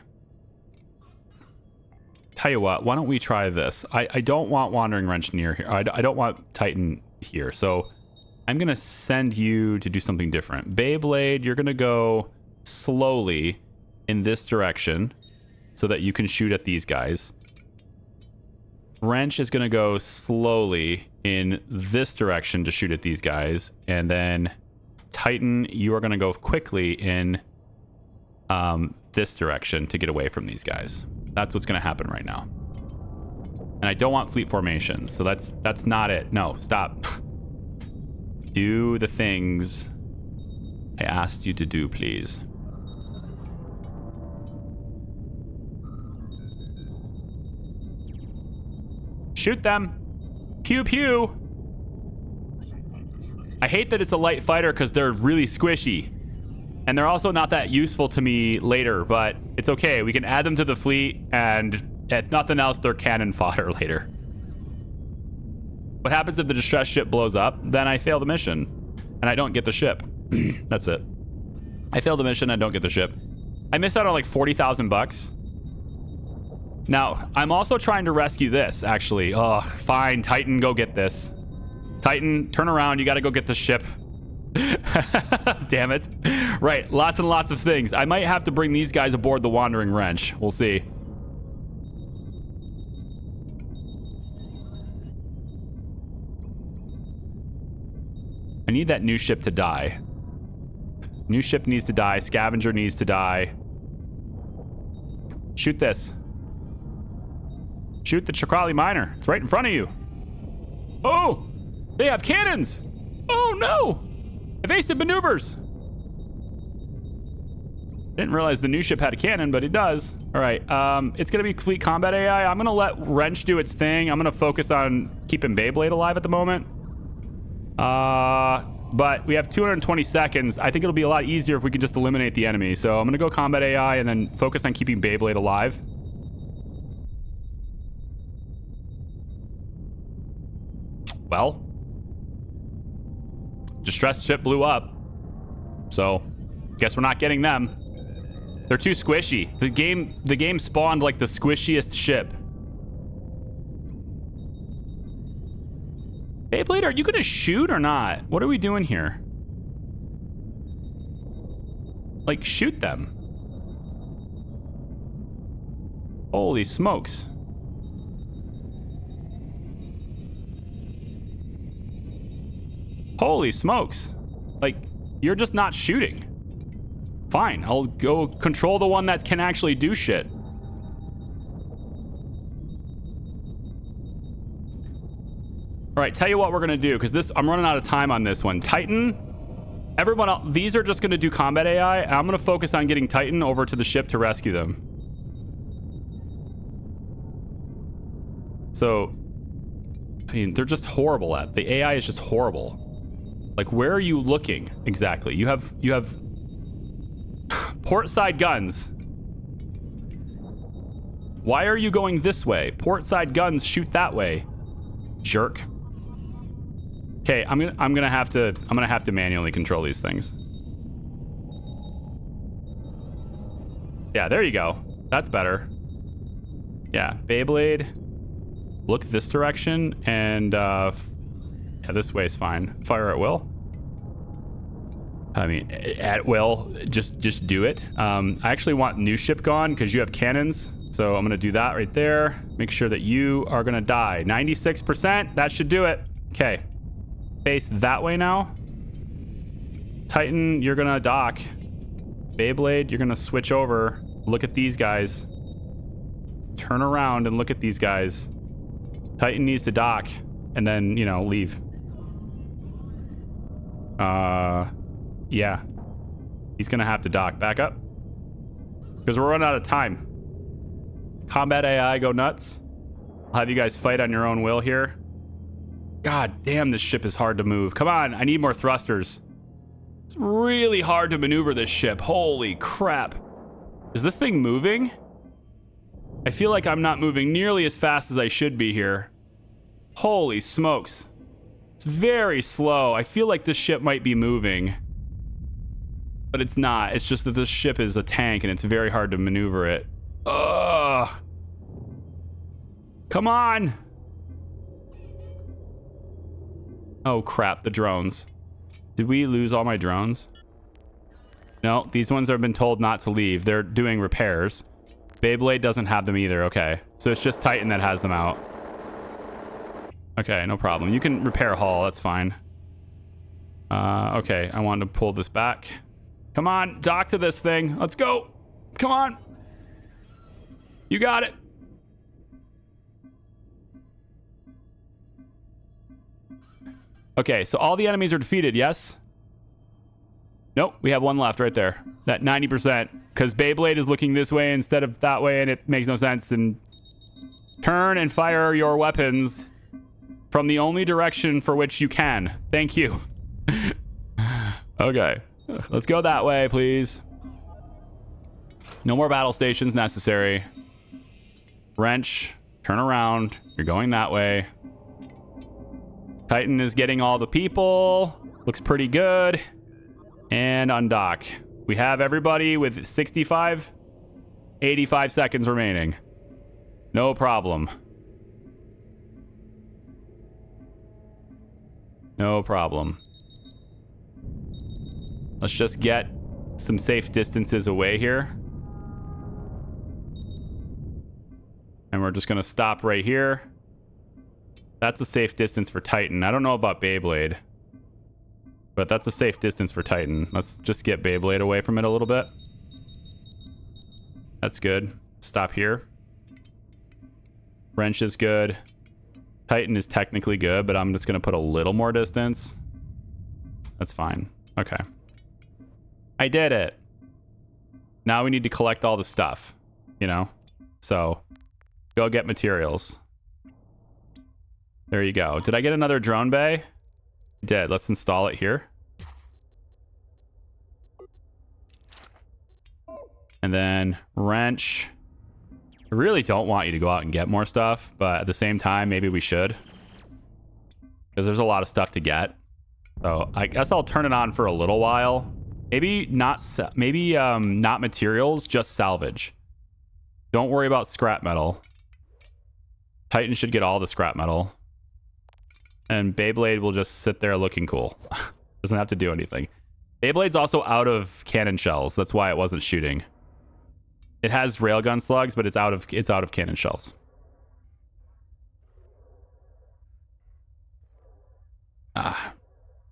tell you what, why don't we try this? I don't want Wandering Wrench near here. I don't want Titan here. So I'm going to send you to do something different. Beyblade, you're going to go slowly in this direction so that you can shoot at these guys. Wrench is going to go slowly in this direction to shoot at these guys. And then Titan, you are going to go quickly in this direction to get away from these guys. That's what's going to happen right now. And I don't want fleet formation, so that's not it. No, stop. Do the things I asked you to do, please. Shoot them. Pew pew. I hate that it's a light fighter because they're really squishy. And they're also not that useful to me later, but it's okay. We can add them to the fleet, and if nothing else, they're cannon fodder later. What happens if the distress ship blows up? Then I fail the mission, and I don't get the ship. That's it. I fail the mission, I don't get the ship. I miss out on like 40,000 bucks. Now, I'm also trying to rescue this, actually. Oh, fine. Titan, go get this. Titan, turn around. You got to go get the ship. Damn it. Right, lots and lots of things. I might have to bring these guys aboard the Wandering Wrench. We'll see. I need that new ship to die. New ship needs to die. Scavenger needs to die. Shoot this. Shoot the Chakrali miner. It's right in front of you. Oh! They have cannons! Oh no! Evasive maneuvers! Didn't realize the new ship had a cannon, but it does. Alright, it's gonna be fleet combat AI. I'm gonna let Wrench do its thing. I'm gonna focus on keeping Beyblade alive at the moment. But we have 220 seconds. I think it'll be a lot easier if we can just eliminate the enemy. So I'm gonna go combat AI and then focus on keeping Beyblade alive. Well, distress ship blew up, so guess we're not getting them. They're too squishy. The game spawned like the squishiest ship. Beyblade, are you gonna shoot or not? What are we doing here? Like, shoot them. Holy smokes. Holy smokes. Like, you're just not shooting. Fine, I'll go control the one that can actually do shit. All right, tell you what we're gonna do, because this I'm running out of time on this one. Titan, everyone else, these are just gonna do combat AI, and I'm gonna focus on getting Titan over to the ship to rescue them. So, I mean, they're just horrible at the AI is just horrible. Like, where are you looking exactly? You have port side guns. Why are you going this way? Port side guns shoot that way, jerk. Okay, I'm gonna have to manually control these things. Yeah, there you go. That's better. Yeah, Beyblade. Look this direction, and yeah, this way is fine. Fire at will. I mean, at will. Just do it. I actually want new ship gone because you have cannons. So I'm gonna do that right there. Make sure that you are gonna die. 96%. That should do it. Okay. Face that way now. Titan, you're gonna dock. Beyblade, you're gonna switch over. Look at these guys. Turn around and look at these guys. Titan needs to dock and then, you know, leave. Yeah. He's gonna have to dock. Back up. Because we're running out of time. Combat AI, go nuts. I'll have you guys fight on your own will here. God damn, this ship is hard to move. Come on, I need more thrusters. It's really hard to maneuver this ship. Holy crap. Is this thing moving? I feel like I'm not moving nearly as fast as I should be here. Holy smokes. It's very slow. I feel like this ship might be moving. But it's not. It's just that this ship is a tank and it's very hard to maneuver it. Ugh. Come on. Oh crap, the drones. Did we lose all my drones? No, these ones have been told not to leave. They're doing repairs. Beyblade doesn't have them either. Okay, so it's just Titan that has them out. Okay, no problem. You can repair hull, that's fine. Okay, I wanted to pull this back. Come on, dock to this thing. Let's go. Come on. You got it. Okay, so all the enemies are defeated, yes? Nope, we have one left right there. That 90%, because Beyblade is looking this way instead of that way, and it makes no sense. And turn and fire your weapons from the only direction for which you can. Thank you. Okay, let's go that way, please. No more battle stations necessary. Wrench, turn around. You're going that way. Titan is getting all the people. Looks pretty good. And undock. We have everybody with 85 seconds remaining. No problem. No problem. Let's just get some safe distances away here. And we're just gonna stop right here. That's a safe distance for Titan. I don't know about Beyblade, but that's a safe distance for Titan. Let's just get Beyblade away from it a little bit. That's good. Stop here. Wrench is good. Titan is technically good, but I'm just gonna put a little more distance. That's fine. Okay. I did it. Now we need to collect all the stuff, you know? So, go get materials. There you go. Did I get another drone bay? I did. Let's install it here. And then wrench. I really don't want you to go out and get more stuff, but at the same time, maybe we should. Because there's a lot of stuff to get. So I guess I'll turn it on for a little while. Maybe not materials, just salvage. Don't worry about scrap metal. Titan should get all the scrap metal. And Beyblade will just sit there looking cool. Doesn't have to do anything. Beyblade's also out of cannon shells. That's why it wasn't shooting. It has railgun slugs, but it's out of cannon shells.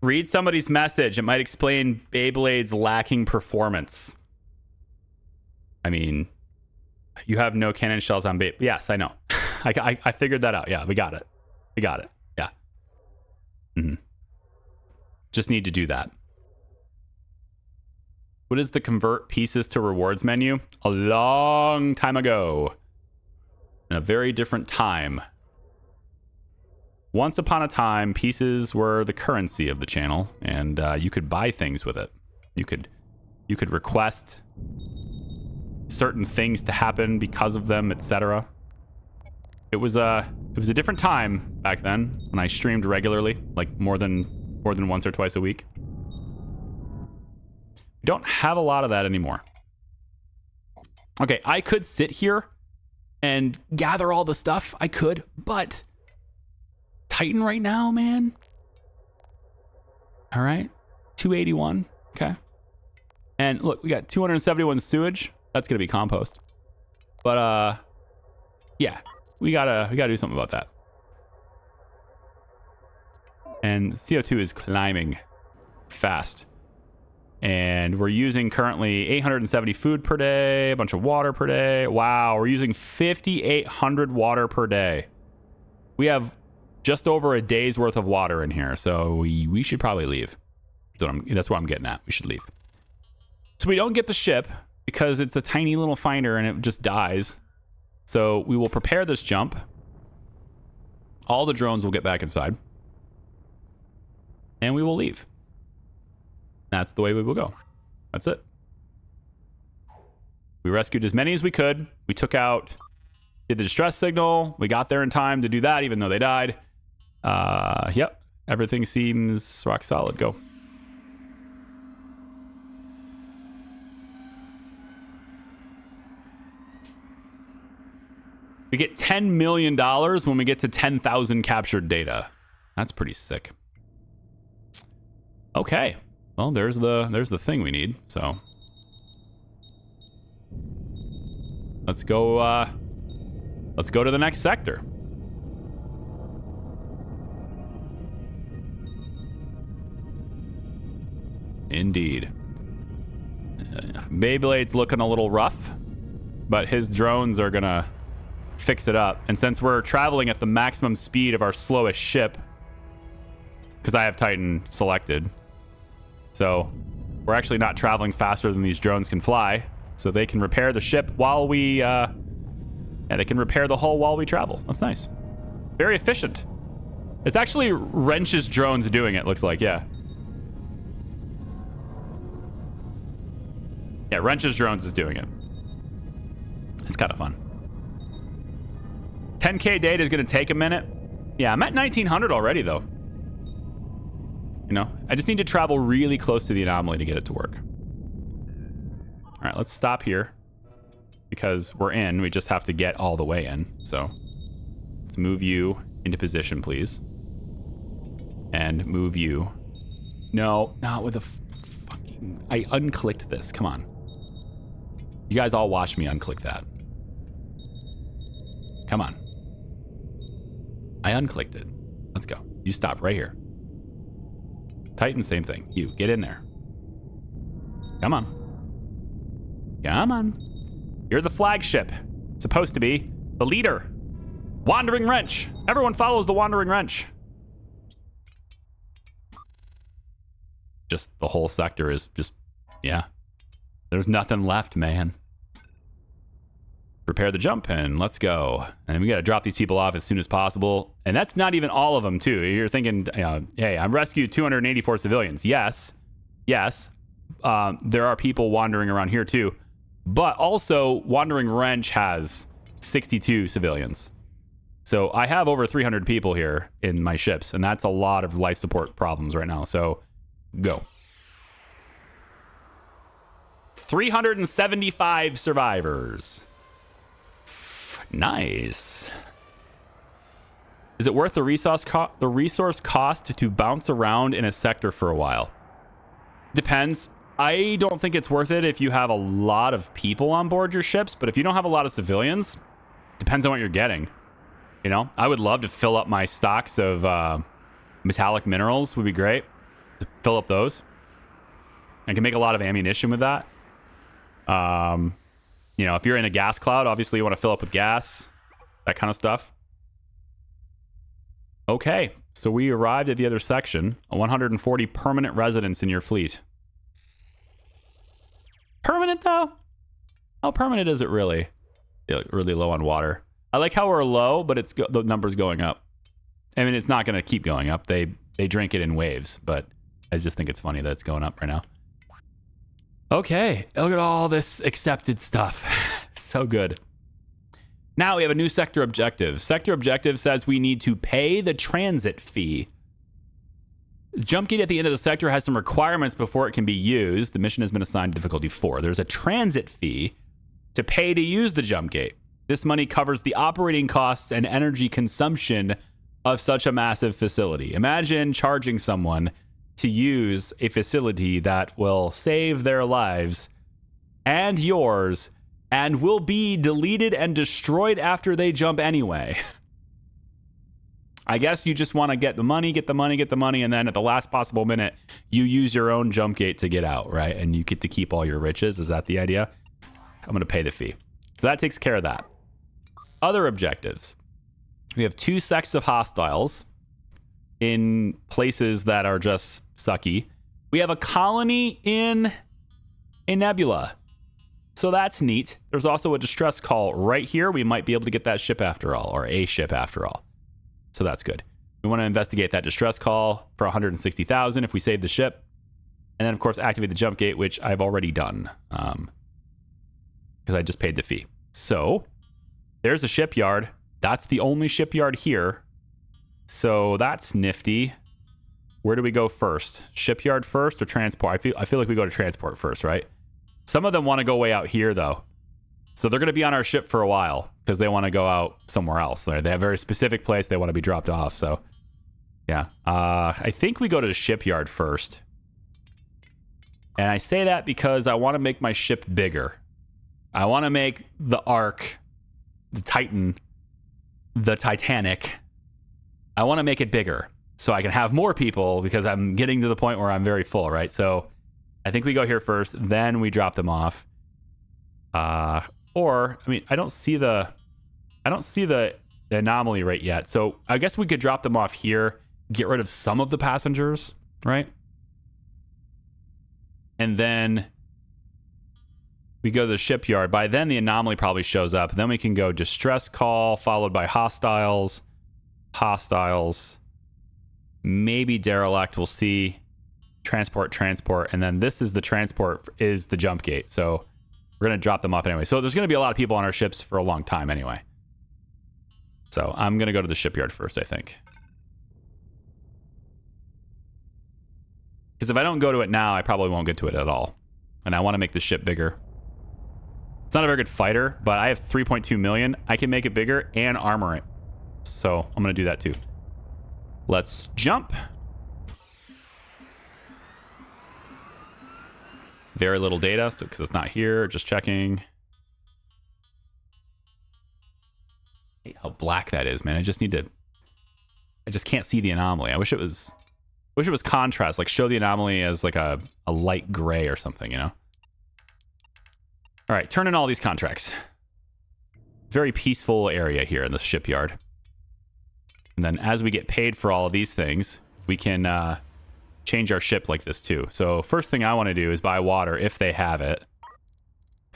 Read somebody's message. It might explain Beyblade's lacking performance. I mean, you have no cannon shells on Beyblade. Yes, I know. I figured that out. Yeah, we got it. We got it. Yeah. Just need to do that. What is the convert pieces to rewards menu? A long time ago. In a very different time. Once upon a time, pieces were the currency of the channel, and you could buy things with it. You could request certain things to happen because of them, etc. It was a different time back then when I streamed regularly, like more than once or twice a week. We don't have a lot of that anymore. Okay, I could sit here and gather all the stuff. I could, but Titan right now, man. All right, 281. Okay, and look, we got 271 sewage. That's gonna be compost. But yeah, we gotta do something about that. And CO2 is climbing fast. And we're using currently 870 food per day, a bunch of water per day. Wow, we're using 5,800 water per day. We have just over a day's worth of water in here, so we should probably leave. That's what I'm getting at. We should leave. So we don't get the ship because it's a tiny little finder and it just dies. So we will prepare this jump. All the drones will get back inside. And we will leave. That's the way we will go. That's it. We rescued as many as we could. We took out, did the distress signal. We got there in time to do that, even though they died. Yep. Everything seems rock solid. Go. We get $10 million when we get to 10,000 captured data. That's pretty sick. Okay. Well, there's the thing we need. So let's go to the next sector. Indeed. Beyblade's looking a little rough, but his drones are gonna fix it up. And since we're traveling at the maximum speed of our slowest ship, because I have Titan selected, so we're actually not traveling faster than these drones can fly, so they can repair the ship while we they can repair the hull while we travel. That's nice. Very efficient. It's actually Wrench's drones doing it, looks like. Yeah, Wrench's drones is doing it. It's kind of fun. 10k data is going to take a minute. Yeah, I'm at 1900 already, though. You know, I just need to travel really close to the anomaly to get it to work. All right, let's stop here because we're in. We just have to get all the way in. So let's move you into position, please. And move you. No, not with a fucking... I unclicked this. Come on. You guys all watch me unclick that. Come on. I unclicked it. Let's go. You stop right here. Titan, same thing. You, get in there. Come on. Come on. You're the flagship. Supposed to be. The leader. Wandering Wrench. Everyone follows the Wandering Wrench. Just the whole sector is just, yeah. There's nothing left, man. Prepare the jump and let's go. And we got to drop these people off as soon as possible. And that's not even all of them, too. You're thinking, hey, I've rescued 284 civilians. Yes. Yes. There are people wandering around here, too. But also, Wandering Wrench has 62 civilians. So I have over 300 people here in my ships. And that's a lot of life support problems right now. So go. 375 survivors. Nice. Is it worth the resource cost to bounce around in a sector for a while? Depends. I don't think it's worth it if you have a lot of people on board your ships, but if you don't have a lot of civilians, depends on what you're getting. You know, I would love to fill up my stocks of metallic minerals. Would be great to fill up those. I can make a lot of ammunition with that. You know, if you're in a gas cloud, obviously you want to fill up with gas, that kind of stuff. Okay, So we arrived at the other section. 140 permanent residents in your fleet. Permanent, though? How permanent is it really? They're really low on water. I like how we're low, but the number's going up. I mean, it's not going to keep going up. They drink it in waves, but I just think it's funny that it's going up right now. Okay, look at all this accepted stuff. So good. Now we have a new sector objective. Sector objective says we need to pay the transit fee. The jump gate at the end of the sector has some requirements before it can be used. The mission has been assigned difficulty 4. There's a transit fee to pay to use the jump gate. This money covers the operating costs and energy consumption of such a massive facility. Imagine charging someone to use a facility that will save their lives and yours and will be deleted and destroyed after they jump anyway. I guess you just want to get the money, and then at the last possible minute, you use your own jump gate to get out, right? And you get to keep all your riches. Is that the idea? I'm going to pay the fee. So that takes care of that. Other objectives. We have 2 sects of hostiles in places that are just sucky. We have a colony in a nebula. So that's neat. There's also a distress call right here. We might be able to get that ship after all, or a ship after all. So that's good. We want to investigate that distress call for 160,000 if we save the ship. And then, of course, activate the jump gate, which I've already done because I just paid the fee. So there's a shipyard. That's the only shipyard here. So that's nifty. Where do we go first? Shipyard first or transport? I feel like we go to transport first, right? Some of them want to go way out here, though. So they're going to be on our ship for a while because they want to go out somewhere else. They have a very specific place they want to be dropped off. So, yeah. I think we go to the shipyard first. And I say that because I want to make my ship bigger. I want to make the Ark, the Titan, the Titanic. I want to make it bigger so I can have more people because I'm getting to the point where I'm very full, right? So I think we go here first, then we drop them off. Or, I mean, I don't see the anomaly right yet. So I guess we could drop them off here, get rid of some of the passengers, right? And then we go to the shipyard. By then, the anomaly probably shows up. Then we can go distress call, followed by hostiles, maybe derelict. We'll see. Transport. And then this is the transport, is the jump gate. So we're going to drop them off anyway. So there's going to be a lot of people on our ships for a long time anyway. So I'm going to go to the shipyard first, I think. Because if I don't go to it now, I probably won't get to it at all. And I want to make the ship bigger. It's not a very good fighter, but I have 3.2 million. I can make it bigger and armor it. So I'm going to do that too. Let's jump. Very little data, so because it's not here. Just checking. I hate how black that is, man. I just can't see the anomaly. I wish it was contrast, like show the anomaly as like a light gray or something, you know? All right, turn in all these contracts. Very peaceful area here in the shipyard. And then as we get paid for all of these things, we can change our ship like this too. So first thing I want to do is buy water if they have it.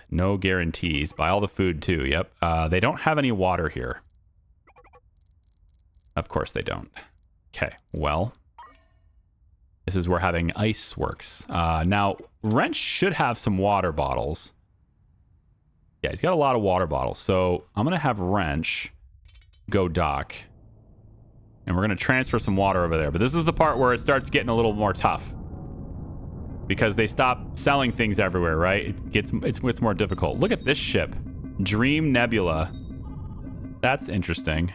No guarantees. Buy all the food too. Yep. They don't have any water here. Of course they don't. Okay, well, this is where having ice works. Now, Wrench should have some water bottles. Yeah, he's got a lot of water bottles. So I'm going to have Wrench go dock. And we're going to transfer some water over there. But this is the part where it starts getting a little more tough. Because they stop selling things everywhere, right? It gets more difficult. Look at this ship. Dream Nebula. That's interesting.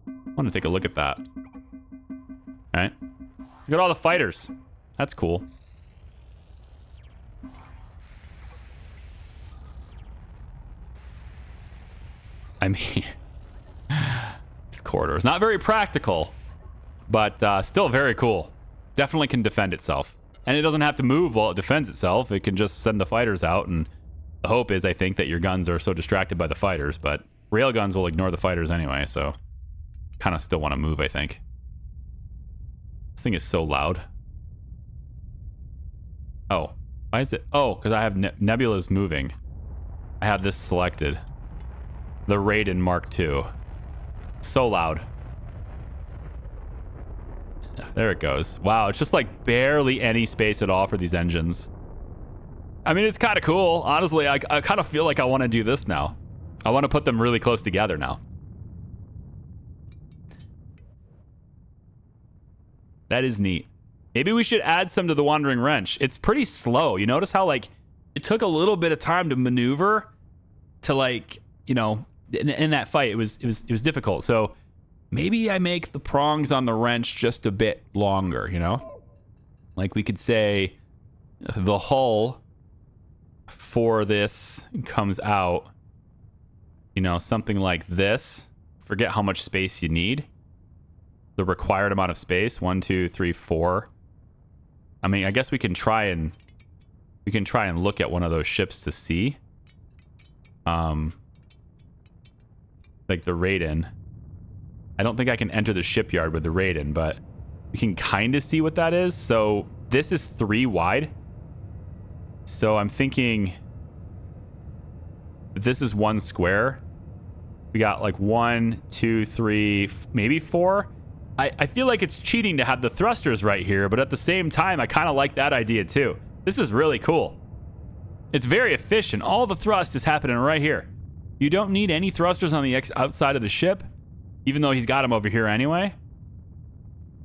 I want to take a look at that. All right. Look at all the fighters. That's cool. I mean, this corridor is not very practical, but still very cool. Definitely can defend itself. And it doesn't have to move while it defends itself. It can just send the fighters out. And the hope is, I think, that your guns are so distracted by the fighters. But railguns will ignore the fighters anyway, so kind of still want to move, I think. This thing is so loud. Oh, why is it? Oh, because I have Nebula's moving. I have this selected. The Raiden Mark II. So loud. There it goes. Wow, it's just like barely any space at all for these engines. I mean, it's kind of cool. Honestly, I kind of feel like I want to do this now. I want to put them really close together now. That is neat. Maybe we should add some to the Wandering Wrench. It's pretty slow. You notice how, like, it took a little bit of time to maneuver to, like, you know, in that fight. It was difficult. So maybe I make the prongs on the wrench just a bit longer, you know? Like, we could say the hull for this comes out, you know, something like this. Forget how much space you need. The required amount of space. 1, 2, 3, 4. I mean, I guess we can try and look at one of those ships to see. Like the Raiden. I don't think I can enter the shipyard with the Raiden, but we can kind of see what that is. So this is 3 wide. So I'm thinking this is 1 square. We got like 1, 2, 3, maybe 4. I feel like it's cheating to have the thrusters right here, but at the same time, I kind of like that idea too. This is really cool. It's very efficient. All the thrust is happening right here. You don't need any thrusters on the outside of the ship, even though he's got them over here anyway.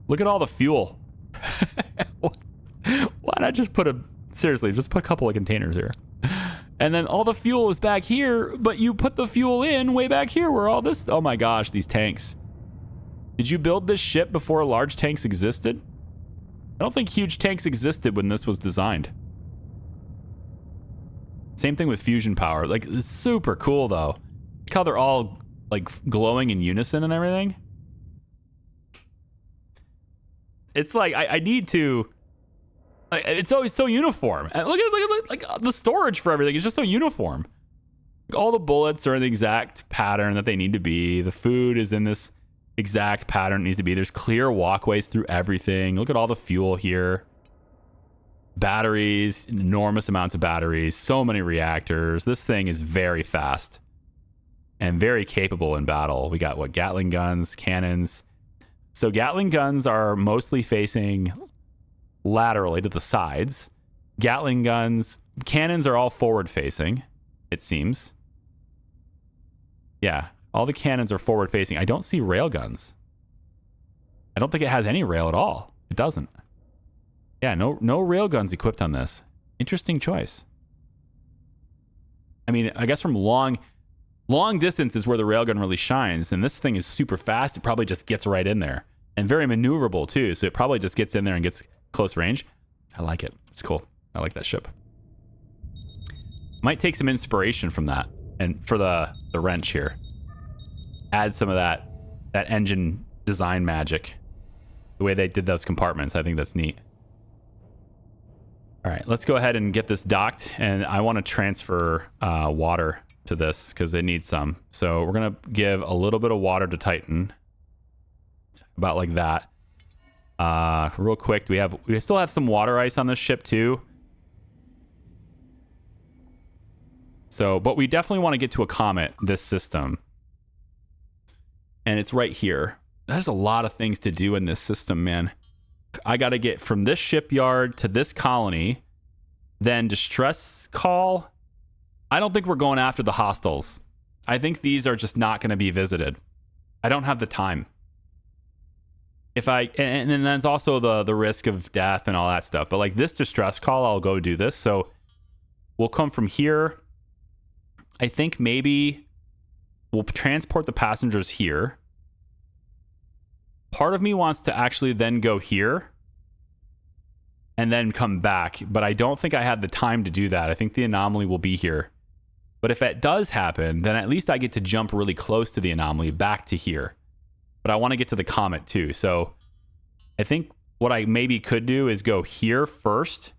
Look at all the fuel. Why not just seriously, just put a couple of containers here. And then all the fuel is back here, but you put the fuel in way back here where all this, oh my gosh, these tanks. Did you build this ship before large tanks existed? I don't think huge tanks existed when this was designed. Same thing with fusion power. Like, it's super cool though. Look how they're all like glowing in unison and everything. It's like, I need to, like, it's always so uniform. And look at like the storage for everything. It's just so uniform. Like, all the bullets are in the exact pattern that they need to be. The food is in this exact pattern it needs to be. There's clear walkways through everything. Look at all the fuel here. Batteries, enormous amounts of batteries, so many reactors. This thing is very fast and very capable in battle. We got, what, Gatling guns, cannons. So Gatling guns are mostly facing laterally to the sides. Gatling guns, cannons are all forward facing, it seems. Yeah. All the cannons are forward facing. I don't see rail guns. I don't think it has any rail at all. It doesn't. Yeah, no rail guns equipped on this. Interesting choice. I mean, I guess from long distance is where the railgun really shines, and this thing is super fast. It probably just gets right in there. And very maneuverable too, so it probably just gets in there and gets close range. I like it. It's cool. I like that ship. Might take some inspiration from that and for the wrench here. Add some of that engine design magic. The way they did those compartments, I think that's neat. All right, let's go ahead and get this docked, and I want to transfer water to this because it needs some. So we're gonna give a little bit of water to Titan, about like that. Real quick, we still have some water ice on this ship too. So, but we definitely want to get to a comet this system. And it's right here. There's a lot of things to do in this system, man. I got to get from this shipyard to this colony, then distress call. I don't think we're going after the hostiles. I think these are just not going to be visited. I don't have the time. And then there's also the risk of death and all that stuff. But like this distress call, I'll go do this. So we'll come from here. I think maybe we'll transport the passengers here. Part of me wants to actually then go here and then come back, but I don't think I have the time to do that. I think the anomaly will be here. But if that does happen, then at least I get to jump really close to the anomaly back to here. But I want to get to the comet too. So I think what I maybe could do is go here first.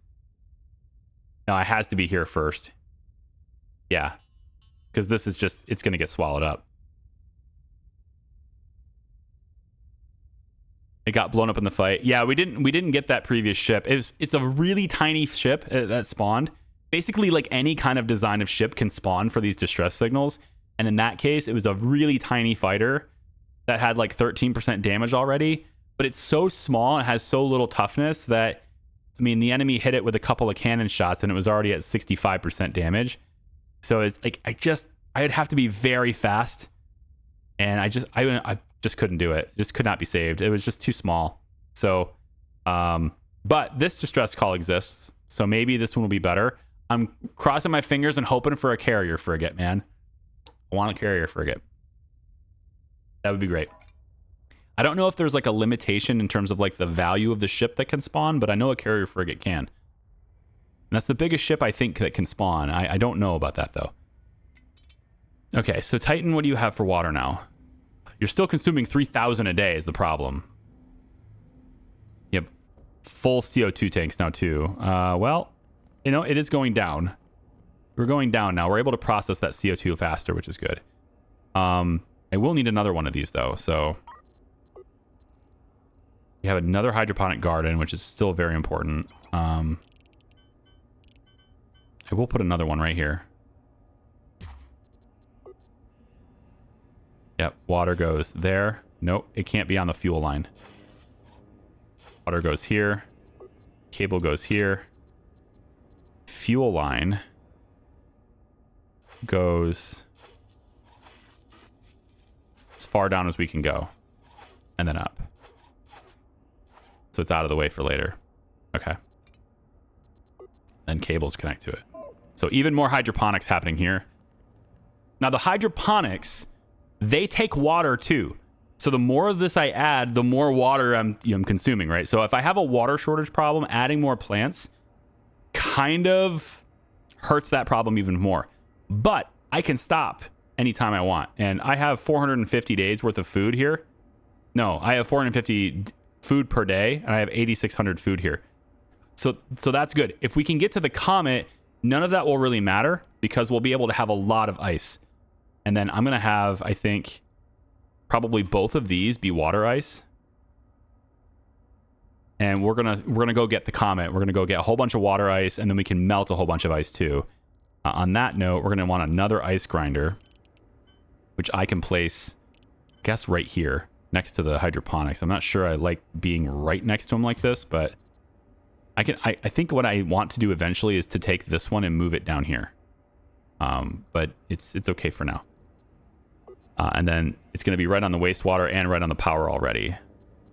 No, it has to be here first. Yeah. Because this is just, it's going to get swallowed up. It got blown up in the fight. Yeah, we didn't get that previous ship. It's a really tiny ship that spawned. Basically, like any kind of design of ship can spawn for these distress signals. And in that case, it was a really tiny fighter that had like 13% damage already. But it's so small and has so little toughness that, I mean, the enemy hit it with a couple of cannon shots and it was already at 65% damage. So it's like I'd have to be very fast, and I just couldn't do it. Just could not be saved. It was just too small. So, but this distress call exists, so maybe this one will be better. I'm crossing my fingers and hoping for a carrier frigate, man. I want a carrier frigate. That would be great. I don't know if there's like a limitation in terms of like the value of the ship that can spawn, but I know a carrier frigate can. And that's the biggest ship I think that can spawn. I don't know about that though. Okay, so Titan, what do you have for water now? You're still consuming 3,000 a day is the problem. You have full CO2 tanks now too. Well, you know, it is going down. We're going down now. We're able to process that CO2 faster, which is good. I will need another one of these though, so... You have another hydroponic garden, which is still very important. I will put another one right here. Yep, water goes there. Nope, it can't be on the fuel line. Water goes here. Cable goes here. Fuel line goes as far down as we can go. And then up. So it's out of the way for later. Okay. Then cables connect to it. So even more hydroponics happening here. Now the hydroponics, they take water too. So the more of this I add, the more water I'm consuming, right? So if I have a water shortage problem, adding more plants kind of hurts that problem even more. But I can stop anytime I want. And I have 450 days worth of food here. No, I have 450 food per day, and I have 8,600 food here. So that's good. If we can get to the comet, none of that will really matter because we'll be able to have a lot of ice. And then I'm going to have, I think, probably both of these be water ice. And we're gonna go get the comet. We're going to go get a whole bunch of water ice, and then we can melt a whole bunch of ice too. On that note, we're going to want another ice grinder, which I can place, I guess, right here next to the hydroponics. I'm not sure I like being right next to them like this, but I think what I want to do eventually is to take this one and move it down here. But it's okay for now. And then it's going to be right on the wastewater and right on the power already.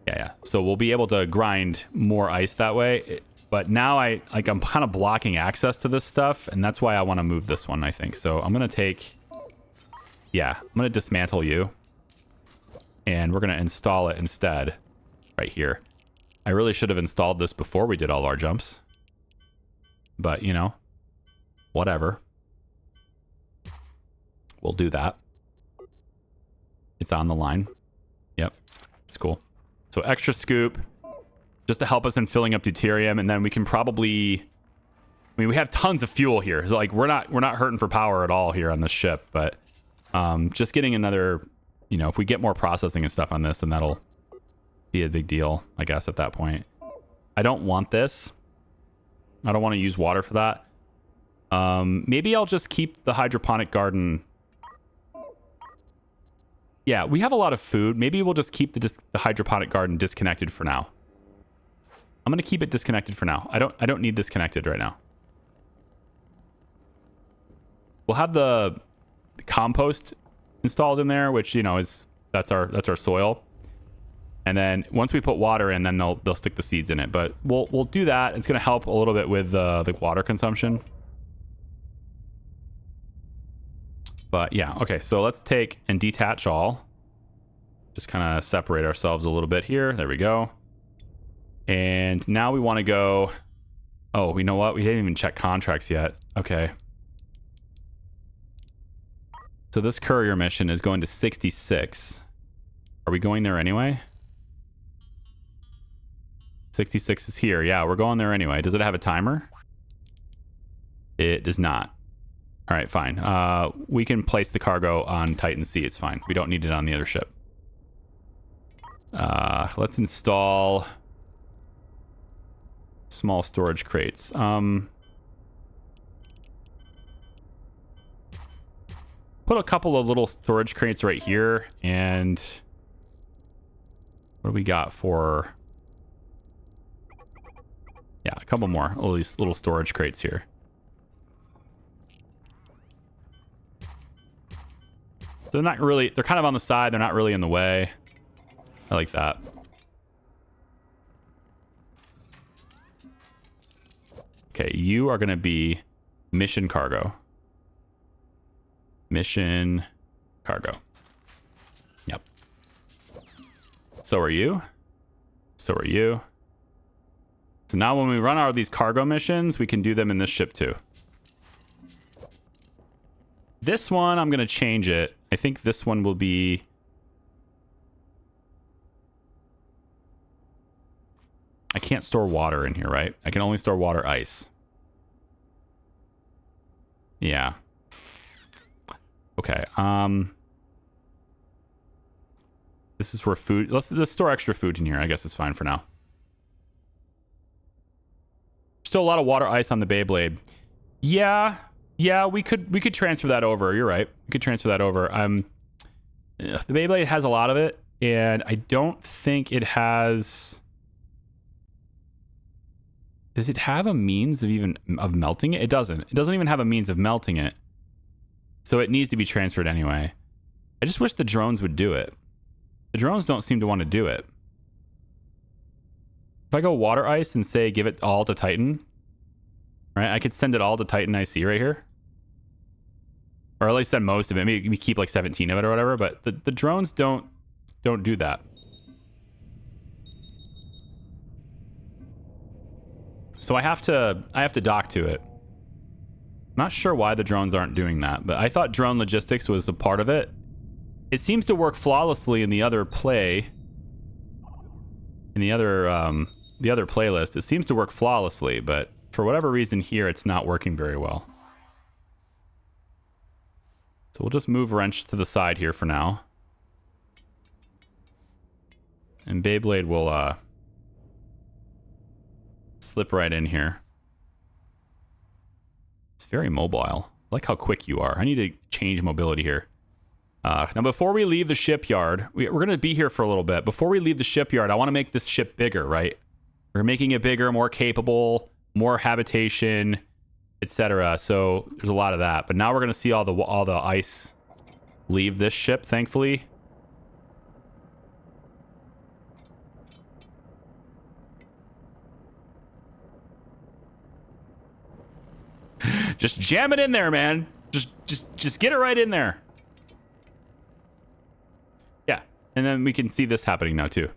Yeah. So we'll be able to grind more ice that way. But now I'm kind of blocking access to this stuff, and that's why I want to move this one, I think. So I'm going to take... Yeah, I'm going to dismantle you. And we're going to install it instead right here. I really should have installed this before we did all our jumps. But, you know, whatever. We'll do that. It's on the line. Yep, it's cool. So extra scoop, just to help us in filling up deuterium, and then we can probably... I mean, we have tons of fuel here. So, like, we're not hurting for power at all here on this ship, but just getting another... You know, if we get more processing and stuff on this, then that'll be a big deal, I guess, at that point. I don't want this. I don't want to use water for that. Maybe I'll just keep the hydroponic garden. Yeah, we have a lot of food. Maybe we'll just keep the hydroponic garden disconnected for now. I'm going to keep it disconnected for now. I don't need this connected right now. We'll have the compost installed in there, which, you know, that's our soil. And then once we put water in, then they'll stick the seeds in it. But we'll do that. It's going to help a little bit with the water consumption. But yeah, okay. So let's take and detach all. Just kind of separate ourselves a little bit here. There we go. And now we want to go... Oh, you know what? We didn't even check contracts yet. Okay. So this courier mission is going to 66. Are we going there anyway? 66 is here. Yeah, we're going there anyway. Does it have a timer? It does not. All right, fine. We can place the cargo on Titan C. It's fine. We don't need it on the other ship. Let's install small storage crates. Put a couple of little storage crates right here, and what do we got for? Yeah, a couple more. All these little storage crates here. They're not really, they're kind of on the side. They're not really in the way. I like that. Okay, you are going to be mission cargo. Mission cargo. Yep. So are you. So are you. So now when we run out of these cargo missions, we can do them in this ship too. This one, I'm going to change it. I think this one will be... I can't store water in here, right? I can only store water ice. Yeah. Okay. This is for food. Let's store extra food in here. I guess it's fine for now. Still a lot of water ice on the Beyblade. Yeah, we could transfer that over. You're right. We could transfer that over. The Beyblade has a lot of it, and I don't think it has. Does it have a means of melting it? It doesn't. It doesn't even have a means of melting it. So it needs to be transferred anyway. I just wish the drones would do it. The drones don't seem to want to do it. If I go water ice and say give it all to Titan, right? I could send it all to Titan IC right here. Or at least send most of it. Maybe keep like 17 of it or whatever, but the drones don't do that. So I have to dock to it. Not sure why the drones aren't doing that, but I thought drone logistics was a part of it. It seems to work flawlessly in the other play. In the other playlist, it seems to work flawlessly, but for whatever reason here, it's not working very well. So we'll just move wrench to the side here for now. And Beyblade will slip right in here. It's very mobile. I like how quick you are. I need to change mobility here. Now, before we leave the shipyard, we're going to be here for a little bit. Before we leave the shipyard, I want to make this ship bigger, right? We're making it bigger, more capable, more habitation, etc. So there's a lot of that. But now we're going to see all the ice leave this ship, thankfully. Just jam it in there, man. Just get it right in there. Yeah, and then we can see this happening now too.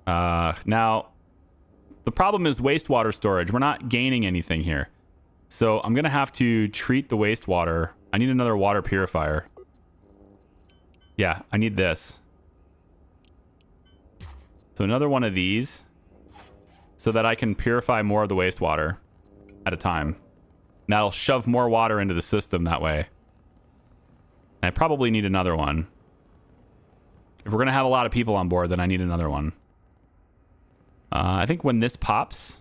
Now, the problem is wastewater storage. We're not gaining anything here. So I'm going to have to treat the wastewater. I need another water purifier. Yeah, I need this. So another one of these so that I can purify more of the wastewater at a time. And that'll shove more water into the system that way. And I probably need another one. If we're going to have a lot of people on board, then I need another one. I think when this pops...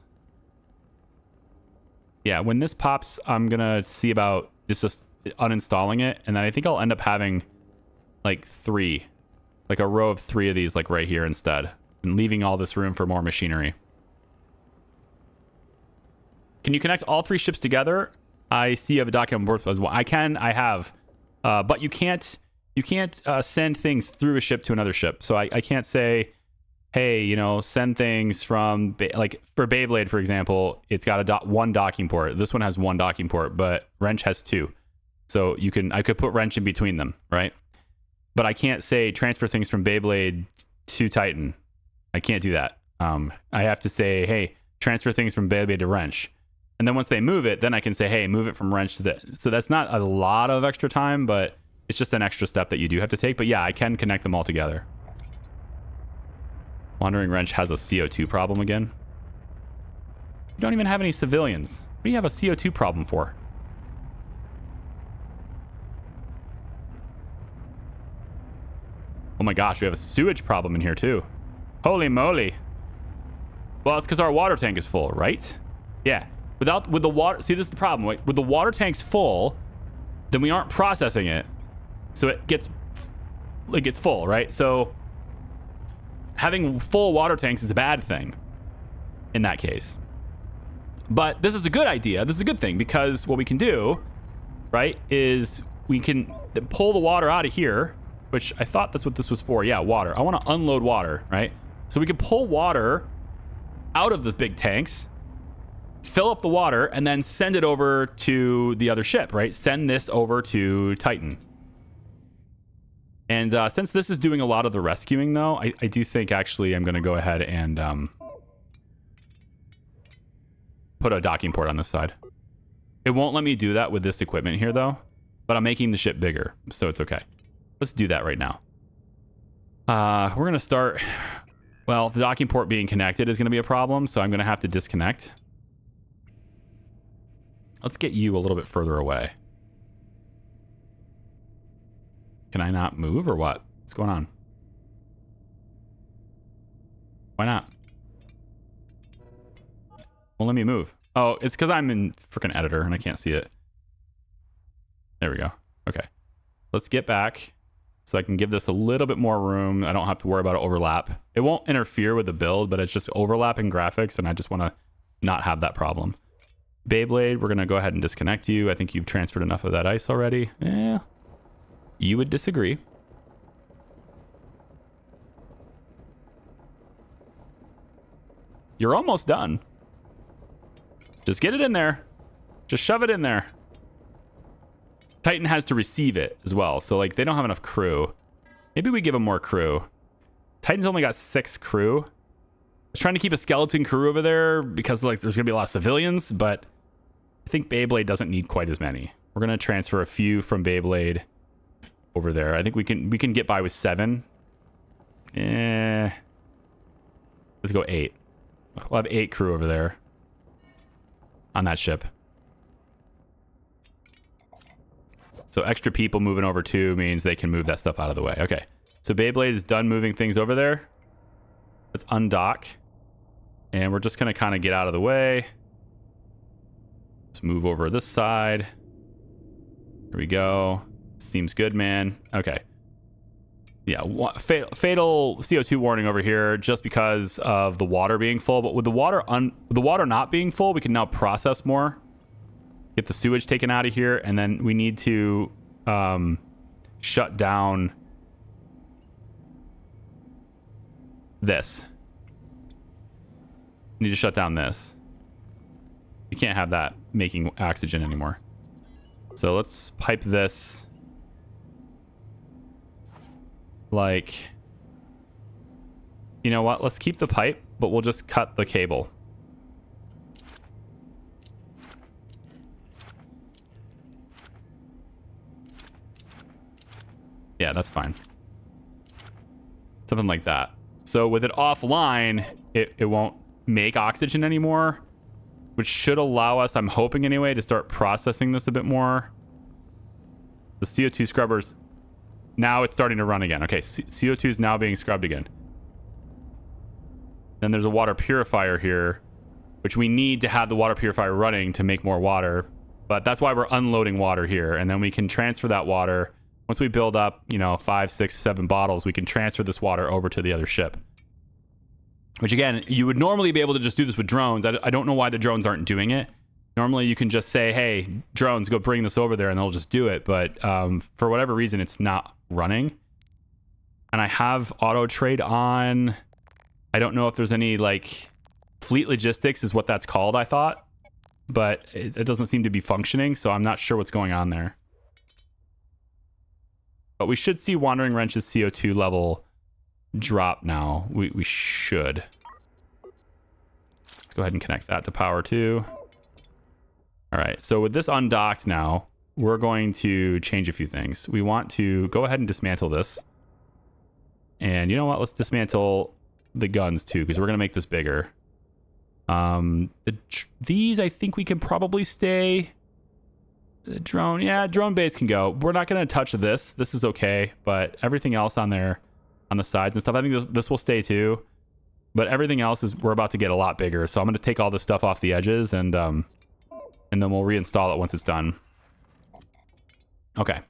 Yeah, when this pops, I'm going to see about just uninstalling it. And then I think I'll end up having like 3. Like a row of 3 of these like right here instead. And leaving all this room for more machinery. Can you connect all 3 ships together? I see you have a document on board as well. I can, I have. But you can't send things through a ship to another ship. So I can't say, hey, you know, send things from, like for Beyblade, for example, it's got one docking port. This one has 1 docking port, but Wrench has 2. So I could put Wrench in between them, right? But I can't say transfer things from Beyblade to Titan. I can't do that. I have to say, hey, transfer things from Beyblade to Wrench. And then once they move it, then I can say, hey, move it from Wrench to the... So that's not a lot of extra time, but it's just an extra step that you do have to take. But yeah, I can connect them all together. Wandering Wrench has a CO2 problem again. You don't even have any civilians. What do you have a CO2 problem for? Well, my gosh, we have a sewage problem in here too. Holy moly. Well, it's because our water tank is full, right? Yeah. With the water, see, this is the problem. Right? With the water tanks full, then we aren't processing it, so it gets full, right? So having full water tanks is a bad thing in that case. But this is a good idea. This is a good thing because what we can do, right, is we can pull the water out of here, which I thought that's what this was for. Yeah, water. I want to unload water, right? So we can pull water out of the big tanks, fill up the water, and then send it over to the other ship, right? Send this over to Titan. And since this is doing a lot of the rescuing, though, I do think actually I'm going to go ahead and put a docking port on this side. It won't let me do that with this equipment here, though, but I'm making the ship bigger, so it's okay. Let's do that right now. We're going to start... Well, the docking port being connected is going to be a problem, so I'm going to have to disconnect. Let's get you a little bit further away. Can I not move or what? What's going on? Why not? Well, let me move. Oh, it's because I'm in freaking editor and I can't see it. There we go. Okay. Let's get back so I can give this a little bit more room. I don't have to worry about an overlap. It won't interfere with the build, but it's just overlapping graphics, and I just want to not have that problem. Beyblade, we're going to go ahead and disconnect you. I think you've transferred enough of that ice already. Yeah. You would disagree. You're almost done. Just get it in there. Just shove it in there. Titan has to receive it as well. So, like, they don't have enough crew. Maybe we give them more crew. Titan's only got 6 crew. I was trying to keep a skeleton crew over there because, like, there's going to be a lot of civilians, but I think Beyblade doesn't need quite as many. We're going to transfer a few from Beyblade over there. I think we can get by with 7. Let's go 8. We'll have 8 crew over there on that ship. So extra people moving over too means they can move that stuff out of the way. Okay. So Beyblade is done moving things over there. Let's undock. And we're just going to kind of get out of the way. Let's move over this side. Here we go. Seems good, man. Okay. Yeah, fatal CO2 warning over here just because of the water being full. But with the water not being full, we can now process more. Get the sewage taken out of here, and then we need to shut down this. We need to shut down this. You can't have that making oxygen anymore. So let's pipe this. Like, you know what? Let's keep the pipe, but we'll just cut the cable. Yeah, that's fine. Something like that. So with it offline, it won't make oxygen anymore, which should allow us, I'm hoping anyway, to start processing this a bit more. The CO2 scrubbers, now it's starting to run again. Okay, CO2 is now being scrubbed again. Then there's a water purifier here, which we need to have the water purifier running to make more water. But that's why we're unloading water here. And then we can transfer that water. Once we build up, 5, 6, 7 bottles, we can transfer this water over to the other ship. Which, again, you would normally be able to just do this with drones. I don't know why the drones aren't doing it. Normally, you can just say, hey, drones, go bring this over there, and they'll just do it. But for whatever reason, it's not running. And I have auto trade on. I don't know if there's any, like, fleet logistics is what that's called, I thought. But it doesn't seem to be functioning, so I'm not sure what's going on there. But we should see Wandering Wrench's CO2 level drop now. We should. Let's go ahead and connect that to power too. All right, so with this undocked now, we're going to change a few things. We want to go ahead and dismantle this. And you know what? Let's dismantle the guns too, because we're going to make this bigger. These, I think we can probably stay. The drone, yeah, drone base can go. We're not going to touch this. This is okay, but everything else on there, on the sides and stuff. I think this will stay too. But everything else is, we're about to get a lot bigger. So I'm going to take all this stuff off the edges and then we'll reinstall it once it's done. Okay.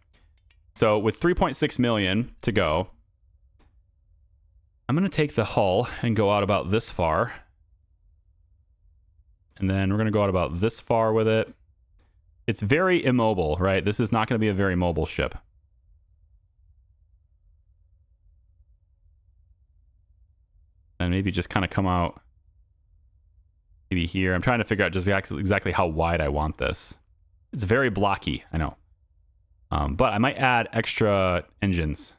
So with 3.6 million to go, I'm going to take the hull and go out about this far. And then we're going to go out about this far with it. It's very immobile, right? This is not going to be a very mobile ship. And maybe just kind of come out maybe here. I'm trying to figure out just exactly how wide I want this. It's very blocky, I know. But I might add extra engines.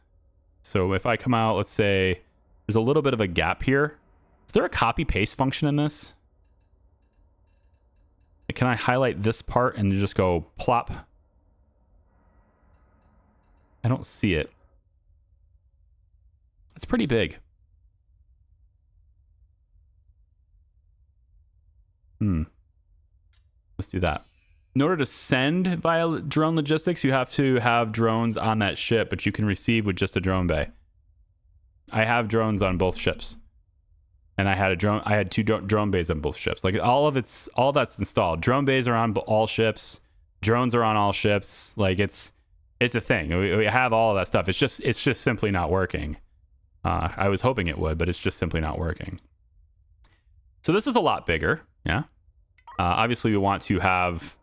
So if I come out, let's say there's a little bit of a gap here. Is there a copy paste function in this? Can I highlight this part and just go plop? I don't see it. It's pretty big. Let's do that. In order to send via drone logistics, you have to have drones on that ship, but you can receive with just a drone bay. I have drones on both ships. And I had two drone bays on both ships. Like all that's installed. Drone bays are on all ships. Drones are on all ships. Like it's a thing. We have all of that stuff. It's just simply not working. I was hoping it would, but it's just simply not working. So this is a lot bigger. Yeah. Obviously we want to have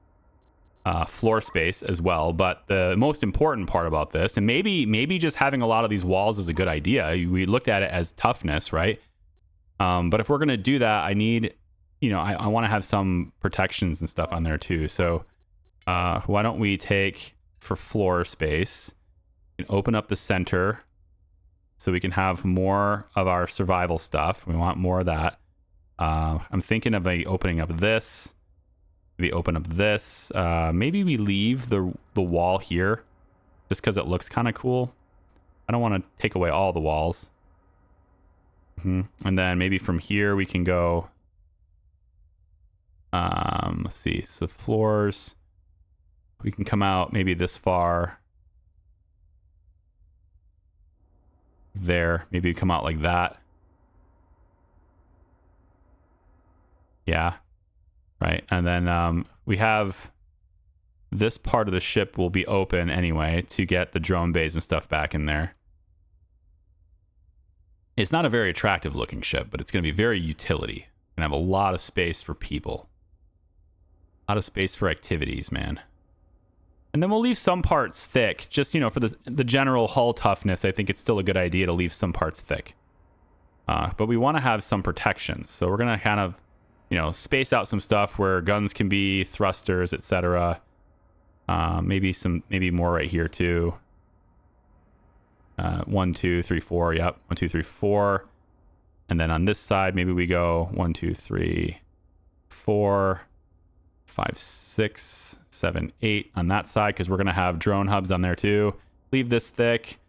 floor space as well, but the most important part about this, and maybe just having a lot of these walls is a good idea. We looked at it as toughness, right? But if we're going to do that, I need, I want to have some protections and stuff on there too. So why don't we take, for floor space, and open up the center so we can have more of our survival stuff. We want more of that. I'm thinking of opening up this. Maybe open up this. Maybe we leave the wall here just because it looks kind of cool. I don't want to take away all the walls. And then maybe from here we can go. Let's see. So floors. We can come out maybe this far. There. Maybe come out like that. Yeah. Right. And then we have this part of the ship will be open anyway to get the drone bays and stuff back in there. It's not a very attractive looking ship, but it's going to be very utility. Going to have a lot of space for people. A lot of space for activities, man. And then we'll leave some parts thick. Just, for the general hull toughness, I think it's still a good idea to leave some parts thick. But we want to have some protections. So we're going to kind of, space out some stuff where guns can be, thrusters, etc. Maybe more right here too. 1, 2, 3, 4. Yep. 1, 2, 3, 4. And then on this side, maybe we go 1, 2, 3, 4, 5, 6, 7, 8 on that side, because we're going to have drone hubs on there too. Leave this thick.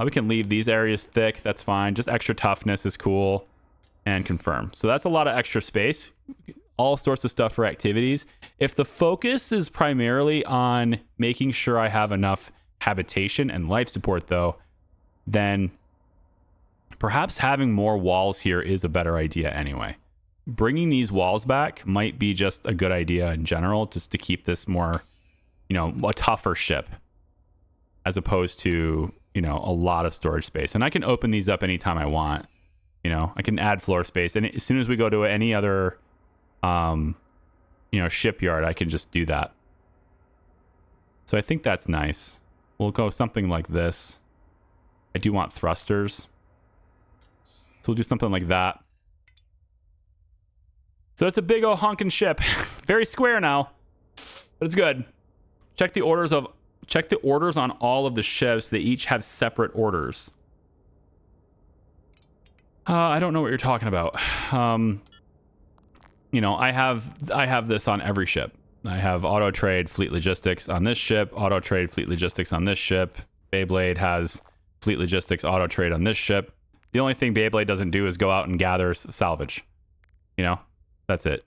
We can leave these areas thick. That's fine. Just extra toughness is cool. And confirm. So that's a lot of extra space. All sorts of stuff for activities. If the focus is primarily on making sure I have enough habitation and life support, though, then perhaps having more walls here is a better idea anyway. Bringing these walls back might be just a good idea in general, just to keep this more, a tougher ship, as opposed to, a lot of storage space. And I can open these up anytime I want. I can add floor space. And as soon as we go to any other, shipyard, I can just do that. So I think that's nice. We'll go something like this. I do want thrusters. So we'll do something like that. So it's a big old honking ship. Very square now, but it's good. Check the orders on all of the ships. They each have separate orders. I don't know what you're talking about. I have this on every ship. I have auto trade fleet logistics on this ship, auto trade fleet logistics on this ship. Beyblade has fleet logistics auto trade on this ship. The only thing Beyblade doesn't do is go out and gather salvage. That's it.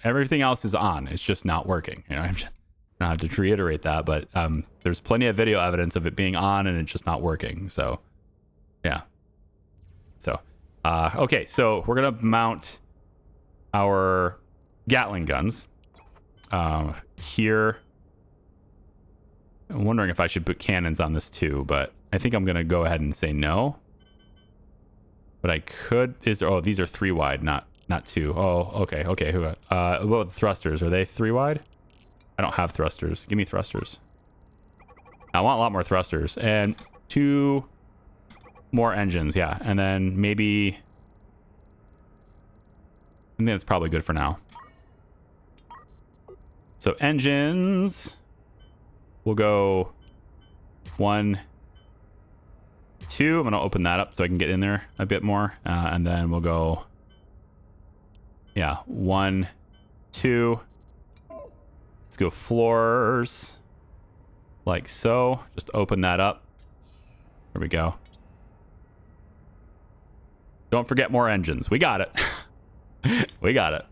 Everything else is on. It's just not working. I'm just not to reiterate that, but there's plenty of video evidence of it being on and it's just not working. So, yeah. So, okay, so we're gonna mount our Gatling guns here. I'm wondering if I should put cannons on this too, but I think I'm gonna go ahead and say no. But I could. Oh, these are 3 wide, not 2. Oh, okay. What about the thrusters? Are they 3 wide? I don't have thrusters. Give me thrusters. I want a lot more thrusters and 2 more engines. Yeah, and then maybe. I think that's probably good for now. So engines. We'll go 1, 2. I'm gonna open that up so I can get in there a bit more, and then we'll go. Yeah, 1, 2. Let's go floors, like so. Just open that up. There we go. Don't forget more engines. We got it. We got it.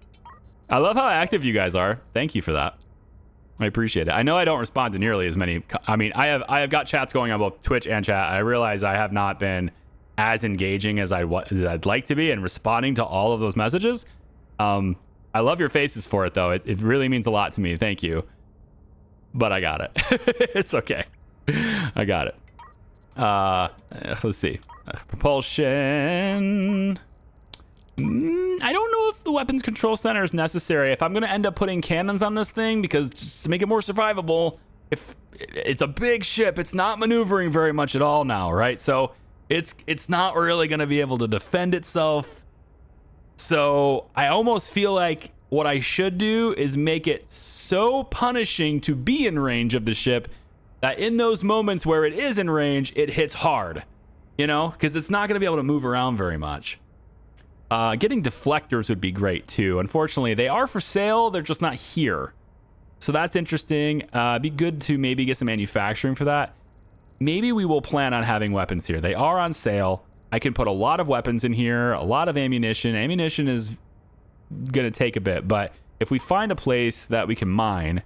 I love how active you guys are. Thank you for that. I appreciate it. I know I don't respond to nearly as many. I mean, I have got chats going on both Twitch and chat. I realize I have not been as engaging as I'd like to be and responding to all of those messages. I love your faces for it, though. It really means a lot to me. Thank you. But I got it. It's okay. I got it. Let's see. Propulsion. I don't know if the weapons control center is necessary. If I'm going to end up putting cannons on this thing, because just to make it more survivable, if it's a big ship, it's not maneuvering very much at all now, right? So it's not really going to be able to defend itself. So I almost feel like what I should do is make it so punishing to be in range of the ship that in those moments where it is in range, it hits hard, you know, because it's not going to be able to move around very much. Getting deflectors would be great too. Unfortunately, they are for sale. They're just not here. So that's interesting. Be good to maybe get some manufacturing for that. Maybe we will plan on having weapons here. They are on sale. I can put a lot of weapons in here, a lot of ammunition. Ammunition is going to take a bit, but if we find a place that we can mine,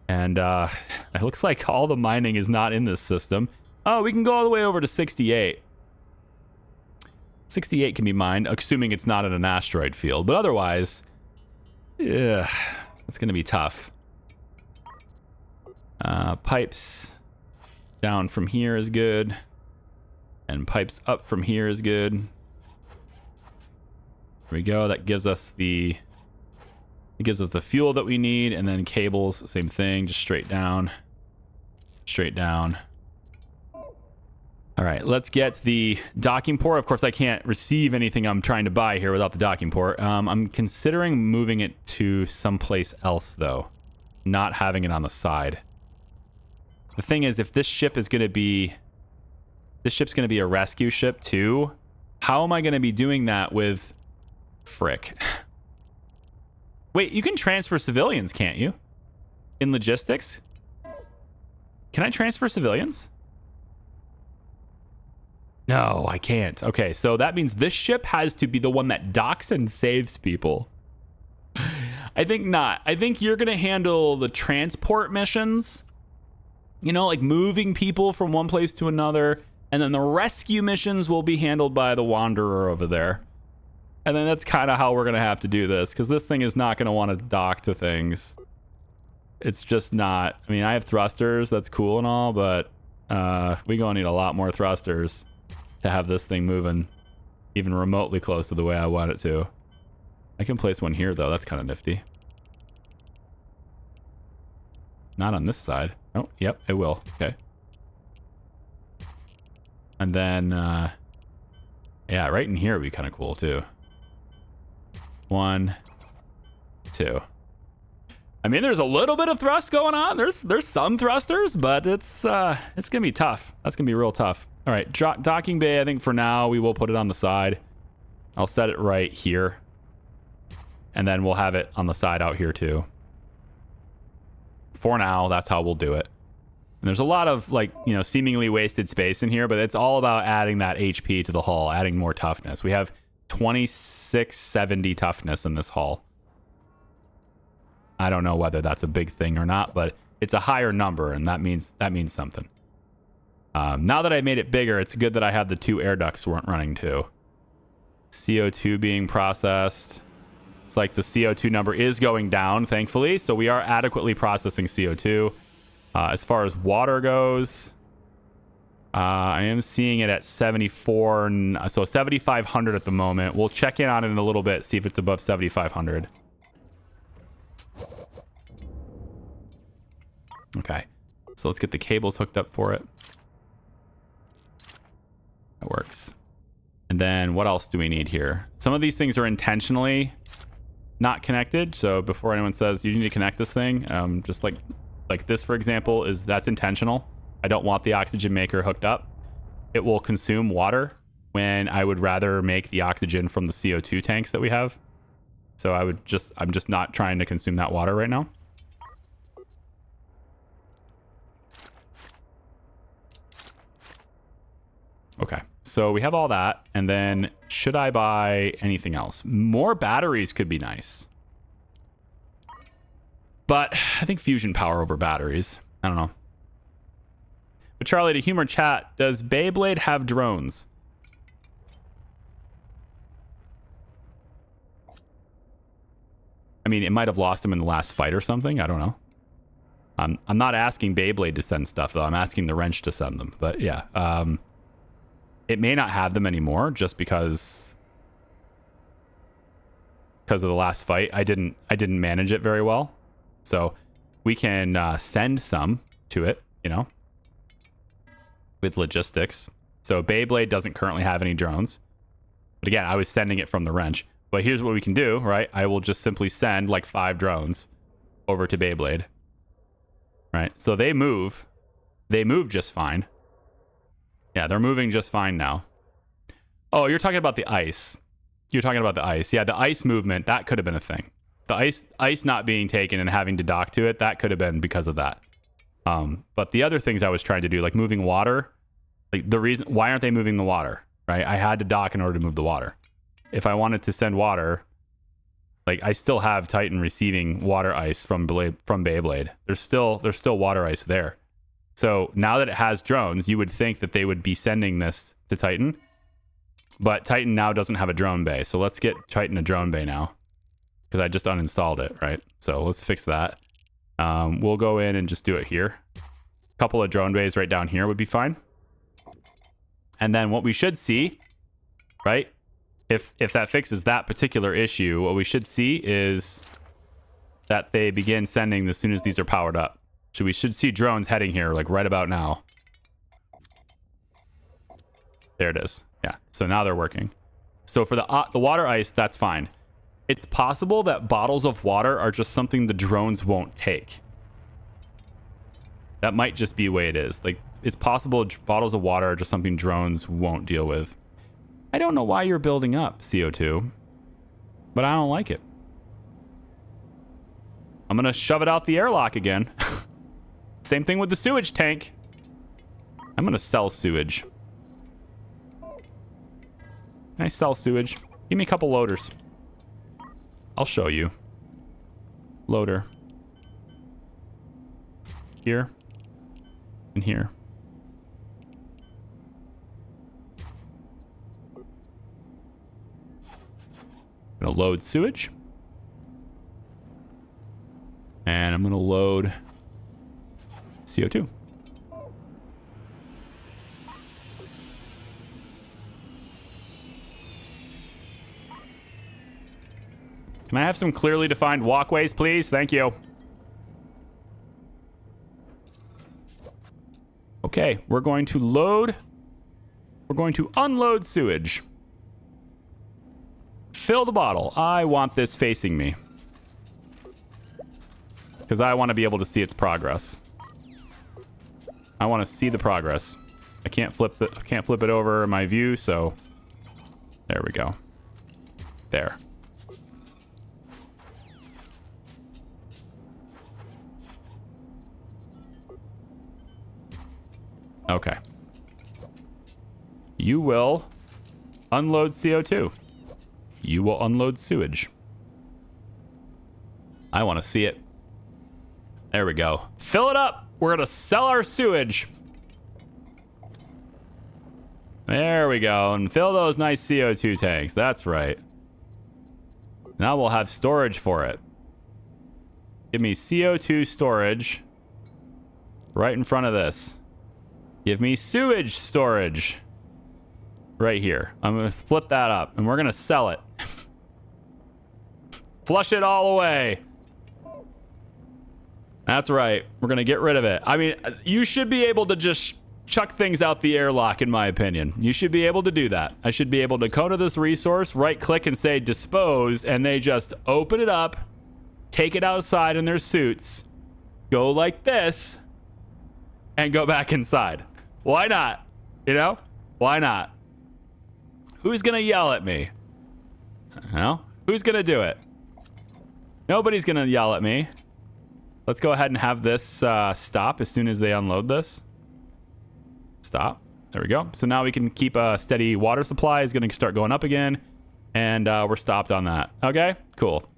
and it looks like all the mining is not in this system. Oh, we can go all the way over to 68. 68 can be mined, assuming it's not in an asteroid field. But otherwise, yeah, it's going to be tough. Pipes down from here is good. And pipes up from here is good. There we go. That gives us the fuel that we need. And then cables, same thing, just straight down. Straight down. All right, let's get the docking port. Of course, I can't receive anything I'm trying to buy here without the docking port. I'm considering moving it to someplace else, though. Not having it on the side. The thing is, if this ship is going to be... This ship's going to be a rescue ship, too. How am I going to be doing that with... Frick. Wait, you can transfer civilians, can't you? In logistics? Can I transfer civilians? No, I can't. Okay, so that means this ship has to be the one that docks and saves people. I think not. I think you're going to handle the transport missions. You know, like moving people from one place to another. And then the rescue missions will be handled by the Wanderer over there. And then that's kind of how we're going to have to do this. Because this thing is not going to want to dock to things. It's just not. I mean, I have thrusters. That's cool and all. But we're going to need a lot more thrusters to have this thing moving even remotely close to the way I want it to. I can place one here, though. That's kind of nifty. Not on this side. Oh, yep, it will. Okay. And then, yeah, right in here would be kind of cool, too. 1, 2. I mean, there's a little bit of thrust going on. There's some thrusters, but it's gonna be tough. That's gonna be real tough. All right, docking bay. I think for now we will put it on the side. I'll set it right here, and then we'll have it on the side out here too. For now, that's how we'll do it. And there's a lot of, like, you know, seemingly wasted space in here, but it's all about adding that HP to the hull, adding more toughness. We have 2670 toughness in this hull. I don't know whether that's a big thing or not, but it's a higher number, and that means something. Now that I made it bigger, it's good that I have the 2 air ducts running too. CO2 being processed. It's like the CO2 number is going down, thankfully. So we are adequately processing CO2. As far as water goes, I am seeing it at 74. So 7,500 at the moment. We'll check in on it in a little bit, see if it's above 7,500. Okay. So let's get the cables hooked up for it. That works. And then what else do we need here? Some of these things are intentionally not connected. So before anyone says you need to connect this thing, just like this, for example, that's intentional. I don't want the oxygen maker hooked up. It will consume water when I would rather make the oxygen from the CO2 tanks that we have. So I'm just not trying to consume that water right now. Okay, so we have all that. And then should I buy anything else? More batteries could be nice. But I think fusion power over batteries. I don't know. But Charlie, to humor chat, does Beyblade have drones? I mean, it might have lost them in the last fight or something. I don't know. I'm not asking Beyblade to send stuff, though. I'm asking the wrench to send them. But yeah, it may not have them anymore just because of the last fight. I didn't manage it very well. So we can send some to it, you know, with logistics. So Beyblade doesn't currently have any drones. But again, I was sending it from the wrench. But here's what we can do, right? I will just simply send like 5 drones over to Beyblade. Right? So they move. They move just fine. Yeah, they're moving just fine now. Oh, you're talking about the ice. You're talking about the ice. Yeah, the ice movement, that could have been a thing. The ice not being taken and having to dock to it, that could have been because of that. But the other things I was trying to do, like moving water, like the reason, why aren't they moving the water, right? I had to dock in order to move the water. If I wanted to send water, like I still have Titan receiving water ice from Beyblade. There's still water ice there. So now that it has drones, you would think that they would be sending this to Titan. But Titan now doesn't have a drone bay. So let's get Titan a drone bay now. Because I just uninstalled it, right? So let's fix that. We'll go in and just do it here. A couple of drone bays right down here would be fine. And then what we should see, right? If that fixes that particular issue, what we should see is that they begin sending as soon as these are powered up. So we should see drones heading here, like right about now. There it is. Yeah. So now they're working. So for the water ice, that's fine. It's possible that bottles of water are just something the drones won't take. That might just be the way it is. Like, it's possible bottles of water are just something drones won't deal with. I don't know why you're building up CO2, but I don't like it. I'm going to shove it out the airlock again. Same thing with the sewage tank. I'm going to sell sewage. Can I sell sewage? Give me a couple loaders. I'll show you. Loader. Here. And here. I'm gonna load sewage. And I'm gonna load CO2. Can I have some clearly defined walkways, please? Thank you. Okay, we're going to load. We're going to unload sewage. Fill the bottle. I want this facing me. Because I want to be able to see its progress. I want to see the progress. I can't flip it over in my view, so there we go. There. Okay. You will unload CO2. You will unload sewage. I want to see it. There we go. Fill it up. We're going to sell our sewage. There we go. And fill those nice CO2 tanks. That's right. Now we'll have storage for it. Give me CO2 storage right in front of this. Give me sewage storage right here. I'm going to split that up and we're going to sell it. Flush it all away. That's right. We're going to get rid of it. I mean, you should be able to just chuck things out the airlock, in my opinion. You should be able to do that. I should be able to go to this resource, right click and say dispose, and they just open it up, take it outside in their suits, go like this, and go back inside. Why not? You know? Why not? Who's going to yell at me? You know? Who's going to do it? Nobody's going to yell at me. Let's go ahead and have this stop as soon as they unload this. Stop. There we go. So now we can keep a steady water supply. Is going to start going up again. And we're stopped on that. Okay, cool.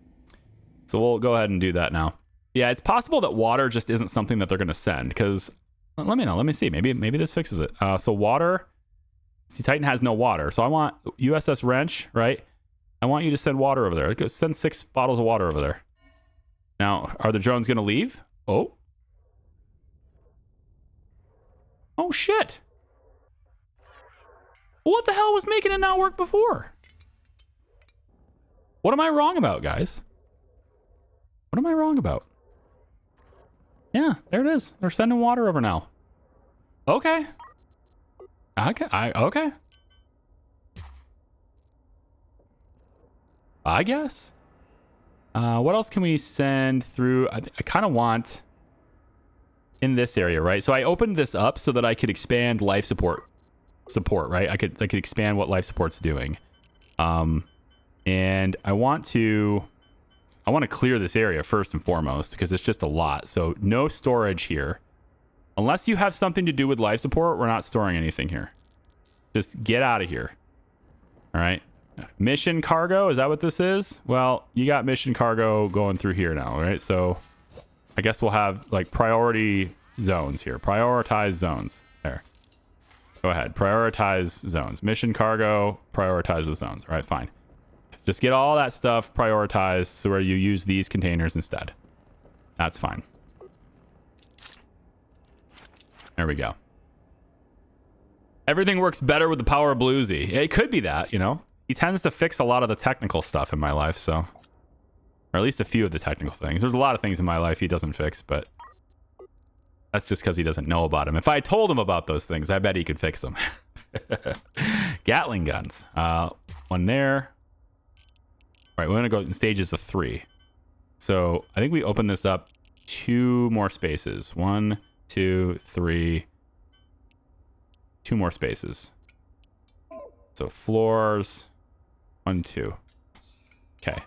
So we'll go ahead and do that now. Yeah, it's possible that water just isn't something that they're going to send. Because, let me know. Let me see. Maybe this fixes it. So water. See, Titan has no water. So I want USS Wrench, right? I want you to send water over there. Go send 6 bottles of water over there. Now, are the drones going to leave? Oh. Oh, shit. What the hell was making it not work before? What am I wrong about, guys? What am I wrong about? Yeah, there it is. They're sending water over now. Okay. Okay. I guess. What else can we send through? I kind of want in this area, right? So I opened this up so that I could expand life support, right? I could expand what life support's doing. And I want to clear this area first and foremost because it's just a lot. So no storage here. Unless you have something to do with life support, we're not storing anything here. Just get out of here. All right. Mission cargo, is that what this is? Well, you got mission cargo going through here now, right? So I guess we'll have like priority zones here. Prioritize zones. There. Go ahead. Prioritize zones. Mission cargo, prioritize the zones. All right, fine. Just get all that stuff prioritized so where you use these containers instead. That's fine. There we go. Everything works better with the power of Bluesy. It could be that, you know? He tends to fix a lot of the technical stuff in my life, so... Or at least a few of the technical things. There's a lot of things in my life he doesn't fix, but... That's just because he doesn't know about them. If I told him about those things, I bet he could fix them. Gatling guns. One there. All right, we're going to go in stages of 3. So I think we open this up 2 more spaces. 1, 2, 3. 2 more spaces. So floors... 1, 2. Okay.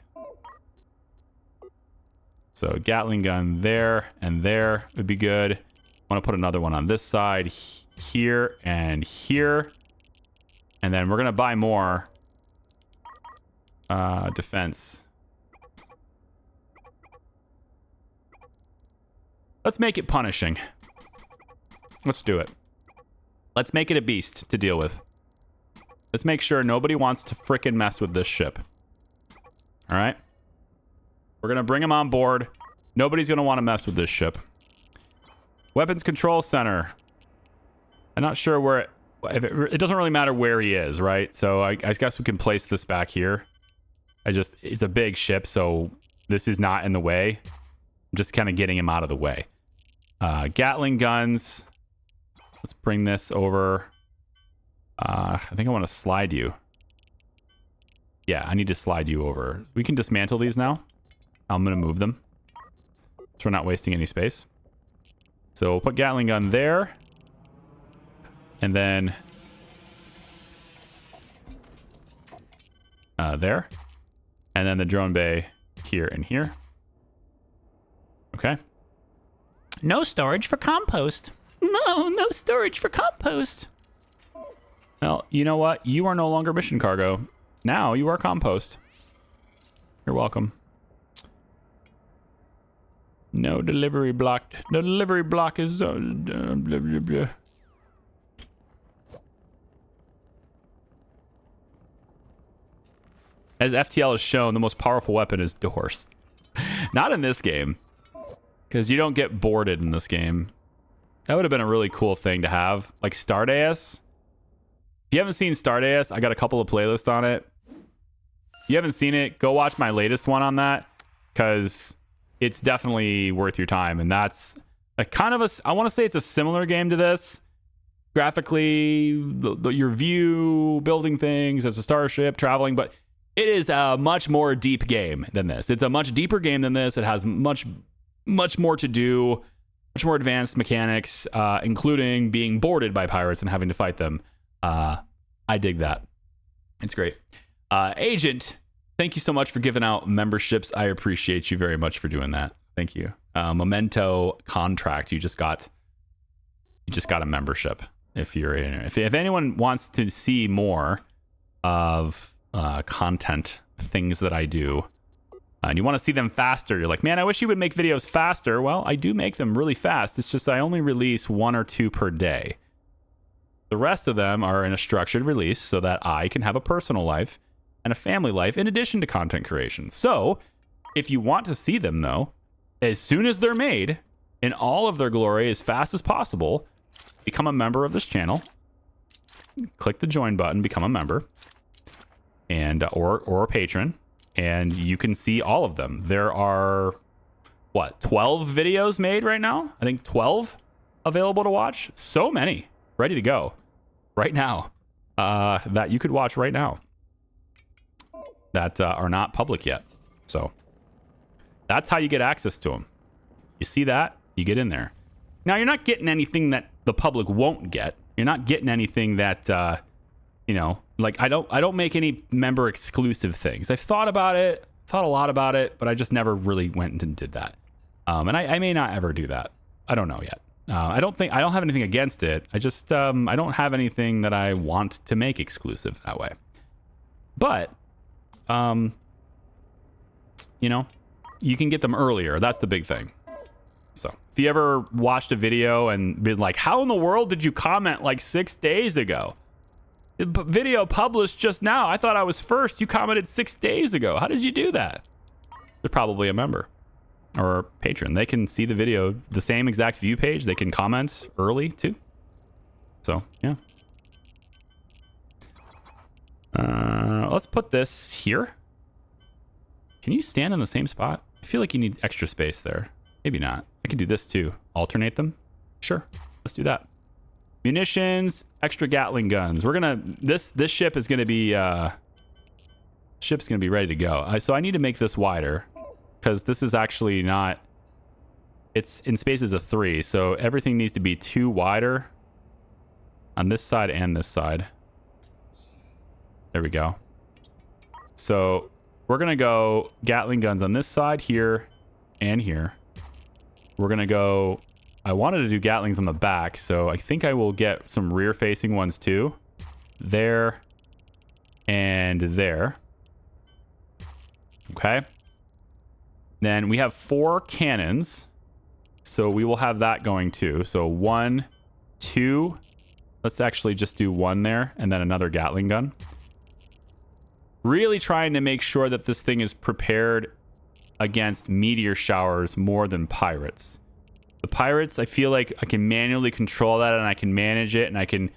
So Gatling gun there and there would be good. I want to put another one on this side, here and here. And then we're going to buy more defense. Let's make it punishing. Let's do it. Let's make it a beast to deal with. Let's make sure nobody wants to frickin' mess with this ship. All right? We're going to bring him on board. Nobody's going to want to mess with this ship. Weapons Control Center. I'm not sure where... It doesn't really matter where he is, right? So I guess we can place this back here. It's a big ship, so this is not in the way. I'm just kind of getting him out of the way. Gatling guns. Let's bring this over. I think I want to slide you. Yeah, I need to slide you over. We can dismantle these now. I'm going to move them, so we're not wasting any space. So we'll put Gatling gun there. And then... there. And then the drone bay here and here. Okay. No storage for compost. No storage for compost. Well, you know what? You are no longer mission cargo. Now you are compost. You're welcome. No delivery blocked. The delivery block is... blah, blah, blah. As FTL has shown, the most powerful weapon is doors. Not in this game, because you don't get boarded in this game. That would have been a really cool thing to have, like Stardust. If you haven't seen Stardust, I got a couple of playlists on it. If you haven't seen it, go watch my latest one on that, because it's definitely worth your time. And that's a kind of a, I want to say it's a similar game to this. Graphically, your view, building things as a starship, traveling, but it is a much more deep game than this. It's a much deeper game than this. It has much more to do, much more advanced mechanics, including being boarded by pirates and having to fight them. I dig that. It's great. Agent, thank you so much for giving out memberships. I appreciate you very much for doing that. Thank you. Memento contract. You just got a membership. If you're in, if anyone wants to see more of content, things that I do, and you want to see them faster, you're like, man, I wish you would make videos faster. Well, I do make them really fast. It's just I only release 1 or 2 per day. The rest of them are in a structured release so that I can have a personal life and a family life in addition to content creation. So if you want to see them, though, as soon as they're made in all of their glory as fast as possible, become a member of this channel. Click the join button, become a member, and or a patron, and you can see all of them. There are, what, 12 videos made right now? I think 12 available to watch. So many ready to go right now that you could watch right now that are not public yet. So that's how you get access to them. You see that, you get in there. Now, you're not getting anything that the public won't get. You're not getting anything that, like I don't make any member exclusive things. I've thought a lot about it, but I just never really went and did that. And I may not ever do that. I don't know yet. I don't have anything against it. I just, I don't have anything that I want to make exclusive that way. But, you can get them earlier. That's the big thing. So if you ever watched a video and been like, how in the world did you comment like 6 days ago? Video published just now. I thought I was first. You commented 6 days ago. How did you do that? They're probably a member or a patron. They can see the video, the same exact view page. They can comment early too. So, yeah. Let's put this here. Can you stand in the same spot? I feel like you need extra space there. Maybe not. I could do this too. Alternate them. Sure. Let's do that. Munitions, extra Gatling guns. We're gonna this ship is gonna be ship's gonna be ready to go. So I need to make this wider because this is actually not. It's in spaces of 3, so everything needs to be 2 wider on this side and this side. There we go. So we're gonna go Gatling guns on this side here and here. We're gonna go. I wanted to do Gatlings on the back, so I think I will get some rear-facing ones too. There and there. Okay. Then we have 4 cannons, so we will have that going too. So 1, 2. Let's actually just do 1 there, and then another Gatling gun. Really trying to make sure that this thing is prepared against meteor showers more than pirates. The pirates, I feel like I can manually control that and I can manage it and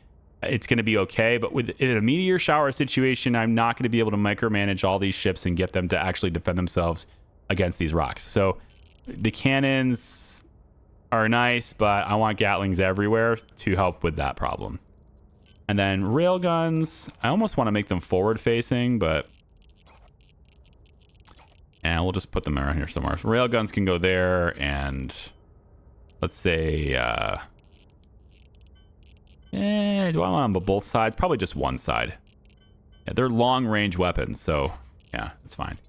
it's going to be okay. But in a meteor shower situation, I'm not going to be able to micromanage all these ships and get them to actually defend themselves against these rocks. So the cannons are nice, but I want Gatlings everywhere to help with that problem. And then railguns, I almost want to make them forward facing, but and we'll just put them around here somewhere. So railguns can go there, and let's say, do I want them on both sides? Probably just one side. Yeah, they're long-range weapons, so yeah, it's fine.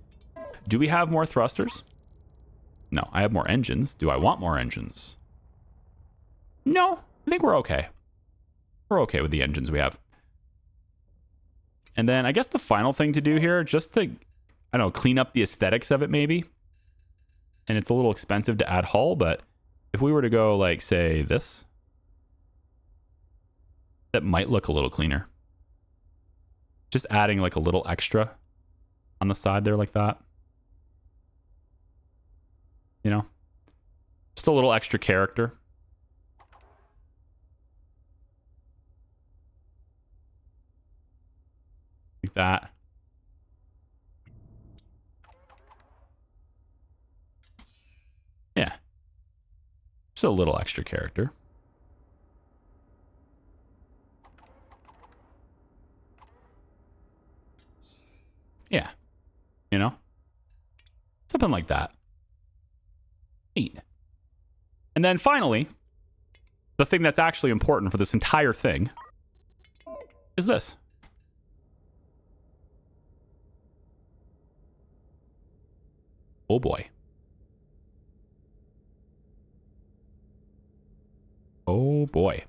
Do we have more thrusters? No, I have more engines. Do I want more engines? No, I think we're okay. We're okay with the engines we have. And then I guess the final thing to do here, just to, I don't know, clean up the aesthetics of it maybe. And it's a little expensive to add hull, but if we were to go like, say, this, that might look a little cleaner. Just adding like a little extra on the side there like that. You know, just a little extra character. Like that. Yeah. Just a little extra character. Yeah. You know? Something like that. Neat. And then finally, the thing that's actually important for this entire thing is this. Oh boy. Oh boy.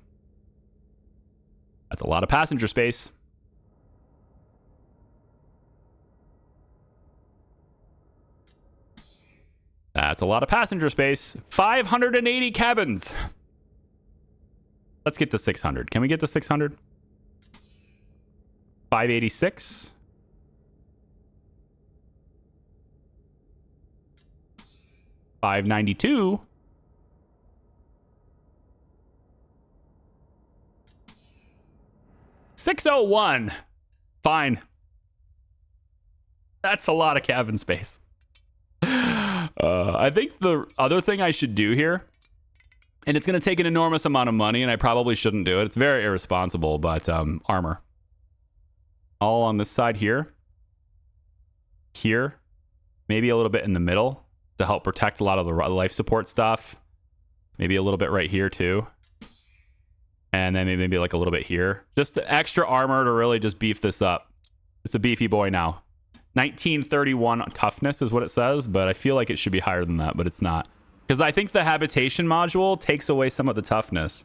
That's a lot of passenger space. That's a lot of passenger space. 580 cabins. Let's get to 600. Can we get to 600? 586. 592. 601. Fine. That's a lot of cabin space. I think the other thing I should do here, and it's going to take an enormous amount of money, and I probably shouldn't do it. It's very irresponsible, but armor. All on this side here. Here. Maybe a little bit in the middle to help protect a lot of the life support stuff. Maybe a little bit right here, too. And then maybe like a little bit here. Just the extra armor to really just beef this up. It's a beefy boy now. 1931 toughness is what it says, but I feel like it should be higher than that, but it's not. Because I think the habitation module takes away some of the toughness.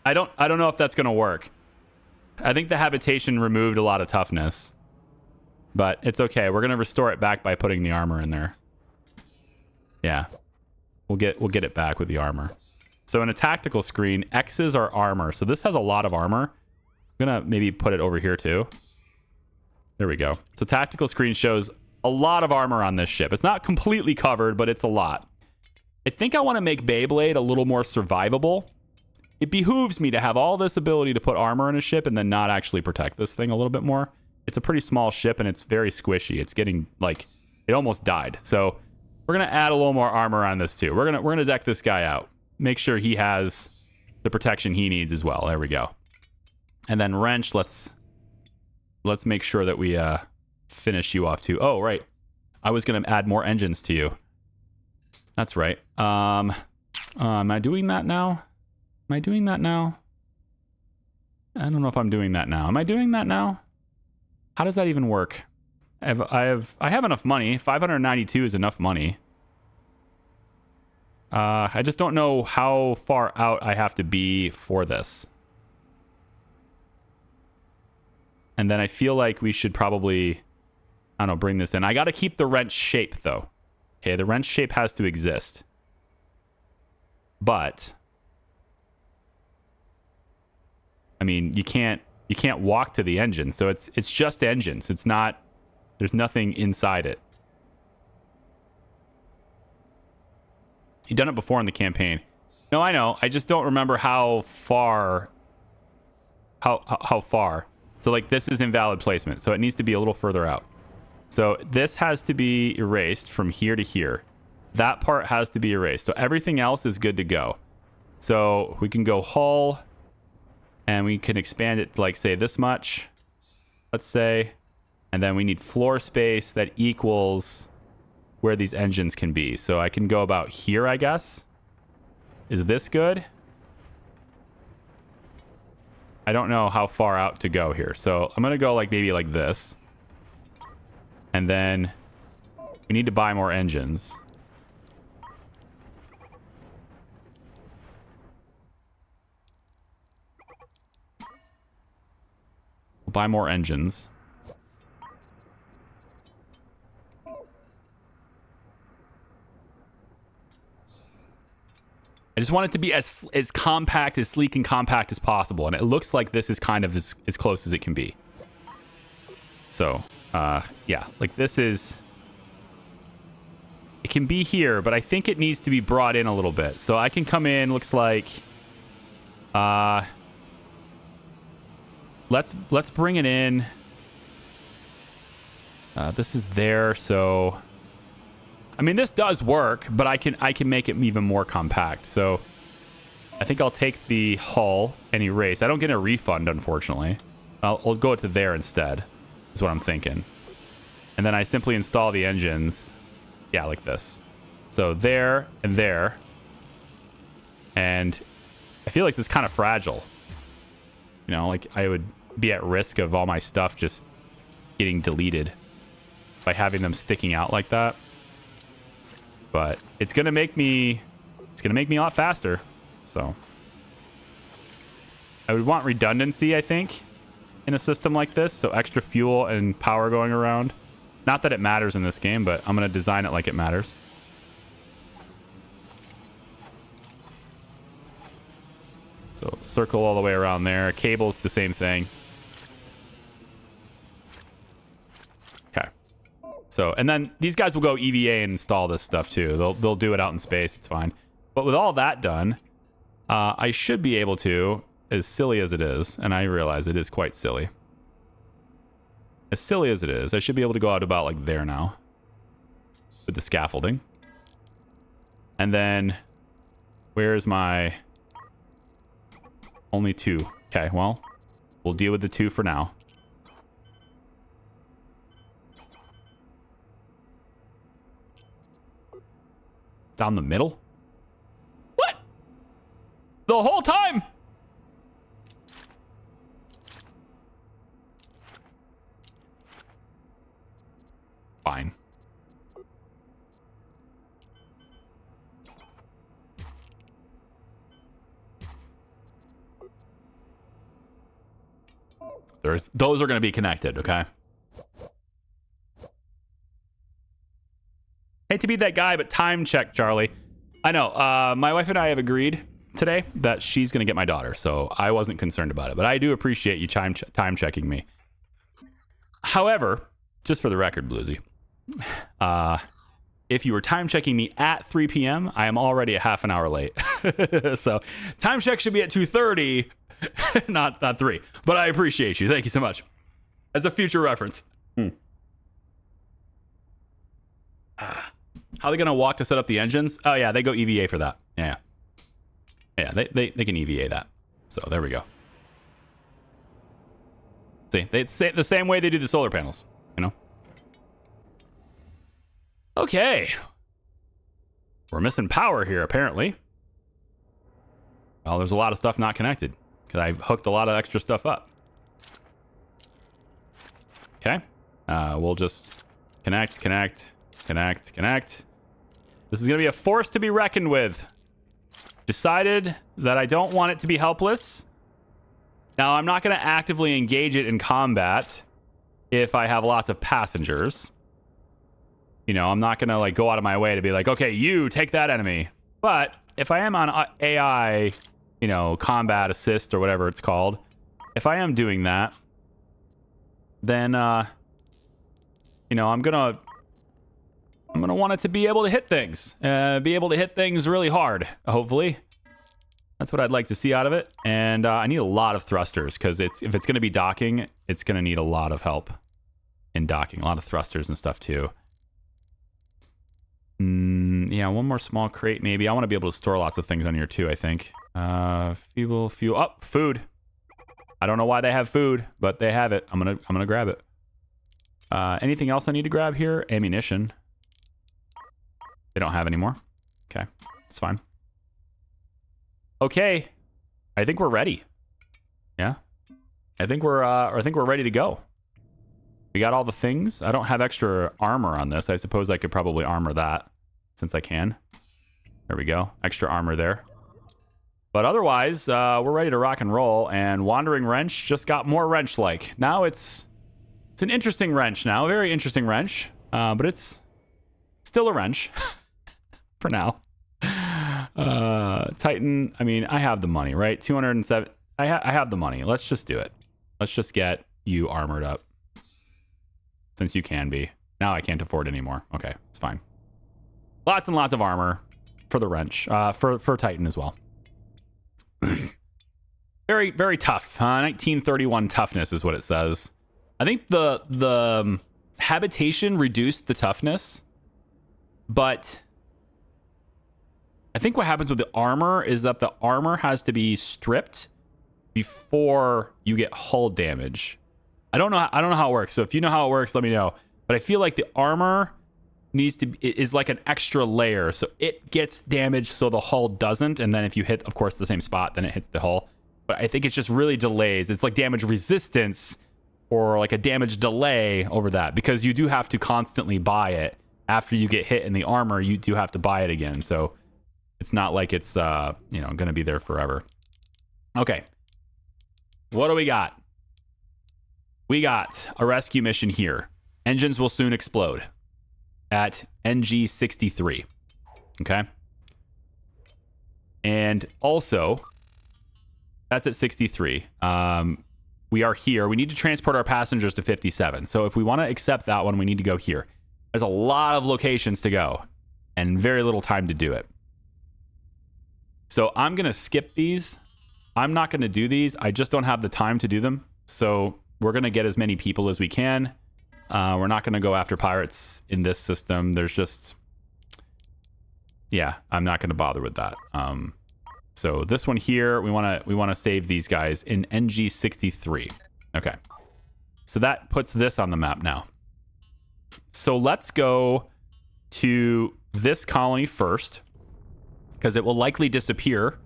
I don't know if that's going to work. I think the habitation removed a lot of toughness. But it's okay. We're going to restore it back by putting the armor in there. Yeah. We'll get it back with the armor. So in a tactical screen, X's are armor. So this has a lot of armor. I'm going to maybe put it over here too. There we go. So tactical screen shows a lot of armor on this ship. It's not completely covered, but it's a lot. I think I want to make Beyblade a little more survivable. It behooves me to have all this ability to put armor in a ship and then not actually protect this thing a little bit more. It's a pretty small ship and it's very squishy. It's getting like, it almost died. So we're going to add a little more armor on this too. We're going to deck this guy out. Make sure he has the protection he needs as well. There we go. And then wrench, let's make sure that we finish you off too. Oh, right. I was going to add more engines to you. That's right. Am I doing that now? Am I doing that now? I don't know if I'm doing that now. Am I doing that now? How does that even work? I have enough money. 592 is enough money. I just don't know how far out I have to be for this. And then I feel like we should probably, I don't know, bring this in. I got to keep the wrench shape, though. Okay, the wrench shape has to exist. But, I mean, you can't walk to the engine. So it's just engines. It's not, there's nothing inside it. You've done it before in the campaign. No, I know. I just don't remember how far. How far. So like this is invalid placement. So it needs to be a little further out. So this has to be erased from here to here. That part has to be erased. So everything else is good to go. So we can go hull and we can expand it to like say this much. Let's say. And then we need floor space that equals where these engines can be. So I can go about here, I guess. Is this good? I don't know how far out to go here. So I'm going to go like maybe like this. And then we need to buy more engines. We'll buy more engines. I just want it to be as compact, as sleek and compact as possible. And it looks like this is kind of as close as it can be. So Yeah, like this is... It can be here, but I think it needs to be brought in a little bit. So I can come in, looks like... Let's bring it in. This is there, so... I mean, this does work, but I can make it even more compact. So I think I'll take the hull and erase. I don't get a refund, unfortunately. I'll go to there instead, is what I'm thinking. And then I simply install the engines. Yeah, like this. So there and there. And I feel like this is kind of fragile. You know, like I would be at risk of all my stuff just getting deleted by having them sticking out like that. But it's gonna make me a lot faster. So I would want redundancy, I think, in a system like this. So extra fuel and power going around. Not that it matters in this game, but I'm gonna design it like it matters. So circle all the way around there. Cable's the same thing. Okay. So, and then these guys will go EVA and install this stuff too. They'll do it out in space. It's fine. But with all that done, I should be able to, as silly as it is, and I realize it is quite silly. As silly as it is, I should be able to go out about like there now with the scaffolding. And then where's my... Only 2. Okay, well, we'll deal with the 2 for now. Down the middle? What? The whole time? Fine. Those are going to be connected, okay? Hate to be that guy, but time check, Charlie. I know. My wife and I have agreed today that she's going to get my daughter, so I wasn't concerned about it. But I do appreciate you time checking me. However, just for the record, Bluesy, if you were time checking me at 3 p.m., I am already a half an hour late. So time check should be at 2:30. not 3, but I appreciate you. Thank you so much. As a future reference. How are they gonna walk to set up the engines? Oh yeah, they go EVA for that. Yeah, they can EVA that. So there we go. See, they say the same way they do the solar panels. You know. Okay, we're missing power here apparently. Well, there's a lot of stuff not connected. Because I hooked a lot of extra stuff up. Okay. We'll just connect. This is going to be a force to be reckoned with. Decided that I don't want it to be helpless. Now, I'm not going to actively engage it in combat if I have lots of passengers. You know, I'm not going to like go out of my way to be like, okay, you take that enemy. But if I am on AI... you know, combat assist or whatever it's called. If I am doing that, then, you know, I'm gonna want it to be able to hit things. Be able to hit things really hard, hopefully. That's what I'd like to see out of it. And I need a lot of thrusters, because if it's going to be docking, it's going to need a lot of help in docking. A lot of thrusters and stuff, too. Yeah, one more small crate, maybe. I want to be able to store lots of things on here, too, I think. Fuel. Oh, food. I don't know why they have food, but they have it. I'm gonna grab it. Anything else I need to grab here? Ammunition. They don't have any more. Okay, it's fine. Okay, I think we're ready. Yeah, I think we're ready to go. We got all the things. I don't have extra armor on this. I suppose I could probably armor that since I can. There we go. Extra armor there. But otherwise, we're ready to rock and roll, and Wandering Wrench just got more wrench-like. Now it's an interesting wrench now, a very interesting wrench, but it's still a wrench for now. Titan, I mean, I have the money, right? 207. I have the money. Let's just do it. Let's just get you armored up. since you can be. Now I can't afford anymore. Okay, it's fine. Lots and lots of armor for the wrench, for Titan as well. Very, very tough. 1931 toughness is what it says. I think the habitation reduced the toughness, but I think what happens with the armor is that the armor has to be stripped before you get hull damage. I don't know how it works. So if you know how it works, let me know. But I feel like the armor is like an extra layer, so it gets damaged so the hull doesn't. And then if you hit, of course, the same spot, then it hits the hull. But I think it just really delays. It's like damage resistance or like a damage delay over that, because you do have to constantly buy it after you get hit in the armor. You do have to buy it again, so it's not like it's going to be there forever. Okay, what do we got? We got a rescue mission here. Engines will soon explode at NG 63. Okay, and also that's at 63. We are here. We need to transport our passengers to 57. So if we want to accept that one, we need to go here. There's a lot of locations to go and very little time to do it. So I'm going to skip these. I'm not going to do these. I just don't have the time to do them. So we're going to get as many people as we can. We're not going to go after pirates in this system. There's just... Yeah, I'm not going to bother with that. So this one here, we want to save these guys in NG 63. Okay. So that puts this on the map now. So let's go to this colony first, because it will likely disappear.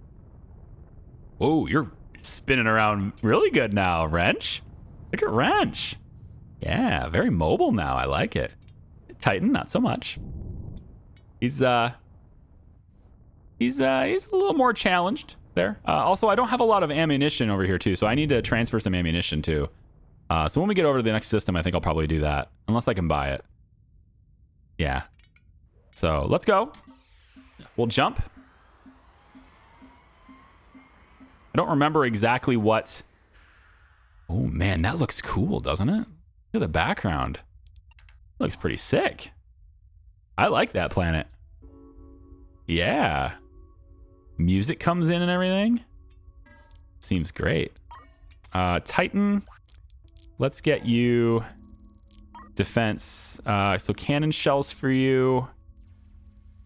Oh, you're spinning around really good now, Wrench. Look at Wrench. Yeah, very mobile now. I like it. Titan, not so much. He's a little more challenged there. Also, I don't have a lot of ammunition over here too, so I need to transfer some ammunition too. So when we get over to the next system, I think I'll probably do that, unless I can buy it. Yeah. So let's go. We'll jump. I don't remember exactly what... Oh man, that looks cool, doesn't it? Look at the background. Looks pretty sick. I like that planet. Yeah. Music comes in and everything. Seems great. Titan. Let's get you defense. So cannon shells for you.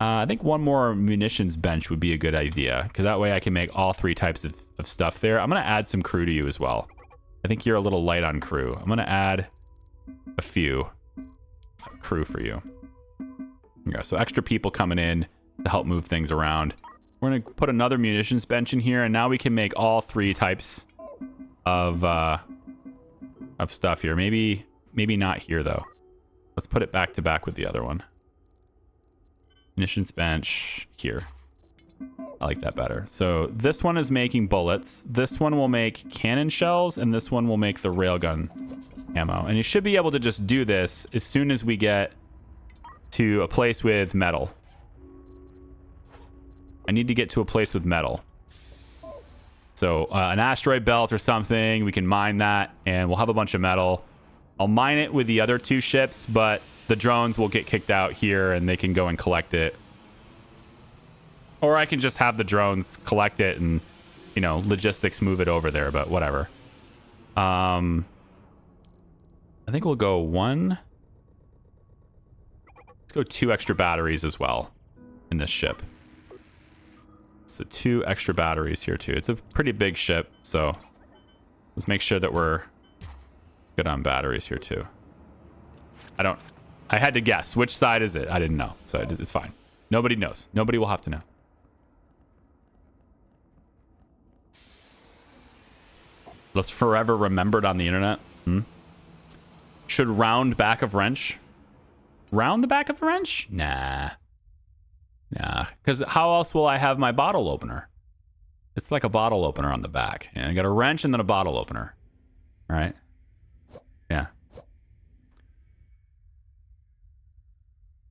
I think one more munitions bench would be a good idea, because that way I can make all three types of stuff there. I'm going to add some crew to you as well. I think you're a little light on crew. I'm going to add a few crew for you. Yeah, so extra people coming in to help move things around. We're going to put another munitions bench in here, and now we can make all three types of stuff here. Maybe not here, though. Let's put it back to back with the other one. Munitions bench here. I like that better. So this one is making bullets. This one will make cannon shells, and this one will make the railgun ammo. And you should be able to just do this as soon as we get to a place with metal. I need to get to a place with metal. So an asteroid belt or something, we can mine that, and we'll have a bunch of metal. I'll mine it with the other two ships, but the drones will get kicked out here, and they can go and collect it. Or I can just have the drones collect it and, you know, logistics move it over there, but whatever. I think we'll go one. Let's go 2 extra batteries as well in this ship. So 2 extra batteries here too. It's a pretty big ship, so let's make sure that we're good on batteries here too. I had to guess. Which side is it? I didn't know, so it's fine. Nobody knows. Nobody will have to know. That's forever remembered on the internet. Should round back of wrench. Round the back of the wrench? Nah. Because how else will I have my bottle opener? It's like a bottle opener on the back. And I got a wrench and then a bottle opener. All right. Yeah.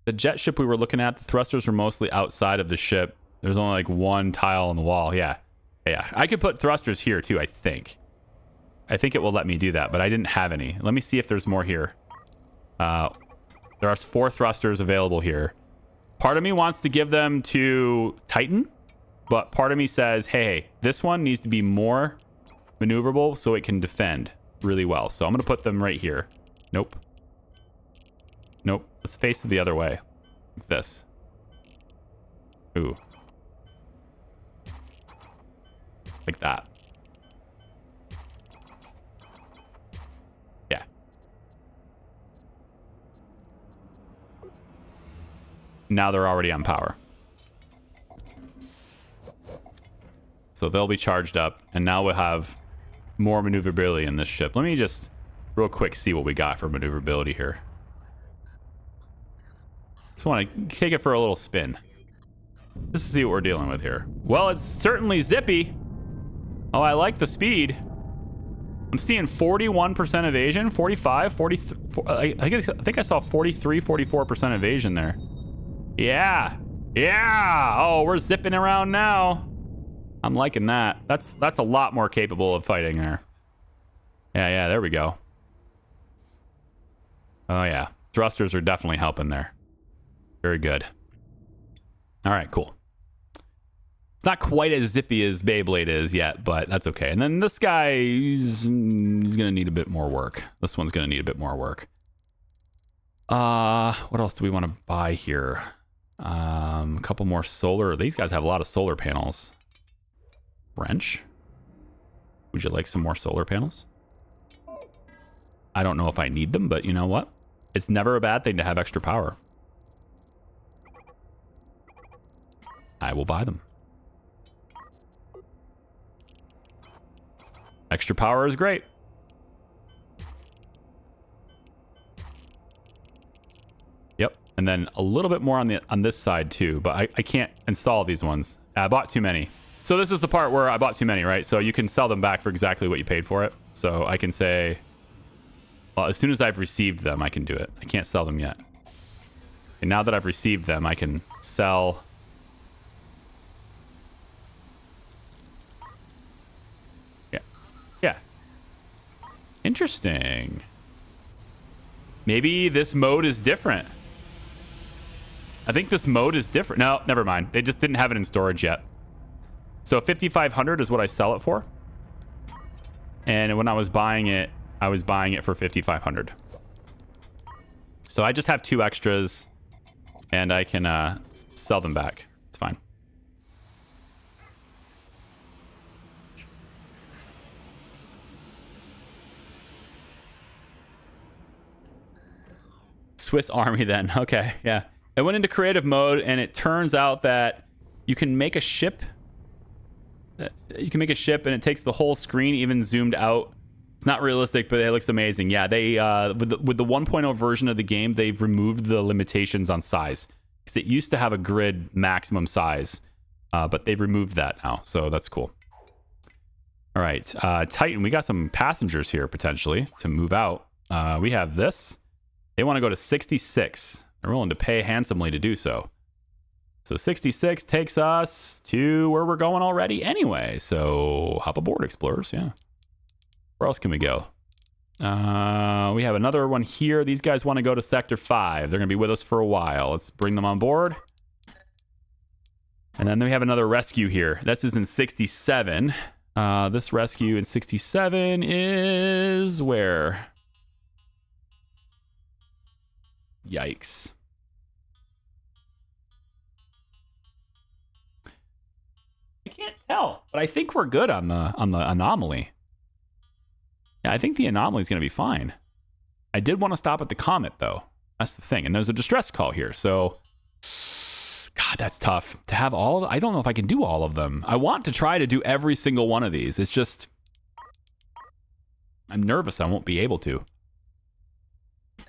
The jet ship we were looking at, the thrusters were mostly outside of the ship. There's only like one tile on the wall. Yeah. I could put thrusters here too, I think. I think it will let me do that, but I didn't have any. Let me see if there's more here. There are 4 thrusters available here. Part of me wants to give them to Titan, but part of me says, hey, this one needs to be more maneuverable so it can defend really well. So I'm going to put them right here. Nope. Nope. Let's face it the other way. Like this. Ooh. Like that. Yeah. Now they're already on power. So they'll be charged up, and now we'll have more maneuverability in this ship. Let me just real quick see what we got for maneuverability here. Just want to take it for a little spin. Just to see what we're dealing with here. Well, it's certainly zippy. Oh, I like the speed. I'm seeing 41% evasion, 45, 43. I think I saw 43, 44% evasion there. Yeah. Yeah. Oh, we're zipping around now. I'm liking that. That's a lot more capable of fighting there. Yeah, there we go. Oh, yeah. Thrusters are definitely helping there. Very good. All right, cool. It's not quite as zippy as Beyblade is yet, but that's okay. And then this guy, he's going to need a bit more work. This one's going to need a bit more work. What else do we want to buy here? A couple more solar. These guys have a lot of solar panels. Wrench. Would you like some more solar panels? I don't know if I need them, but you know what? It's never a bad thing to have extra power. I will buy them. Extra power is great. Yep. And then a little bit more on this side too, but I can't install these ones. I bought too many. So this is the part where I bought too many, right? So you can sell them back for exactly what you paid for it. So I can say, well, as soon as I've received them, I can do it. I can't sell them yet. And now that I've received them, I can sell. Yeah. Interesting. Maybe this mode is different. I think this mode is different. No, never mind. They just didn't have it in storage yet. So 5,500 is what I sell it for. And when I was buying it for 5,500. So I just have 2 extras and I can sell them back. It's fine. Swiss Army then. Okay, yeah. I went into creative mode and it turns out that you can make a ship. You can make a ship and it takes the whole screen, even zoomed out. It's not realistic, but it looks amazing. Yeah, they with the 1.0 version of the game, they've removed the limitations on size. Because it used to have a grid maximum size, but they've removed that now. So that's cool. All right, Titan, we got some passengers here potentially to move out. We have this. They want to go to 66. They're willing to pay handsomely to do so. So 66 takes us to where we're going already anyway. So hop aboard, explorers. Yeah. Where else can we go? We have another one here. These guys want to go to Sector 5. They're going to be with us for a while. Let's bring them on board. And then we have another rescue here. This is in 67. This rescue in 67 is where? Yikes. I can't tell, but I think we're good on the anomaly. Yeah, I think the anomaly is going to be fine. I did want to stop at the comet though. That's the thing. And there's a distress call here. So God, that's tough to have all of, I don't know if I can do all of them. I want to try to do every single one of these. It's just I'm nervous I won't be able to.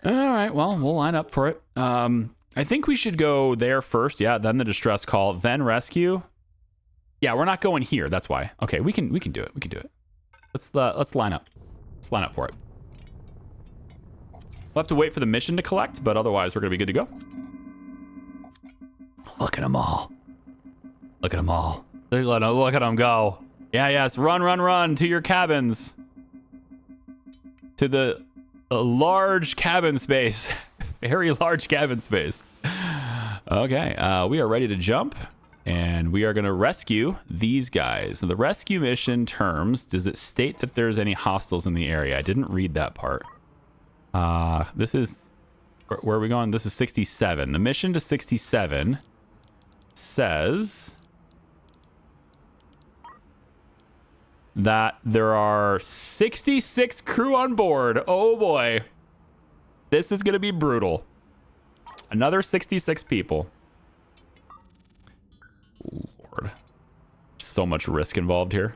All right, well, we'll line up for it. I think we should go there first. Yeah, then the distress call, then rescue. Yeah, we're not going here. That's why. Okay, we can do it. We can do it. Let's line up. Let's line up for it. We'll have to wait for the mission to collect, but otherwise we're gonna be good to go. Look at them all. Look at them all. Look at them go. Yeah, yes. Run to your cabins. To the a large cabin space. Very large cabin space. Okay, we are ready to jump. And we are going to rescue these guys. The rescue mission terms, does it state that there's any hostiles in the area? I didn't read that part. This is, where are we going? This is 67. The mission to 67 says that there are 66 crew on board. Oh boy. This is going to be brutal. Another 66 people. Lord. So much risk involved here.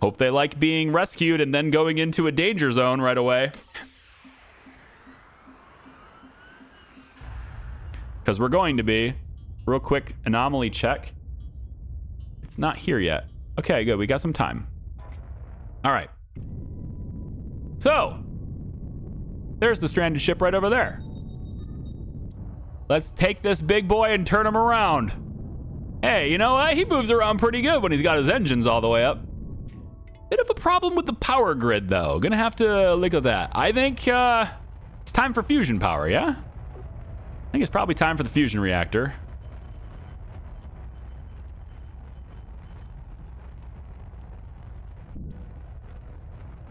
Hope they like being rescued and then going into a danger zone right away. Because we're going to be. Real quick anomaly check. It's not here yet. Okay, good. We got some time. All right. So, there's the stranded ship right over there. Let's take this big boy and turn him around. Hey, you know what? He moves around pretty good when he's got his engines all the way up. Bit of a problem with the power grid, though. Gonna have to look at that. I think it's time for fusion power, yeah? I think it's probably time for the fusion reactor.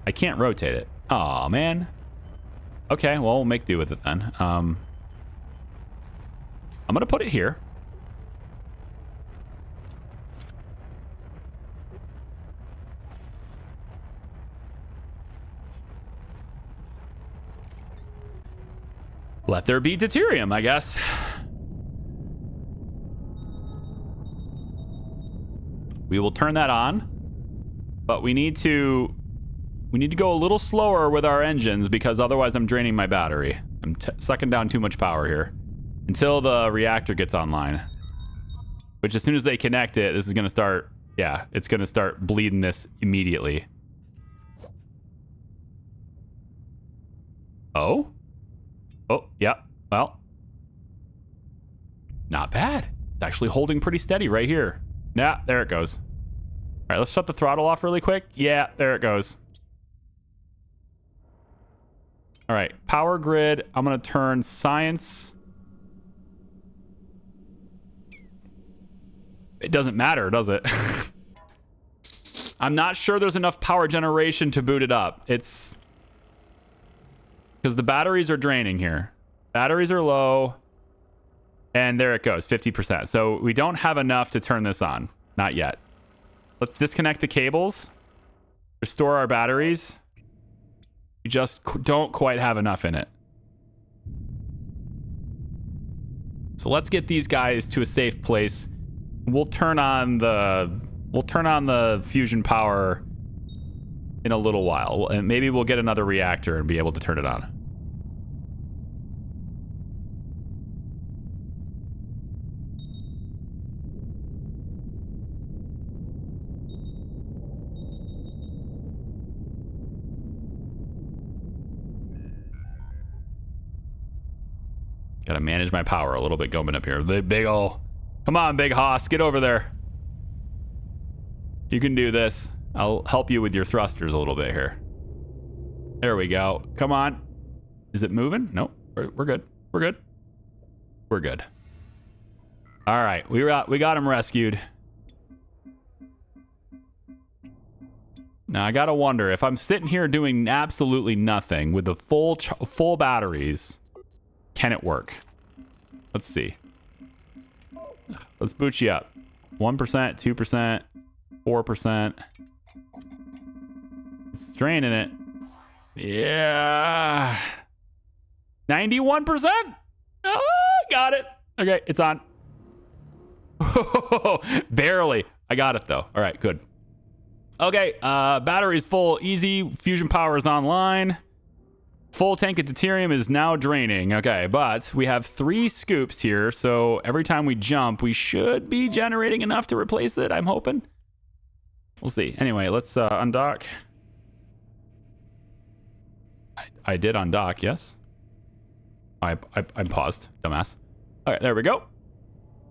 I can't rotate it. Aw, man. Okay, well, we'll make do with it then. I'm gonna put it here. Let there be deuterium, I guess. We will turn that on, but we need to go a little slower with our engines because otherwise I'm draining my battery. I'm sucking down too much power here until the reactor gets online, which as soon as they connect it, this is going to start, yeah, it's going to start bleeding this immediately. Oh, yeah, well, not bad. It's actually holding pretty steady right here. Yeah, there it goes. All right, let's shut the throttle off really quick. Yeah, there it goes. All right, power grid. I'm going to turn science. It doesn't matter, does it? I'm not sure there's enough power generation to boot it up. It's because the batteries are draining here. Batteries are low. And there it goes, 50%. So we don't have enough to turn this on. Not yet. Let's disconnect the cables. Restore our batteries. We just don't quite have enough in it. So let's get these guys to a safe place. We'll turn on the fusion power in a little while. And maybe we'll get another reactor and be able to turn it on. Gotta manage my power a little bit going up here. Big ol'. Come on, big hoss. Get over there. You can do this. I'll help you with your thrusters a little bit here. There we go. Come on. Is it moving? Nope. We're good. We're good. We're good. All right. We got him rescued. Now I gotta wonder if I'm sitting here doing absolutely nothing with the full batteries. Can it work? Let's see. Let's boot you up. 1%, 2%, 4%. It's draining it. Yeah. 91%? Oh, got it. Okay, it's on. Barely. I got it though. All right, good. Okay, battery's full. Easy. Fusion power is online. Full tank of deuterium is now draining. Okay, but we have 3 scoops here, so every time we jump, we should be generating enough to replace it, I'm hoping. We'll see. Anyway, let's undock. I did undock, yes. I paused, dumbass. All right, there we go.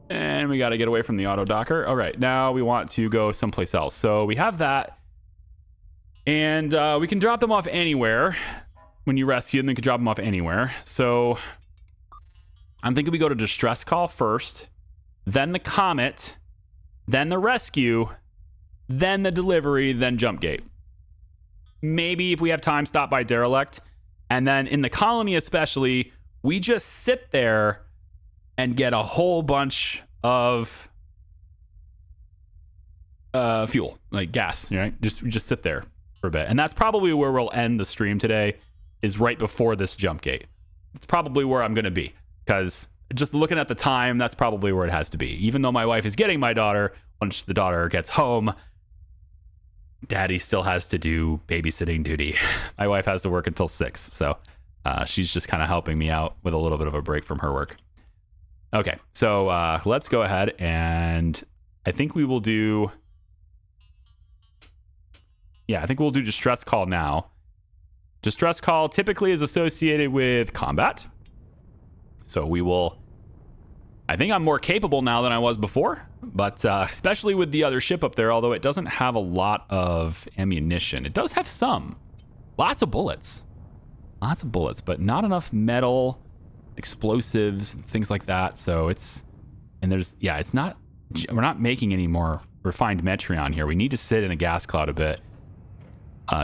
And we got to get away from the auto docker. All right, now we want to go someplace else. So we have that. And we can drop them off anywhere. when you rescue them. You can drop them off anywhere. So I'm thinking we go to distress call first, then the comet, then the rescue, then the delivery, then jump gate. Maybe if we have time, stop by derelict. And then in the colony especially, we just sit there and get a whole bunch of fuel, like gas, right? We just sit there for a bit. And that's probably where we'll end the stream today, is right before this jump gate. It's probably where I'm going to be, because just looking at the time, that's probably where it has to be. Even though my wife is getting my daughter, once the daughter gets home, daddy still has to do babysitting duty. My wife has to work until 6, so she's just kind of helping me out with a little bit of a break from her work. Okay, so let's go ahead, and I think we will do... Yeah, I think we'll do distress call now. Distress call typically is associated with combat. So we will... I think I'm more capable now than I was before, but especially with the other ship up there, although it doesn't have a lot of ammunition. It does have some. Lots of bullets. Lots of bullets, but not enough metal, explosives, things like that. So it's... And there's... Yeah, it's not... We're not making any more refined Metreon here. We need to sit in a gas cloud a bit.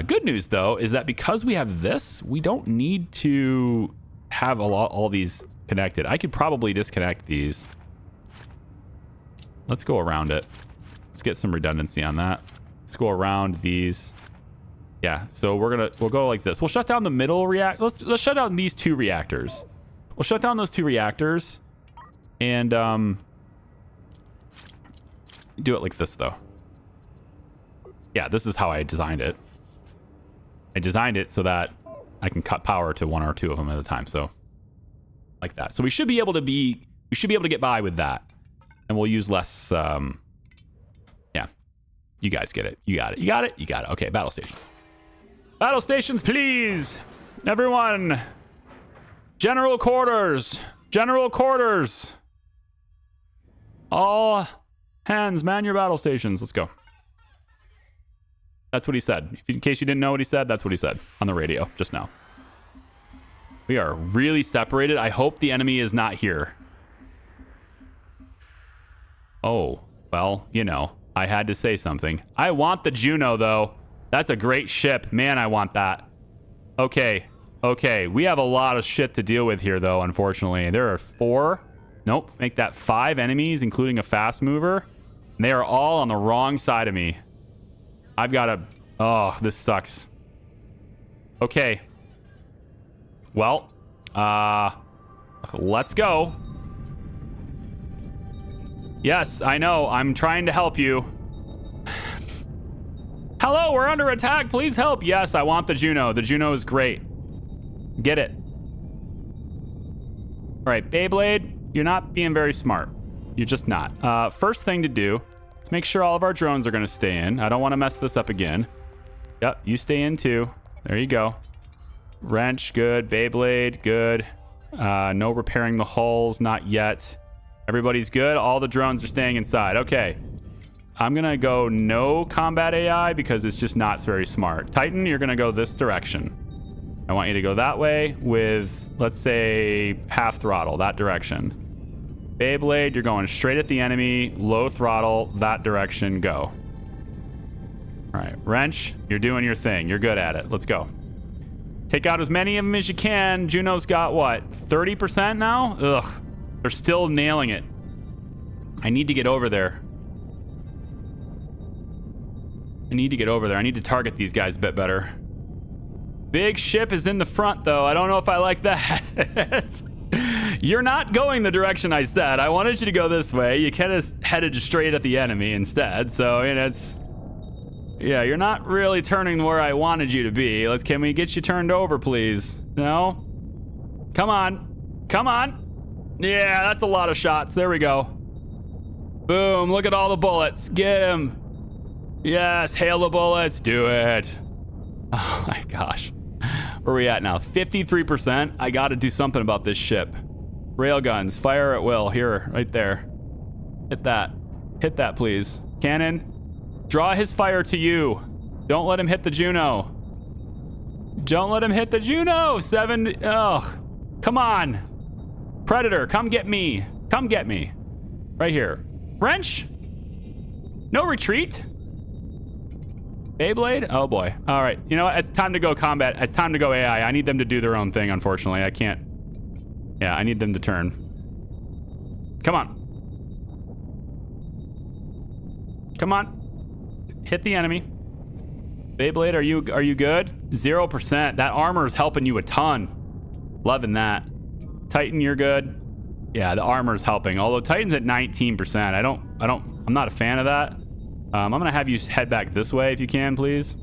Good news, though, is that because we have this, we don't need to have all these connected. I could probably disconnect these. Let's go around it. Let's get some redundancy on that. Let's go around these. Yeah, so we'll go like this. We'll shut down the middle reactor. Let's shut down these 2 reactors. We'll shut down those 2 reactors and do it like this, though. Yeah, this is how I designed it. I designed it so that I can cut power to 1 or 2 of them at a time. So like that. So we should be able to get by with that. And we'll use less, yeah. You guys get it. You got it. You got it. You got it. Okay, battle stations. Battle stations, please. Everyone. General quarters. General quarters. All hands, man your battle stations. Let's go. That's what he said. In case you didn't know what he said, that's what he said on the radio just now. We are really separated. I hope the enemy is not here. Oh, well, you know, I had to say something. I want the Juno, though. That's a great ship. Man, I want that. Okay. Okay. We have a lot of shit to deal with here, though, unfortunately. There are 4. Nope. Make that 5 enemies, including a fast mover. And they are all on the wrong side of me. I've got to... Oh, this sucks. Okay. Well, let's go. Yes, I know. I'm trying to help you. Hello, we're under attack. Please help. Yes, I want the Juno. The Juno is great. Get it. All right, Beyblade, you're not being very smart. You're just not. First thing to do... Let's make sure all of our drones are going to stay in. I don't want to mess this up again. Yep, you stay in too. There you go. Wrench, good. Beyblade, good. No repairing the hulls, not yet. Everybody's good. All the drones are staying inside. Okay. I'm going to go no combat AI because it's just not very smart. Titan, you're going to go this direction. I want you to go that way with, let's say, half throttle, that direction. Beyblade, you're going straight at the enemy, low throttle, that direction, go. All right, Wrench, you're doing your thing. You're good at it. Let's go. Take out as many of them as you can. Juno's got what, 30% now? Ugh, they're still nailing it. I need to get over there. I need to target these guys a bit better. Big ship is in the front, though. I don't know if I like that. You're not going the direction I said. I wanted you to go this way. You kind of headed straight at the enemy instead. So, you know, it's... Yeah, you're not really turning where I wanted you to be. Can we get you turned over, please? No? Come on. Come on. Yeah, that's a lot of shots. There we go. Boom. Look at all the bullets. Get him. Yes, hail the bullets. Do it. Oh, my gosh. Where are we at now? 53%. I got to do something about this ship. Railguns, fire at will. Here, right there. Hit that. Hit that, please. Cannon, draw his fire to you. Don't let him hit the Juno. Don't let him hit the Juno. 7. Oh, come on. Predator, come get me. Come get me. Right here. Wrench? No retreat? Beyblade? Oh boy. All right. You know what? It's time to go combat. It's time to go AI. I need them to do their own thing, unfortunately. I can't. Yeah, I need them to turn. Come on. Come on. Hit the enemy. Beyblade, are you good? 0%. That armor is helping you a ton. Loving that. Titan, you're good. Yeah, the armor is helping. Although Titan's at 19%. I'm not a fan of that. I'm gonna have you head back this way if you can, please.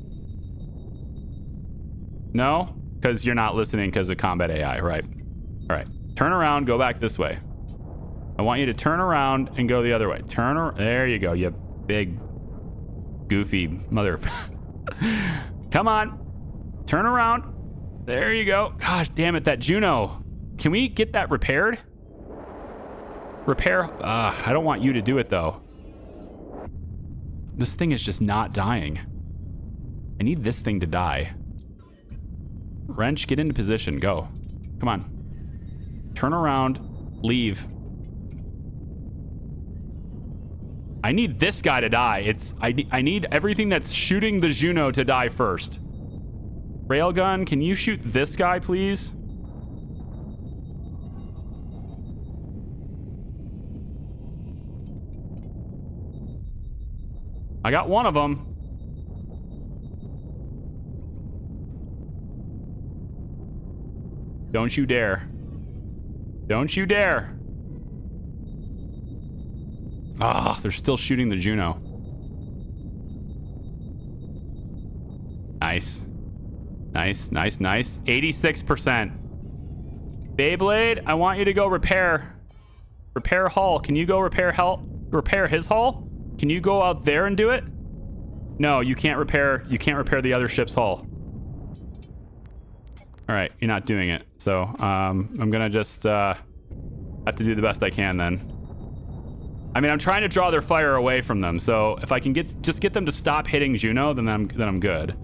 No? Because you're not listening because of combat AI, right? All right. Turn around, go back this way. I want you to turn around and go the other way. There you go, you big, goofy mother. Come on. Turn around. There you go. Gosh damn it, that Juno. Can we get that repaired? Repair? I don't want you to do it, though. This thing is just not dying. I need this thing to die. Wrench, get into position. Go. Come on. Turn around. Leave. I need this guy to die. I need everything that's shooting the Juno to die first. Railgun, can you shoot this guy, please? I got one of them. Don't you dare. Don't you dare. Ah, they're still shooting the Juno. Nice. Nice, nice, nice. 86%. Beyblade, I want you to go repair. Repair hull. Can you go repair his hull? Can you go out there and do it? No, you can't repair the other ship's hull. All right, you're not doing it. So, I'm gonna just have to do the best I can then. I mean, I'm trying to draw their fire away from them. So, if I can just get them to stop hitting Juno, then I'm good.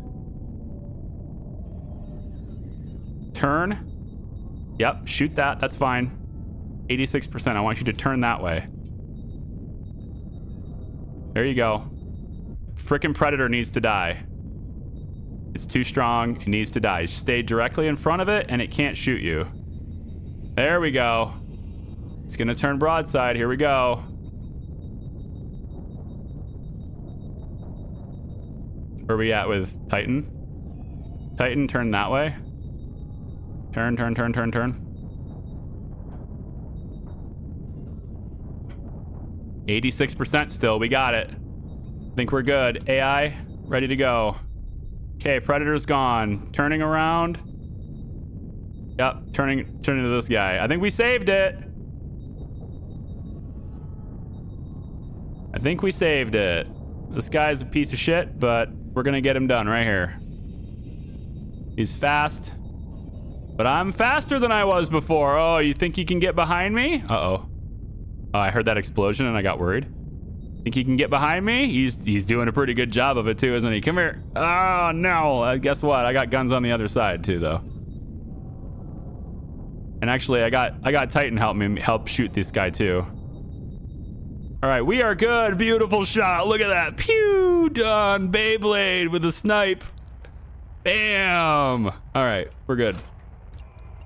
Turn. Yep, shoot that. That's fine. 86%. I want you to turn that way. There you go. Frickin' Predator needs to die. It's too strong. It needs to die. Stay directly in front of it, and it can't shoot you. There we go. It's gonna turn broadside. Here we go. Where are we at with Titan? Titan, turn that way. Turn, turn, turn, turn, turn. 86% still. We got it. Think we're good. AI, ready to go. Okay, Predator's gone. Turning around. Yep, turning to this guy. I think we saved it. I think we saved it. This guy's a piece of shit, but we're gonna get him done right here. He's fast, but I'm faster than I was before. Oh, you think you can get behind me? Uh-oh. Oh, I heard that explosion and I got worried. Think he can get behind me? He's doing a pretty good job of it too, isn't he? Come here. Oh no! Guess what? I got guns on the other side too, though. And actually, I got Titan help shoot this guy too. All right, we are good. Beautiful shot. Look at that. Pew! Done. Beyblade with a snipe. Bam! All right, we're good.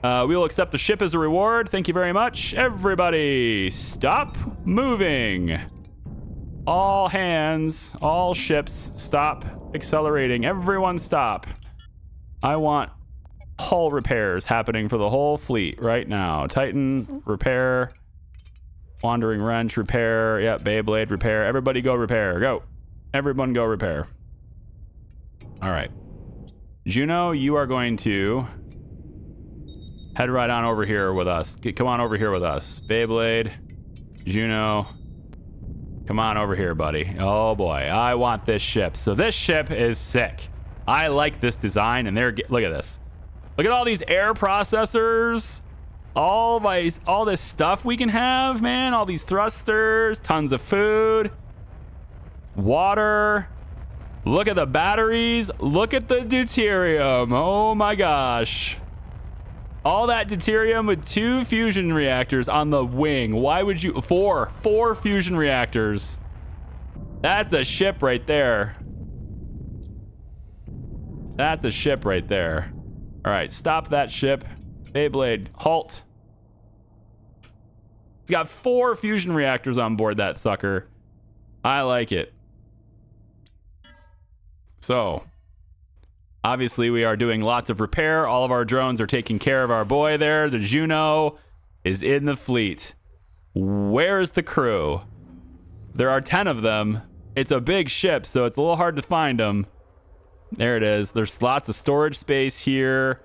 We will accept the ship as a reward. Thank you very much. Everybody, stop moving. All hands, all ships, stop accelerating. Everyone stop. I want hull repairs happening for the whole fleet right now. Titan, repair. Wandering Wrench, repair. Yep, Beyblade, repair. Everybody go repair. Go. Everyone go repair. All right. Juno, you are going to head right on over here with us. Come on over here with us. Beyblade, Juno, come on over here, buddy. Oh boy, I want this ship. So this ship is sick. I like this design, and look at this. Look at all these air processors. All this stuff we can have, man. All these thrusters, tons of food, water. Look at the batteries. Look at the deuterium. Oh my gosh. All that deuterium with 2 fusion reactors on the wing. Why would you? 4 fusion reactors. That's a ship right there. That's a ship right there. All right, stop that ship. Beyblade, halt. It's got 4 fusion reactors on board that sucker. I like it. So, obviously, we are doing lots of repair. All of our drones are taking care of our boy there. The Juno is in the fleet. Where's the crew? There are 10 of them. It's a big ship, so it's a little hard to find them. There it is. There's lots of storage space here.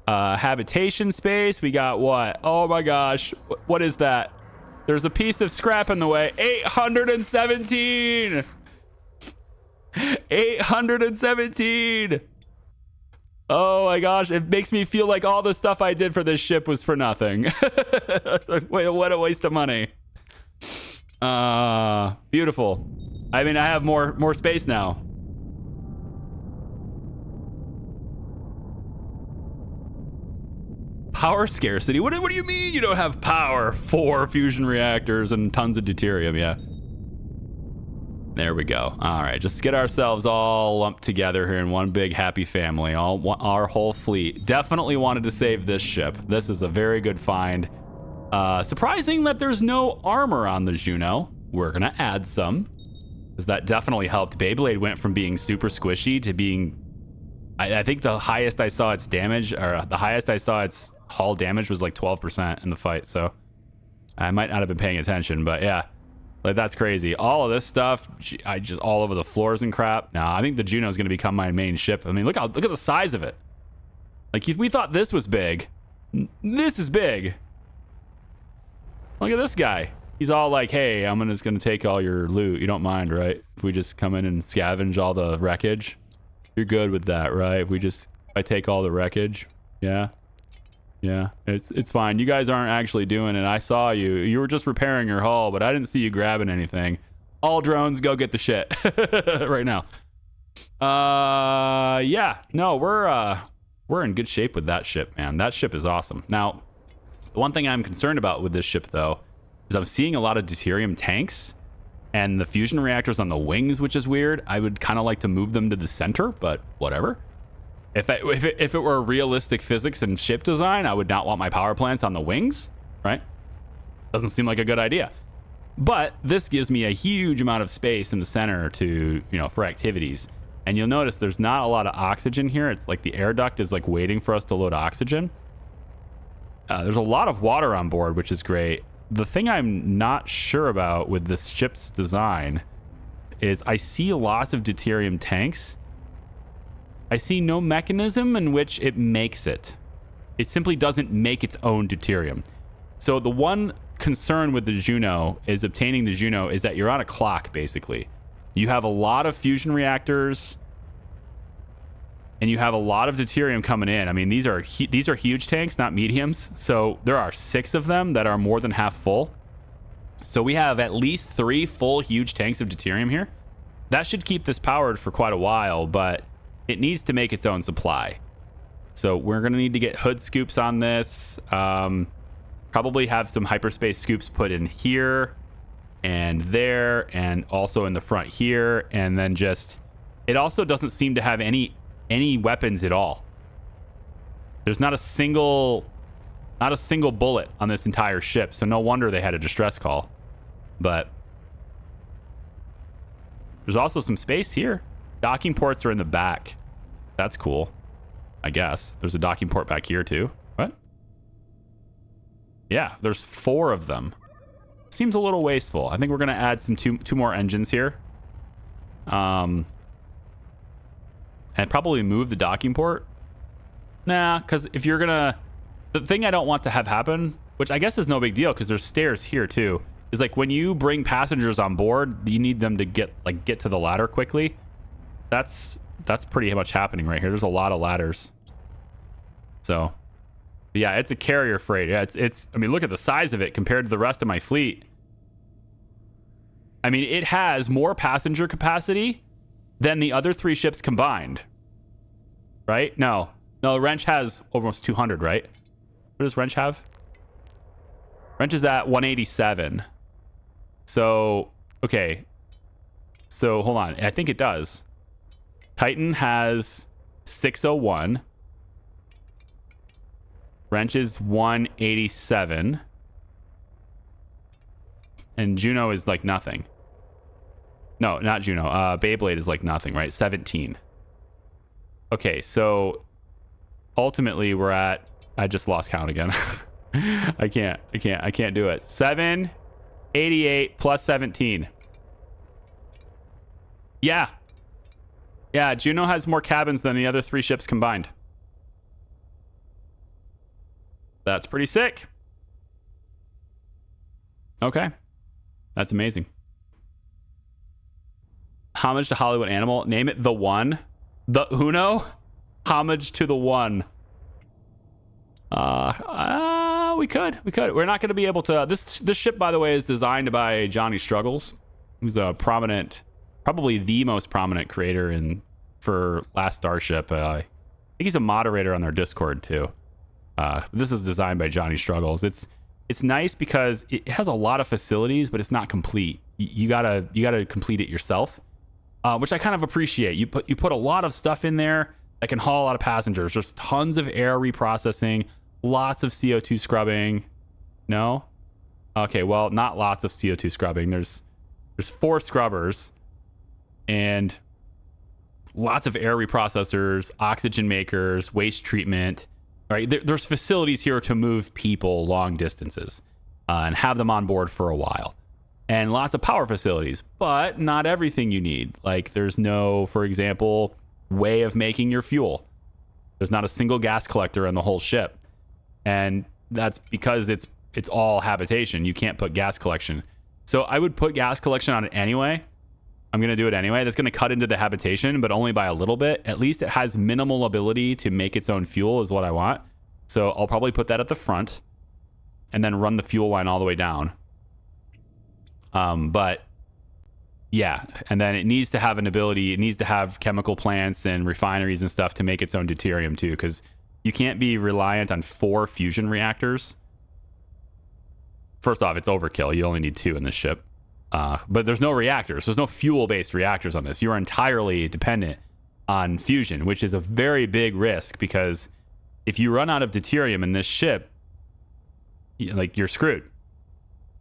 Habitation space. We got what? Oh my gosh. What is that? There's a piece of scrap in the way. 817! 817! Oh my gosh, it makes me feel like all the stuff I did for this ship was for nothing. What a waste of money. Beautiful. I mean, I have more space now. Power scarcity? What do you mean you don't have power? 4 fusion reactors and tons of deuterium, yeah. There we go. All right, just get ourselves all lumped together here in one big happy family. Our whole fleet. Definitely wanted to save this ship. This is a very good find. Surprising that there's no armor on the Juno. We're gonna add some, because that definitely helped. Beyblade went from being super squishy to being, I think the highest I saw its damage, or the highest I saw its hull damage was like 12% in the fight. So I might not have been paying attention, but yeah. Like, that's crazy. All of this stuff, I just all over the floors and crap. Now, I think the Juno is going to become my main ship. I mean, look at the size of it. Like, if we thought this was big, this is big. Look at this guy. He's all like, hey, I'm just going to take all your loot. You don't mind, right? If we just come in and scavenge all the wreckage? You're good with that, right? If I take all the wreckage? Yeah. Yeah, it's fine. You guys aren't actually doing it. I saw you. You were just repairing your hull, but I didn't see you grabbing anything. All drones, go get the shit right now. Yeah. No, we're in good shape with that ship, man. That ship is awesome. Now, the one thing I'm concerned about with this ship, though, is I'm seeing a lot of deuterium tanks and the fusion reactors on the wings, which is weird. I would kind of like to move them to the center, but whatever. If it were realistic physics and ship design, I would not want my power plants on the wings, right? Doesn't seem like a good idea. But this gives me a huge amount of space in the center to, for activities. And you'll notice there's not a lot of oxygen here. It's like the air duct is like waiting for us to load oxygen. There's a lot of water on board, which is great. The thing I'm not sure about with this ship's design is I see lots of deuterium tanks. I see no mechanism in which it makes it. It simply doesn't make its own deuterium. So the one concern with the Juno is obtaining the Juno is that you're on a clock, basically. You have a lot of fusion reactors and you have a lot of deuterium coming in. I mean, these are huge tanks, not mediums. So there are 6 of them that are more than half full. So we have at least 3 full huge tanks of deuterium here. That should keep this powered for quite a while, but it needs to make its own supply. So we're going to need to get hood scoops on this. Probably have some hyperspace scoops put in here and there and also in the front here. And then it also doesn't seem to have any weapons at all. There's not a single bullet on this entire ship. So no wonder they had a distress call. But there's also some space here. Docking ports are in the back. That's cool, I guess. There's a docking port back here too. What? Yeah, there's 4 of them. Seems a little wasteful. I think we're gonna add some two more engines here. And probably move the docking port. Nah, because if you're gonna, the thing I don't want to have happen, which I guess is no big deal because there's stairs here too, is like when you bring passengers on board, you need them to get to the ladder quickly. That's pretty much happening right here. There's a lot of ladders. So, yeah, it's a carrier freight. Yeah, it's. I mean, look at the size of it compared to the rest of my fleet. I mean, it has more passenger capacity than the other 3 ships combined. Right? No, Wrench has almost 200, right? What does Wrench have? Wrench is at 187. So, okay. So, hold on. I think it does. Titan has 601. Wrench is 187. And Juno is like nothing. No, not Juno. Beyblade is like nothing, right? 17. Okay, so ultimately we're at... I just lost count again. I can't do it. 788 plus 17. Yeah. Yeah, Juno has more cabins than the other 3 ships combined. That's pretty sick. Okay. That's amazing. Homage to Hollywood Animal. Name it the One. The Uno? Homage to the One. We could. We're not going to be able to... This ship, by the way, is designed by Johnny Struggles. He's a prominent... Probably the most prominent creator for Last Starship. I think he's a moderator on their Discord, too. This is designed by Johnny Struggles. It's nice because it has a lot of facilities, but it's not complete. You gotta complete it yourself, which I kind of appreciate. You put a lot of stuff in there that can haul a lot of passengers. There's tons of air reprocessing, lots of CO2 scrubbing. No? Okay, well, not lots of CO2 scrubbing. There's 4 scrubbers and lots of air reprocessors, oxygen makers, waste treatment. Right, there's facilities here to move people long distances and have them on board for a while. And lots of power facilities, but not everything you need. Like there's no, for example, way of making your fuel. There's not a single gas collector on the whole ship. And that's because it's all habitation. You can't put gas collection. So I would put gas collection on it anyway. I'm going to do it anyway. That's going to cut into the habitation, but only by a little bit. At least it has minimal ability to make its own fuel is what I want. So I'll probably put that at the front and then run the fuel line all the way down. But yeah, and then it needs to have an ability. It needs to have chemical plants and refineries and stuff to make its own deuterium too, because you can't be reliant on 4 fusion reactors. First off, it's overkill. You only need 2 in this ship. But there's no reactors. There's no fuel-based reactors on this. You are entirely dependent on fusion, which is a very big risk because if you run out of deuterium in this ship, you're screwed.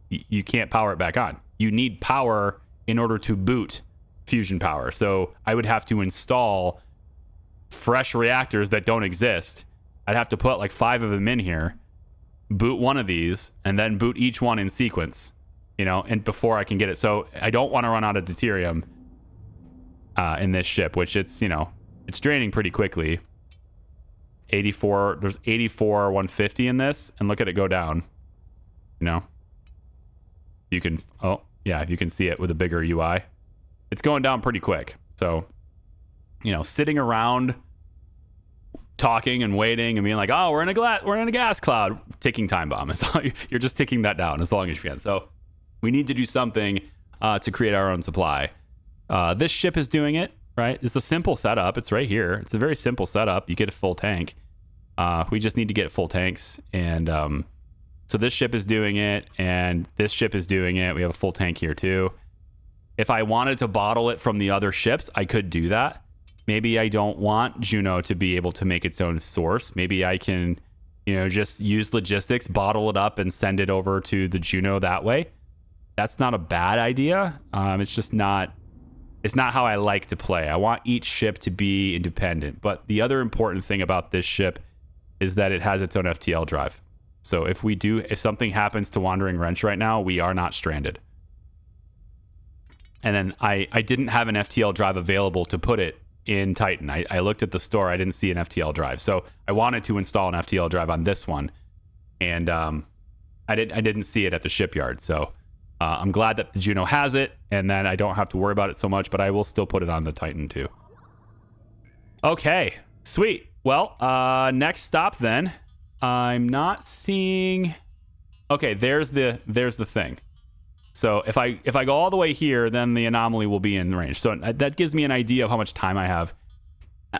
You can't power it back on. You need power in order to boot fusion power. So I would have to install fresh reactors that don't exist. I'd have to put like 5 of them in here, boot one of these, and then boot each one in sequence. And before I can get it. So I don't want to run out of deuterium in this ship, which it's draining pretty quickly. 84, there's 84, 150 in this, and look at it go down. You can, if you can see it with a bigger UI. It's going down pretty quick. So, sitting around talking and waiting and being like, oh, we're in a gas cloud, ticking time bomb. You're just ticking that down as long as you can. So we need to do something to create our own supply. This ship is doing it, right? It's a simple setup. It's right here. It's a very simple setup. You get a full tank. We just need to get full tanks. And so this ship is doing it, and this ship is doing it. We have a full tank here too. If I wanted to bottle it from the other ships, I could do that. Maybe I don't want Juno to be able to make its own source. Maybe I can, just use logistics, bottle it up, and send it over to the Juno that way. That's not a bad idea. It's just not how I like to play. I want each ship to be independent. But the other important thing about this ship is that it has its own FTL drive. So if something happens to Wandering Wrench right now, we are not stranded. And then I didn't have an FTL drive available to put it in Titan. I looked at the store. I didn't see an FTL drive. So I wanted to install an FTL drive on this one. And I didn't see it at the shipyard. So I'm glad that the Juno has it, and then I don't have to worry about it so much, but I will still put it on the Titan too. Okay, sweet. Well, next stop then. I'm not seeing... Okay, there's the thing. So if I go all the way here, then the anomaly will be in range. So that gives me an idea of how much time I have.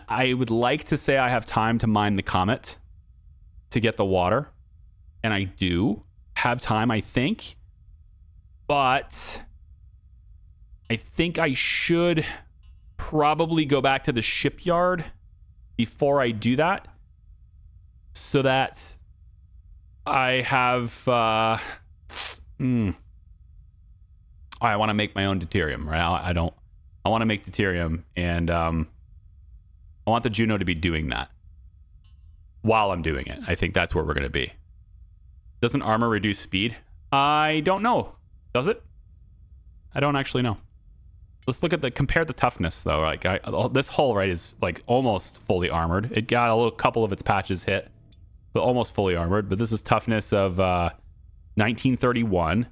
I would like to say I have time to mine the comet to get the water. And I do have time, I think. But I think I should probably go back to the shipyard before I do that. So that I have... I want to make my own deuterium, right? I want to make deuterium, and I want the Juno to be doing that while I'm doing it. I think that's where we're going to be. Doesn't armor reduce speed? I don't know. Does it? I don't actually know. Let's look at compare the toughness though. Like this hull, right, is like almost fully armored. It got a couple of its patches hit, but almost fully armored. But this is toughness of 1931.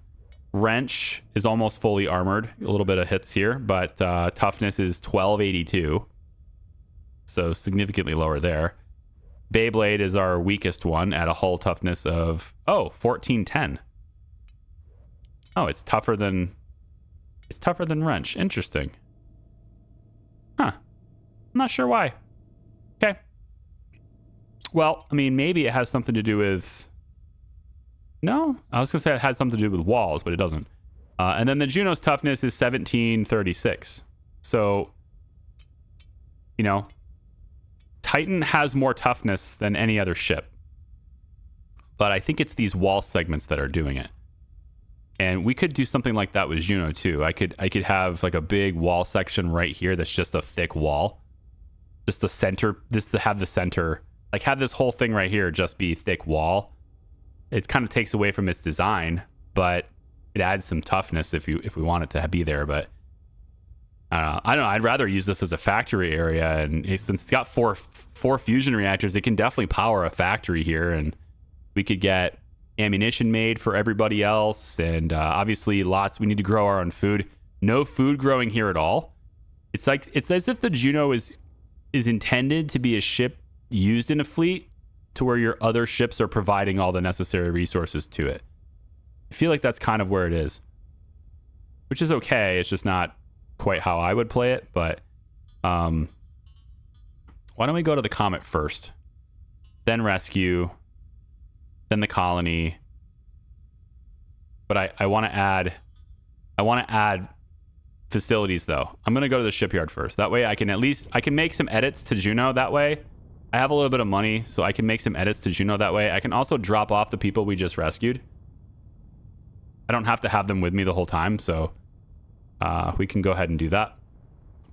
Wrench is almost fully armored. A little bit of hits here, but toughness is 1282. So significantly lower there. Beyblade is our weakest one at a hull toughness of 1410. Oh, it's tougher than Wrench. Interesting. Huh. I'm not sure why. Okay. Well, I mean, maybe it has something to do with... No? I was going to say it has something to do with walls, but it doesn't. And then the Juno's toughness is 1736. So, you know, Titan has more toughness than any other ship. But I think it's these wall segments that are doing it. And we could do something like that with Juno too. I could have like a big wall section right here that's just a thick wall. Just the center, this to have the center, like have this whole thing right here just be thick wall. It kind of takes away from its design, but it adds some toughness if we want it to be there. But I don't know. I'd rather use this as a factory area, and since it's got four fusion reactors, it can definitely power a factory here, and we could get ammunition made for everybody else, and obviously we need to grow our own food. No food growing here at all. It's as if the Juno is intended to be a ship used in a fleet, to where your other ships are providing all the necessary resources to it. I feel like that's kind of where it is, which is okay. It's just not quite how I would play it. But why don't we go to the comet first, then rescue, then the colony. But I want to add facilities though. I'm going to go to the shipyard first. That way I can make some edits to Juno that way. I have a little bit of money, so I can make some edits to Juno that way. I can also drop off the people we just rescued. I don't have to have them with me the whole time, so we can go ahead and do that.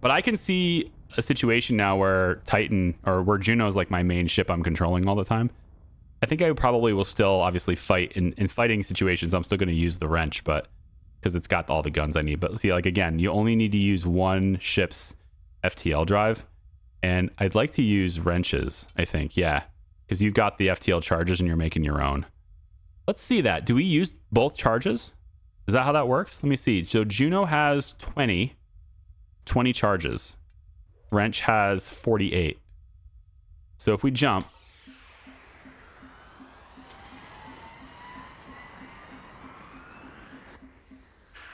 But I can see a situation now where where Juno is like my main ship I'm controlling all the time. I think I probably will still obviously fight in fighting situations. I'm still going to use the wrench, but because it's got all the guns I need. But see, like again, you only need to use one ship's FTL drive. And I'd like to use wrenches, I think. Yeah, because you've got the FTL charges and you're making your own. Let's see that. Do we use both charges? Is that how that works? Let me see. So Juno has 20 charges. Wrench has 48. So if we jump...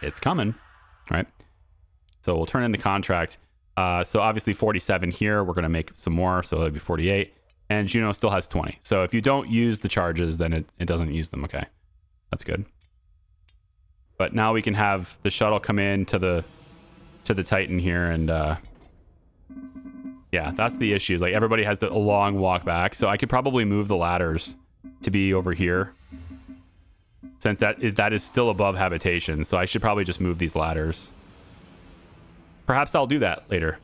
It's coming, right? So we'll turn in the contract. So obviously 47 here, we're going to make some more, so it'll be 48. And Juno still has 20. So if you don't use the charges, then it doesn't use them. Okay, that's good. But now we can have the shuttle come in to the Titan here, and yeah, that's the issue. Like everybody has a long walk back, so I could probably move the ladders to be over here, since that is still above habitation. So I should probably just move these ladders. Perhaps I'll do that later.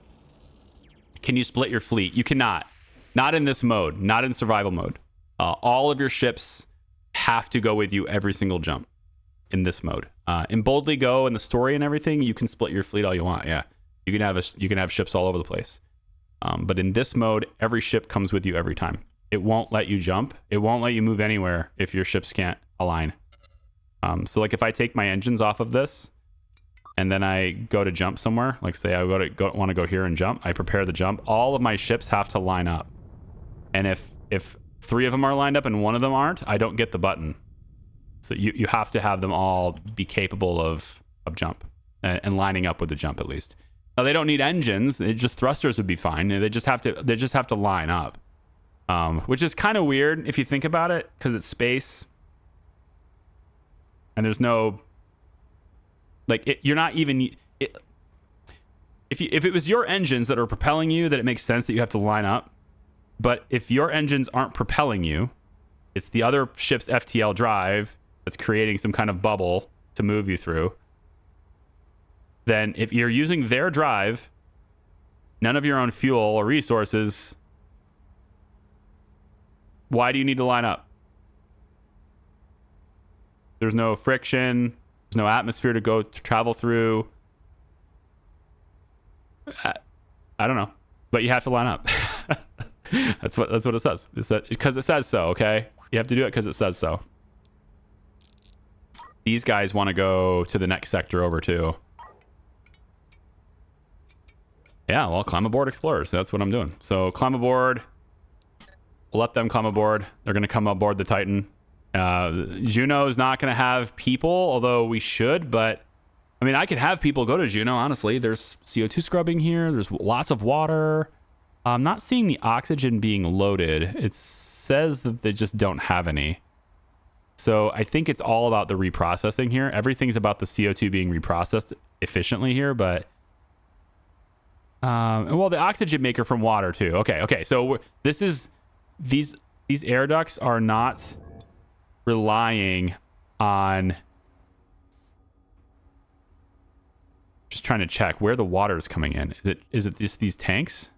Can you split your fleet? You cannot. Not in this mode. Not in survival mode. All of your ships have to go with you every single jump in this mode. In Boldly Go and the story and everything, you can split your fleet all you want. Yeah, you can have ships all over the place. But in this mode, every ship comes with you every time. It won't let you jump. It won't let you move anywhere if your ships can't align. So like if I take my engines off of this, and then I go to jump somewhere, like say I want to go here and jump, I prepare the jump, all of my ships have to line up. And if 3 of them are lined up and 1 of them aren't, I don't get the button. So you have to have them all be capable of jump and lining up with the jump at least. Now they don't need engines. It just thrusters would be fine. They just have to line up, which is kind of weird if you think about it, because it's space and there's no you're not even. If it was your engines that are propelling you, that it makes sense that you have to line up. But if your engines aren't propelling you, it's the other ship's FTL drive that's creating some kind of bubble to move you through. Then if you're using their drive, none of your own fuel or resources, why do you need to line up? There's no friction. There's no atmosphere to travel through. I don't know, but you have to line up. That's what it says. It's that because it says so. Okay, you have to do it because it says so. These guys want to go to the next sector over too. Yeah, well, climb aboard explorers. That's what I'm doing. So climb aboard. We'll let them climb aboard. They're going to come aboard the Titan. Juno's not going to have people, although we should. But I mean, I could have people go to Juno. Honestly, there's CO2 scrubbing here. There's lots of water. I'm not seeing the oxygen being loaded. It says that they just don't have any. So I think it's all about the reprocessing here. Everything's about the CO2 being reprocessed efficiently here, but well, the oxygen maker from water too. Okay. So these air ducts are not relying on. Just trying to check where the water is coming in. Is it just these tanks?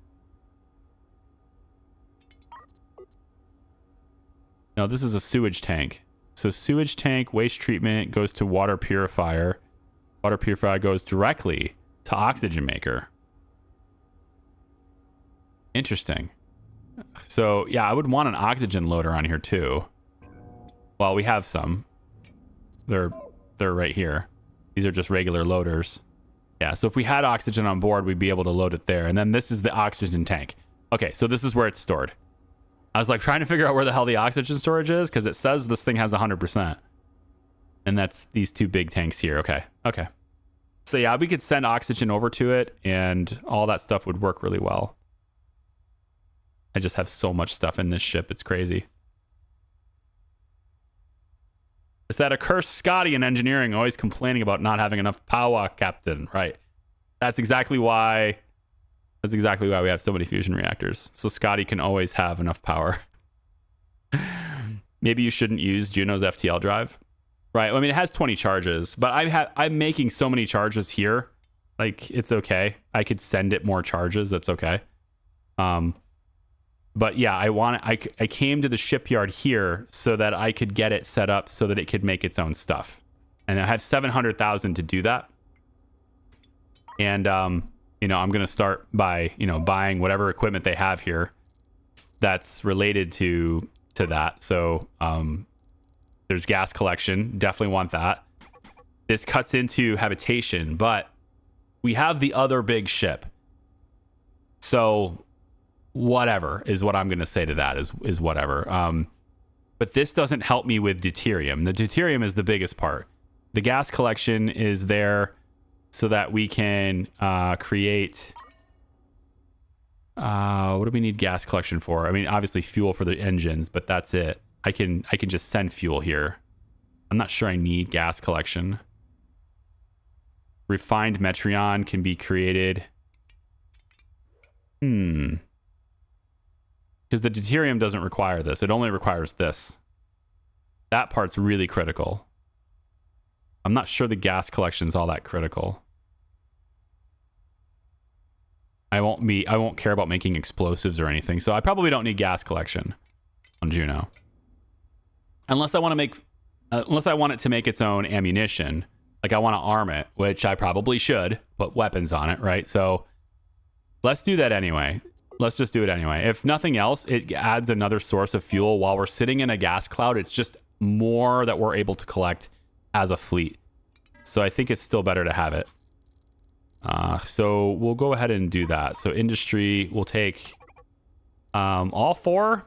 No, this is a sewage tank. So sewage tank, waste treatment goes to water purifier. Water purifier goes directly to oxygen maker. Interesting. So yeah, I would want an oxygen loader on here too. Well, we have some. They're right here. These are just regular loaders. Yeah, so if we had oxygen on board, we'd be able to load it there. And then this is the oxygen tank. Okay, so this is where it's stored. I was like trying to figure out where the hell the oxygen storage is because it says this thing has 100%. And that's these two big tanks here. Okay. So yeah, we could send oxygen over to it and all that stuff would work really well. I just have so much stuff in this ship. It's crazy. Is that a cursed Scotty in engineering, always complaining about not having enough power, Captain? Right. That's exactly why we have so many fusion reactors. So Scotty can always have enough power. Maybe you shouldn't use Juno's FTL drive. Right. I mean, it has 20 charges, but I'm making so many charges here. Like, it's okay. I could send it more charges. That's okay. But yeah, I came to the shipyard here so that I could get it set up so that it could make its own stuff. And I have 700,000 to do that. And, I'm going to start by, buying whatever equipment they have here that's related to that. So, there's gas collection. Definitely want that. This cuts into habitation, but we have the other big ship. So whatever is what I'm going to say to that is whatever. But this doesn't help me with deuterium. The deuterium is the biggest part. The gas collection is there so that we can create. What do we need gas collection for? I mean, obviously fuel for the engines, but that's it. I can just send fuel here. I'm not sure I need gas collection. Refined Metreon can be created. Because the deuterium doesn't require this. It only requires this. That part's really critical. I'm not sure the gas collection's all that critical. I won't care about making explosives or anything, so I probably don't need gas collection on Juno. Unless I want it to make its own ammunition. Like I want to arm it, which I probably should put weapons on it, right? So let's do that anyway. Let's just do it anyway. If nothing else, it adds another source of fuel while we're sitting in a gas cloud. It's just more that we're able to collect as a fleet. So I think it's still better to have it. So we'll go ahead and do that. So industry will take all four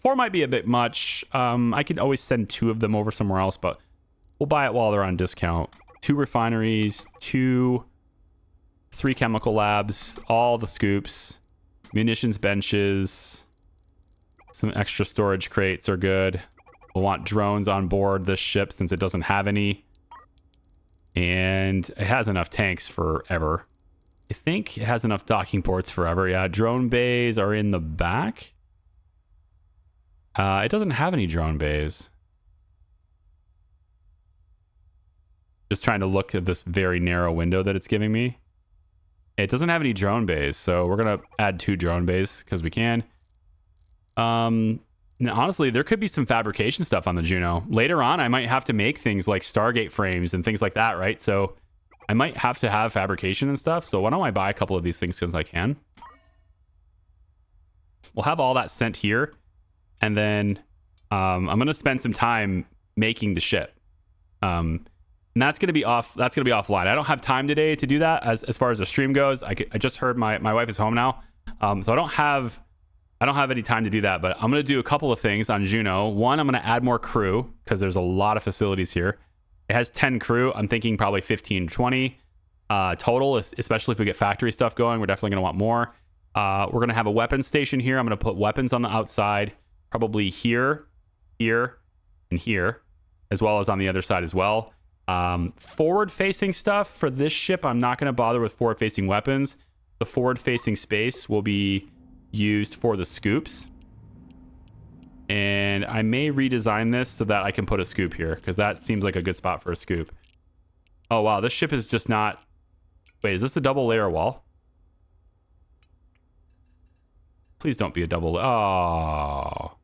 4 might be a bit much. I could always send 2 of them over somewhere else, but we'll buy it while they're on discount. 2 refineries, 3 chemical labs, all the scoops, munitions benches, some extra storage crates are good. We'll want drones on board this ship since it doesn't have any. And it has enough tanks forever. I think it has enough docking ports forever. Yeah, drone bays are in the back. It doesn't have any drone bays. Just trying to look at this very narrow window that it's giving me. It doesn't have any drone bays, so we're going to add 2 drone bays because we can. Now, honestly, there could be some fabrication stuff on the Juno. Later on, I might have to make things like Stargate frames and things like that, right? So I might have to have fabrication and stuff. So why don't I buy a couple of these things since I can? We'll have all that sent here. And then I'm going to spend some time making the ship. And that's going to be off. That's going to be offline. I don't have time today to do that as far as the stream goes. I just heard my wife is home now. So I don't have any time to do that, but I'm going to do a couple of things on Juno. One, I'm going to add more crew because there's a lot of facilities here. It has 10 crew. I'm thinking probably 15, 20 total, especially if we get factory stuff going. We're definitely going to want more. We're going to have a weapons station here. I'm going to put weapons on the outside, probably here, here, and here, as well as on the other side as well. Forward-facing stuff for this ship, I'm not going to bother with forward-facing weapons. The forward-facing space will be used for the scoops, and I may redesign this so that I can put a scoop here because that seems like a good spot for a scoop. Oh wow, this ship is just not... Wait, is this a double layer wall? Please don't be a double... Oh,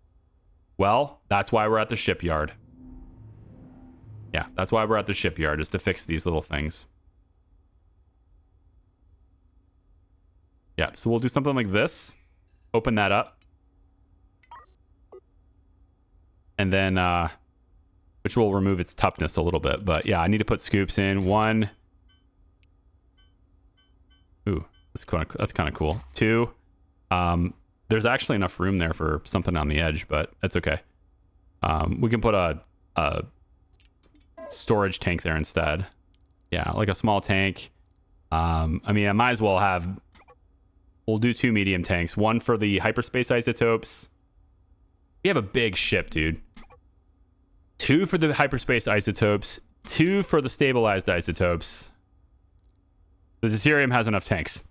well, that's why we're at the shipyard. Yeah, that's why we're at the shipyard, is to fix these little things. Yeah, so we'll do something like this. Open that up. And then, which will remove its toughness a little bit. But yeah, I need to put scoops in. 1. Ooh, that's kind of cool. 2. There's actually enough room there for something on the edge, but that's okay. We can put a storage tank there instead. Yeah, like a small tank. I mean, I might as well have... We'll do 2 medium tanks. 1 for the hyperspace isotopes. We have a big ship, dude. 2 for the hyperspace isotopes. 2 for the stabilized isotopes. The deuterium has enough tanks.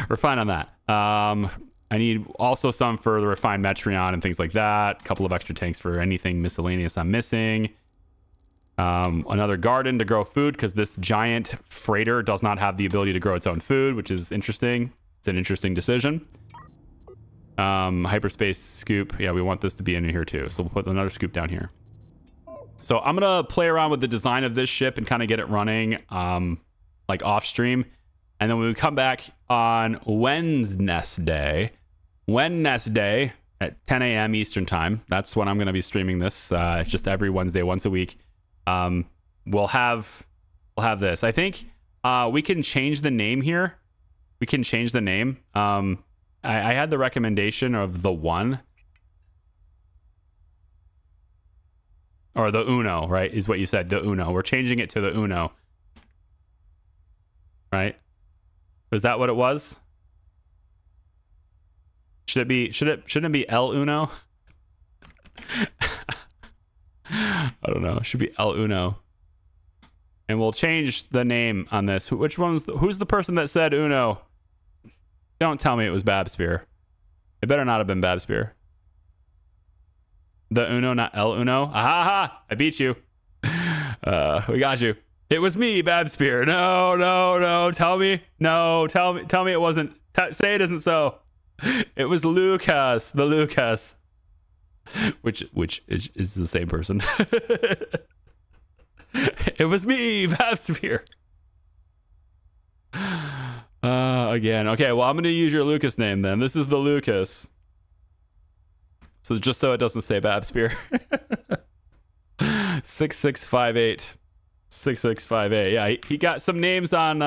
We're fine on that. I need also some for the refined Metreon and things like that. A couple of extra tanks for anything miscellaneous I'm missing. Another garden to grow food because this giant freighter does not have the ability to grow its own food, which is interesting. It's an interesting decision. Hyperspace scoop. Yeah, we want this to be in here too. So we'll put another scoop down here. So I'm going to play around with the design of this ship and kind of get it running like off stream. And then when we come back on Wednesday at 10 a.m. Eastern time, that's when I'm going to be streaming this. Just every Wednesday, once a week. We'll have this. I think we can change the name here. We can change the name. I had the recommendation of the 1. Or the Uno, right? Is what you said, the Uno. We're changing it to the Uno. Right? Was that what it was? Shouldn't it be El Uno? I don't know. It should be El Uno. And we'll change the name on this. Who's the person that said Uno? Don't tell me it was Babspear. It better not have been Babspear. The Uno, not El Uno. Aha! I beat you. We got you. It was me, Babspear. No. Tell me it wasn't. Say it isn't so. It was Lucas. The Lucas. Which is the same person. It was me, Babspear. Again. Okay, well, I'm going to use your Lucas name then. This is the Lucas. So just so it doesn't say Babspear. 6658. 6658. Yeah, he got some names on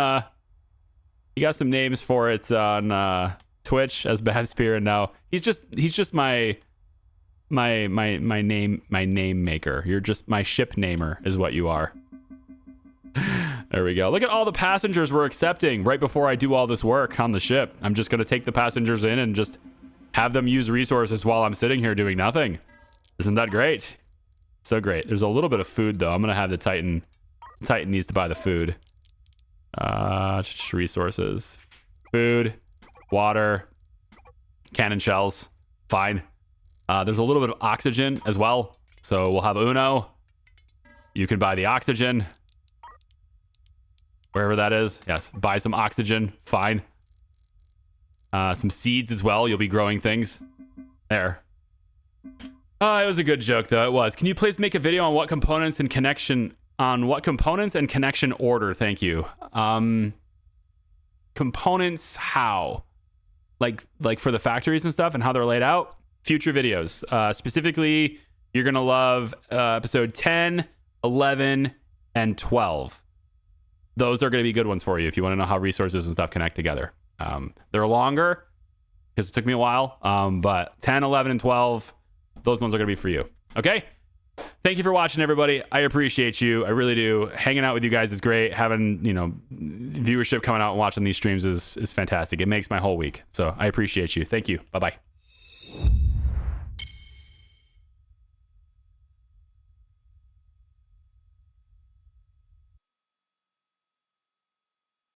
he got some names for it on Twitch as Babspear, and now he's just my my name maker. You're just my ship namer is what you are. There we go. Look at all the passengers we're accepting right before I do all this work on the ship. I'm just going to take the passengers in and just have them use resources while I'm sitting here doing nothing. Isn't that great? So great. There's a little bit of food, though. I'm going to have the Titan. Titan needs to buy the food. Resources. Food. Water. Cannon shells. Fine. There's a little bit of oxygen as well. So we'll have Uno. You can buy the oxygen. Wherever that is. Yes, buy some oxygen. Fine. Some seeds as well. You'll be growing things. There. It was a good joke, though. It was. Can you please make a video on what components and connection order? Thank you. Components how? Like for the factories and stuff and how they're laid out? Future videos. Specifically, you're going to love episode 10, 11, and 12. Those are going to be good ones for you if you want to know how resources and stuff connect together. They're longer because it took me a while, but 10, 11, and 12, those ones are going to be for you. Okay? Thank you for watching, everybody. I appreciate you. I really do. Hanging out with you guys is great. Having, viewership coming out and watching these streams is fantastic. It makes my whole week. So I appreciate you. Thank you. Bye-bye.